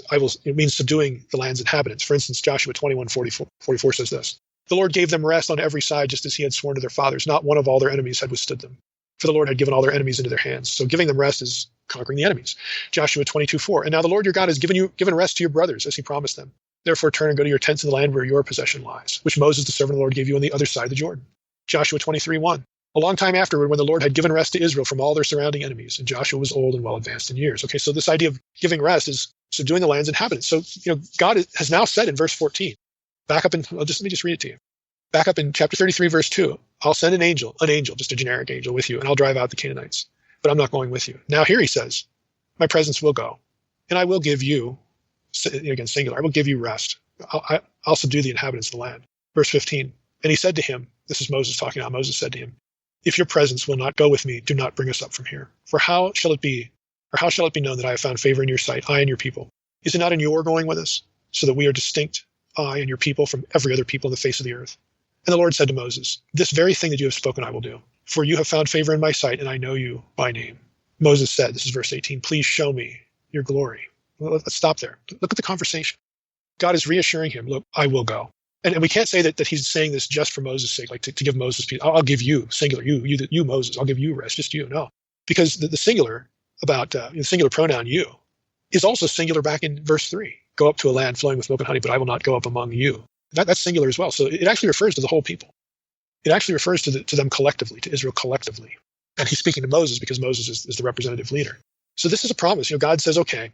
subduing the land's inhabitants. For instance, Joshua 21:44 says this. The Lord gave them rest on every side, just as he had sworn to their fathers. Not one of all their enemies had withstood them. For the Lord had given all their enemies into their hands. So giving them rest is conquering the enemies. Joshua 22:4. And now the Lord your God has given rest to your brothers, as he promised them. Therefore turn and go to your tents in the land where your possession lies, which Moses, the servant of the Lord, gave you on the other side of the Jordan. Joshua 23:1. A long time afterward, when the Lord had given rest to Israel from all their surrounding enemies, and Joshua was old and well advanced in years. Okay, so this idea of giving rest is subduing the land's inhabitants. So, God has now said in verse 14, back up in, let me just read it to you. Back up in chapter 33, verse 2, I'll send an angel, just a generic angel with you, and I'll drive out the Canaanites, but I'm not going with you. Now here he says, my presence will go, and I will give you, again, singular, I will give you rest. I'll subdue the inhabitants of the land. Verse 15, and he said to him, this is Moses talking now, Moses said to him, if your presence will not go with me, do not bring us up from here. For how shall it be known that I have found favor in your sight, I and your people? Is it not in your going with us, so that we are distinct, I and your people, from every other people on the face of the earth? And the Lord said to Moses, this very thing that you have spoken I will do, for you have found favor in my sight, and I know you by name. Moses said, this is verse 18, please show me your glory. Well, let's stop there. Look at the conversation. God is reassuring him, look, I will go. And we can't say that he's saying this just for Moses' sake, like to give Moses peace. I'll give you, singular, you Moses, I'll give you rest, just you. No, because the singular about the singular pronoun you is also singular back in verse 3. Go up to a land flowing with milk and honey, but I will not go up among you. That's singular as well. So it actually refers to the whole people. It actually refers to them collectively, to Israel collectively. And he's speaking to Moses because Moses is the representative leader. So this is a promise. God says, okay,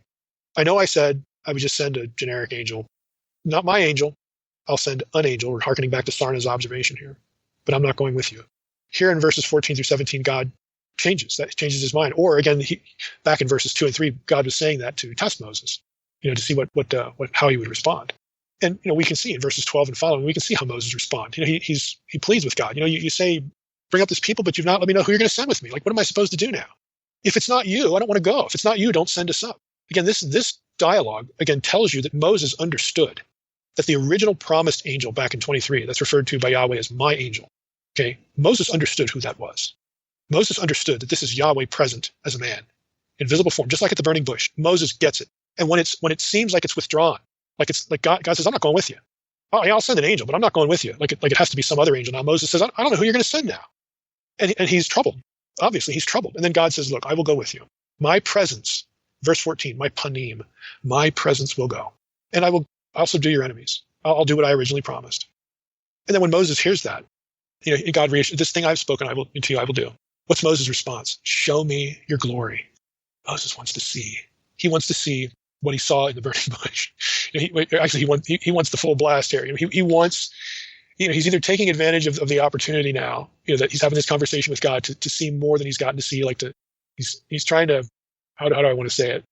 I know I said I would just send a generic angel. Not my angel. I'll send an angel. We're hearkening back to Sarna's observation here. But I'm not going with you. Here in verses 14 through 17, God changes his mind. Or again, back in verses 2 and 3, God was saying that to test Moses, to see how he would respond. And we can see in verses 12 and following, we can see how Moses responds. He pleads with God. You say, bring up this people, but you've not let me know who you're going to send with me. Like, what am I supposed to do now? If it's not you, I don't want to go. If it's not you, don't send us up. Again, this dialogue again tells you that Moses understood that the original promised angel back in 23, that's referred to by Yahweh as my angel. Okay, Moses understood who that was. Moses understood that this is Yahweh present as a man, in visible form, just like at the burning bush. Moses gets it. And when it seems like it's withdrawn, like it's like God says, I'm not going with you. Oh, yeah, I'll send an angel, but I'm not going with you. Like it has to be some other angel. Now Moses says, I don't know who you're going to send now. And he's troubled. Obviously, he's troubled. And then God says, look, I will go with you. My presence, verse 14, my panim, my presence will go. And I will also do your enemies. I'll do what I originally promised. And then when Moses hears that, God reassures, this thing I've spoken to you, I will do. What's Moses' response? Show me your glory. Moses wants to see. He wants to see what he saw in the burning bush. He wants the full blast here. He wants, he's either taking advantage of the opportunity now, that he's having this conversation with God to see more than he's gotten to see. He's trying to, how do I want to say it?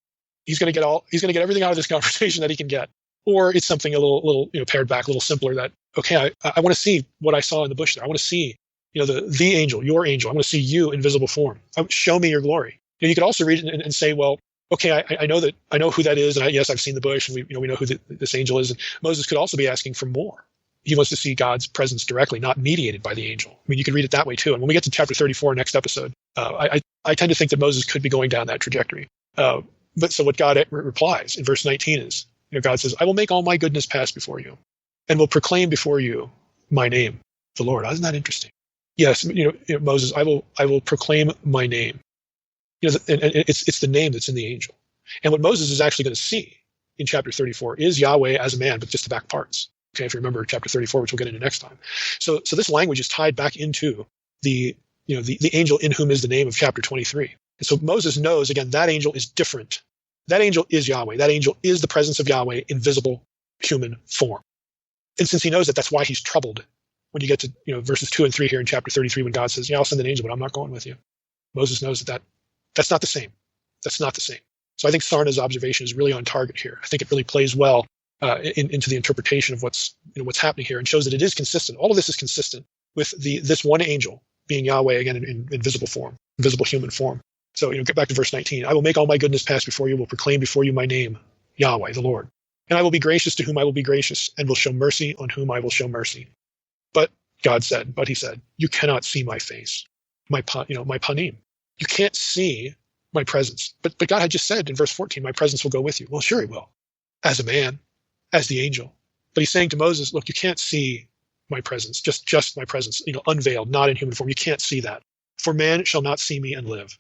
He's going to get everything out of this conversation that he can get. Or it's something a little pared back, a little simpler that, okay, I want to see what I saw in the bush there. I want to see, the angel, your angel. I want to see you in visible form. Show me your glory. You could also read it and say, well, okay, I know who that is. And yes, I've seen the bush and we know who this angel is. And Moses could also be asking for more. He wants to see God's presence directly, not mediated by the angel. You could read it that way too. And when we get to chapter 34 next episode, I tend to think that Moses could be going down that trajectory. But so what God replies in verse 19 is, God says, I will make all my goodness pass before you and will proclaim before you my name, the Lord. Isn't that interesting? Yes, Moses, I will proclaim my name. And it's the name that's in the angel. And what Moses is actually going to see in chapter 34 is Yahweh as a man, but just the back parts. Okay, if you remember chapter 34, which we'll get into next time. So this language is tied back into the angel in whom is the name of chapter 23. And so Moses knows, again, that angel is different. That angel is Yahweh. That angel is the presence of Yahweh in visible human form. And since he knows that, that's why he's troubled when you get to verses 2 and 3 here in chapter 33 when God says, I'll send an angel, but I'm not going with you. Moses knows that's not the same. That's not the same. So I think Sarna's observation is really on target here. I think it really plays well into the interpretation of what's happening here and shows that it is consistent. All of this is consistent with this one angel being Yahweh again in visible form, visible human form. So, get back to verse 19. I will make all my goodness pass before you, will proclaim before you my name, Yahweh, the Lord. And I will be gracious to whom I will be gracious, and will show mercy on whom I will show mercy. But he said, you cannot see my face, my panim. You can't see my presence. But God had just said in verse 14, my presence will go with you. Well, sure he will, as a man, as the angel. But he's saying to Moses, look, you can't see my presence, just my presence, unveiled, not in human form. You can't see that. For man shall not see me and live.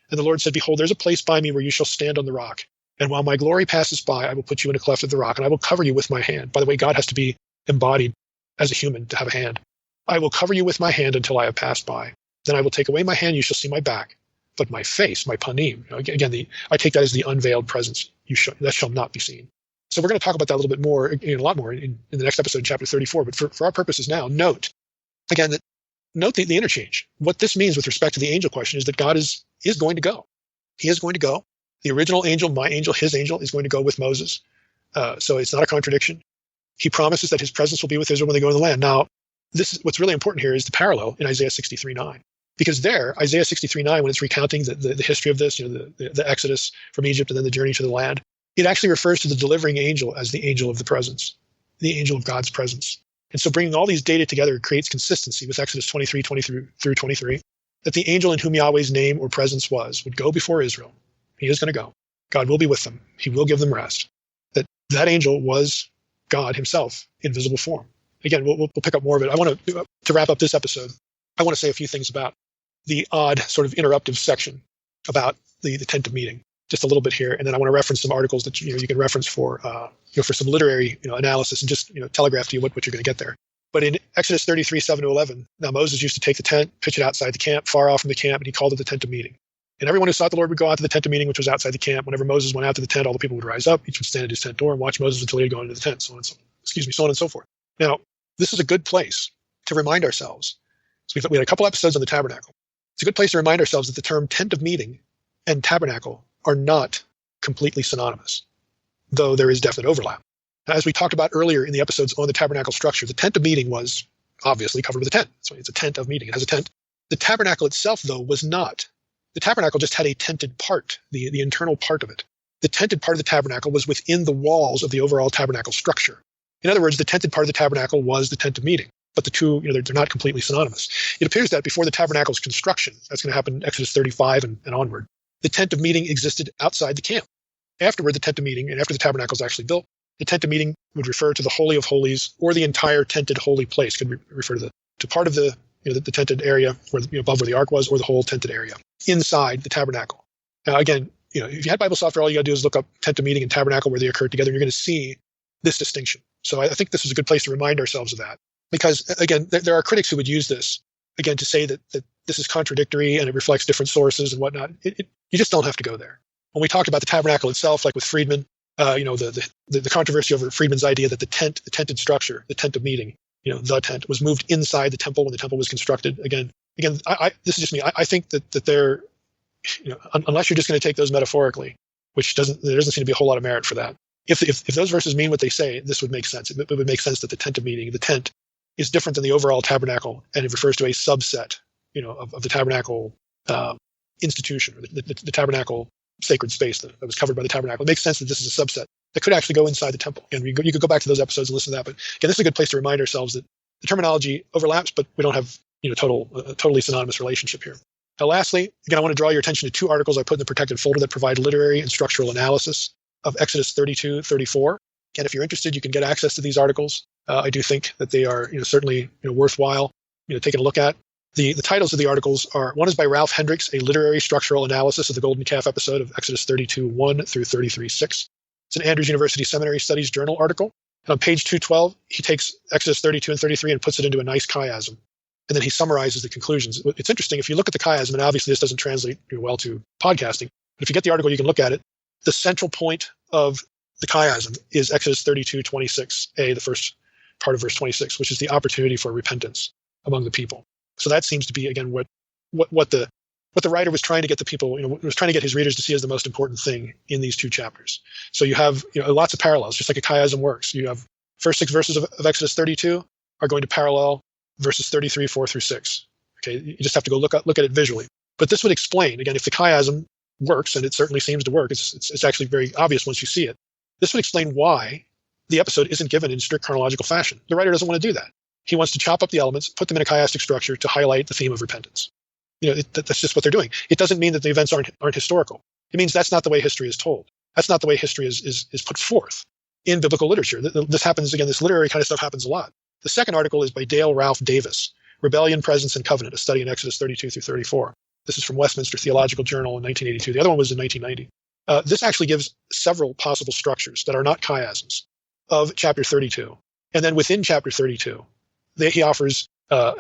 And the Lord said, behold, there's a place by me where you shall stand on the rock. And while my glory passes by, I will put you in a cleft of the rock, and I will cover you with my hand. By the way, God has to be embodied as a human to have a hand. I will cover you with my hand until I have passed by. Then I will take away my hand, you shall see my back. But my face, my panim, again, I take that as the unveiled presence. That shall not be seen. So we're going to talk about that a little bit more, a lot more in the next episode, chapter 34. But for our purposes now, note the interchange. What this means with respect to the angel question is that God is going to go. He is going to go. The original angel, my angel, his angel, is going to go with Moses. So it's not a contradiction. He promises that his presence will be with Israel when they go to the land. Now, what's really important here is the parallel in Isaiah 63:9. Because there, Isaiah 63:9, when it's recounting the history of this, the exodus from Egypt and then the journey to the land, it actually refers to the delivering angel as the angel of the presence, the angel of God's presence. And so bringing all these data together creates consistency with Exodus 23 through 23, that the angel in whom Yahweh's name or presence would go before Israel. He is going to go. God will be with them. He will give them rest. That angel was God himself in visible form. Again, we'll pick up more of it. I want to wrap up this episode, I want to say a few things about the odd sort of interruptive section about the tent of meeting, just a little bit here. And then I want to reference some articles that you can reference for for some literary analysis, and just telegraph to you what you're going to get there. But in Exodus 33, 7-11, now Moses used to take the tent, pitch it outside the camp, far off from the camp, and he called it the tent of meeting. And everyone who sought the Lord would go out to the tent of meeting, which was outside the camp. Whenever Moses went out to the tent, all the people would rise up. Each would stand at his tent door and watch Moses until he had gone into the tent, so on and so forth. Now, this is a good place to remind ourselves. So we had a couple episodes on the tabernacle. It's a good place to remind ourselves that the term tent of meeting and tabernacle are not completely synonymous, though there is definite overlap. As we talked about earlier in the episodes on the tabernacle structure, the tent of meeting was obviously covered with a tent. So it's a tent of meeting. It has a tent. The tabernacle itself, though, was not. The tabernacle just had a tented part, the internal part of it. The tented part of the tabernacle was within the walls of the overall tabernacle structure. In other words, the tented part of the tabernacle was the tent of meeting. But the two, they're not completely synonymous. It appears that before the tabernacle's construction, that's going to happen in Exodus 35 and onward, the tent of meeting existed outside the camp. Afterward, the tent of meeting, and after the tabernacle was actually built, the tent of meeting would refer to the Holy of Holies, or the entire tented holy place. Could refer to part of the the tented area where above where the ark was, or the whole tented area inside the tabernacle. Now, again, if you had Bible software, all you got to do is look up tent of meeting and tabernacle where they occurred together, and you're going to see this distinction. So I think this is a good place to remind ourselves of that, because again, there are critics who would use this again to say that this is contradictory and it reflects different sources and whatnot. You just don't have to go there. When we talked about the tabernacle itself, like with Friedman, the controversy over Friedman's idea that the tented structure, the tent of meeting, the tent was moved inside the temple when the temple was constructed. Again, this is just me. I think that they're, unless you're just going to take those metaphorically, there doesn't seem to be a whole lot of merit for that. If those verses mean what they say, this would make sense. It would make sense that the tent of meeting, the tent, is different than the overall tabernacle, and it refers to a subset, of the tabernacle institution, or the tabernacle sacred space that was covered by the tabernacle. It makes sense that this is a subset that could actually go inside the temple. And you could go back to those episodes and listen to that. But again, this is a good place to remind ourselves that the terminology overlaps, but we don't have totally synonymous relationship here. Now, lastly, again, I want to draw your attention to two articles I put in the protected folder that provide literary and structural analysis of Exodus 32, 34. And if you're interested, you can get access to these articles. I do think that they are certainly worthwhile taking a look at. The titles of the articles are, one is by Ralph Hendricks, a literary structural analysis of the Golden Calf episode of Exodus 32, 1 through 33, 6. It's an Andrews University Seminary Studies Journal article. And on page 212, he takes Exodus 32 and 33 and puts it into a nice chiasm. And then he summarizes the conclusions. It's interesting, if you look at the chiasm, and obviously this doesn't translate well to podcasting, but if you get the article, you can look at it. The central point of the chiasm is Exodus 32, 26a, the first part of verse 26, which is the opportunity for repentance among the people. So that seems to be, again, what the writer was trying to get the people, was trying to get his readers to see as the most important thing in these two chapters. So you have lots of parallels, just like a chiasm works. You have first 6 verses of Exodus 32 are going to parallel verses 33, 4 through 6. Okay, you just have to go look at it visually. But this would explain, again, if the chiasm works, and it certainly seems to work, it's actually very obvious once you see it. This would explain why the episode isn't given in strict chronological fashion. The writer doesn't want to do that. He wants to chop up the elements, put them in a chiastic structure to highlight the theme of repentance. That's just what they're doing. It doesn't mean that the events aren't historical. It means that's not the way history is told. That's not the way history is put forth in biblical literature. This happens, again, this literary kind of stuff happens a lot. The second article is by Dale Ralph Davis, Rebellion, Presence, and Covenant, a study in Exodus 32 through 34. This is from Westminster Theological Journal in 1982. The other one was in 1990. This actually gives several possible structures that are not chiasms of chapter 32. And then within chapter 32, he offers a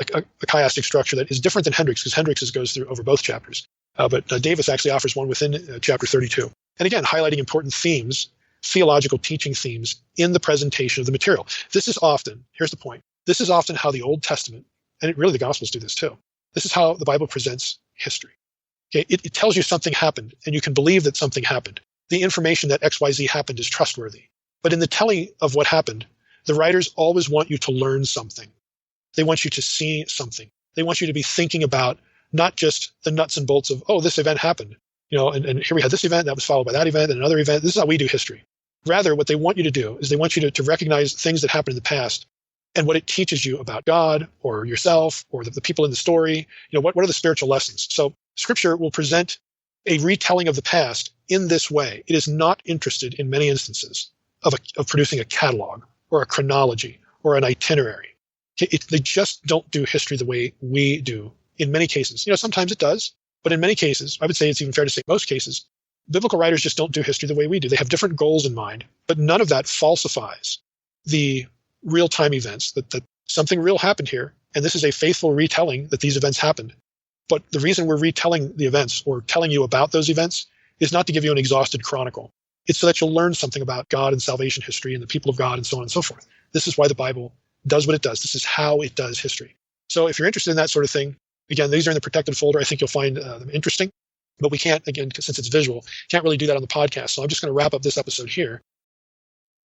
chiastic structure that is different than Hendricks, because Hendricks goes through over both chapters. But Davis actually offers one within chapter 32. And again, highlighting important themes, theological teaching themes in the presentation of the material. This is often, here's the point, this is often how the Old Testament, and really the Gospels do this too, this is how the Bible presents history. Okay, it tells you something happened, and you can believe that something happened. The information that XYZ happened is trustworthy. But in the telling of what happened, the writers always want you to learn something. They want you to see something. They want you to be thinking about not just the nuts and bolts of, oh, this event happened, and here we had this event, that was followed by that event, and another event. This is how we do history. Rather, what they want you to do is they want you to recognize things that happened in the past and what it teaches you about God or yourself or the people in the story. What are the spiritual lessons? So Scripture will present a retelling of the past in this way. It is not interested in many instances of producing a catalog or a chronology or an itinerary. They just don't do history the way we do in many cases. Sometimes it does, but in many cases, I would say it's even fair to say most cases, biblical writers just don't do history the way we do. They have different goals in mind, but none of that falsifies the real-time events, that something real happened here, and this is a faithful retelling that these events happened. But the reason we're retelling the events or telling you about those events is not to give you an exhausted chronicle. It's so that you'll learn something about God and salvation history and the people of God and so on and so forth. This is why the Bible does what it does. This is how it does history. So if you're interested in that sort of thing, again, these are in the protected folder. I think you'll find them interesting. But we can't, again, since it's visual, can't really do that on the podcast. So I'm just going to wrap up this episode here.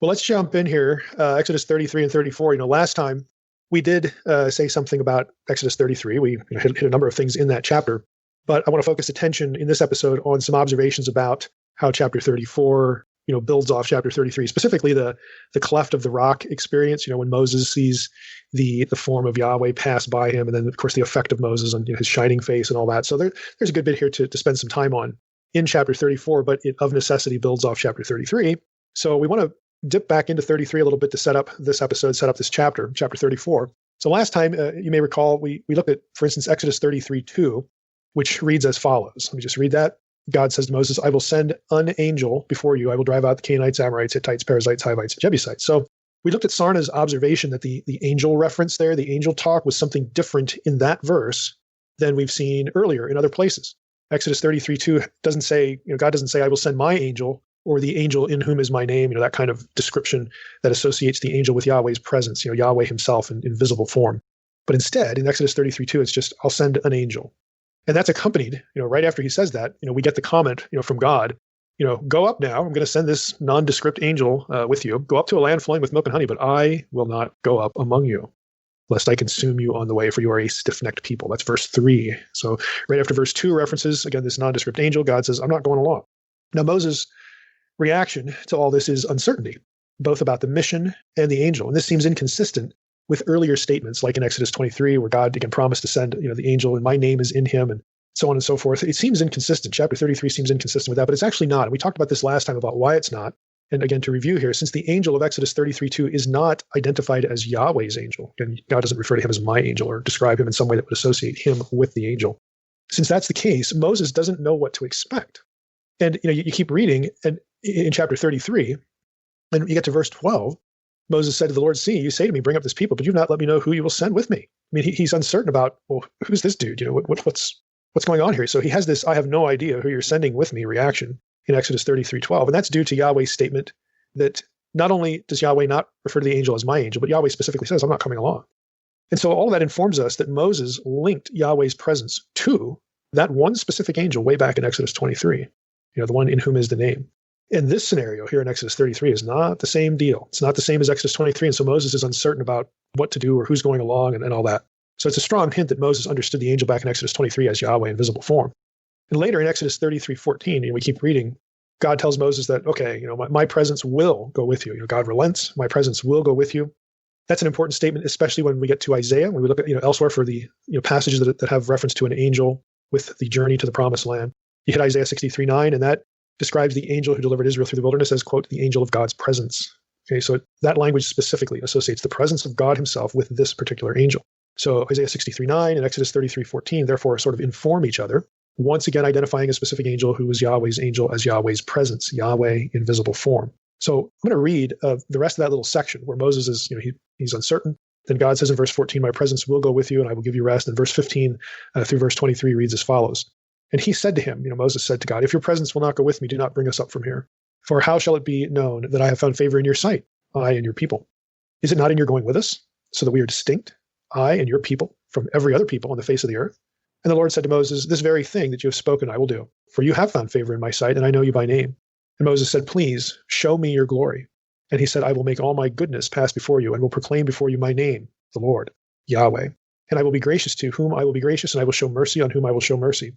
Well, let's jump in here. Exodus 33 and 34. Last time we did say something about Exodus 33. We hit a number of things in that chapter. But I want to focus attention in this episode on some observations about how chapter 34, builds off chapter 33, specifically the cleft of the rock experience, when Moses sees the form of Yahweh pass by him, and then, of course, the effect of Moses on his shining face and all that. So there's a good bit here to spend some time on in chapter 34, but it of necessity builds off chapter 33. So we want to dip back into 33 a little bit to set up this episode, set up this chapter 34. So last time, you may recall, we looked at, for instance, Exodus 33:2, which reads as follows. Let me just read that. God says to Moses, I will send an angel before you. I will drive out the Canaanites, Amorites, Hittites, Perizzites, Hivites, and Jebusites. So we looked at Sarna's observation that the angel reference there, the angel talk, was something different in that verse than we've seen earlier in other places. Exodus 33:2 doesn't say, God doesn't say, I will send my angel, or the angel in whom is my name, that kind of description that associates the angel with Yahweh's presence, Yahweh himself in visible form. But instead, in Exodus 33:2, it's just, I'll send an angel. And that's accompanied, right after he says that, we get the comment, from God, go up now. I'm going to send this nondescript angel with you. Go up to a land flowing with milk and honey, but I will not go up among you, lest I consume you on the way, for you are a stiff-necked people. That's verse 3. So right after verse 2 references, again, this nondescript angel, God says, I'm not going along. Now, Moses' reaction to all this is uncertainty, both about the mission and the angel. And this seems inconsistent with earlier statements, like in Exodus 23, where God again promised to send, the angel, and my name is in him, and so on and so forth. It seems inconsistent. Chapter 33 seems inconsistent with that, but it's actually not. And we talked about this last time about why it's not. And again, to review here, since the angel of Exodus 33:2 is not identified as Yahweh's angel, and God doesn't refer to him as my angel or describe him in some way that would associate him with the angel. Since that's the case, Moses doesn't know what to expect. And you keep reading, and in chapter 33, and you get to verse 12, Moses said to the Lord, see, you say to me, bring up this people, but you've not let me know who you will send with me. I mean, he's uncertain about, well, who's this dude? What's going on here? So he has this, I have no idea who you're sending with me reaction in Exodus 33:12. And that's due to Yahweh's statement that not only does Yahweh not refer to the angel as my angel, but Yahweh specifically says, I'm not coming along. And so all of that informs us that Moses linked Yahweh's presence to that one specific angel way back in Exodus 23, the one in whom is the name. And this scenario here in Exodus 33 is not the same deal. It's not the same as Exodus 23. And so Moses is uncertain about what to do or who's going along and all that. So it's a strong hint that Moses understood the angel back in Exodus 23 as Yahweh in visible form. And later in Exodus 33:14, we keep reading, God tells Moses that, okay, my presence will go with you. God relents, my presence will go with you. That's an important statement, especially when we get to Isaiah, when we look at, elsewhere for the passages that have reference to an angel with the journey to the promised land. You hit Isaiah 63:9, and that describes the angel who delivered Israel through the wilderness as, quote, the angel of God's presence. Okay, so that language specifically associates the presence of God himself with this particular angel. So Isaiah 63:9 and Exodus 33:14 therefore sort of inform each other, once again identifying a specific angel who was Yahweh's angel as Yahweh's presence, Yahweh in visible form. So I'm going to read the rest of that little section where Moses is, he's uncertain. Then God says in verse 14, my presence will go with you and I will give you rest. And verse 15 through verse 23 reads as follows. And he said to him, Moses said to God, if your presence will not go with me, do not bring us up from here. For how shall it be known that I have found favor in your sight, I and your people? Is it not in your going with us, so that we are distinct, I and your people, from every other people on the face of the earth? And the Lord said to Moses, this very thing that you have spoken I will do, for you have found favor in my sight, and I know you by name. And Moses said, please show me your glory. And he said, I will make all my goodness pass before you, and will proclaim before you my name, the Lord, Yahweh. And I will be gracious to whom I will be gracious, and I will show mercy on whom I will show mercy.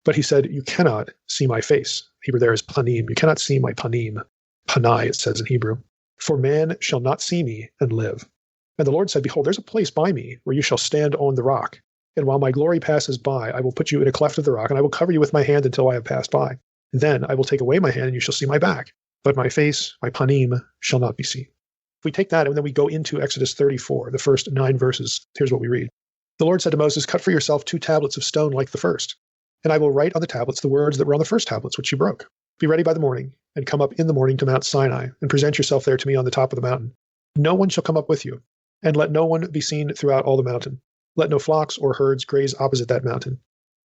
But he said, you cannot see my face. Hebrew there is panim. You cannot see my panim. Panai, it says in Hebrew. For man shall not see me and live. And the Lord said, behold, there's a place by me where you shall stand on the rock. And while my glory passes by, I will put you in a cleft of the rock, and I will cover you with my hand until I have passed by. Then I will take away my hand, and you shall see my back. But my face, my panim, shall not be seen. If we take that and then we go into Exodus 34, the first 9 verses, here's what we read. The Lord said to Moses, cut for yourself 2 tablets of stone like the first, and I will write on the tablets the words that were on the first tablets, which you broke. Be ready by the morning, and come up in the morning to Mount Sinai, and present yourself there to me on the top of the mountain. No one shall come up with you, and let no one be seen throughout all the mountain. Let no flocks or herds graze opposite that mountain.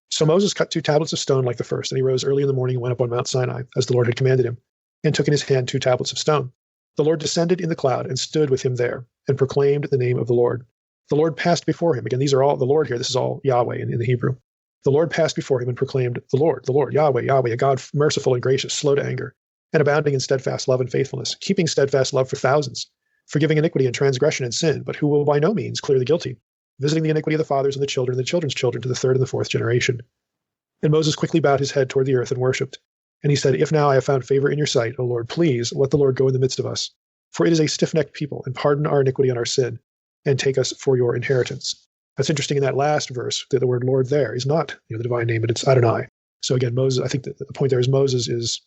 So Moses cut 2 tablets of stone like the first, and he rose early in the morning and went up on Mount Sinai, as the Lord had commanded him, and took in his hand 2 tablets of stone. The Lord descended in the cloud and stood with him there, and proclaimed the name of the Lord. The Lord passed before him. Again, these are all the Lord here. This is all Yahweh in the Hebrew. The Lord passed before him and proclaimed, the Lord, Yahweh, Yahweh, a God merciful and gracious, slow to anger, and abounding in steadfast love and faithfulness, keeping steadfast love for thousands, forgiving iniquity and transgression and sin, but who will by no means clear the guilty, visiting the iniquity of the fathers and the children's children to the 3rd and the 4th generation. And Moses quickly bowed his head toward the earth and worshipped. And he said, if now I have found favor in your sight, O Lord, please let the Lord go in the midst of us. For it is a stiff-necked people, and pardon our iniquity and our sin, and take us for your inheritance. That's interesting in that last verse, that the word Lord there is not the divine name, but it's Adonai. So again, Moses, I think that the point there is Moses is,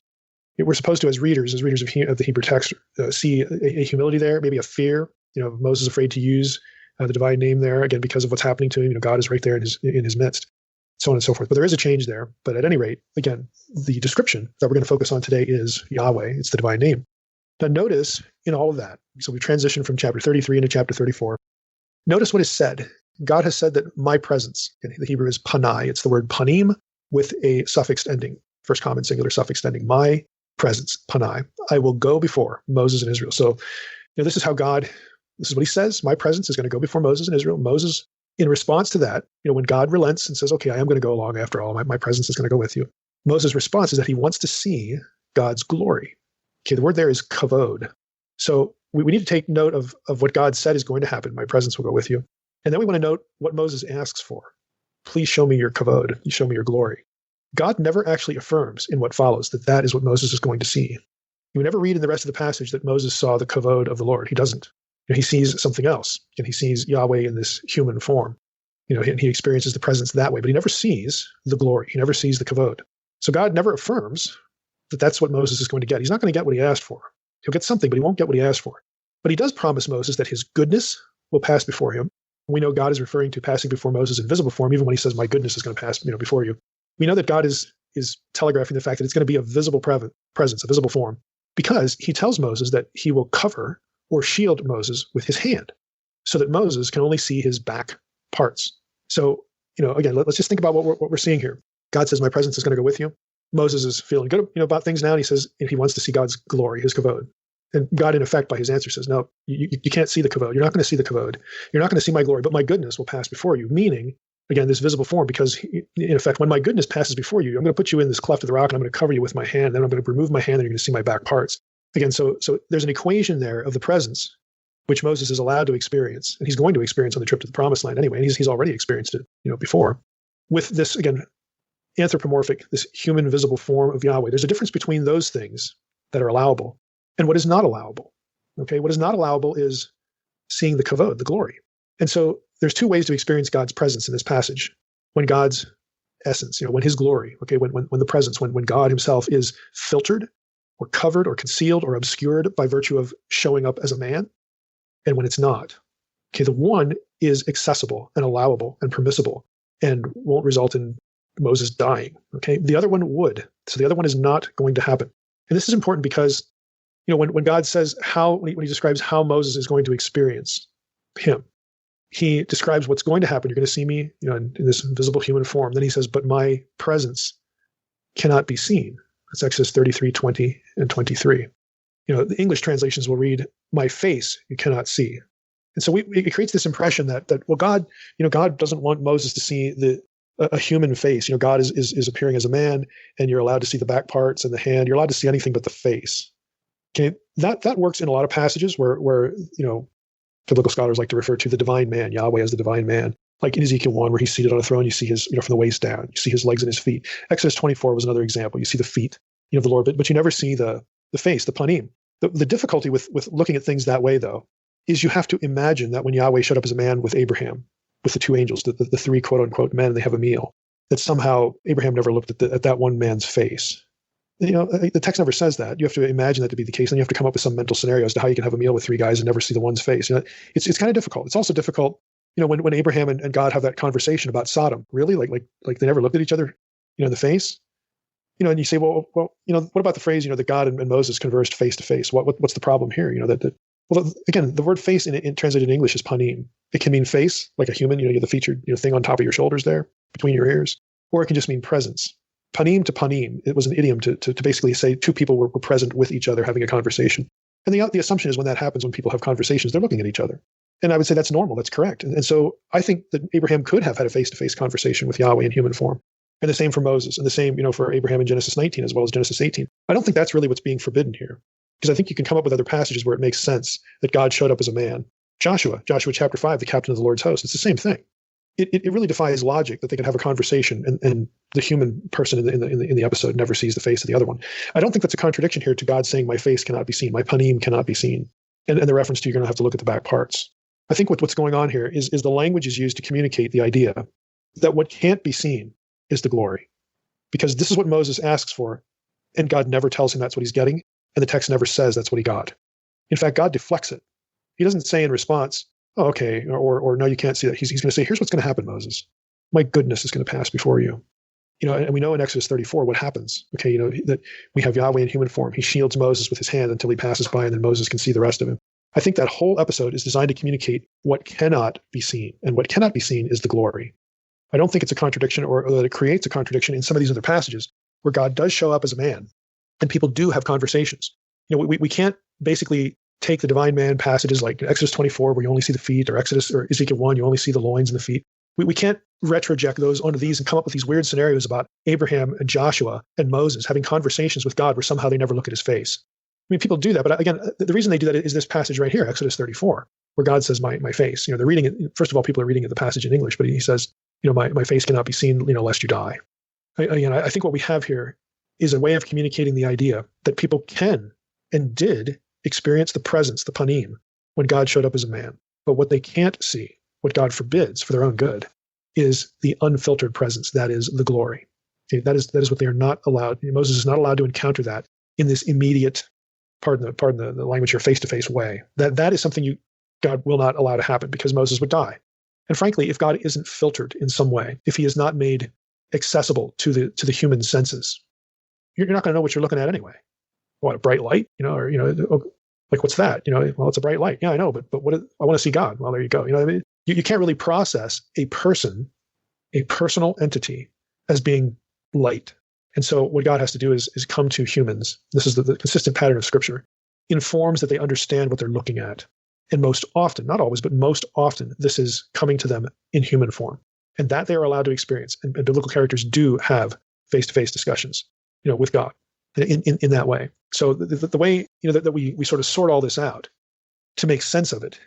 we're supposed to, as readers of the Hebrew text, see a humility there, maybe a fear. Moses afraid to use the divine name there, again, because of what's happening to him. God is right there in his midst, so on and so forth. But there is a change there. But at any rate, again, the description that we're going to focus on today is Yahweh. It's the divine name. Now notice in all of that, so we transition from chapter 33 into chapter 34. Notice what is said. God has said that my presence, in the Hebrew is panai. It's the word panim with a suffixed ending, first common singular suffixed ending. My presence, panai. I will go before Moses and Israel. So this is how God, this is what he says. My presence is going to go before Moses and Israel. Moses, in response to that, when God relents and says, okay, I am going to go along after all, my presence is going to go with you. Moses' response is that he wants to see God's glory. Okay, the word there is kavod. So we need to take note of what God said is going to happen. My presence will go with you. And then we want to note what Moses asks for. Please show me your kavod. Show me your glory. God never actually affirms in what follows that is what Moses is going to see. You never read in the rest of the passage that Moses saw the kavod of the Lord. He doesn't. He sees something else, and he sees Yahweh in this human form. And he experiences the presence that way, but he never sees the glory. He never sees the kavod. So God never affirms that that's what Moses is going to get. He's not going to get what he asked for. He'll get something, but he won't get what he asked for. But he does promise Moses that his goodness will pass before him. We know God is referring to passing before Moses in visible form, even when he says, my goodness is going to pass before you. We know that God is telegraphing the fact that it's going to be a visible presence, a visible form, because he tells Moses that he will cover or shield Moses with his hand so that Moses can only see his back parts. So, again, let's just think about what we're seeing here. God says, my presence is going to go with you. Moses is feeling good about things now, and he says he wants to see God's glory, his kavod. And God, in effect, by his answer says, no, you can't see the kavod. You're not going to see the kavod. You're not going to see my glory, but my goodness will pass before you, meaning, again, this visible form, because in effect, when my goodness passes before you, I'm going to put you in this cleft of the rock, and I'm going to cover you with my hand, then I'm going to remove my hand, and you're going to see my back parts. Again, so there's an equation there of the presence, which Moses is allowed to experience, and he's going to experience on the trip to the promised land anyway, and he's already experienced it, before. With this, again, anthropomorphic, this human visible form of Yahweh, there's a difference between those things that are allowable and what is not allowable. Okay, what is not allowable is seeing the kavod, the glory. And so there's 2 ways to experience God's presence in this passage. When God's essence, when his glory, okay, when the presence, when God himself is filtered or covered or concealed or obscured by virtue of showing up as a man, and when it's not. Okay, the one is accessible and allowable and permissible and won't result in Moses dying. Okay, the other one would. So the other one is not going to happen. And this is important because, when God says when he describes how Moses is going to experience him, he describes what's going to happen. You're going to see me, in this visible human form. Then he says, but my presence cannot be seen. That's Exodus 33, 20 and 23. The English translations will read, my face you cannot see. And so it creates this impression that God, God doesn't want Moses to see a human face. God is appearing as a man, and you're allowed to see the back parts and the hand. You're allowed to see anything but the face. Okay, that works in a lot of passages where biblical scholars like to refer to the divine man, Yahweh as the divine man. Like in Ezekiel 1, where he's seated on a throne, you see his, from the waist down, you see his legs and his feet. Exodus 24 was another example. You see the feet, of the Lord, but you never see the face, the panim. The difficulty with looking at things that way, though, is you have to imagine that when Yahweh showed up as a man with Abraham, with the 2 angels, the 3 quote unquote men, and they have a meal, that somehow Abraham never looked at that one man's face. The text never says that. You have to imagine that to be the case, and you have to come up with some mental scenario as to how you can have a meal with three guys and never see the one's face. It's kind of difficult. It's also difficult, when Abraham and God have that conversation about Sodom. Really, like they never looked at each other, in the face. And you say, well, what about the phrase, that God and Moses conversed face to face? What's the problem here? Well, again, the word face in translated in English is panim. It can mean face, like a human, you have the featured thing on top of your shoulders there, between your ears, or it can just mean presence. Panim to panim, it was an idiom to basically say two people were present with each other having a conversation. And the assumption is when that happens, when people have conversations, they're looking at each other. And I would say that's normal, that's correct. And so I think that Abraham could have had a face-to-face conversation with Yahweh in human form. And the same for Moses, and the same, for Abraham in Genesis 19 as well as Genesis 18. I don't think that's really what's being forbidden here, because I think you can come up with other passages where it makes sense that God showed up as a man. Joshua chapter 5, the captain of the Lord's host, it's the same thing. It really defies logic that they could have a conversation and the human person in the episode never sees the face of the other one. I don't think that's a contradiction here to God saying my face cannot be seen, my panim cannot be seen, and the reference to you're going to have to look at the back parts. I think what's going on here is the language is used to communicate the idea that what can't be seen is the glory, because this is what Moses asks for, and God never tells him that's what he's getting, and the text never says that's what he got. In fact, God deflects it. He doesn't say in response, oh, okay, or no, you can't see that. He's going to say, here's what's going to happen, Moses. My goodness is going to pass before you. And we know in Exodus 34 what happens. Okay, that we have Yahweh in human form. He shields Moses with his hand until he passes by, and then Moses can see the rest of him. I think that whole episode is designed to communicate what cannot be seen, and what cannot be seen is the glory. I don't think it's a contradiction or that it creates a contradiction in some of these other passages where God does show up as a man and people do have conversations. We can't basically take the divine man passages like Exodus 24 where you only see the feet, or Exodus or Ezekiel 1, you only see the loins and the feet. We can't retroject those onto these and come up with these weird scenarios about Abraham and Joshua and Moses having conversations with God where somehow they never look at his face. I mean, people do that, but again, the reason they do that is this passage right here, Exodus 34, where God says, my face. They're reading it. First of all, people are reading the passage in English, but he says, my face cannot be seen, lest you die. I think what we have here is a way of communicating the idea that people can and did experience the presence, the panim, when God showed up as a man. But what they can't see, what God forbids for their own good, is the unfiltered presence. That is the glory. Okay, that is what they are not allowed. Moses is not allowed to encounter that in this immediate, pardon the language here, face-to-face way. That is something God will not allow to happen, because Moses would die. And frankly, if God isn't filtered in some way, if he is not made accessible to the human senses, you're not going to know what you're looking at anyway. What, a bright light? Like, what's that? Well, it's a bright light. Yeah, I know, but what? I want to see God. Well, there you go. What I mean? You can't really process a person, a personal entity, as being light. And so what God has to do is come to humans. This is the consistent pattern of Scripture, in forms that they understand what they're looking at. And most often, not always, but most often, this is coming to them in human form. And that they are allowed to experience. And biblical characters do have face-to-face discussions, with God in that way. So the way, that we sort of sort all this out to make sense of it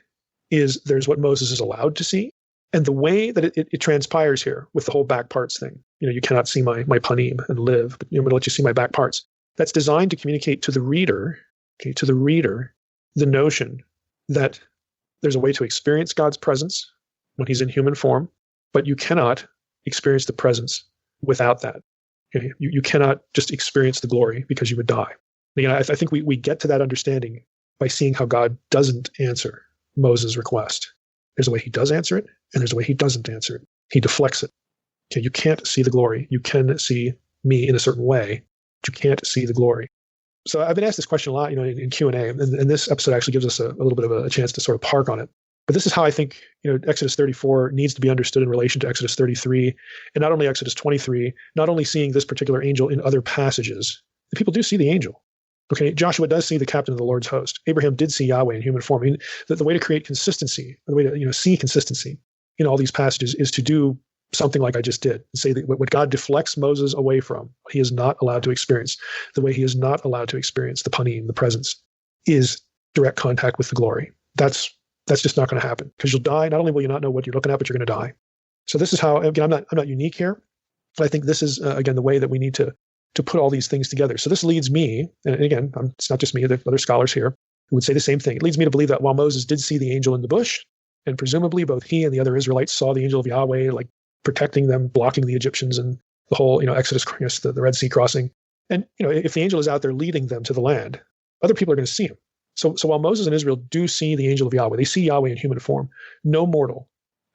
is there's what Moses is allowed to see. And the way that it transpires here with the whole back parts thing, you cannot see my panim and live, but I'm going to let you see my back parts. That's designed to communicate to the reader, the notion that there's a way to experience God's presence when he's in human form, but you cannot experience the presence without that. Okay? You cannot just experience the glory because you would die. Again, I think we get to that understanding by seeing how God doesn't answer Moses' request. There's a way he does answer it, and there's a way he doesn't answer it. He deflects it. Okay, you can't see the glory. You can see me in a certain way, but you can't see the glory. So I've been asked this question a lot, in Q&A, and this episode actually gives us a little bit of a chance to sort of park on it. But this is how I think, Exodus 34 needs to be understood in relation to Exodus 33, and not only Exodus 23, not only seeing this particular angel in other passages. People do see the angel. Okay, Joshua does see the captain of the Lord's host. Abraham did see Yahweh in human form. I mean, the way to create consistency, the way to see consistency in all these passages is to do something like I just did, and say that what God deflects Moses away from, he is not allowed to experience, the way he is not allowed to experience the panim, the presence, is direct contact with the glory. That's just not going to happen, because you'll die. Not only will you not know what you're looking at, but you're going to die. So this is how, again, I'm not unique here, but I think this is, again, the way that we need to put all these things together. So this leads me, and again, it's not just me, there are other scholars here who would say the same thing. It leads me to believe that while Moses did see the angel in the bush, and presumably both he and the other Israelites saw the angel of Yahweh, like protecting them, blocking the Egyptians, and the whole, Exodus, the Red Sea crossing, And if the angel is out there leading them to the land, other people are going to see him. So while Moses and Israel do see the angel of Yahweh, they see Yahweh in human form, no mortal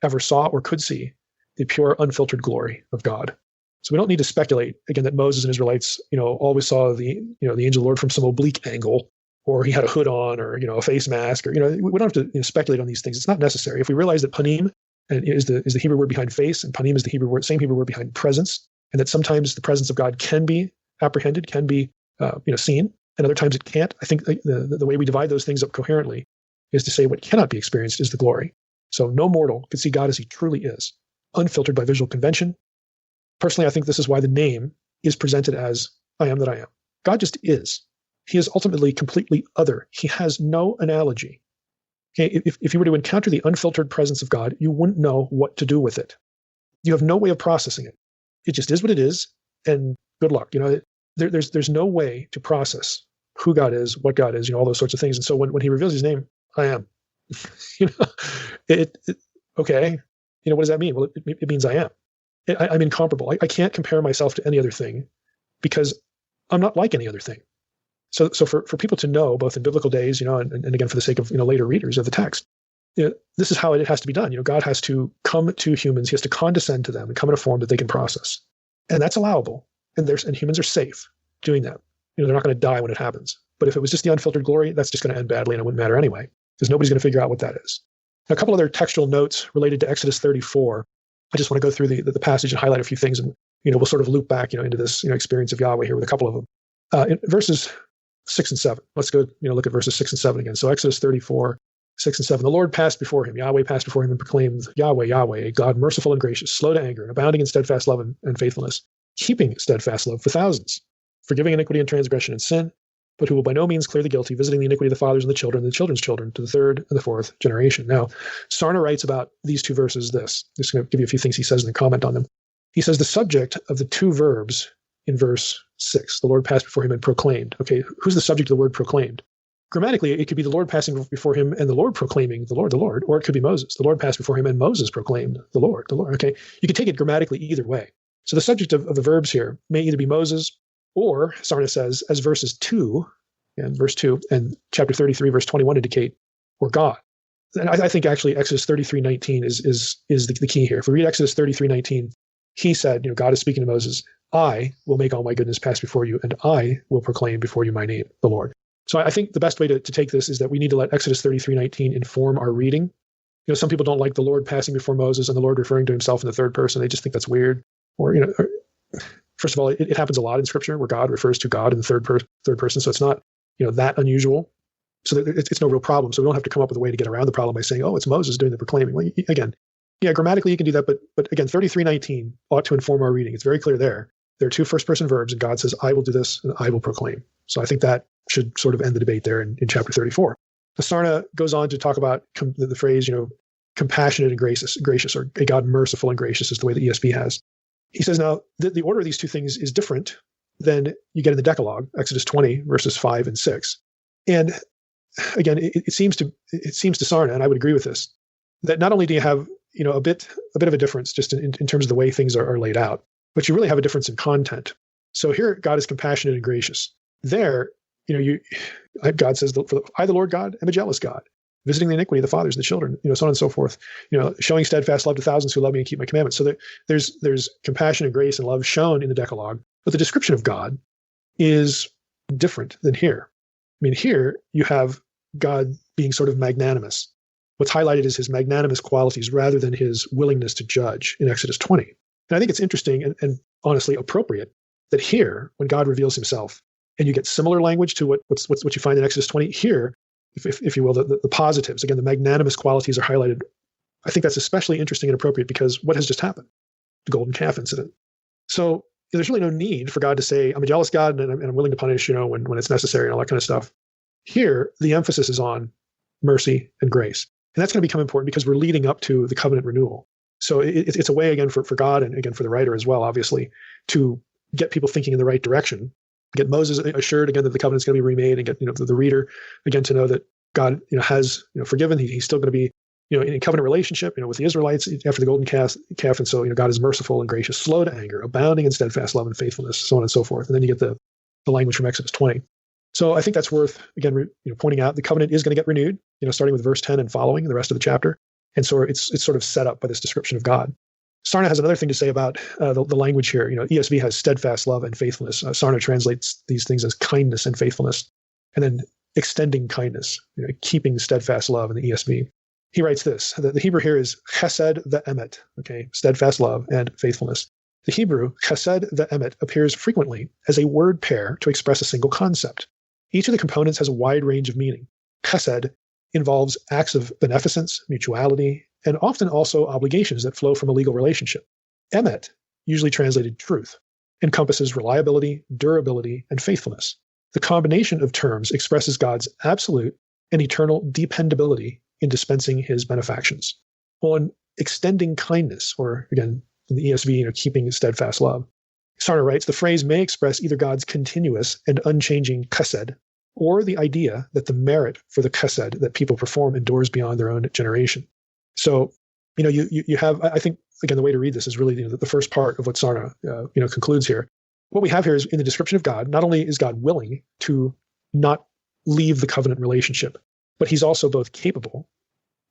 ever saw or could see the pure, unfiltered glory of God. So we don't need to speculate, again, that Moses and Israelites, always saw the angel of the Lord from some oblique angle, or he had a hood on, or, a face mask, or, we don't have to speculate on these things. It's not necessary. If we realize that panim is the Hebrew word behind face, and panim is the same Hebrew word behind presence, and that sometimes the presence of God can be apprehended, can be, seen, and other times it can't. I think the way we divide those things up coherently is to say what cannot be experienced is the glory. So no mortal could see God as he truly is, unfiltered by visual convention. Personally, I think this is why the name is presented as I am that I am. God just is. He is ultimately completely other. He has no analogy. Okay, if you were to encounter the unfiltered presence of God, you wouldn't know what to do with it. You have no way of processing it. It just is what it is, and good luck. There's no way to process who God is, what God is, all those sorts of things. And so when he reveals his name, I am. Okay. What does that mean? Well, it means I am. I'm incomparable. I can't compare myself to any other thing because I'm not like any other thing. So for people to know, both in biblical days, and again, for the sake of, later readers of the text, this is how it has to be done. God has to come to humans. He has to condescend to them and come in a form that they can process. And that's allowable. And humans are safe doing that. They're not going to die when it happens. But if it was just the unfiltered glory, that's just going to end badly and it wouldn't matter anyway, because nobody's going to figure out what that is. Now, a couple other textual notes related to Exodus 34. I just want to go through the passage and highlight a few things, and we'll sort of loop back into this experience of Yahweh here with a couple of them. In verses 6 and 7, let's go look at verses 6 and 7 again. So Exodus 34, 6 and 7. The Lord passed before him, Yahweh passed before him, and proclaimed, Yahweh, Yahweh, a God merciful and gracious, slow to anger, and abounding in steadfast love and faithfulness, keeping steadfast love for thousands, forgiving iniquity and transgression and sin, but who will by no means clear the guilty, visiting the iniquity of the fathers and the children's children, to the third and the fourth generation. Now, Sarna writes about these two verses this. I'm just going to give you a few things he says and then comment on them. He says the subject of the two verbs in verse 6, the Lord passed before him and proclaimed. Okay, who's the subject of the word proclaimed? Grammatically, it could be the Lord passing before him and the Lord proclaiming the Lord, or it could be Moses. The Lord passed before him and Moses proclaimed the Lord. Okay, you could take it grammatically either way. So the subject of the verbs here may either be Moses, or Sarna says, as verse 2 and chapter 33, verse 21 indicate, or God. And I think actually Exodus 33:19 is the key here. If we read Exodus 33:19, he said, God is speaking to Moses, I will make all my goodness pass before you, and I will proclaim before you my name, the Lord. So I think the best way to take this is that we need to let Exodus 33:19 inform our reading. Some people don't like the Lord passing before Moses and the Lord referring to himself in the third person. They just think that's weird. Or, first of all, it happens a lot in Scripture where God refers to God in the third person. So it's not, that unusual. So it's no real problem. So we don't have to come up with a way to get around the problem by saying, oh, it's Moses doing the proclaiming. Well, again, grammatically you can do that. But again, 33:19 ought to inform our reading. It's very clear there. There are two first-person verbs, and God says, I will do this, and I will proclaim. So I think that should sort of end the debate there in chapter 34. Sarna goes on to talk about the phrase, compassionate and gracious, or a God merciful and gracious is the way the ESV has. He says, now, the order of these two things is different than you get in the Decalogue, Exodus 20, verses 5 and 6. And again, it seems to Sarna, and I would agree with this, that not only do you have a bit of a difference just in terms of the way things are laid out, but you really have a difference in content. So here, God is compassionate and gracious. There, God says, I, the Lord God, am a jealous God, visiting the iniquity of the fathers and the children, so on and so forth, showing steadfast love to thousands who love me and keep my commandments. So there's compassion and grace and love shown in the Decalogue, but the description of God is different than here. I mean, here you have God being sort of magnanimous. What's highlighted is his magnanimous qualities rather than his willingness to judge in Exodus 20. And I think it's interesting and honestly appropriate that here, when God reveals himself, and you get similar language to what you find in Exodus 20, here, if you will, the positives, again, the magnanimous qualities are highlighted. I think that's especially interesting and appropriate because what has just happened? The golden calf incident. So there's really no need for God to say, I'm a jealous God and I'm willing to punish, when it's necessary and all that kind of stuff. Here, the emphasis is on mercy and grace. And that's going to become important because we're leading up to the covenant renewal. So it's a way, again, for God and again for the writer as well, obviously, to get people thinking in the right direction, get Moses assured again that the covenant's going to be remade, and get the reader again to know that God has forgiven. He's still going to be in a covenant relationship with the Israelites after the golden calf, and so God is merciful and gracious, slow to anger, abounding in steadfast love and faithfulness, so on and so forth. And then you get the the language from Exodus 20. So I think that's worth, again, pointing out the covenant is going to get renewed, starting with verse 10 and following the rest of the chapter. And so it's sort of set up by this description of God. Sarna has another thing to say about the language here. ESV has steadfast love and faithfulness. Sarna translates these things as kindness and faithfulness, and then extending kindness, keeping steadfast love in the ESV. He writes this, the Hebrew here is chesed ve'emet, okay, steadfast love and faithfulness. The Hebrew chesed ve'emet appears frequently as a word pair to express a single concept. Each of the components has a wide range of meaning. Chesed involves acts of beneficence, mutuality, and often also obligations that flow from a legal relationship. Emet, usually translated truth, encompasses reliability, durability, and faithfulness. The combination of terms expresses God's absolute and eternal dependability in dispensing his benefactions. On extending kindness, or again, in the ESV, keeping steadfast love, Sarna writes, the phrase may express either God's continuous and unchanging chesed, or the idea that the merit for the chesed that people perform endures beyond their own generation. So, you have, I think, again, the way to read this is really the first part of what Sarna, concludes here. What we have here is in the description of God, not only is God willing to not leave the covenant relationship, but he's also both capable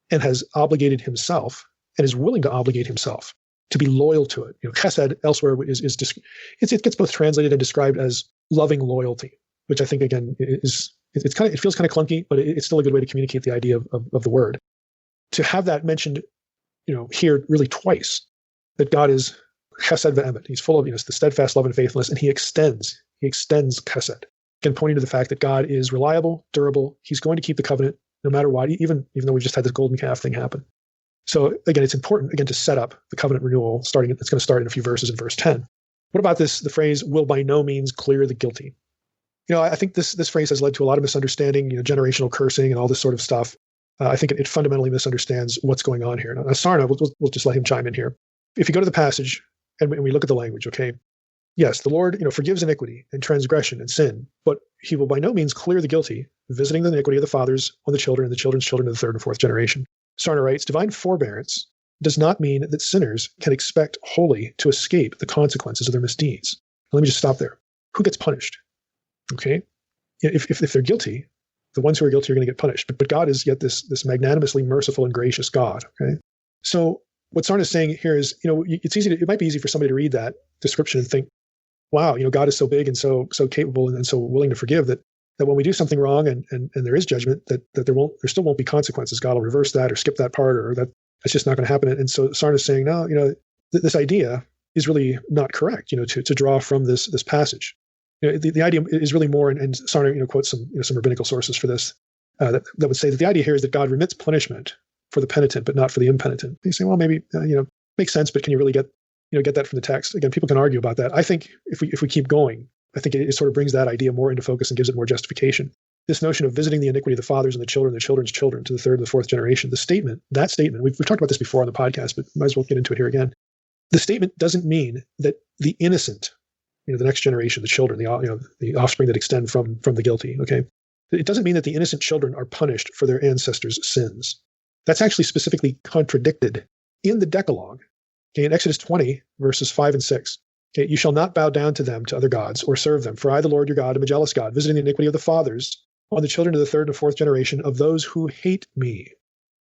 and has obligated himself and is willing to obligate himself to be loyal to it. Chesed elsewhere it gets both translated and described as loving loyalty, which I think again it feels kind of clunky, but it's still a good way to communicate the idea of the word. To have that mentioned, here really twice, that God is chesed ve'emet. He's full of the steadfast love and faithfulness, and he extends chesed. Again, pointing to the fact that God is reliable, durable. He's going to keep the covenant no matter what, even though we've just had this golden calf thing happen. So again, it's important, again, to set up the covenant renewal it's going to start in a few verses in verse 10. What about the phrase, will by no means clear the guilty? I think this phrase has led to a lot of misunderstanding, generational cursing and all this sort of stuff. I think it fundamentally misunderstands what's going on here. Now, Sarna, we'll just let him chime in here. If you go to the passage and we look at the language, okay, yes, the Lord, forgives iniquity and transgression and sin, but he will by no means clear the guilty, visiting the iniquity of the fathers on the children and the children's children of the third and fourth generation. Sarna writes, divine forbearance does not mean that sinners can expect wholly to escape the consequences of their misdeeds. Now, let me just stop there. Who gets punished? Okay, if they're guilty, the ones who are guilty are going to get punished. But God is yet this magnanimously merciful and gracious God. Okay, so what Sarna is saying here is, it might be easy for somebody to read that description and think, wow, God is so big and so capable and so willing to forgive that when we do something wrong and there is judgment, that there still won't be consequences. God will reverse that or skip that part, or that's just not going to happen. And so Sarna is saying, no, this idea is really not correct. To draw from this passage. The idea is really more, and Sarna quotes some rabbinical sources for this that would say that the idea here is that God remits punishment for the penitent, but not for the impenitent. You say, well, maybe makes sense, but can you really get that from the text? Again, people can argue about that. I think if we keep going, I think it sort of brings that idea more into focus and gives it more justification. This notion of visiting the iniquity of the fathers and the children's children to the third and the fourth generation. That statement, we've talked about this before on the podcast, but might as well get into it here again. The statement doesn't mean that the innocent, the next generation, the children, the offspring that extend from the guilty. Okay, it doesn't mean that the innocent children are punished for their ancestors' sins. That's actually specifically contradicted in the Decalogue. Okay, in Exodus 20, verses 5 and 6. Okay, you shall not bow down to them, to other gods, or serve them. For I, the Lord your God, am a jealous God, visiting the iniquity of the fathers on the children of the third and fourth generation of those who hate me,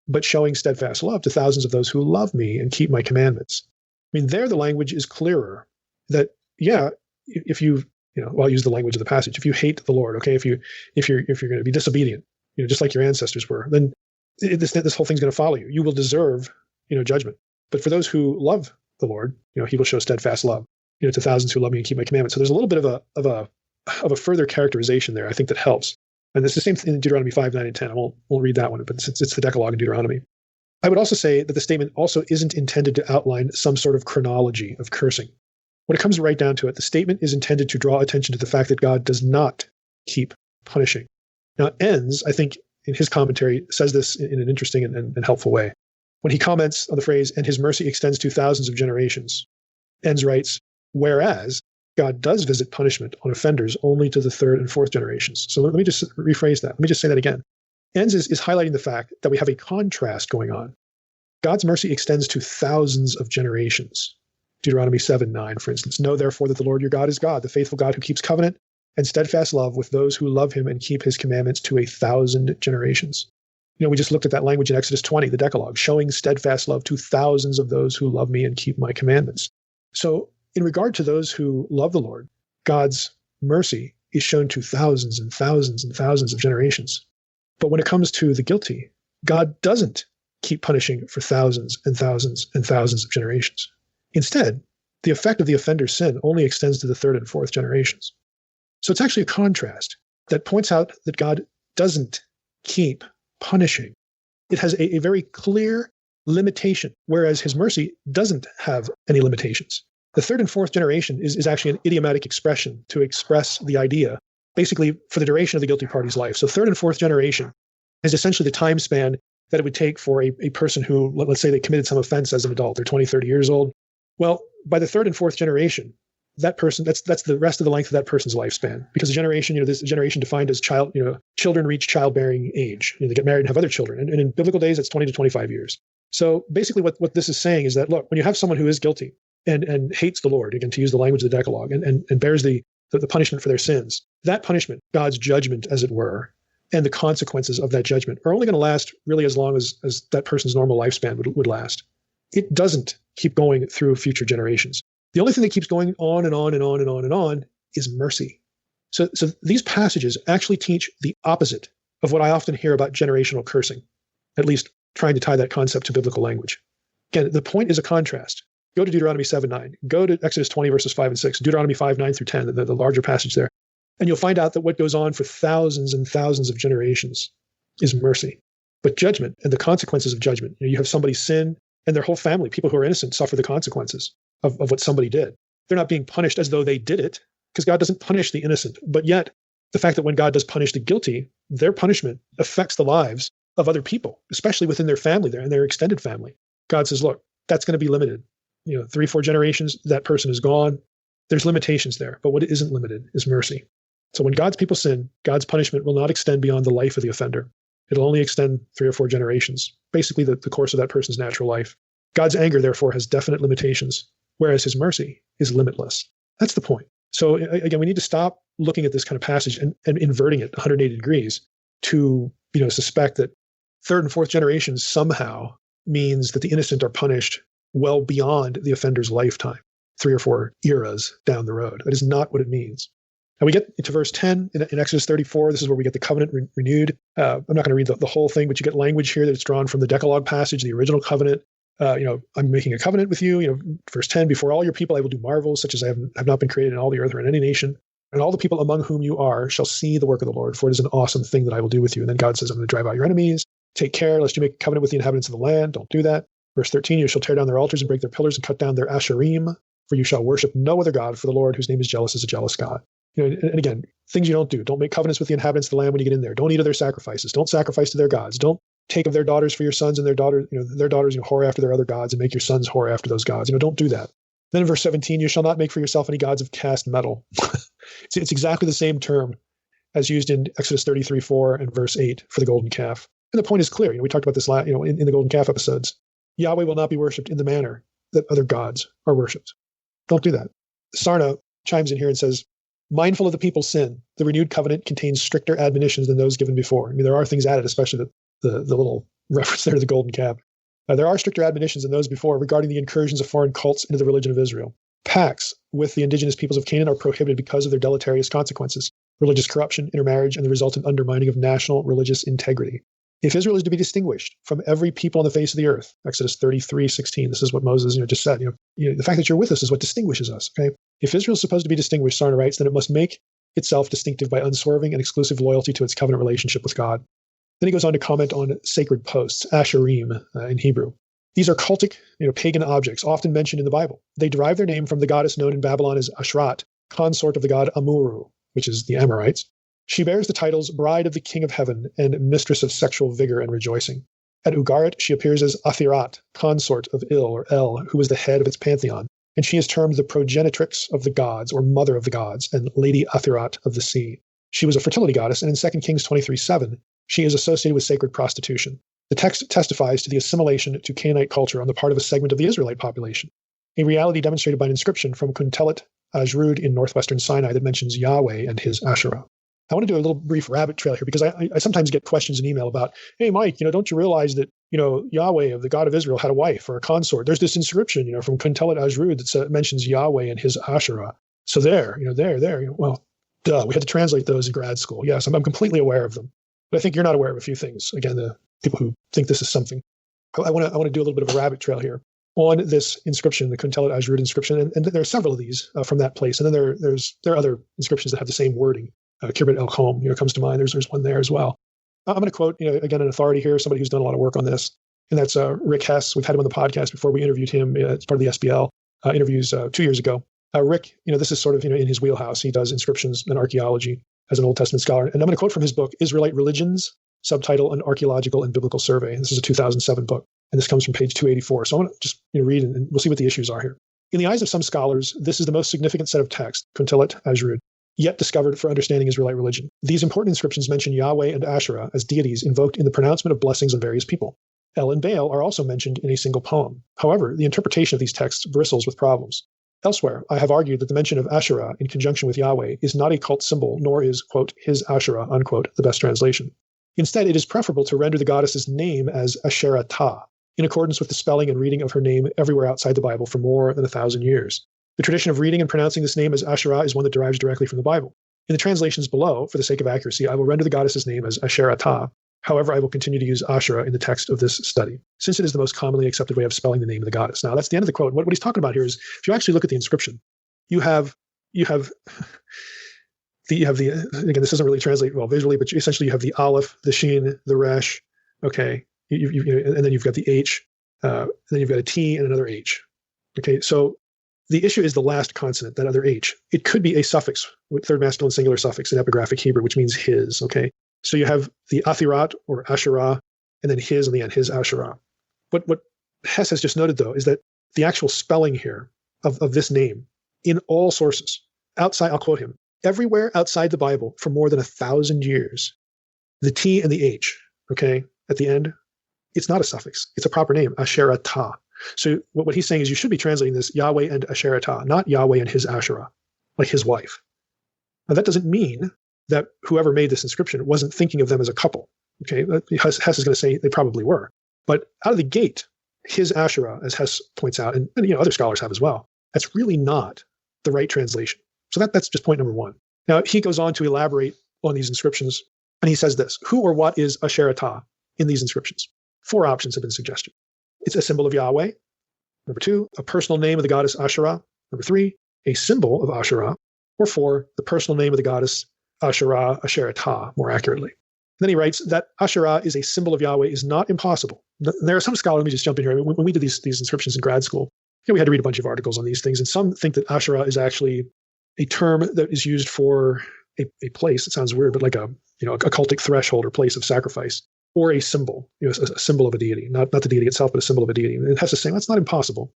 but showing steadfast love to thousands of those who love me and keep my commandments. I mean, there the language is clearer that, yeah, if I'll use the language of the passage. If you hate the Lord, okay, if you're going to be disobedient, just like your ancestors were, then this whole thing's going to follow you. You will deserve, judgment. But for those who love the Lord, he will show steadfast love, to thousands who love me and keep my commandments. So there's a little bit of a further characterization there, I think, that helps. And it's the same thing in Deuteronomy 5, 9, and 10. I won't read that one, but it's the Decalogue in Deuteronomy. I would also say that the statement also isn't intended to outline some sort of chronology of cursing. When it comes right down to it, the statement is intended to draw attention to the fact that God does not keep punishing. Now, Enns, I think, in his commentary, says this in an interesting and helpful way. When he comments on the phrase, and his mercy extends to thousands of generations, Enns writes, whereas God does visit punishment on offenders only to the third and fourth generations. So let me just rephrase that. Let me just say that again. Enns is highlighting the fact that we have a contrast going on. God's mercy extends to thousands of generations. Deuteronomy 7:9, for instance. Know therefore that the Lord your God is God, the faithful God who keeps covenant and steadfast love with those who love him and keep his commandments to 1,000 generations. We just looked at that language in Exodus 20, the Decalogue, showing steadfast love to thousands of those who love me and keep my commandments. So in regard to those who love the Lord, God's mercy is shown to thousands and thousands and thousands of generations. But when it comes to the guilty, God doesn't keep punishing for thousands and thousands and thousands of generations. Instead, the effect of the offender's sin only extends to the third and fourth generations. So it's actually a contrast that points out that God doesn't keep punishing. It has a very clear limitation, whereas his mercy doesn't have any limitations. The third and fourth generation is actually an idiomatic expression to express the idea, basically for the duration of the guilty party's life. So third and fourth generation is essentially the time span that it would take for a person who, let's say they committed some offense as an adult, they're 20, 30 years old. Well, by the third and fourth generation, that person, that's the rest of the length of that person's lifespan. Because the generation, this generation defined as children reach childbearing age. They get married and have other children. And in biblical days, it's 20 to 25 years. So basically what this is saying is that, look, when you have someone who is guilty and hates the Lord, again, to use the language of the Decalogue, and bears the punishment for their sins, that punishment, God's judgment, as it were, and the consequences of that judgment are only going to last really as long as that person's normal lifespan would last. It doesn't keep going through future generations. The only thing that keeps going on and on and on and on and on is mercy. So these passages actually teach the opposite of what I often hear about generational cursing, at least trying to tie that concept to biblical language. Again, the point is a contrast. Go to Deuteronomy 7:9. Go to Exodus 20, verses 5 and 6. Deuteronomy 5:9 through 10, the larger passage there. And you'll find out that what goes on for thousands and thousands of generations is mercy. But judgment and the consequences of judgment, you have somebody sin and their whole family, people who are innocent, suffer the consequences of what somebody did. They're not being punished as though they did it, because God doesn't punish the innocent. But yet, the fact that when God does punish the guilty, their punishment affects the lives of other people, especially within their family there and their extended family. God says, look, that's going to be limited. 3, 4 generations, that person is gone. There's limitations there, but what isn't limited is mercy. So when God's people sin, God's punishment will not extend beyond the life of the offender. It'll only extend 3 or 4 generations, basically the course of that person's natural life. God's anger, therefore, has definite limitations, whereas his mercy is limitless. That's the point. So again, we need to stop looking at this kind of passage and inverting it 180 degrees to suspect that third and fourth generations somehow means that the innocent are punished well beyond the offender's lifetime, 3 or 4 eras down the road. That is not what it means. Now we get into verse 10 in Exodus 34. This is where we get the covenant renewed. I'm not going to read the whole thing, but you get language here that's drawn from the Decalogue passage, the original covenant. I'm making a covenant with you. Verse 10, before all your people I will do marvels, such as I have not been created in all the earth or in any nation. And all the people among whom you are shall see the work of the Lord, for it is an awesome thing that I will do with you. And then God says, I'm going to drive out your enemies. Take care, lest you make a covenant with the inhabitants of the land. Don't do that. Verse 13, you shall tear down their altars and break their pillars and cut down their asherim, for you shall worship no other God, for the Lord, whose name is jealous, is a jealous God. And again, things you don't do. Don't make covenants with the inhabitants of the land when you get in there. Don't eat of their sacrifices. Don't sacrifice to their gods. Don't take of their daughters for your sons, and their daughters whore after their other gods, and make your sons whore after those gods. Don't do that. Then in verse 17, you shall not make for yourself any gods of cast metal. It's exactly the same term as used in Exodus 33:4 and verse 8 for the golden calf. And the point is clear. We talked about this in the golden calf episodes. Yahweh will not be worshipped in the manner that other gods are worshipped. Don't do that. Sarna chimes in here and says, mindful of the people's sin, the renewed covenant contains stricter admonitions than those given before. There are things added, especially the little reference there to the golden calf. There are stricter admonitions than those before regarding the incursions of foreign cults into the religion of Israel. Pacts with the indigenous peoples of Canaan are prohibited because of their deleterious consequences, religious corruption, intermarriage, and the resultant undermining of national religious integrity. If Israel is to be distinguished from every people on the face of the earth, Exodus 33:16, this is what Moses just said. The fact that you're with us is what distinguishes us. Okay, if Israel is supposed to be distinguished, Sarna writes, then it must make itself distinctive by unswerving and exclusive loyalty to its covenant relationship with God. Then he goes on to comment on sacred posts, asherim in Hebrew. These are cultic, pagan objects, often mentioned in the Bible. They derive their name from the goddess known in Babylon as Ashrat, consort of the god Amuru, which is the Amorites. She bears the titles Bride of the King of Heaven and Mistress of Sexual Vigor and Rejoicing. At Ugarit, she appears as Athirat, consort of Il or El, who is the head of its pantheon, and she is termed the progenitrix of the gods, or mother of the gods, and Lady Athirat of the sea. She was a fertility goddess, and in 2 Kings 23:7, she is associated with sacred prostitution. The text testifies to the assimilation to Canaanite culture on the part of a segment of the Israelite population, a reality demonstrated by an inscription from Kuntelet Ajrud in northwestern Sinai that mentions Yahweh and his Asherah. I want to do a little brief rabbit trail here because I sometimes get questions in email about, hey, Mike, don't you realize that, Yahweh, of the God of Israel, had a wife or a consort? There's this inscription, from Untitled Chapter that mentions Yahweh and his Asherah. So well, duh, we had to translate those in grad school. Yes, I'm completely aware of them. But I think you're not aware of a few things. Again, the people who think this is something. I want to do a little bit of a rabbit trail here on this inscription, the Untitled Chapter inscription, and there are several of these from that place. And then there are other inscriptions that have the same wording. Kirbet El Hom, comes to mind. There's one there as well. I'm going to quote, again, an authority here, somebody who's done a lot of work on this, and that's Rick Hess. We've had him on the podcast before. We interviewed him as part of the SBL interviews 2 years ago. Rick, this is sort of in his wheelhouse. He does inscriptions and archaeology as an Old Testament scholar. And I'm going to quote from his book, Israelite Religions, Subtitle, An Archaeological and Biblical Survey. This is a 2007 book, and this comes from page 284. So I want to just read, and we'll see what the issues are here. In the eyes of some scholars, this is the most significant set of texts, Untitled Chapter, yet discovered for understanding Israelite religion. These important inscriptions mention Yahweh and Asherah as deities invoked in the pronouncement of blessings on various people. El and Baal are also mentioned in a single poem. However, the interpretation of these texts bristles with problems. Elsewhere, I have argued that the mention of Asherah in conjunction with Yahweh is not a cult symbol, nor is, quote, his Asherah, unquote, the best translation. Instead, it is preferable to render the goddess's name as Asherah-Ta, in accordance with the spelling and reading of her name everywhere outside the Bible for more than 1,000 years. The tradition of reading and pronouncing this name as Asherah is one that derives directly from the Bible. In the translations below, for the sake of accuracy, I will render the goddess's name as Asherah-Ta. However, I will continue to use Asherah in the text of this study, since it is the most commonly accepted way of spelling the name of the goddess. Now, that's the end of the quote. What he's talking about here is, if you actually look at the inscription, you have again, this doesn't really translate well visually, but essentially you have the Aleph, the Shin, the Resh, okay, and then you've got the H, and then you've got a T and another H. Okay, so the issue is the last consonant, that other H. It could be a suffix, third masculine singular suffix in epigraphic Hebrew, which means his, okay? So you have the Athirat or Asherah, and then his on the end, his Asherah. What Hess has just noted, though, is that the actual spelling here of this name in all sources, outside, I'll quote him, everywhere outside the Bible for more than 1,000 years, the T and the H, okay, at the end, it's not a suffix. It's a proper name, Asherah-Ta. So what he's saying is you should be translating this Yahweh and Asherah-Ta, not Yahweh and his Asherah, like his wife. Now, that doesn't mean that whoever made this inscription wasn't thinking of them as a couple. Okay, Hess is going to say they probably were. But out of the gate, his Asherah, as Hess points out, and other scholars have as well, that's really not the right translation. So that's just point number one. Now, he goes on to elaborate on these inscriptions, and he says this: who or what is Asherah-Ta in these inscriptions? 4 options have been suggested. It's a symbol of Yahweh. Number 2, a personal name of the goddess Asherah. Number 3, a symbol of Asherah. Or 4, the personal name of the goddess Asherah, Asherah-Ta, more accurately. And then he writes that Asherah is a symbol of Yahweh is not impossible. There are some scholars, let me just jump in here. When we did these inscriptions in grad school, we had to read a bunch of articles on these things, and some think that Asherah is actually a term that is used for a place. It sounds weird, but like a cultic threshold or place of sacrifice, or a symbol, a symbol of a deity, not the deity itself, but a symbol of a deity. And Hess is saying that's not impossible.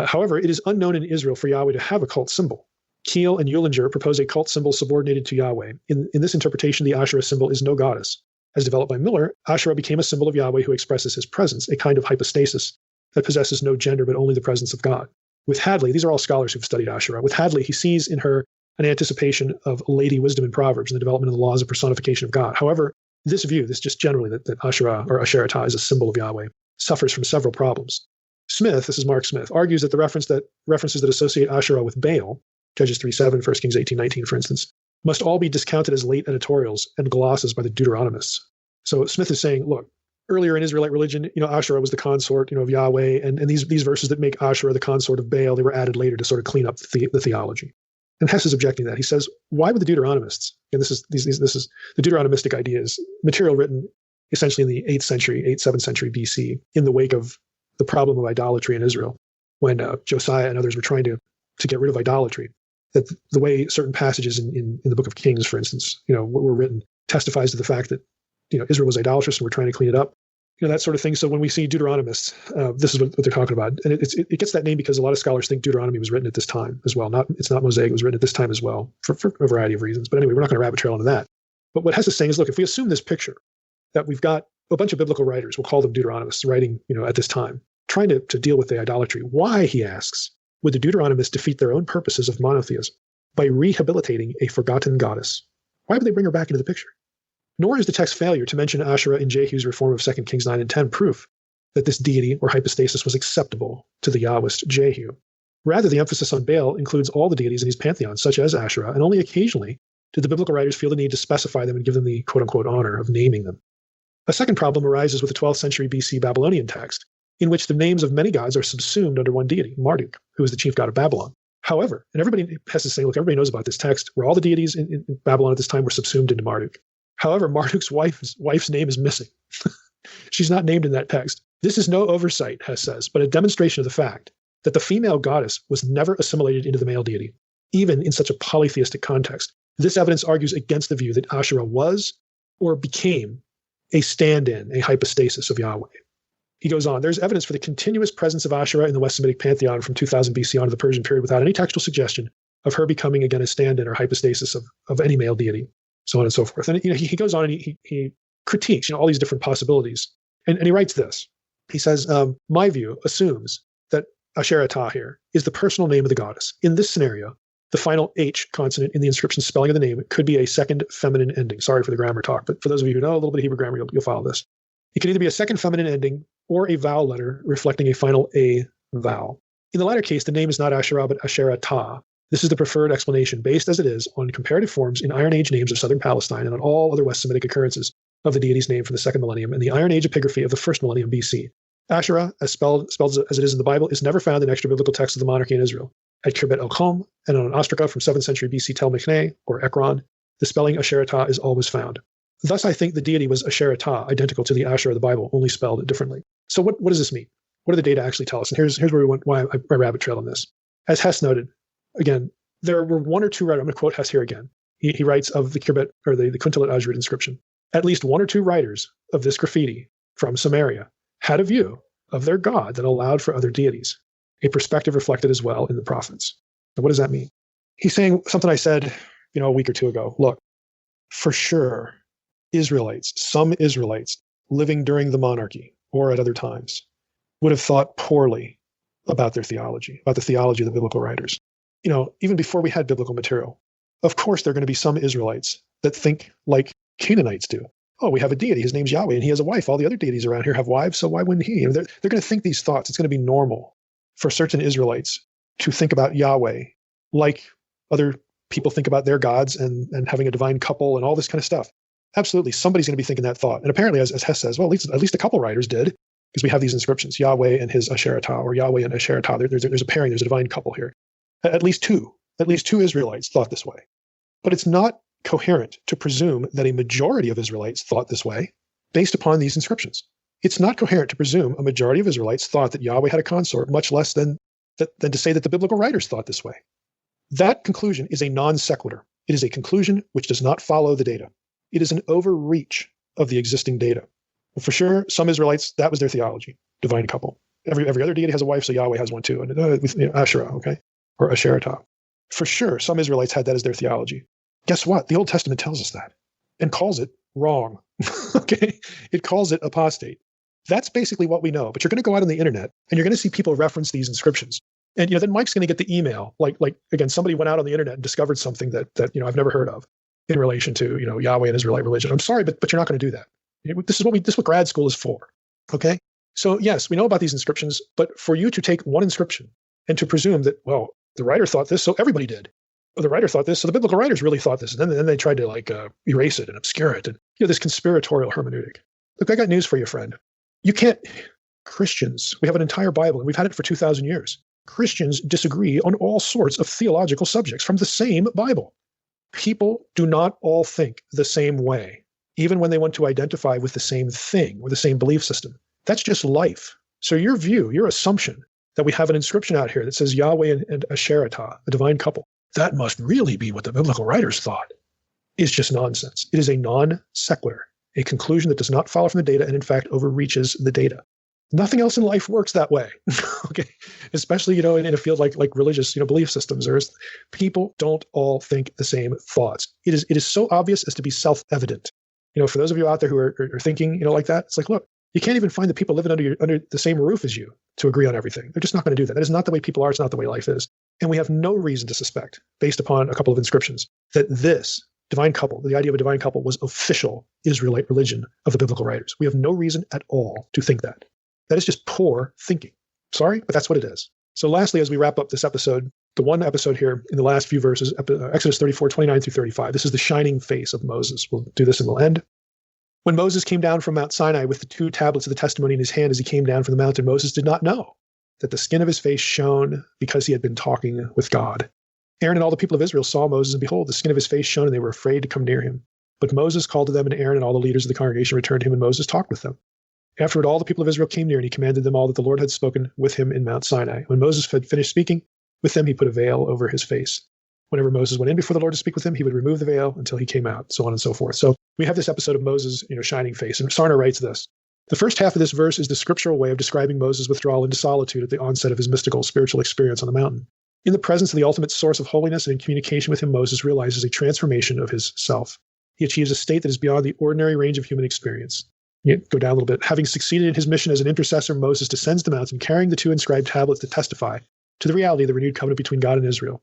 However, it is unknown in Israel for Yahweh to have a cult symbol. Kiel and Eulinger propose a cult symbol subordinated to Yahweh. In this interpretation, the Asherah symbol is no goddess. As developed by Miller, Asherah became a symbol of Yahweh who expresses his presence, a kind of hypostasis that possesses no gender but only the presence of God. With Hadley, these are all scholars who've studied Asherah. With Hadley, he sees in her an anticipation of Lady Wisdom in Proverbs and the development of the laws of personification of God. However, this view, this just generally that Asherah or Asherah-Ta is a symbol of Yahweh, suffers from several problems. Smith, this is Mark Smith, argues that the references that associate Asherah with Baal, Judges 3:7, 1 Kings 18:19, for instance, must all be discounted as late editorials and glosses by the Deuteronomists. So Smith is saying, look, earlier in Israelite religion, Asherah was the consort, of Yahweh, and these verses that make Asherah the consort of Baal, they were added later to sort of clean up the theology. And Hess is objecting that. He says, why would the Deuteronomists, and this is the Deuteronomistic idea, is material written essentially in the 7th century BC, in the wake of the problem of idolatry in Israel, when Josiah and others were trying to get rid of idolatry. That the way certain passages in the book of Kings, for instance, were written, testifies to the fact that Israel was idolatrous and we're trying to clean it up. That sort of thing. So when we see Deuteronomists, this is what they're talking about. And it gets that name because a lot of scholars think Deuteronomy was written at this time as well. It's not Mosaic, it was written at this time as well for a variety of reasons. But anyway, we're not going to rabbit trail into that. But what Hess is saying is, look, if we assume this picture, that we've got a bunch of biblical writers, we'll call them Deuteronomists, writing, at this time, trying to deal with the idolatry. Why, he asks, would the Deuteronomists defeat their own purposes of monotheism by rehabilitating a forgotten goddess. Why would they bring her back into the picture? Nor is the text's failure to mention Asherah in Jehu's reform of 2 Kings 9 and 10 proof that this deity or hypostasis was acceptable to the Yahwist Jehu. Rather, the emphasis on Baal includes all the deities in his pantheon, such as Asherah, and only occasionally did the biblical writers feel the need to specify them and give them the quote-unquote honor of naming them. A second problem arises with the 12th century BC Babylonian text, in which the names of many gods are subsumed under one deity, Marduk, who is the chief god of Babylon. However, and everybody has to say, look, everybody knows about this text, where all the deities in Babylon at this time were subsumed into Marduk. However, Marduk's wife's name is missing. She's not named in that text. This is no oversight, Hess says, but a demonstration of the fact that the female goddess was never assimilated into the male deity, even in such a polytheistic context. This evidence argues against the view that Asherah was or became a stand-in, a hypostasis of Yahweh. He goes on, there's evidence for the continuous presence of Asherah in the West Semitic pantheon from 2000 BC on to the Persian period without any textual suggestion of her becoming again a stand-in or hypostasis of any male deity, so on and so forth. And he goes on and he critiques all these different possibilities. And he writes this. He says, my view assumes that Asherah here is the personal name of the goddess. In this scenario, the final H consonant in the inscription spelling of the name could be a second feminine ending. Sorry for the grammar talk, but for those of you who know a little bit of Hebrew grammar, you'll follow this. It could either be a second feminine ending or a vowel letter reflecting a final A vowel. In the latter case, the name is not Asherah, but Asherah. This is the preferred explanation, based as it is on comparative forms in Iron Age names of southern Palestine and on all other West Semitic occurrences of the deity's name from the second millennium and the Iron Age epigraphy of the first millennium BC. Asherah, as spelled as it is in the Bible, is never found in extra-biblical texts of the monarchy in Israel. At Kirbet el-Khom and on an ostraca from 7th century BC Tel Mechne, or Ekron, the spelling Asherah is always found. Thus, I think the deity was Asherah, identical to the Asherah of the Bible, only spelled differently. So what does this mean? What do the data actually tell us? And here's where we went, why I rabbit trail on this. As Hess noted, again, there were one or two writers, I'm going to quote Hess here again. He writes of the Kirbet, or the Kuntalat Ajrid inscription, at least one or two writers of this graffiti from Samaria had a view of their God that allowed for other deities, a perspective reflected as well in the prophets. Now, what does that mean? He's saying something I said, a week or two ago. Look, for sure, some Israelites living during the monarchy or at other times would have thought poorly about their theology, about the theology of the biblical writers. Even before we had biblical material, of course, there are going to be some Israelites that think like Canaanites do. Oh, we have a deity. His name's Yahweh, and he has a wife. All the other deities around here have wives, so why wouldn't he? They're going to think these thoughts. It's going to be normal for certain Israelites to think about Yahweh like other people think about their gods and having a divine couple and all this kind of stuff. Absolutely, somebody's going to be thinking that thought. And apparently, as Hess says, well, at least a couple writers did, because we have these inscriptions, Yahweh and his Asherah, or Yahweh and Asherah. There's a pairing, there's a divine couple here. At least two Israelites thought this way. But it's not coherent to presume that a majority of Israelites thought this way based upon these inscriptions. It's not coherent to presume a majority of Israelites thought that Yahweh had a consort, much less than to say that the biblical writers thought this way. That conclusion is a non sequitur. It is a conclusion which does not follow the data. It is an overreach of the existing data. Well, for sure, some Israelites, that was their theology, divine couple. Every other deity has a wife, so Yahweh has one too. And Asherah, okay? Or Asherah. For sure, some Israelites had that as their theology. Guess what? The Old Testament tells us that and calls it wrong. Okay? It calls it apostate. That's basically what we know. But you're going to go out on the internet and you're going to see people reference these inscriptions. And then Mike's going to get the email, like again, somebody went out on the internet and discovered something that I've never heard of in relation to Yahweh and Israelite religion. I'm sorry, but you're not going to do that. This is what grad school is for. Okay? So yes, we know about these inscriptions, but for you to take one inscription and to presume that, well, the writer thought this, so everybody did. Or the writer thought this, so the biblical writers really thought this. And then they tried to erase it and obscure it. And this conspiratorial hermeneutic. Look, I got news for you, friend. You can't, Christians, we have an entire Bible and we've had it for 2,000 years. Christians disagree on all sorts of theological subjects from the same Bible. People do not all think the same way, even when they want to identify with the same thing or the same belief system. That's just life. So your view, your assumption that we have an inscription out here that says Yahweh and Asherah, a divine couple, that must really be what the biblical writers thought, is just nonsense. It is a non sequitur, a conclusion that does not follow from the data and in fact overreaches the data. Nothing else in life works that way. Okay, especially in a field like religious belief systems. People don't all think the same thoughts. It is so obvious as to be self-evident. For those of you out there who are thinking like that, it's like, look, You can't even find the people living under the same roof as you to agree on everything. They're just not going to do that. That is not the way people are. It's not the way life is. And we have no reason to suspect, based upon a couple of inscriptions, that this divine couple, the idea of a divine couple, was official Israelite religion of the biblical writers. We have no reason at all to think that. That is just poor thinking. Sorry, but that's what it is. So lastly, as we wrap up this episode, the one episode here in the last few verses, Exodus 34, 29 through 35, this is the shining face of Moses. We'll do this and we'll end. When Moses came down from Mount Sinai with the 2 tablets of the testimony in his hand as he came down from the mountain, Moses did not know that the skin of his face shone because he had been talking with God. Aaron and all the people of Israel saw Moses, and behold, the skin of his face shone, and they were afraid to come near him. But Moses called to them, and Aaron and all the leaders of the congregation returned to him, and Moses talked with them. Afterward, all the people of Israel came near, and he commanded them all that the Lord had spoken with him in Mount Sinai. When Moses had finished speaking with them, he put a veil over his face. Whenever Moses went in before the Lord to speak with him, he would remove the veil until he came out, so on and so forth. So we have this episode of Moses, shining face. And Sarna writes this. The first half of this verse is the scriptural way of describing Moses' withdrawal into solitude at the onset of his mystical spiritual experience on the mountain. In the presence of the ultimate source of holiness and in communication with him, Moses realizes a transformation of his self. He achieves a state that is beyond the ordinary range of human experience. Go down a little bit. Having succeeded in his mission as an intercessor, Moses descends the mountain carrying the 2 inscribed tablets that testify to the reality of the renewed covenant between God and Israel.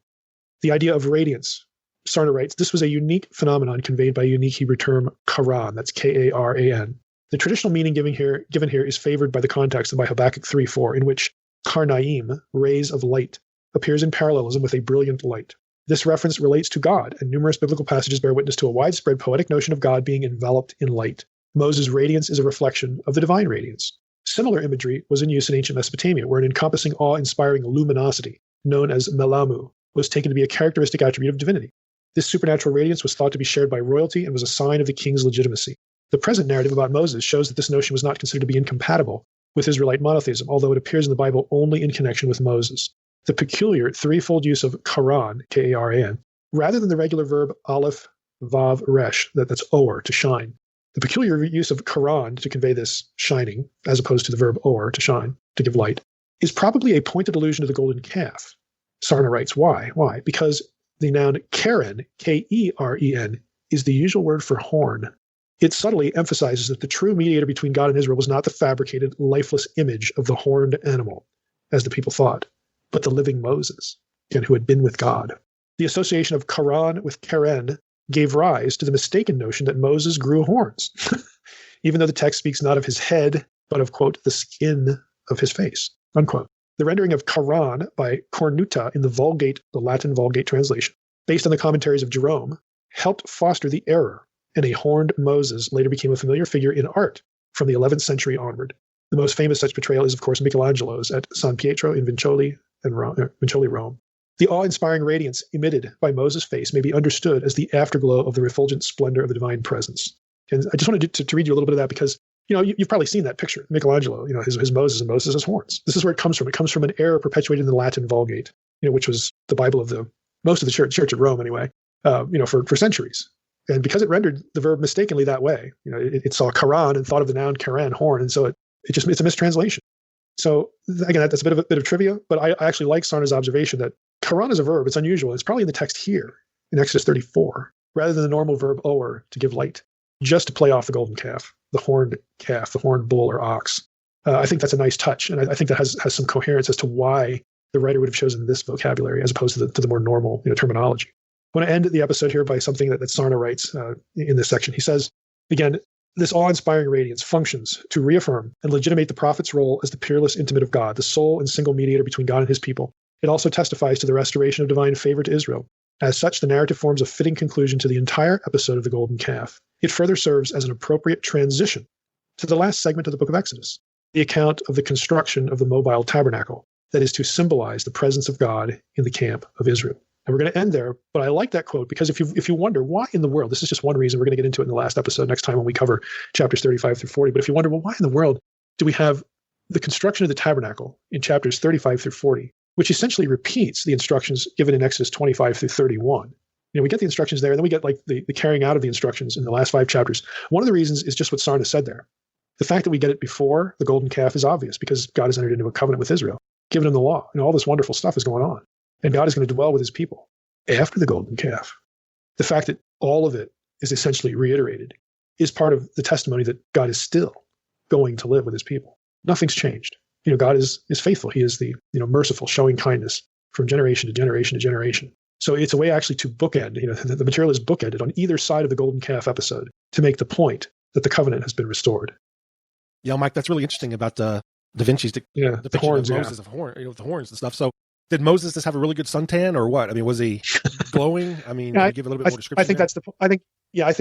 The idea of radiance. Sarna writes, this was a unique phenomenon conveyed by a unique Hebrew term, karan, that's K-A-R-A-N. The traditional meaning given here is favored by the context and by Habakkuk 3:4, in which karnaim, rays of light, appears in parallelism with a brilliant light. This reference relates to God, and numerous biblical passages bear witness to a widespread poetic notion of God being enveloped in light. Moses' radiance is a reflection of the divine radiance. Similar imagery was in use in ancient Mesopotamia, where an encompassing, awe-inspiring luminosity, known as melamu, was taken to be a characteristic attribute of divinity. This supernatural radiance was thought to be shared by royalty and was a sign of the king's legitimacy. The present narrative about Moses shows that this notion was not considered to be incompatible with Israelite monotheism, although it appears in the Bible only in connection with Moses. The peculiar threefold use of karan, K-A-R-A-N, rather than the regular verb aleph, vav, resh, that's or, to shine. The peculiar use of karan to convey this shining, as opposed to the verb or, to shine, to give light, is probably a pointed allusion to the golden calf. Sarna writes, why? Why? Because the noun keren, K-E-R-E-N, is the usual word for horn. It subtly emphasizes that the true mediator between God and Israel was not the fabricated, lifeless image of the horned animal, as the people thought, but the living Moses, who had been with God. The association of Karan with Keren gave rise to the mistaken notion that Moses grew horns, even though the text speaks not of his head, but of, quote, the skin of his face, unquote. The rendering of Karan by Cornuta in the Vulgate, the Latin Vulgate translation, based on the commentaries of Jerome, helped foster the error, and a horned Moses later became a familiar figure in art from the 11th century onward. The most famous such portrayal is, of course, Michelangelo's at San Pietro in Vincoli, Rome. The awe-inspiring radiance emitted by Moses' face may be understood as the afterglow of the refulgent splendor of the divine presence. And I just wanted to read you a little bit of that because, you've probably seen that picture, Michelangelo, his Moses and Moses' horns. This is where it comes from. It comes from an error perpetuated in the Latin Vulgate, which was the Bible of most of the church of Rome anyway, for centuries. And because it rendered the verb mistakenly that way, it saw karan and thought of the noun karen, horn, and so it's a mistranslation. So again, that's a bit of trivia, but I actually like Sarna's observation that karan is a verb. It's unusual. It's probably in the text here in Exodus 34, rather than the normal verb or, to give light, just to play off the golden calf, the horned bull or ox. I think that's a nice touch, and I think that has some coherence as to why the writer would have chosen this vocabulary as opposed to the more normal terminology. I want to end the episode here by something that Sarna writes in this section. He says, again, this awe-inspiring radiance functions to reaffirm and legitimate the prophet's role as the peerless intimate of God, the sole and single mediator between God and his people. It also testifies to the restoration of divine favor to Israel. As such, the narrative forms a fitting conclusion to the entire episode of the Golden Calf. It further serves as an appropriate transition to the last segment of the book of Exodus, the account of the construction of the mobile tabernacle, that is to symbolize the presence of God in the camp of Israel. And we're going to end there, but I like that quote because if you wonder why in the world, this is just one reason, we're going to get into it in the last episode next time when we cover chapters 35 through 40, but if you wonder, well, why in the world do we have the construction of the tabernacle in chapters 35 through 40, which essentially repeats the instructions given in Exodus 25 through 31? We get the instructions there, and then we get like the carrying out of the instructions in the last 5 chapters. One of the reasons is just what Sarna said there. The fact that we get it before the golden calf is obvious because God has entered into a covenant with Israel, given him the law, and all this wonderful stuff is going on. And God is going to dwell with his people after the golden calf. The fact that all of it is essentially reiterated is part of the testimony that God is still going to live with his people. Nothing's changed. God is faithful. He is the merciful, showing kindness from generation to generation to generation. So it's a way actually to bookend. The material is bookended on either side of the golden calf episode to make the point that the covenant has been restored. Yeah, Mike, that's really interesting about Da Vinci's depiction the horns, of Moses, of the horns and stuff. So did Moses just have a really good suntan or what? I mean, was he glowing? I mean, can you give a little bit more description? I think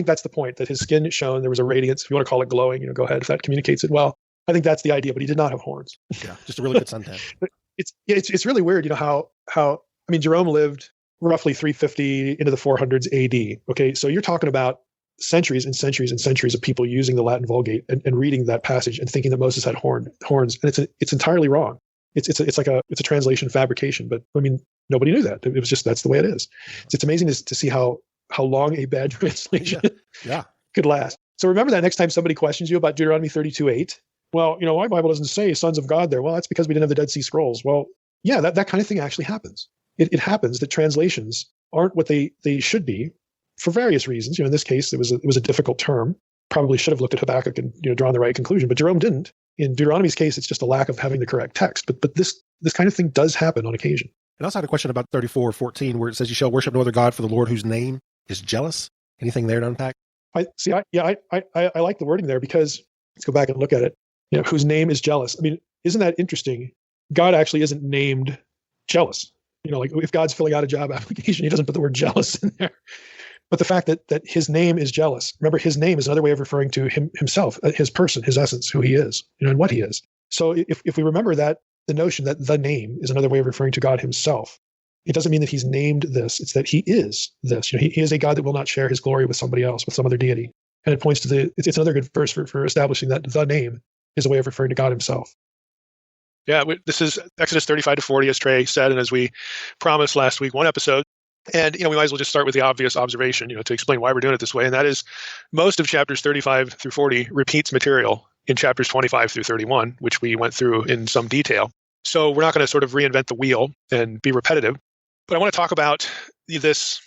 that's the point, that his skin shone. There was a radiance. If you want to call it glowing, go ahead if that communicates it well. I think that's the idea, but he did not have horns. Yeah, just a really good suntan. But it's really weird, how Jerome lived roughly 350 into the 400s AD. Okay, so you're talking about centuries and centuries and centuries of people using the Latin Vulgate and reading that passage and thinking that Moses had horns, and it's entirely wrong. It's a translation fabrication, but nobody knew that. It was just, that's the way it is. It's amazing to see how long a bad translation could last. So remember that next time somebody questions you about Deuteronomy 32:8. Well, my Bible doesn't say sons of God there. Well, that's because we didn't have the Dead Sea Scrolls. Well, yeah, that kind of thing actually happens. It happens that translations aren't what they should be for various reasons. In this case, it was a difficult term. Probably should have looked at Habakkuk and drawn the right conclusion, but Jerome didn't. In Deuteronomy's case, it's just a lack of having the correct text. But this kind of thing does happen on occasion. And I also had a question about 34:14, where it says, "You shall worship no other God for the Lord, whose name is jealous." Anything there to unpack? I like the wording there, because let's go back and look at it. Whose name is jealous. Isn't that interesting? God actually isn't named jealous. Like if God's filling out a job application, he doesn't put the word jealous in there. But the fact that his name is jealous. Remember, his name is another way of referring to himself, his person, his essence, who he is, and what he is. So if we remember that, the notion that the name is another way of referring to God himself, it doesn't mean that he's named this. It's that he is this. He is a God that will not share his glory with somebody else, with some other deity. And it points to it's another good verse for establishing that the name is a way of referring to God himself. Yeah, this is Exodus 35-40, as Trey said, and as we promised last week, one episode. And, we might as well just start with the obvious observation, to explain why we're doing it this way. And that is most of chapters 35-40 repeats material in chapters 25-31, which we went through in some detail. So we're not going to sort of reinvent the wheel and be repetitive. But I want to talk about this,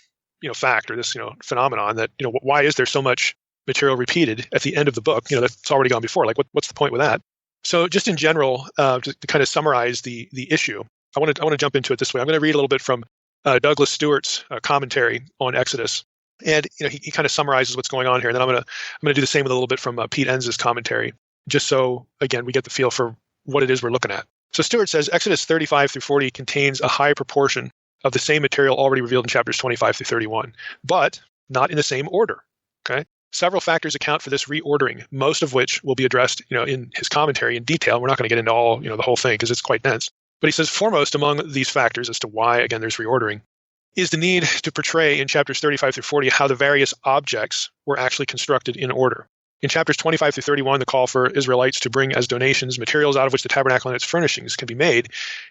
fact, or this, phenomenon that, why is there so much material repeated at the end of the book, that's already gone before? Like, what's the point with that? So just in general, to kind of summarize the issue, I want to jump into it this way. I'm going to read a little bit from Douglas Stewart's commentary on Exodus, and he kind of summarizes what's going on here. And then I'm going to do the same with a little bit from Pete Enz's commentary, just so again we get the feel for what it is we're looking at. So Stewart says Exodus 35-40 contains a high proportion of the same material already revealed in chapters 25-31, but not in the same order. Okay. Several factors account for this reordering, most of which will be addressed, in his commentary in detail. We're not going to get into all, the whole thing because it's quite dense. But he says foremost among these factors as to why, again, there's reordering, is the need to portray in chapters 35-40 how the various objects were actually constructed in order. In chapters 25-31, the call for Israelites to bring as donations materials out of which the tabernacle and its furnishings can be made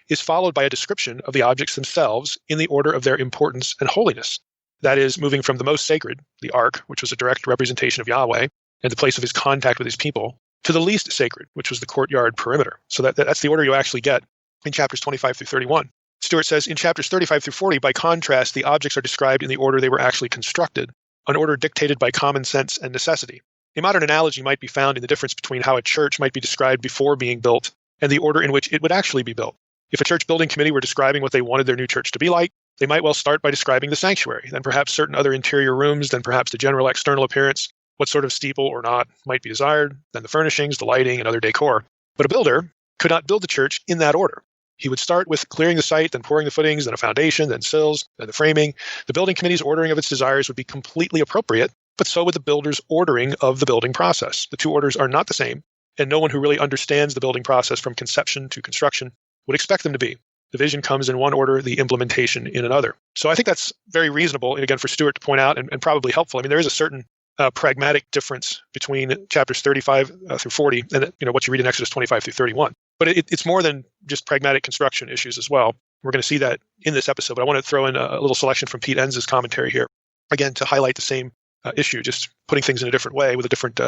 is followed by a description of the objects themselves in the order of their importance and holiness. That is, moving from the most sacred, the Ark, which was a direct representation of Yahweh and the place of his contact with his people, to the least sacred, which was the courtyard perimeter. So that's the order you actually get in chapters 25-31. Stewart says, in chapters 35-40, by contrast, the objects are described in the order they were actually constructed, an order dictated by common sense and necessity. A modern analogy might be found in the difference between how a church might be described before being built and the order in which it would actually be built. If a church building committee were describing what they wanted their new church to be like, they might well start by describing the sanctuary, then perhaps certain other interior rooms, then perhaps the general external appearance, what sort of steeple or not might be desired, then the furnishings, the lighting, and other decor. But a builder could not build the church in that order. He would start with clearing the site, then pouring the footings, then a foundation, then sills, then the framing. The building committee's ordering of its desires would be completely appropriate, but so would the builder's ordering of the building process. The two orders are not the same, and no one who really understands the building process from conception to construction would expect them to be. The vision comes in one order, the implementation in another. So I think that's very reasonable, and again, for Stewart to point out, and probably helpful. I mean, there is a certain pragmatic difference between chapters 35-40 and what you read in Exodus 25-31. But it's more than just pragmatic construction issues as well. We're going to see that in this episode, but I want to throw in a little selection from Pete Enz's commentary here, again, to highlight the same issue, just putting things in a different way with a different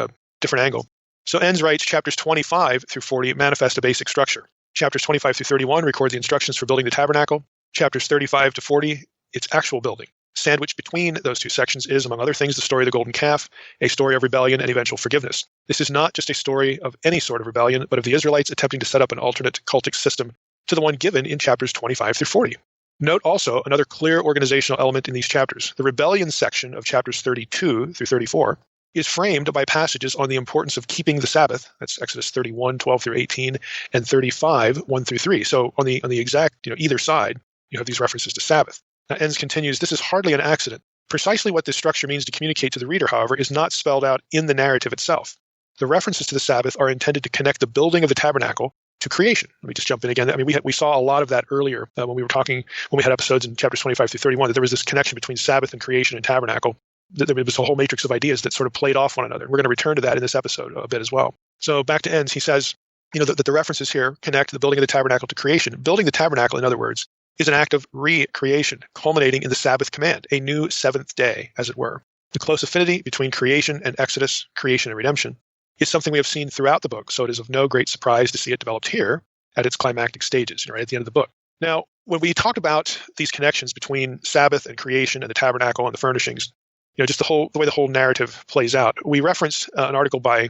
angle. So Enz writes, chapters 25-40 manifest a basic structure. Chapters 25-31 record the instructions for building the tabernacle. Chapters 35-40, its actual building. Sandwiched between those two sections is, among other things, the story of the golden calf, a story of rebellion and eventual forgiveness. This is not just a story of any sort of rebellion, but of the Israelites attempting to set up an alternate cultic system to the one given in chapters 25 through 40. Note also another clear organizational element in these chapters. The rebellion section of chapters 32 through 34 is framed by passages on the importance of keeping the Sabbath. That's Exodus 31, 12 through 18, and 35, 1 through 3. So on the exact, either side, you have these references to Sabbath. Now, Enns continues, this is hardly an accident. Precisely what this structure means to communicate to the reader, however, is not spelled out in the narrative itself. The references to the Sabbath are intended to connect the building of the tabernacle to creation. Let me just jump in again. I mean, we saw a lot of that earlier when we had episodes in chapters 25 through 31, that there was this connection between Sabbath and creation and tabernacle. There was a whole matrix of ideas that sort of played off one another. We're going to return to that in this episode a bit as well. So back to Enns, he says, that the references here connect the building of the tabernacle to creation. Building the tabernacle, in other words, is an act of recreation, culminating in the Sabbath command, a new seventh day, as it were. The close affinity between creation and Exodus, creation and redemption, is something we have seen throughout the book, so it is of no great surprise to see it developed here at its climactic stages, right at the end of the book. Now, when we talk about these connections between Sabbath and creation and the tabernacle and the furnishings, just the way the whole narrative plays out, we referenced an article by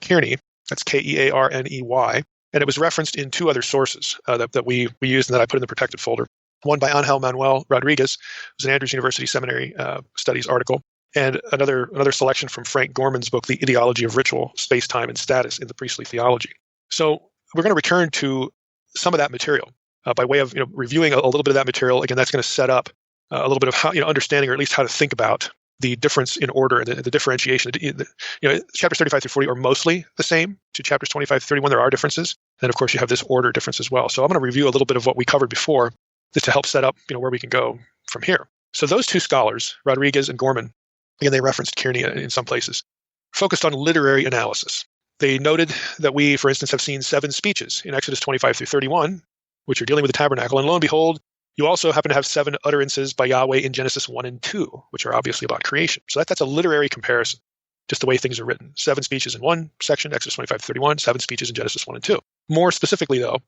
Kearney, that's Kearney, and it was referenced in two other sources that we used and that I put in the protected folder. One by Angel Manuel Rodriguez, it was an Andrews University Seminary Studies article, and another selection from Frank Gorman's book, The Ideology of Ritual, Space, Time, and Status in the Priestly Theology. So we're going to return to some of that material by way of reviewing a little bit of that material. Again, that's going to set up a little bit of how understanding, or at least how to think about the difference in order and the differentiation. Chapters 35 through 40 are mostly the same to chapters 25 through 31. There are differences. And of course, you have this order difference as well. So I'm going to review a little bit of what we covered before just to help set up where we can go from here. So those two scholars, Rodriguez and Gorman, again, they referenced Kearney in some places, focused on literary analysis. They noted that we, for instance, have seen 7 speeches in Exodus 25 through 31, which are dealing with the tabernacle. And lo and behold, you also happen to have 7 utterances by Yahweh in Genesis 1 and 2, which are obviously about creation. So that's a literary comparison, just the way things are written. 7 speeches in one section, Exodus 25 to 31, 7 speeches in Genesis 1 and 2. More specifically, though,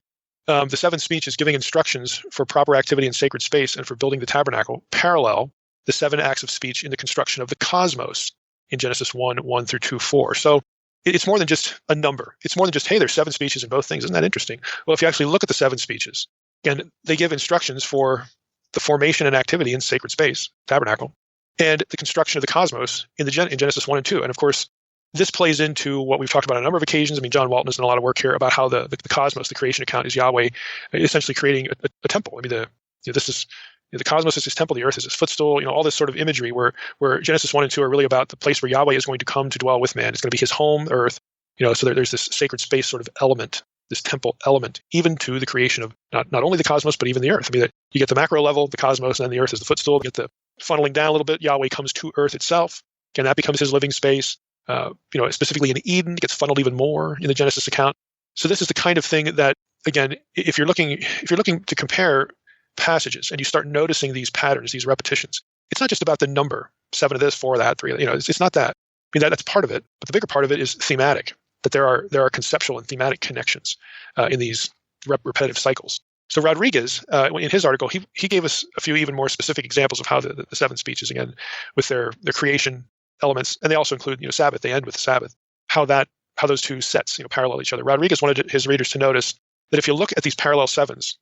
the 7 speeches giving instructions for proper activity in sacred space and for building the tabernacle parallel the 7 acts of speech in the construction of the cosmos in Genesis 1, 1 through 2, 4. So it's more than just a number. It's more than just, hey, there's 7 speeches in both things. Isn't that interesting? Well, if you actually look at the 7 speeches, again, they give instructions for the formation and activity in sacred space, tabernacle, and the construction of the cosmos in Genesis 1 and 2. And of course, this plays into what we've talked about on a number of occasions. I mean, John Walton has done a lot of work here about how the cosmos, the creation account, is Yahweh essentially creating a temple. I mean, the cosmos is his temple, the earth is his footstool, all this sort of imagery where Genesis 1 and 2 are really about the place where Yahweh is going to come to dwell with man. It's going to be his home, the earth, so there's this sacred space sort of element, this temple element, even to the creation of not only the cosmos, but even the earth. I mean, you get the macro level, the cosmos, and then the earth is the footstool. You get the funneling down a little bit, Yahweh comes to earth itself. Again, that becomes his living space. Specifically in Eden, it gets funneled even more in the Genesis account. So this is the kind of thing that, again, if you're looking to compare passages and you start noticing these patterns, these repetitions, it's not just about the number, 7 of this, 4 of that, 3. It's not that. I mean, that's part of it, but the bigger part of it is thematic. That there are conceptual and thematic connections in these repetitive cycles. So Rodriguez, in his article, he gave us a few even more specific examples of how the 7 speeches, again, with their creation elements, and they also include Sabbath. They end with Sabbath. How those two sets parallel each other. Rodriguez wanted his readers to notice that if you look at these parallel 7s,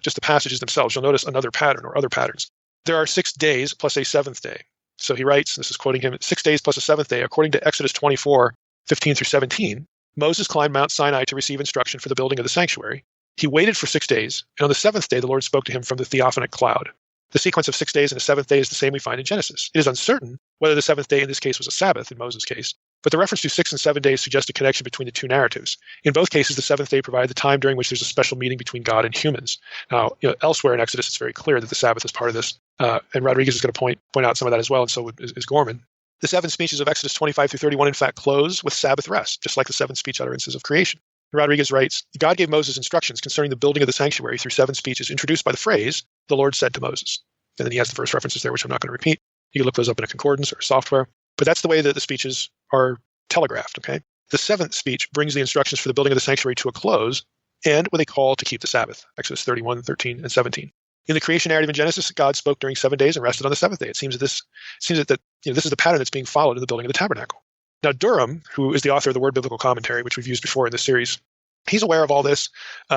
just the passages themselves, you'll notice another pattern or other patterns. There are 6 days plus a 7th day. So he writes, this is quoting him, 6 days plus a 7th day, according to Exodus 24, 15 through 17, Moses climbed Mount Sinai to receive instruction for the building of the sanctuary. He waited for 6 days, and on the 7th day the Lord spoke to him from the theophanic cloud. The sequence of 6 days and a 7th day is the same we find in Genesis. It is uncertain whether the 7th day in this case was a Sabbath in Moses' case, but the reference to 6 and 7 days suggests a connection between the two narratives. In both cases, the 7th day provided the time during which there's a special meeting between God and humans. Now, elsewhere in Exodus, it's very clear that the Sabbath is part of this, and Rodriguez is going to point out some of that as well, and so is Gorman. The 7 speeches of Exodus 25 through 31, in fact, close with Sabbath rest, just like the 7 speech utterances of creation. Rodriguez writes, God gave Moses instructions concerning the building of the sanctuary through 7 speeches introduced by the phrase, the Lord said to Moses. And then he has the verse references there, which I'm not going to repeat. You can look those up in a concordance or software. But that's the way that the speeches are telegraphed, okay? The 7th speech brings the instructions for the building of the sanctuary to a close and with a call to keep the Sabbath, Exodus 31, 13, and 17. In the creation narrative in Genesis, God spoke during 7 days and rested on the seventh day. It seems that this is the pattern that's being followed in the building of the tabernacle. Now, Durham, who is the author of the Word Biblical Commentary, which we've used before in this series, he's aware of all this.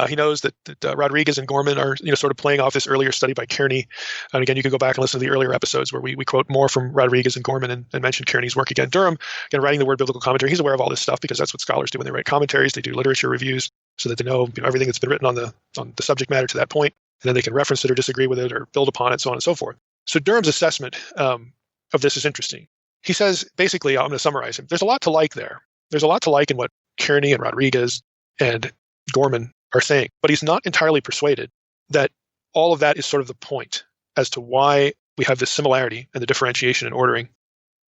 He knows that Rodriguez and Gorman are sort of playing off this earlier study by Kearney. And again, you can go back and listen to the earlier episodes where we quote more from Rodriguez and Gorman and mention Kearney's work again. Durham, again, writing the Word Biblical Commentary, he's aware of all this stuff because that's what scholars do when they write commentaries. They do literature reviews so that they know everything that's been written on the subject matter to that point, and then they can reference it or disagree with it or build upon it, so on and so forth. So Durham's assessment of this is interesting. He says, basically, I'm going to summarize him. There's a lot to like there. There's a lot to like in what Kearney and Rodriguez and Gorman are saying, but he's not entirely persuaded that all of that is sort of the point as to why we have this similarity and the differentiation in ordering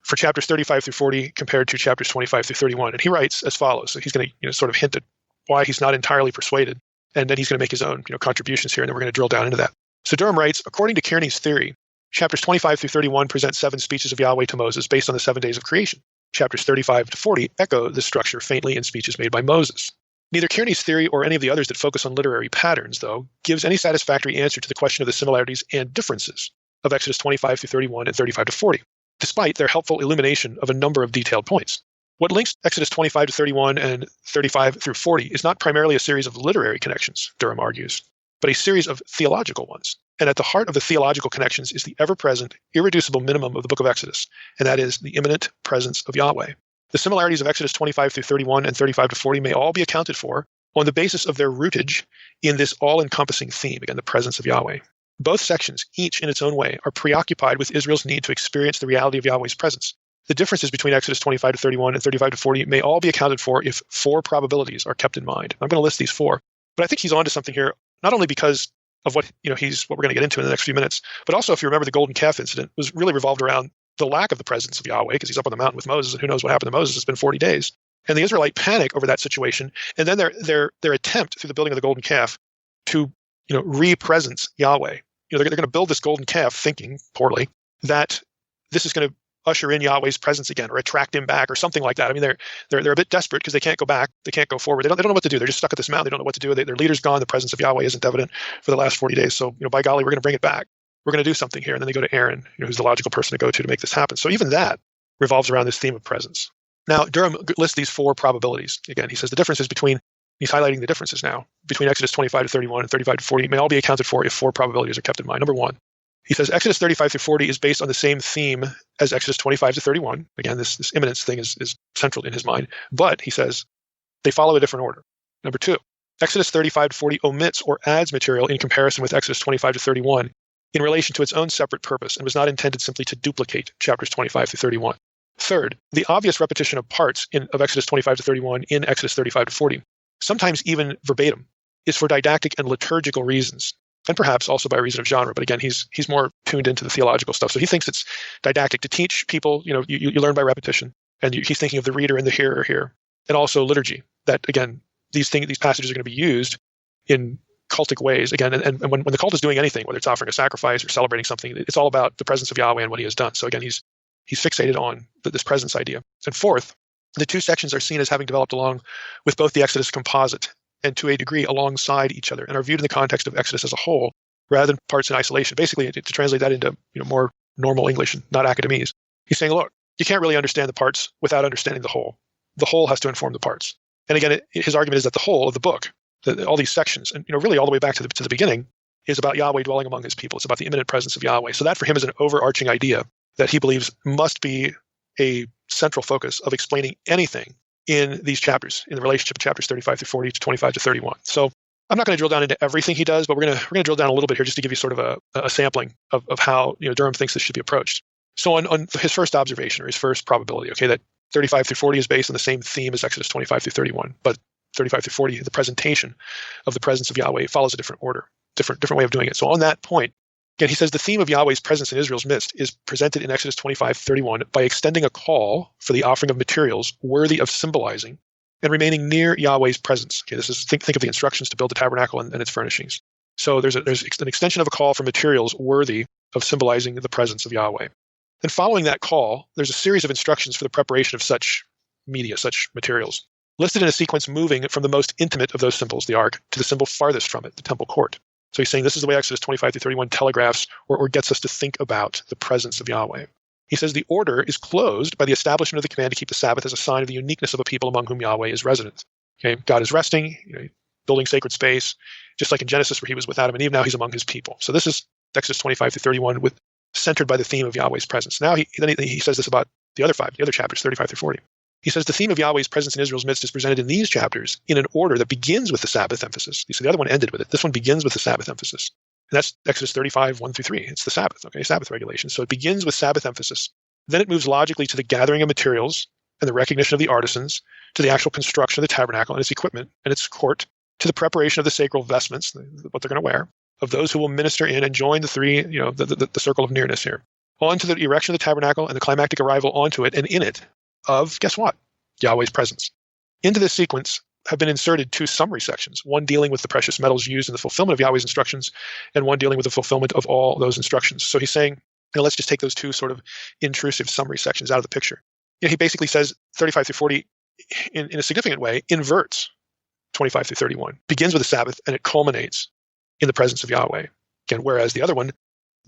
for chapters 35 through 40 compared to chapters 25 through 31. And he writes as follows. So he's going to sort of hint at why he's not entirely persuaded, and then he's going to make his own contributions here, and then we're going to drill down into that. So Durham writes, according to Kearney's theory, chapters 25 through 31 present 7 speeches of Yahweh to Moses based on the 7 days of creation. Chapters 35 to 40 echo this structure faintly in speeches made by Moses. Neither Kearney's theory or any of the others that focus on literary patterns, though, gives any satisfactory answer to the question of the similarities and differences of Exodus 25 through 31 and 35 to 40, despite their helpful illumination of a number of detailed points. What links Exodus 25 to 31 and 35 through 40 is not primarily a series of literary connections, Durham argues, but a series of theological ones. And at the heart of the theological connections is the ever-present, irreducible minimum of the book of Exodus, and that is the imminent presence of Yahweh. The similarities of Exodus 25 through 31 and 35 to 40 may all be accounted for on the basis of their rootage in this all-encompassing theme, again, the presence of Yahweh. Both sections, each in its own way, are preoccupied with Israel's need to experience the reality of Yahweh's presence. The differences between Exodus 25 to 31 and 35 to 40 may all be accounted for if 4 probabilities are kept in mind. I'm going to list these 4, but I think he's onto something here, not only because of what we're going to get into in the next few minutes, but also if you remember the golden calf incident was really revolved around the lack of the presence of Yahweh because he's up on the mountain with Moses, and who knows what happened to Moses. It's been 40 days. And the Israelite panic over that situation, and then their attempt through the building of the golden calf to re-presence Yahweh. They're going to build this golden calf thinking poorly that this is going to usher in Yahweh's presence again or attract him back or something like that. I mean, they're a bit desperate because they can't go back, they can't go forward. They don't know what to do. They're just stuck at this mountain. They don't know what to do. Their leader's gone. The presence of Yahweh isn't evident for the last 40 days. So, by golly, we're going to bring it back. We're going to do something here. And then they go to Aaron, who's the logical person to go to make this happen. So even that revolves around this theme of presence. Now, Durham lists these 4 probabilities. Again, he says the differences between, he's highlighting the differences now, between Exodus 25 to 31 and 35 to 40 may all be accounted for if 4 probabilities are kept in mind. Number 1, he says Exodus 35 through 40 is based on the same theme as Exodus 25 to 31. Again, this imminence thing is central in his mind. But, he says, they follow a different order. Number 2, Exodus 35 to 40 omits or adds material in comparison with Exodus 25 to 31 in relation to its own separate purpose and was not intended simply to duplicate chapters 25 to 31. Third, the obvious repetition of parts of Exodus 25 to 31 in Exodus 35 to 40, sometimes even verbatim, is for didactic and liturgical reasons, and perhaps also by reason of genre. But again, he's more tuned into the theological stuff. So he thinks it's didactic to teach people, you learn by repetition, and he's thinking of the reader and the hearer here, and also liturgy, that again, these passages are going to be used in cultic ways again, and when the cult is doing anything, whether it's offering a sacrifice or celebrating something, it's all about the presence of Yahweh and what he has done. So again, he's fixated on this presence idea. And fourth, the 2 sections are seen as having developed along with both the Exodus composite and to a degree alongside each other, and are viewed in the context of Exodus as a whole rather than parts in isolation. Basically, to translate that into more normal English and not academese, he's saying, look, you can't really understand the parts without understanding the whole. The whole has to inform the parts. And again, his argument is that the whole of the book, all these sections, and really all the way back to the beginning, is about Yahweh dwelling among his people. It's about the imminent presence of Yahweh. So that for him is an overarching idea that he believes must be a central focus of explaining anything in these chapters, in the relationship of chapters 35 through 40 to 25 to 31. So I'm not going to drill down into everything he does, but we're going to drill down a little bit here just to give you sort of a sampling of how Durham thinks this should be approached. So on his first observation, or his first probability, that 35 through 40 is based on the same theme as Exodus 25 through 31, but 35 through 40, the presentation of the presence of Yahweh follows a different order, different way of doing it. So on that point, again, he says the theme of Yahweh's presence in Israel's midst is presented in Exodus 25:31 by extending a call for the offering of materials worthy of symbolizing and remaining near Yahweh's presence. This is think of the instructions to build the tabernacle and its furnishings. So there's an extension of a call for materials worthy of symbolizing the presence of Yahweh. And following that call, there's a series of instructions for the preparation of such media, such materials, listed in a sequence moving from the most intimate of those symbols, the ark, to the symbol farthest from it, the temple court. So he's saying this is the way Exodus 25 through 31 telegraphs or gets us to think about the presence of Yahweh. He says the order is closed by the establishment of the command to keep the Sabbath as a sign of the uniqueness of a people among whom Yahweh is resident. Okay, God is resting, building sacred space, just like in Genesis where he was with Adam and Eve. Now he's among his people. So this is Exodus 25 through 31, centered by the theme of Yahweh's presence. Now he says this about the other chapters, 35 through 40. He says the theme of Yahweh's presence in Israel's midst is presented in these chapters in an order that begins with the Sabbath emphasis. You see, the other one ended with it. This one begins with the Sabbath emphasis. And that's Exodus 35, 1 through 3. It's the Sabbath, okay, Sabbath regulations. So it begins with Sabbath emphasis. Then it moves logically to the gathering of materials and the recognition of the artisans, to the actual construction of the tabernacle and its equipment and its court, to the preparation of the sacred vestments, what they're going to wear, of those who will minister in and join the three, the circle of nearness here, on to the erection of the tabernacle and the climactic arrival onto it and in it of, guess what? Yahweh's presence. Into this sequence have been inserted two summary sections, one dealing with the precious metals used in the fulfillment of Yahweh's instructions, and one dealing with the fulfillment of all those instructions. So he's saying, let's just take those two sort of intrusive summary sections out of the picture. He basically says 35 through 40, in a significant way, inverts 25 through 31, begins with the Sabbath, and it culminates in the presence of Yahweh. Again, whereas the other one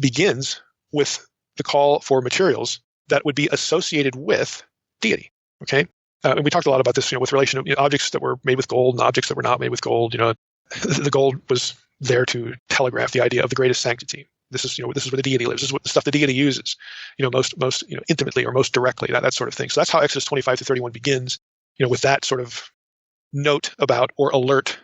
begins with the call for materials that would be associated with deity. Okay? And we talked a lot about this, with relation to objects that were made with gold and objects that were not made with gold. The gold was there to telegraph the idea of the greatest sanctity. This is where the deity lives. This is what the stuff the deity uses, most intimately or most directly, that sort of thing. So that's how Exodus 25 to 31 begins, with that sort of note about or alert,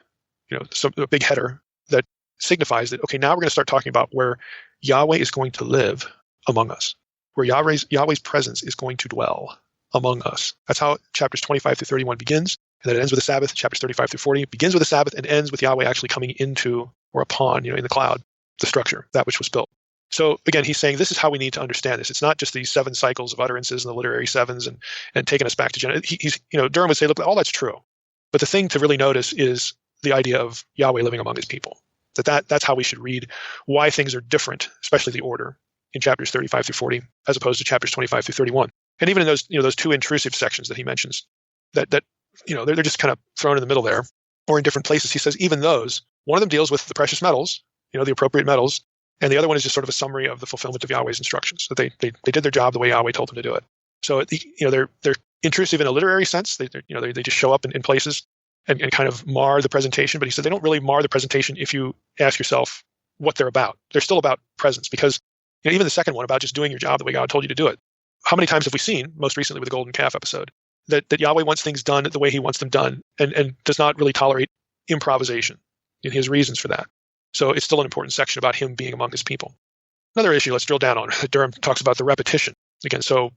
a big header that signifies that, okay, now we're going to start talking about where Yahweh is going to live among us, where Yahweh's presence is going to dwell among us. That's how chapters 25 through 31 begins, and then it ends with the Sabbath. Chapters 35 through 40 begins with the Sabbath and ends with Yahweh actually coming into or upon, in the cloud, the structure, that which was built. So again, he's saying this is how we need to understand this. It's not just these 7 cycles of utterances and the literary sevens and taking us back to Genesis. Durham would say, look, all that's true. But the thing to really notice is the idea of Yahweh living among his people. That's how we should read why things are different, especially the order in chapters 35 through 40, as opposed to chapters 25 through 31. And even in those two intrusive sections that he mentions, that they're just kind of thrown in the middle there, or in different places. He says even those, one of them deals with the precious metals, the appropriate metals, and the other one is just sort of a summary of the fulfillment of Yahweh's instructions. That they did their job the way Yahweh told them to do it. So they're intrusive in a literary sense. They just show up in places and kind of mar the presentation. But he said they don't really mar the presentation if you ask yourself what they're about. They're still about presence, because even the second one about just doing your job the way God told you to do it. How many times have we seen, most recently with the golden calf episode, that Yahweh wants things done the way he wants them done and does not really tolerate improvisation? And he has reasons for that. So it's still an important section about him being among his people. Another issue let's drill down on. Durham talks about the repetition. Again, so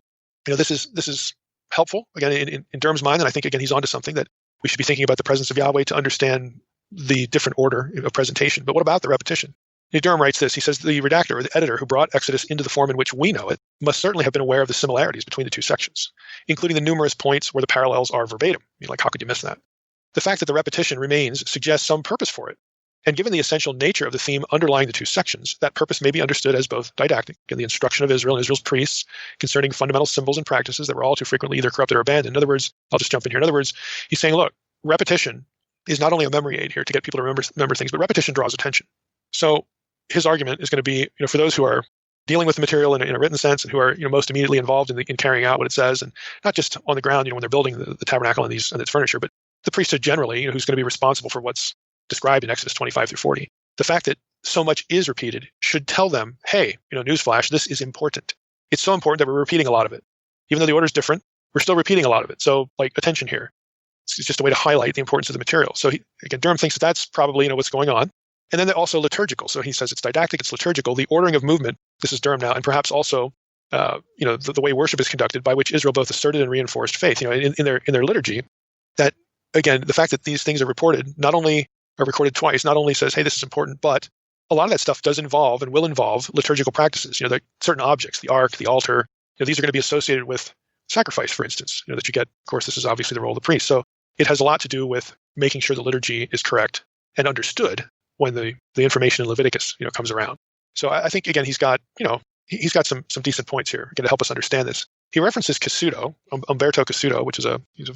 this is helpful, again, in Durham's mind, and I think, again, he's onto something, that we should be thinking about the presence of Yahweh to understand the different order of presentation. But what about the repetition? Durham writes this. He says, the redactor or the editor who brought Exodus into the form in which we know it must certainly have been aware of the similarities between the two sections, including the numerous points where the parallels are verbatim. How could you miss that? The fact that the repetition remains suggests some purpose for it. And given the essential nature of the theme underlying the two sections, that purpose may be understood as both didactic, in the instruction of Israel and Israel's priests concerning fundamental symbols and practices that were all too frequently either corrupted or abandoned. In other words, I'll just jump in here. In other words, he's saying, look, repetition is not only a memory aid here to get people to remember things, but repetition draws attention. So his argument is going to be, for those who are dealing with the material in a written sense and who are most immediately involved in carrying out what it says, and not just on the ground, when they're building the tabernacle and its furniture, but the priesthood generally, who's going to be responsible for what's described in Exodus 25 through 40. The fact that so much is repeated should tell them, hey, newsflash, this is important. It's so important that we're repeating a lot of it. Even though the order is different, we're still repeating a lot of it. So, attention here. It's just a way to highlight the importance of the material. So, again, Durham thinks that's probably, what's going on. And then they're also liturgical. So he says it's didactic, it's liturgical. The ordering of movement, this is Durham now, and perhaps also, the way worship is conducted, by which Israel both asserted and reinforced faith. In their liturgy, that, again, the fact that these things are reported, not only are recorded twice, not only says, hey, this is important, but a lot of that stuff does involve and will involve liturgical practices. There are certain objects, the ark, the altar, these are going to be associated with sacrifice, for instance, that you get. Of course, this is obviously the role of the priest. So it has a lot to do with making sure the liturgy is correct and understood when the information in Leviticus, comes around. So I think, again, he's got some decent points here, again, to help us understand this. He references Umberto Cassuto, which is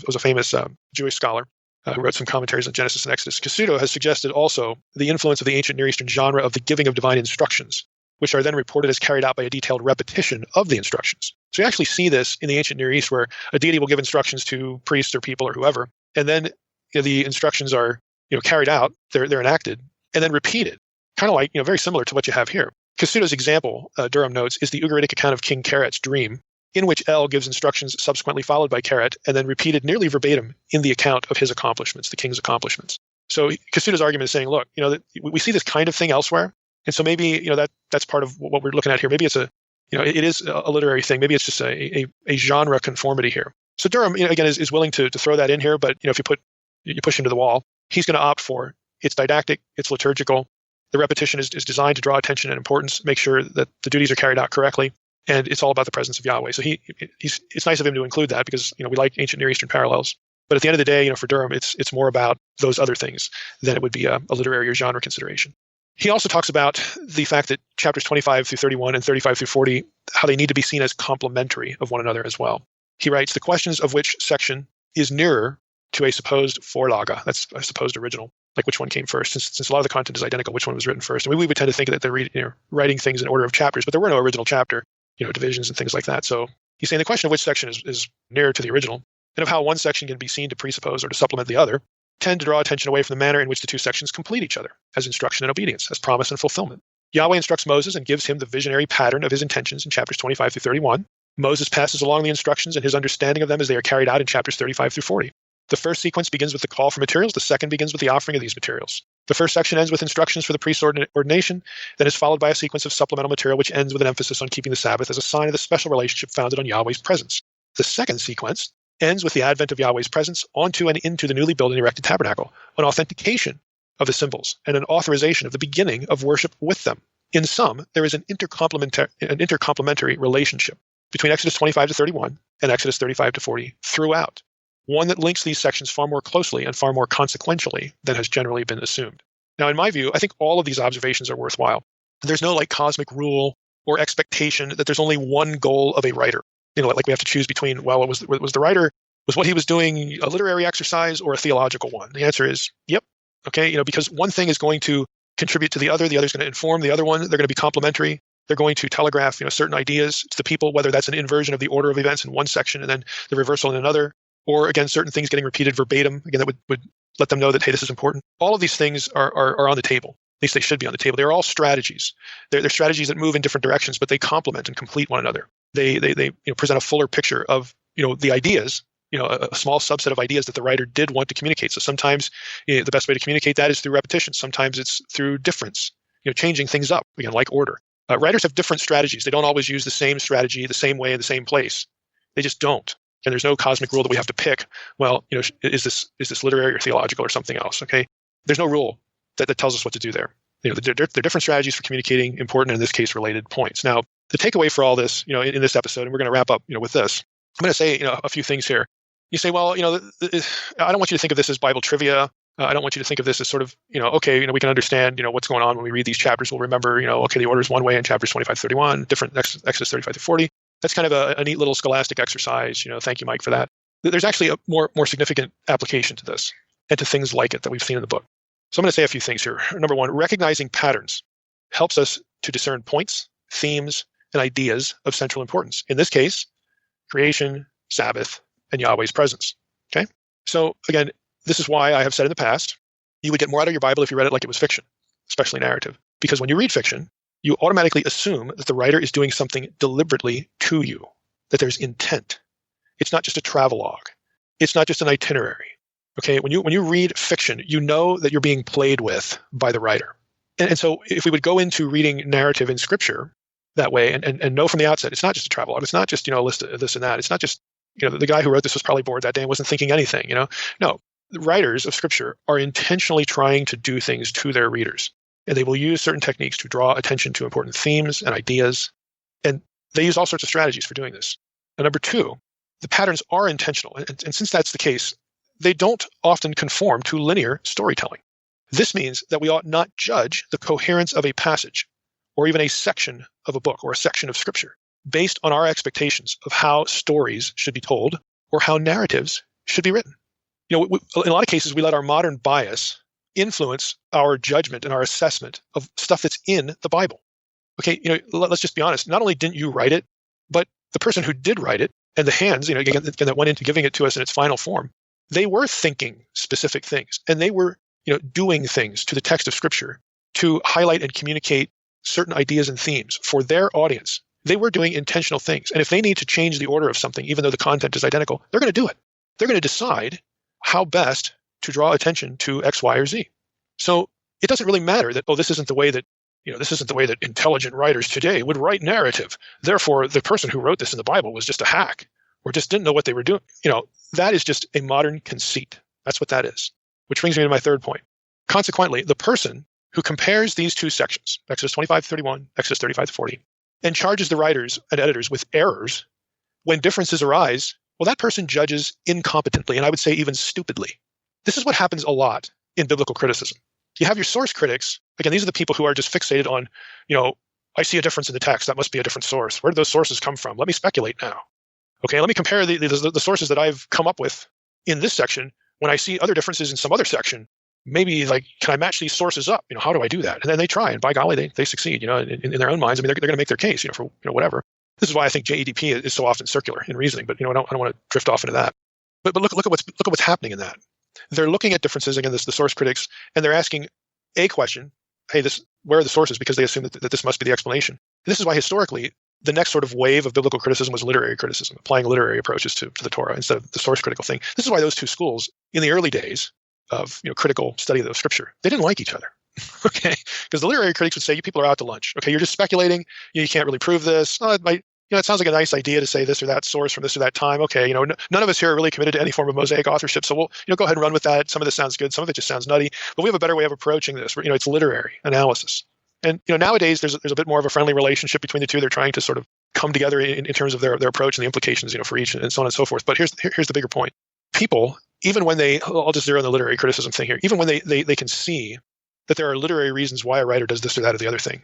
was a famous Jewish scholar. who wrote some commentaries on Genesis and Exodus. Cassuto has suggested also the influence of the ancient Near Eastern genre of the giving of divine instructions, which are then reported as carried out by a detailed repetition of the instructions. So you actually see this in the ancient Near East, where a deity will give instructions to priests or people or whoever, and then the instructions are carried out, they're enacted, and then repeated, kind of like very similar to what you have here. Cassuto's example, Durham notes, is the Ugaritic account of King Keret's dream, in which El gives instructions subsequently followed by Keret, and then repeated nearly verbatim in the account of his accomplishments, the king's accomplishments. So Cassuto's argument is saying, look, that we see this kind of thing elsewhere, and so maybe that's part of what we're looking at here. Maybe it's it is a literary thing. Maybe it's just a genre conformity here. So Durham, again, is willing to throw that in here, but if you push him to the wall, he's going to opt for it's didactic, it's liturgical. The repetition is designed to draw attention and importance, make sure that the duties are carried out correctly. And it's all about the presence of Yahweh. So it's nice of him to include that because we like ancient Near Eastern parallels. But at the end of the day, for Durham, it's more about those other things than it would be a literary or genre consideration. He also talks about the fact that chapters 25 through 31 and 35 through 40, how they need to be seen as complementary of one another as well. He writes, the questions of which section is nearer to a supposed Vorlage, that's a supposed original, like which one came first, since a lot of the content is identical, which one was written first. And we would tend to think that they're writing things in order of chapters, but there were no original chapter, divisions and things like that. So he's saying the question of which section is nearer to the original, and of how one section can be seen to presuppose or to supplement the other, tend to draw attention away from the manner in which the two sections complete each other, as instruction and obedience, as promise and fulfillment. Yahweh instructs Moses and gives him the visionary pattern of his intentions in chapters 25 through 31. Moses passes along the instructions and his understanding of them as they are carried out in chapters 35 through 40. The first sequence begins with the call for materials. The second begins with the offering of these materials. The first section ends with instructions for the priest's ordination, then is followed by a sequence of supplemental material which ends with an emphasis on keeping the Sabbath as a sign of the special relationship founded on Yahweh's presence. The second sequence ends with the advent of Yahweh's presence onto and into the newly built and erected tabernacle, an authentication of the symbols, and an authorization of the beginning of worship with them. In sum, there is an intercomplementary relationship between Exodus 25 to 31 and Exodus 35 to 40 throughout, one that links these sections far more closely and far more consequentially than has generally been assumed. Now, in my view, I think all of these observations are worthwhile. There's no cosmic rule or expectation that there's only one goal of a writer. Like we have to choose between, well, was the writer, was what he was doing a literary exercise or a theological one? The answer is, yep. Okay, because one thing is going to contribute to the other is going to inform the other one. They're going to be complementary. They're going to telegraph, certain ideas to the people, whether that's an inversion of the order of events in one section and then the reversal in another, or again, certain things getting repeated verbatim, again, that would let them know that, hey, this is important. All of these things are on the table. At least they should be on the table. They're all strategies. They're strategies that move in different directions, but they complement and complete one another. They present a fuller picture of, the ideas, a small subset of ideas that the writer did want to communicate. So sometimes the best way to communicate that is through repetition. Sometimes it's through difference, changing things up, again, like order. Writers have different strategies. They don't always use the same strategy, the same way, in the same place. They just don't. And there's no cosmic rule that we have to pick. Well, is this literary or theological or something else? Okay, there's no rule that tells us what to do there. They're different strategies for communicating important, in this case, related points. Now, the takeaway for all this, in this episode, and we're going to wrap up, with this. I'm going to say, a few things here. You say, well, I don't want you to think of this as Bible trivia. I don't want you to think of this as sort of, okay, we can understand, what's going on when we read these chapters. We'll remember, okay, the order is one way in chapters 25 to 31, different Exodus 35 to 40. That's kind of a neat little scholastic exercise. Thank you, Mike, for that. There's actually a more significant application to this and to things like it that we've seen in the book. So I'm going to say a few things here. Number one, recognizing patterns helps us to discern points, themes, and ideas of central importance. In this case, creation, Sabbath, and Yahweh's presence. Okay? So again, this is why I have said in the past, you would get more out of your Bible if you read it like it was fiction, especially narrative. Because when you read fiction, you automatically assume that the writer is doing something deliberately to you, that there's intent. It's not just a travelogue. It's not just an itinerary. Okay, when you read fiction, you know that you're being played with by the writer. And so if we would go into reading narrative in Scripture that way and know from the outset, it's not just a travelogue. It's not just, a list of this and that. It's not just, the guy who wrote this was probably bored that day and wasn't thinking anything, No, the writers of Scripture are intentionally trying to do things to their readers. And they will use certain techniques to draw attention to important themes and ideas. And they use all sorts of strategies for doing this. And number two, the patterns are intentional. And since that's the case, they don't often conform to linear storytelling. This means that we ought not judge the coherence of a passage or even a section of a book or a section of Scripture based on our expectations of how stories should be told or how narratives should be written. in a lot of cases, we let our modern bias influence our judgment and our assessment of stuff that's in the Bible. Okay, let's just be honest. Not only didn't you write it, but the person who did write it and the hands, again, that went into giving it to us in its final form, they were thinking specific things, and they were, doing things to the text of Scripture to highlight and communicate certain ideas and themes for their audience. They were doing intentional things, and if they need to change the order of something, even though the content is identical, they're going to do it. They're going to decide how best to draw attention to X, Y, or Z. So it doesn't really matter that, this isn't the way that intelligent writers today would write narrative. Therefore, the person who wrote this in the Bible was just a hack or just didn't know what they were doing. That is just a modern conceit. That's what that is. Which brings me to my third point. Consequently, the person who compares these two sections, Exodus 25:31, Exodus 35:40, and charges the writers and editors with errors when differences arise, well, that person judges incompetently, and I would say even stupidly. This is what happens a lot in biblical criticism. You have your source critics. Again, these are the people who are just fixated on, I see a difference in the text. That must be a different source. Where did those sources come from? Let me speculate now. Okay, let me compare the sources that I've come up with in this section when I see other differences in some other section. Maybe, can I match these sources up? How do I do that? And then they try, and by golly, they succeed, in their own minds. I mean, they're going to make their case, for whatever. This is why I think JEDP is so often circular in reasoning, but, I don't want to drift off into that. But look at what's happening in that. They're looking at differences, again, the source critics, and they're asking a question, hey, where are the sources? Because they assume that this must be the explanation. And this is why historically, the next sort of wave of biblical criticism was literary criticism, applying literary approaches to the Torah instead of the source critical thing. This is why those two schools, in the early days of critical study of Scripture, they didn't like each other. Okay, because the literary critics would say, you people are out to lunch. Okay, you're just speculating. You can't really prove this. It sounds like a nice idea to say this or that source from this or that time. Okay, none of us here are really committed to any form of Mosaic authorship, so we'll, go ahead and run with that. Some of this sounds good, some of it just sounds nutty, but we have a better way of approaching this. It's literary analysis. And nowadays there's a bit more of a friendly relationship between the two. They're trying to sort of come together in terms of their approach and the implications, for each and so on and so forth. But here's the bigger point. People, even when I'll just zero on the literary criticism thing here, even when they can see that there are literary reasons why a writer does this or that or the other thing,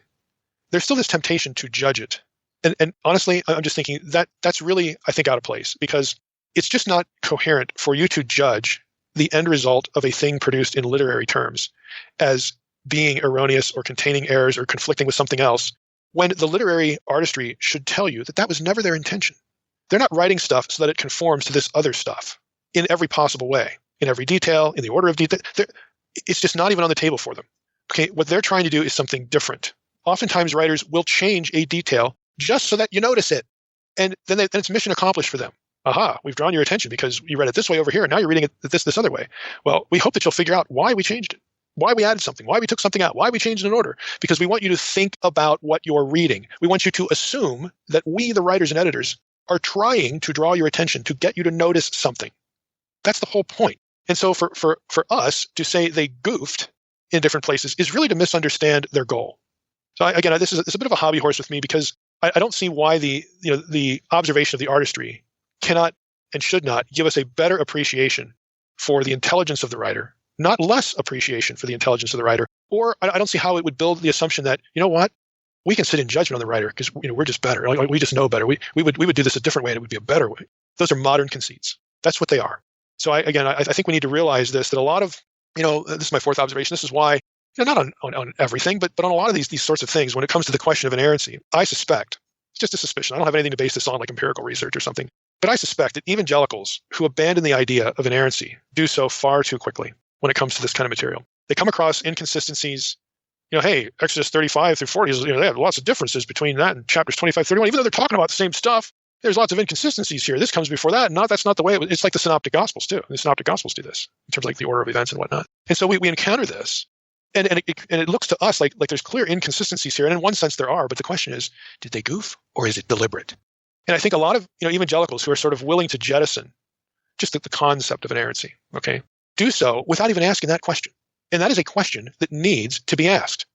there's still this temptation to judge it. And honestly, I'm just thinking that's really, I think, out of place, because it's just not coherent for you to judge the end result of a thing produced in literary terms as being erroneous or containing errors or conflicting with something else, when the literary artistry should tell you that was never their intention. They're not writing stuff so that it conforms to this other stuff in every possible way, in every detail, in the order of detail. It's just not even on the table for them. Okay, what they're trying to do is something different. Oftentimes, writers will change a detail just so that you notice it. And then it's mission accomplished for them. Aha, we've drawn your attention because you read it this way over here, and now you're reading it this other way. Well, we hope that you'll figure out why we changed it, why we added something, why we took something out, why we changed an order, because we want you to think about what you're reading. We want you to assume that we, the writers and editors, are trying to draw your attention to get you to notice something. That's the whole point. And so for us to say they goofed in different places is really to misunderstand their goal. So again, it's a bit of a hobby horse with me, because I don't see why the observation of the artistry cannot and should not give us a better appreciation for the intelligence of the writer, not less appreciation for the intelligence of the writer. Or I don't see how it would build the assumption that, we can sit in judgment on the writer because we're just better. We just know better. We would do this a different way, and it would be a better way. Those are modern conceits. That's what they are. So I think we need to realize this, that a lot of, this is my fourth observation. This is why, not on everything, but on a lot of these sorts of things, when it comes to the question of inerrancy, I suspect, it's just a suspicion, I don't have anything to base this on, like empirical research or something, but I suspect that evangelicals who abandon the idea of inerrancy do so far too quickly when it comes to this kind of material. They come across inconsistencies. Hey, Exodus 35 through 40, they have lots of differences between that and chapters 25, 31, even though they're talking about the same stuff. There's lots of inconsistencies here. This comes before that. That's not the way it's like the Synoptic Gospels too. The Synoptic Gospels do this in terms of the order of events and whatnot. And so we encounter this. And it looks to us like there's clear inconsistencies here. And in one sense there are, but the question is, did they goof or is it deliberate? And I think a lot of evangelicals who are sort of willing to jettison just the concept of inerrancy, okay, do so without even asking that question. And that is a question that needs to be asked.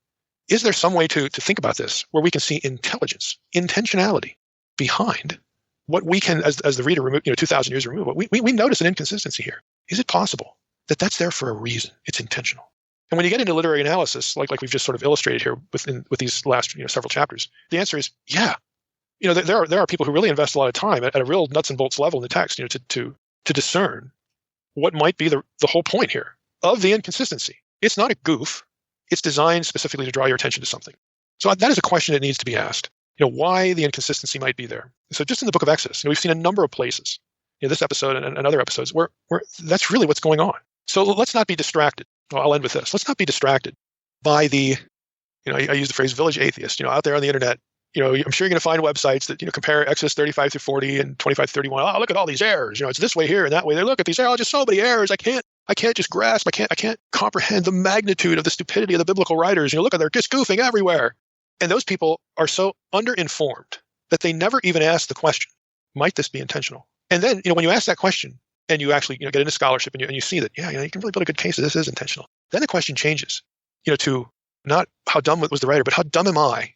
Is there some way to think about this where we can see intelligence, intentionality behind what we can, as the reader remove, 2,000 years remove, we notice an inconsistency here. Is it possible that that's there for a reason? It's intentional. And when you get into literary analysis, like we've just sort of illustrated here with these last several chapters, the answer is yeah. There are people who really invest a lot of time at a real nuts and bolts level in the text, to discern what might be the whole point here of the inconsistency. It's not a goof. It's designed specifically to draw your attention to something. So that is a question that needs to be asked. Why the inconsistency might be there. So just in the book of Exodus, we've seen a number of places, this episode and other episodes where that's really what's going on. So let's not be distracted. Well, I'll end with this. Let's not be distracted by the, I use the phrase village atheist, out there on the internet. I'm sure you're going to find websites that, compare Exodus 35 through 40 and 25 through 31. Oh, look at all these errors. It's this way here and that way. They look at these errors. Just so many errors. I can't just grasp. I can't comprehend the magnitude of the stupidity of the biblical writers. Look at they're just goofing everywhere. And those people are so underinformed that they never even ask the question, might this be intentional? And then, when you ask that question and you actually, get into scholarship and you see that, you can really build a good case that this is intentional. Then the question changes, to not how dumb was the writer, but how dumb am I,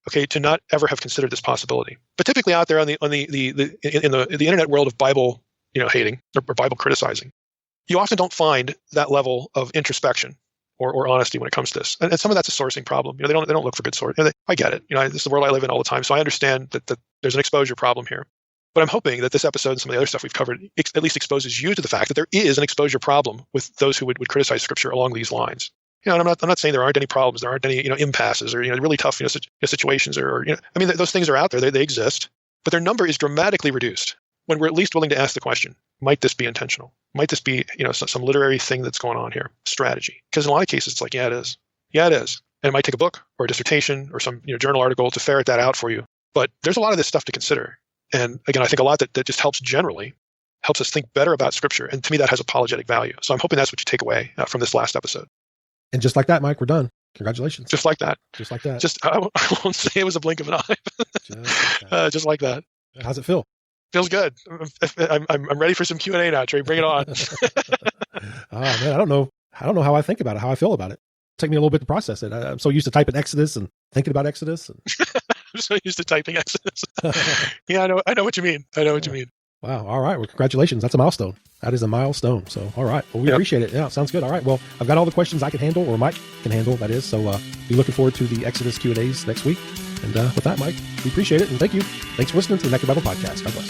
to not ever have considered this possibility. But typically out there in the internet world of Bible, hating or Bible criticizing, you often don't find that level of introspection or honesty when it comes to this. And some of that's a sourcing problem. They don't look for good source. I get it. This is the world I live in all the time. So I understand that there's an exposure problem here. But I'm hoping that this episode and some of the other stuff we've covered at least exposes you to the fact that there is an exposure problem with those who would criticize Scripture along these lines. And I'm not saying there aren't any problems, there aren't any impasses or really tough situations or those things are out there. They exist, but their number is dramatically reduced when we're at least willing to ask the question: might this be intentional? Might this be some literary thing that's going on here? Strategy? Because in a lot of cases it's like, yeah, it is. Yeah, it is. And it might take a book or a dissertation or some journal article to ferret that out for you. But there's a lot of this stuff to consider. And again, I think a lot that just helps us think better about Scripture. And to me, that has apologetic value. So I'm hoping that's what you take away from this last episode. And just like that, Mike, we're done. Congratulations. Just like that. Just like that. I won't say it was a blink of an eye. Just like that. How's it feel? Feels good. I'm ready for some Q&A now, Trey. Bring it on. Oh man, I don't know how I think about it, how I feel about it. Take me a little bit to process it. I'm so used to typing Exodus and thinking about Exodus. I'm so used to typing Exodus. Yeah, I know what you mean. I know what you mean. Wow. All right. Well, congratulations. That's a milestone. That is a milestone. So, all right. Well, we appreciate it. Yeah, sounds good. All right. Well, I've got all the questions I can handle, or Mike can handle, that is. So be looking forward to the Exodus Q&As next week. And with that, Mike, we appreciate it. And thank you. Thanks for listening to the Naked Bible Podcast. God bless.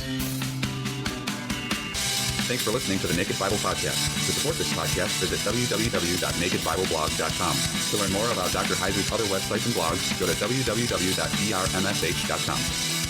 Thanks for listening to the Naked Bible Podcast. To support this podcast, visit www.nakedbiblblog.com. To learn more about Dr. Heiser's other websites and blogs, go to www.drmsh.com.